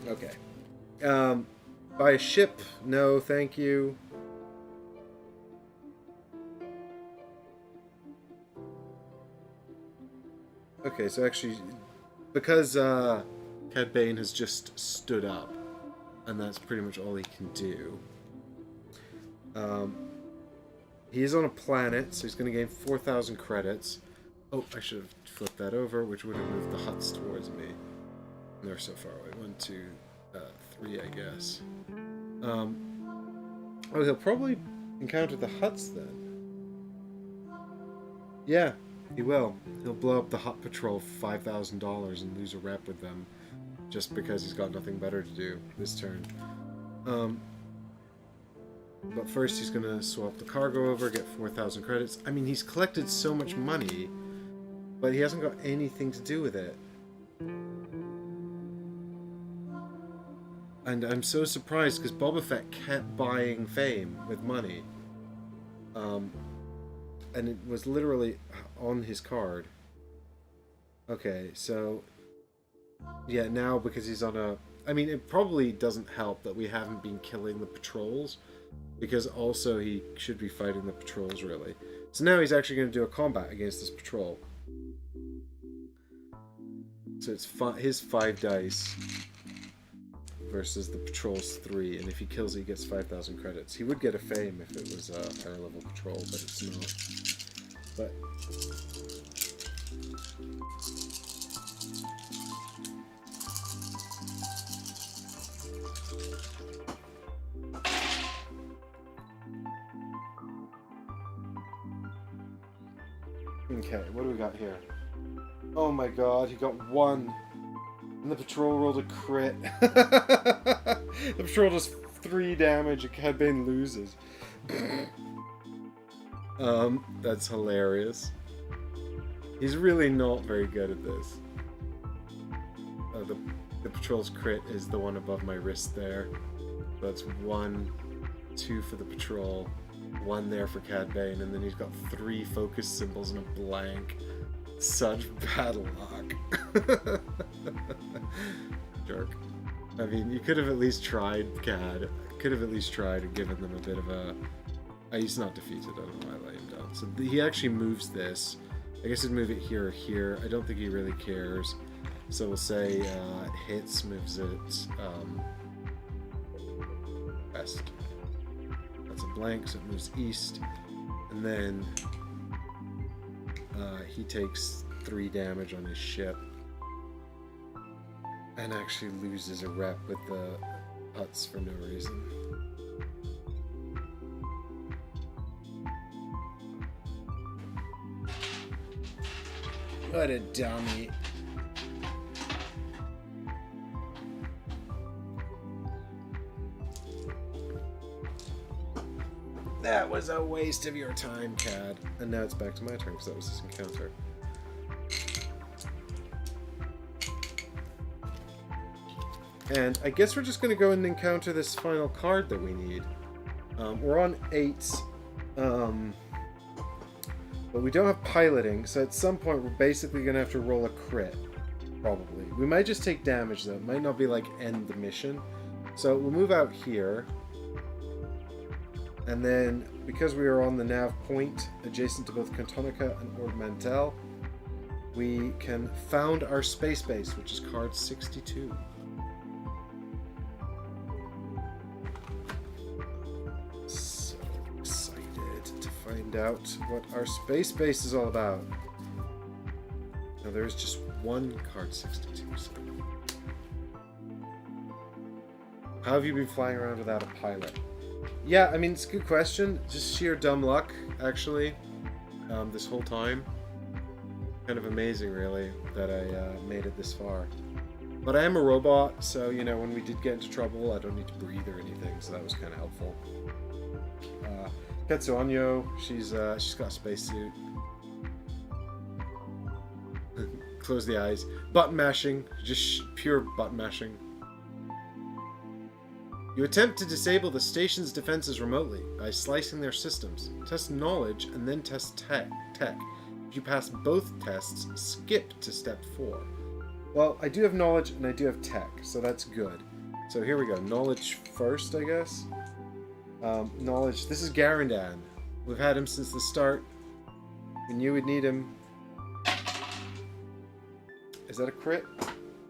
Okay. Buy a ship? No, thank you. Okay, so actually, because Cad Bane has just stood up, and that's pretty much all he can do. He is on a planet, so he's going to gain 4,000 credits. Oh, I should have flipped that over, which would have moved the huts towards me. They're so far away. 1, 2, 3, I guess. Oh, he'll probably encounter the huts then. Yeah, he will. He'll blow up the hut patrol for $5,000 and lose a rep with them. just because he's got nothing better to do this turn. But first he's gonna swap the cargo over, get 4,000 credits. I mean, he's collected so much money, but he hasn't got anything to do with it. And I'm so surprised because Boba Fett kept buying fame with money. And it was literally on his card. Okay, so... yeah, now because he's on a... I mean, it probably doesn't help that we haven't been killing the patrols, because also he should be fighting the patrols, really. So now he's actually going to do a combat against this patrol. So it's his 5 dice versus the patrol's 3, and if he kills it, he gets 5,000 credits. He would get a fame if it was a higher level patrol, but it's not. But... okay, what do we got here? Oh my god, he got 1. And the patrol rolled a crit. The patrol does 3 damage, and Cad Bane loses. That's hilarious. He's really not very good at this. The patrol's crit is the one above my wrist there. That's 1, 2 for the patrol, 1 there for Cad Bane, and then he's got 3 focus symbols and a blank. Such bad luck. Jerk. I mean, you could have at least tried, Cad. Could have at least tried and given them a bit of a... he's not defeated, I don't know why I let him down. So he actually moves this. I guess he'd move it here or here. I don't think he really cares. So we'll say it hits, moves it west. That's a blank, so it moves east. And then he takes 3 damage on his ship. And actually loses a rep with the huts for no reason. What a dummy. That was a waste of your time, Cad. And now it's back to my turn because that was his encounter. And I guess we're just going to go and encounter this final card that we need. We're on 8. But we don't have piloting, so at some point we're basically going to have to roll a crit. Probably. We might just take damage, though. It might not be like end the mission. So we'll move out here. And then, because we are on the nav point, adjacent to both Cantonica and Ord Mantell, we can found our space base, which is card 62. So excited to find out what our space base is all about. Now there's just one card 62, so... How have you been flying around without a pilot? Yeah, I mean, it's a good question. Just sheer dumb luck, actually, this whole time. Kind of amazing, really, that I made it this far. But I am a robot, so, you know, when we did get into trouble, I don't need to breathe or anything, so that was kind of helpful. Ketsuanyo, she's got a spacesuit. Close the eyes. Button mashing, just pure button mashing. You attempt to disable the station's defenses remotely by slicing their systems. Test knowledge and then test tech. If you pass both tests, skip to step 4. Well, I do have knowledge and I do have tech, so that's good. So here we go. Knowledge first, I guess. Knowledge. This is Garandan. We've had him since the start. We knew we'd need him. Is that a crit?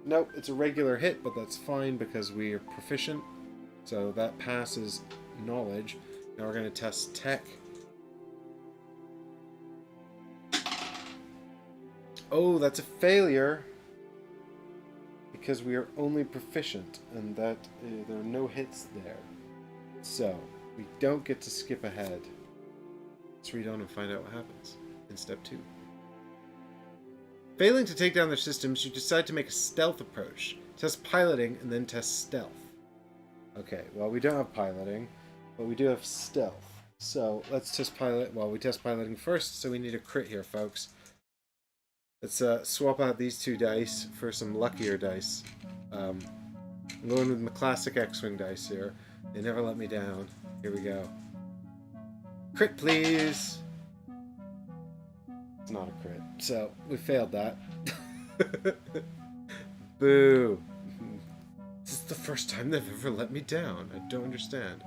Nope, it's a regular hit, but that's fine because we are proficient. So that passes knowledge. Now we're going to test tech. Oh, that's a failure. Because we are only proficient, and that there are no hits there. So, we don't get to skip ahead. Let's read on and find out what happens in step 2. Failing to take down their systems, you decide to make a stealth approach. Test piloting, and then test stealth. Okay, well, we don't have piloting, but we do have stealth. So let's test pilot. Well, we test piloting first, so we need a crit here, folks. Let's swap out these 2 dice for some luckier dice. I'm going with my classic X-Wing dice here. They never let me down. Here we go. Crit, please! It's not a crit, so we failed that. Boo! This is the first time they've ever let me down. I don't understand.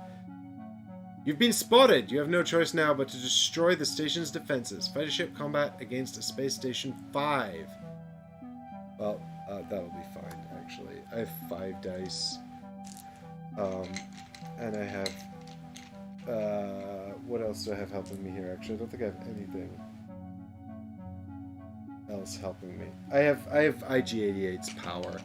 You've been spotted! You have no choice now but to destroy the station's defenses. Fight a ship combat against a space station 5. Well, that'll be fine, actually. I have 5 dice. And I have... what else do I have helping me here, actually? I don't think I have anything else helping me. I have IG-88's power.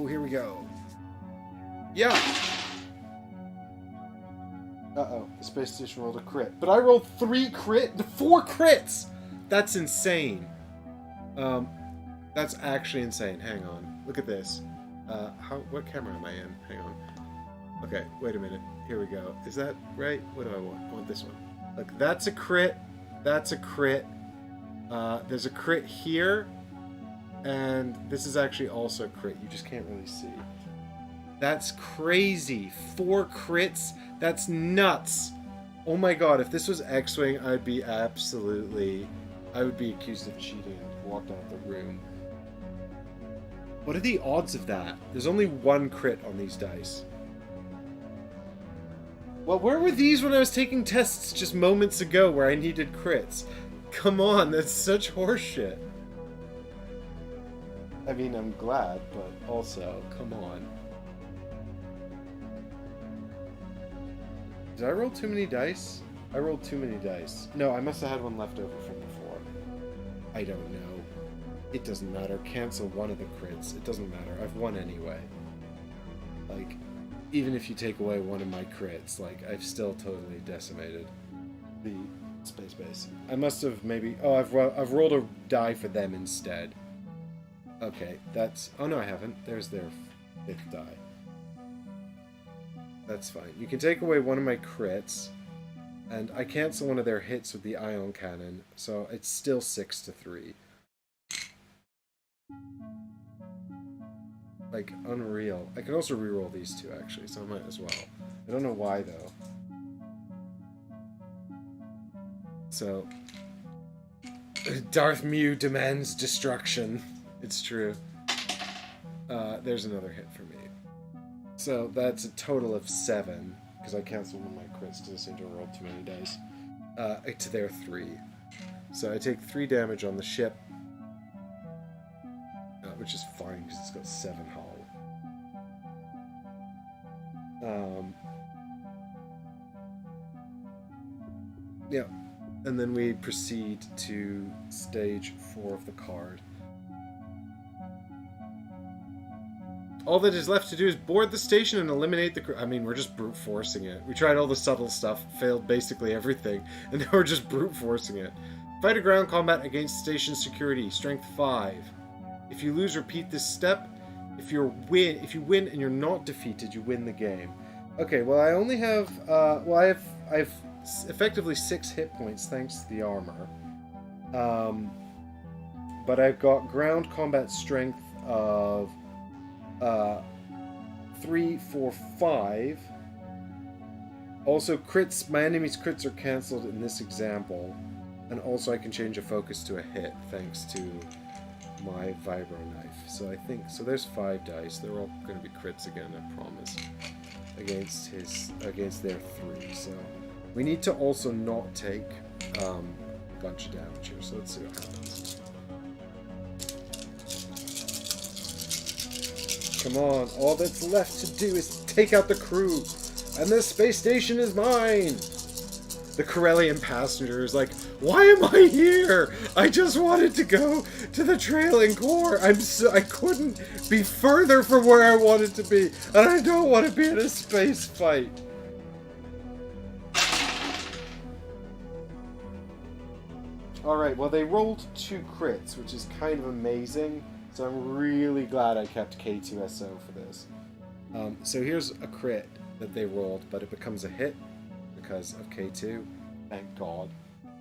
Here we go. Yeah! Uh-oh, the space station rolled a crit. But I rolled 4 crits! That's insane. That's actually insane. Hang on. Look at this. What camera am I in? Hang on. Okay, wait a minute. Here we go. Is that right? What do I want? I want this one. Look, that's a crit. That's a crit. There's a crit here. And this is actually also a crit. You just can't really see. That's crazy. 4 crits? That's nuts. Oh my god, if this was X-Wing, I would be accused of cheating and walked out of the room. What are the odds of that? There's only 1 crit on these dice. Well, where were these when I was taking tests just moments ago where I needed crits? Come on, that's such horseshit. I mean, I'm glad, but also, come on. Did I roll too many dice? I rolled too many dice. No, I must have had one left over from before. I don't know. It doesn't matter. Cancel one of the crits. It doesn't matter. I've won anyway. Like, even if you take away one of my crits, like, I've still totally decimated the space base. I must have maybe... Oh, I've rolled a die for them instead. Okay, that's... Oh, no, I haven't. There's their 5th die. That's fine. You can take away one of my crits, and I cancel one of their hits with the ion cannon, so it's still 6-3. Like, unreal. I can also reroll these 2, actually, so I might as well. I don't know why, though. So... Darth Mew demands destruction. It's true. There's another hit for me. So that's a total of 7, because I canceled one of my crits because I seem to have rolled too many dice, to their 3. So I take 3 damage on the ship, which is fine because it's got 7 hull. Yeah, and then we proceed to stage 4 of the card. All that is left to do is board the station and eliminate the crew. I mean, we're just brute forcing it. We tried all the subtle stuff, failed basically everything, and now we're just brute forcing it. Fight a ground combat against station security, strength 5. If you lose, repeat this step. If you win and you're not defeated, you win the game. Okay, well I only have I have effectively 6 hit points thanks to the armor. But I've got ground combat strength of 3, 4, 5. Also, crits. My enemy's crits are cancelled in this example, and also I can change a focus to a hit thanks to my vibro knife. So I think there's 5 dice. They're all going to be crits again, I promise. Against their 3. So we need to also not take a bunch of damage here. So let's see what happens. Come on, all that's left to do is take out the crew, and this space station is mine! The Corellian passenger is like, why am I here? I just wanted to go to the trailing core. I couldn't be further from where I wanted to be, and I don't want to be in a space fight. Alright, well they rolled 2 crits, which is kind of amazing. So I'm really glad I kept K2SO for this. So here's a crit that they rolled, but it becomes a hit because of K2. Thank God.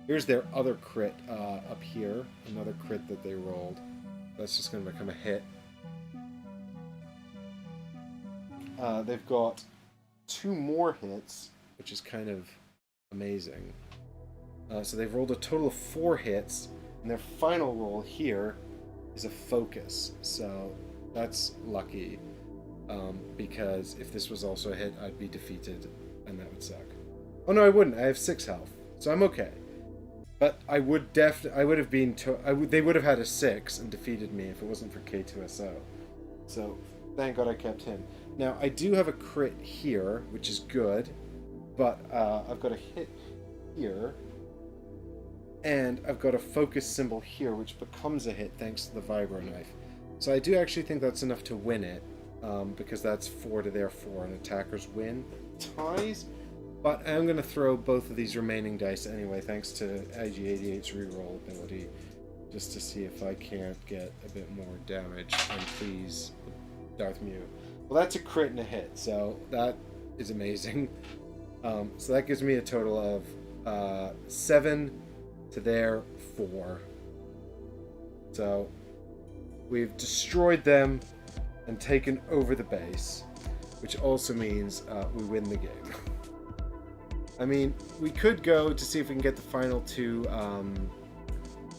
Here's their other crit up here. Another crit that they rolled. That's just going to become a hit. They've got 2 more hits, which is kind of amazing. So they've rolled a total of 4 hits, and their final roll here is a focus. So that's lucky, because if this was also a hit, I'd be defeated, and that would suck. Oh no, I wouldn't. I have 6 health, so I'm okay. But I would have been. They would have had a 6 and defeated me if it wasn't for K2SO. So thank God I kept him. Now I do have a crit here, which is good, but I've got a hit here, and I've got a focus symbol here, which becomes a hit thanks to the vibro knife. So I do actually think that's enough to win it, because that's 4 to their 4, and attackers win. Ties. But I'm going to throw both of these remaining dice anyway, thanks to IG-88's reroll ability, just to see if I can't get a bit more damage. And please, Darth Mew. Well, that's a crit and a hit, so that is amazing. So that gives me a total of 7 to their 4. So we've destroyed them and taken over the base, which also means we win the game. I mean, we could go to see if we can get the final 2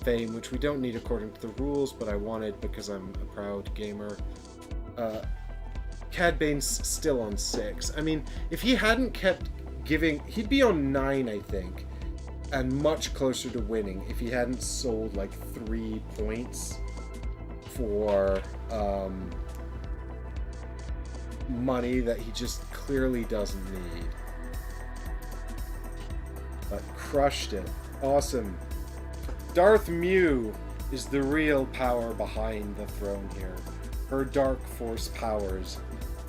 fame, which we don't need according to the rules, but I wanted because I'm a proud gamer. Cad Bane's still on 6. I mean, if he hadn't kept giving, he'd be on 9, I think, and much closer to winning if he hadn't sold like 3 points for money that he just clearly doesn't need. But crushed it. Awesome. Darth Mew is the real power behind the throne here. Her dark force powers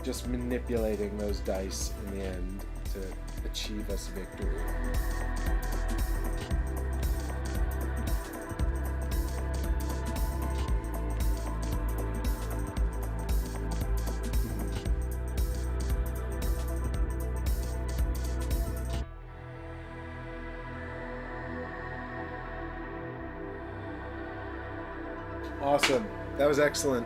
just manipulating those dice in the end to achieve us victory. Awesome. That was excellent.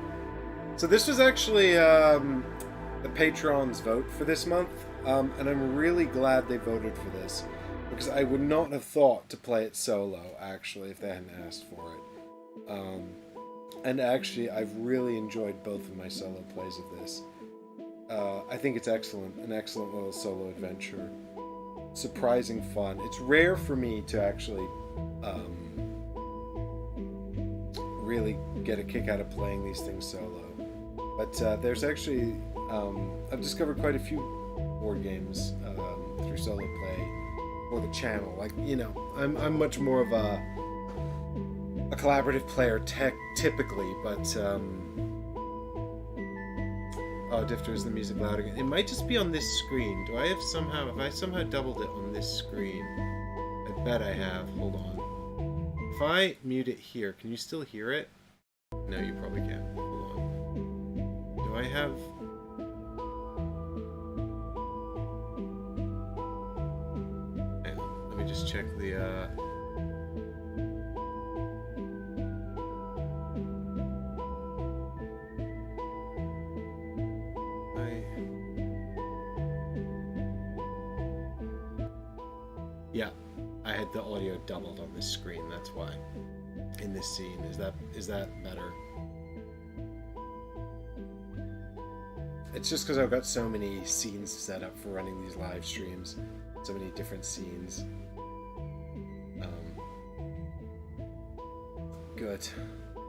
So this was actually the Patreon's vote for this month, and I'm really glad they voted for this, because I would not have thought to play it solo, actually, if they hadn't asked for it. And actually, I've really enjoyed both of my solo plays of this. I think it's excellent, an excellent little solo adventure. Surprising fun. It's rare for me to actually really get a kick out of playing these things solo. But there's actually, I've discovered quite a few board games through solo play for the channel. Like, you know, I'm much more of a collaborative player typically, but oh, Difter, is the music loud again? It might just be on this screen. Have I somehow doubled it on this screen? I bet I have. Hold on. If I mute it here, can you still hear it? No, you probably can't. Hold on. Do I have... Hang on. Let me just check the, Yeah, I had the audio doubled on this screen, that's why. In this scene. Is that better? It's just because I've got so many scenes set up for running these live streams. So many different scenes. Good.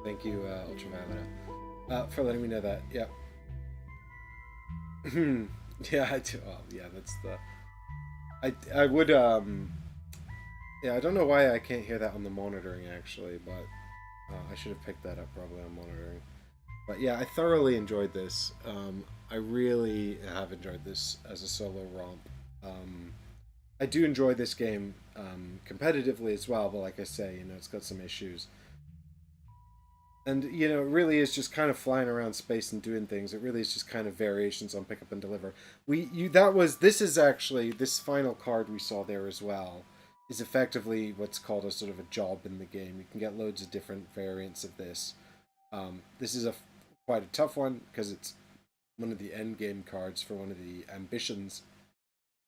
Thank you, Ultraviolet, for letting me know that. Yeah. Yeah, I do. Oh, yeah, that's the... I would, yeah, I don't know why I can't hear that on the monitoring, actually, but I should have picked that up probably on monitoring. But yeah, I thoroughly enjoyed this. I really have enjoyed this as a solo romp. I do enjoy this game competitively as well, but like I say, it's got some issues. And it really is just kind of flying around space and doing things. It really is just kind of variations on pick up and deliver. This is actually this final card we saw there as well is effectively what's called a sort of a job in the game. You can get loads of different variants of this. This is quite a tough one because it's one of the end game cards for one of the ambitions,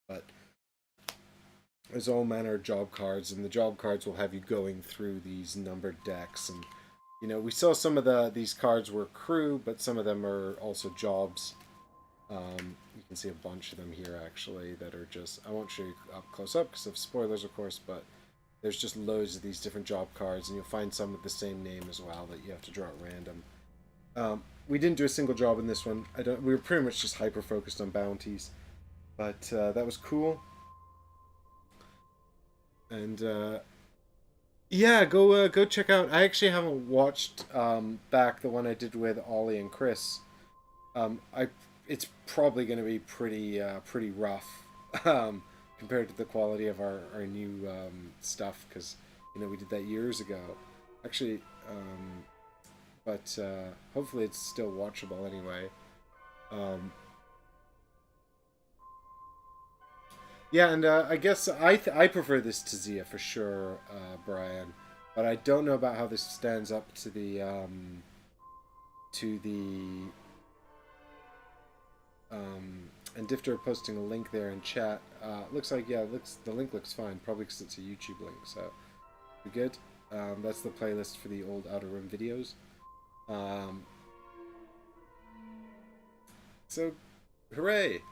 but there's all manner of job cards, and the job cards will have you going through these numbered decks. And we saw some of these cards were crew, but some of them are also jobs. You can see a bunch of them here actually that are just, I won't show you up close up because of spoilers, of course, but there's just loads of these different job cards, and you'll find some with the same name as well that you have to draw at random. We didn't do a single job in this one. We were pretty much just hyper focused on bounties, but that was cool. And yeah, go check out. I actually haven't watched back the one I did with Ollie and Chris. I It's probably going to be pretty rough compared to the quality of our new stuff because we did that years ago. Actually, but hopefully it's still watchable anyway. Yeah, and I guess I prefer this to Zia for sure, Brian. But I don't know about how this stands up to the and Difter posting a link there in chat. Looks like the link looks fine, probably because it's a YouTube link, so we're good. That's the playlist for the old Outer Rim videos. So, hooray!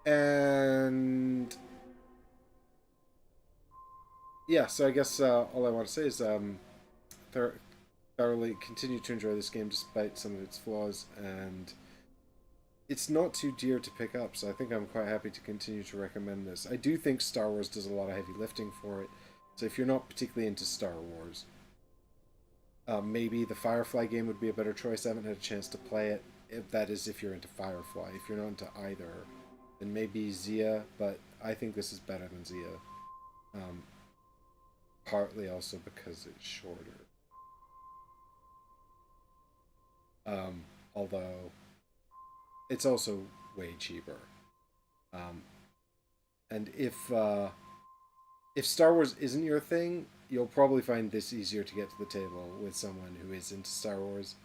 And yeah, so I guess all I want to say is thoroughly continue to enjoy this game despite some of its flaws, and it's not too dear to pick up, so I think I'm quite happy to continue to recommend this. I do think Star Wars does a lot of heavy lifting for it, so if you're not particularly into Star Wars, maybe the Firefly game would be a better choice. I haven't had a chance to play it. If you're into Firefly. If you're not into either, then maybe Zia, but I think this is better than Zia. Partly also because it's shorter. Although it's also way cheaper. And if Star Wars isn't your thing, you'll probably find this easier to get to the table with someone who is into Star Wars.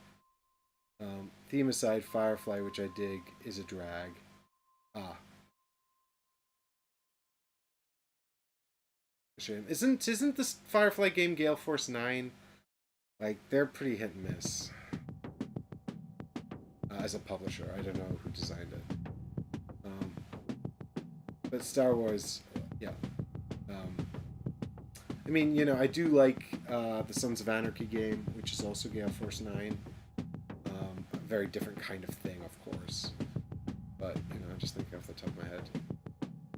Theme aside, Firefly, which I dig, is a drag. Shame. Isn't this Firefly game Gale Force 9? Like, they're pretty hit and miss. As a publisher, I don't know who designed it. But Star Wars, yeah. I mean, I do like the Sons of Anarchy game, which is also Gale Force 9. A very different kind of thing, of course. But, I'm just thinking off the top of my head.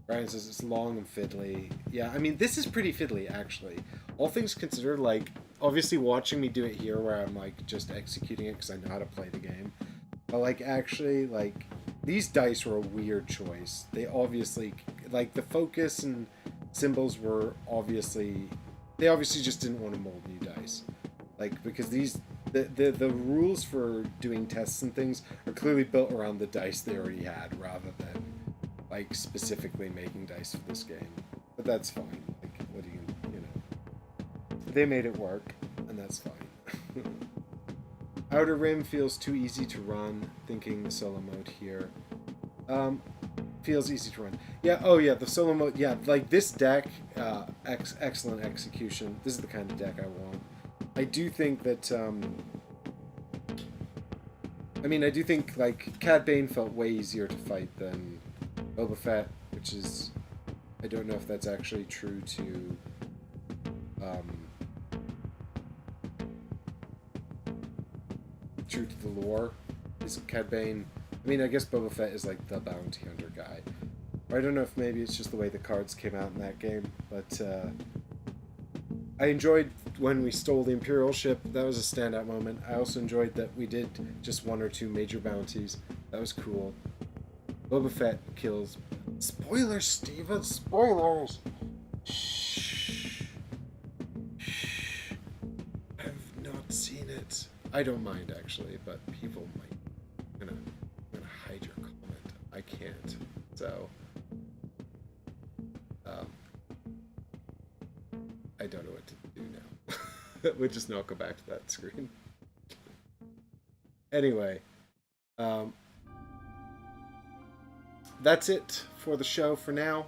Brian says it's long and fiddly. Yeah, I mean, this is pretty fiddly, actually. All things considered, like, obviously watching me do it here where I'm, like, just executing it because I know how to play the game. But, like, actually, like, these dice were a weird choice. They obviously, like, the focus and symbols were obviously... They obviously just didn't want to mold new dice. Like, because the rules for doing tests and things are clearly built around the dice they already had, rather than, like, specifically making dice for this game. But that's fine. Like, what do you They made it work, and that's fine. Outer Rim feels too easy to run, thinking the solo mode here. Feels easy to run. Yeah, oh yeah, the solo mode, yeah, like this deck, excellent execution. This is the kind of deck I want. I do think that, I do think, like, Cad Bane felt way easier to fight than Boba Fett, which is, I don't know if that's actually true to, true to the lore. Is Cad Bane, I guess Boba Fett is, like, the bounty hunter guy. Or I don't know if maybe it's just the way the cards came out in that game, but, I enjoyed when we stole the Imperial ship. That was a standout moment. I also enjoyed that we did just one or two major bounties. That was cool. Boba Fett kills Spoilers, Steven. Spoilers. Shh. Shh. I've not seen it. I don't mind actually, but people might. I'm gonna hide your comment. I can't. So. I don't know what to do now. We'll just not go back to that screen. Anyway, that's it for the show for now.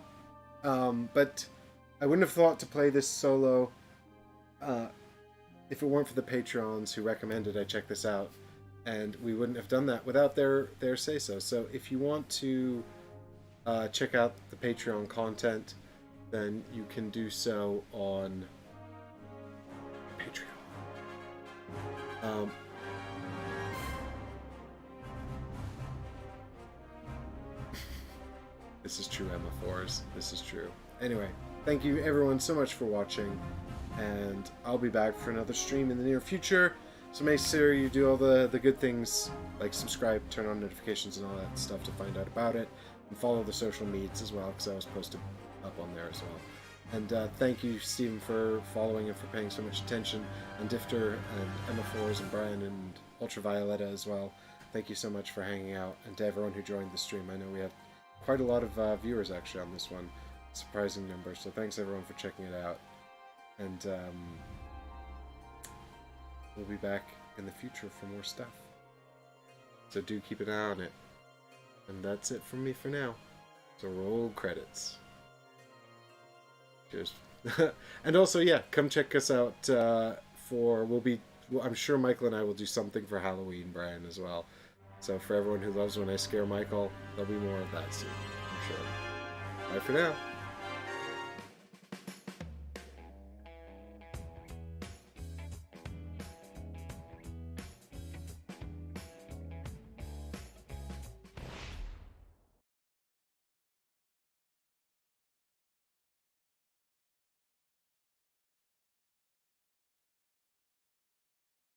But I wouldn't have thought to play this solo if it weren't for the Patreons who recommended I check this out, and we wouldn't have done that without their say-so. So if you want to check out the Patreon content, then you can do so on Patreon. This is true, Emma Fours. This is true. Anyway, thank you everyone so much for watching, and I'll be back for another stream in the near future. So make sure you do all the good things, like subscribe, turn on notifications and all that stuff to find out about it, and follow the social medias as well, because I was posted up on there as well. And thank you, Stephen, for following and for paying so much attention, and Difter and Emma Fours and Brian and Ultravioletta as well. Thank you so much for hanging out, and to everyone who joined the stream. I know we had quite a lot of viewers actually on this one, surprising number. So thanks everyone for checking it out, and we'll be back in the future for more stuff. So do keep an eye on it. And that's it from me for now. So roll credits. Cheers. And also, yeah, come check us out I'm sure Michael and I will do something for Halloween, Brian, as well. So for everyone who loves when I scare Michael, there'll be more of that soon, I'm sure. Bye for now.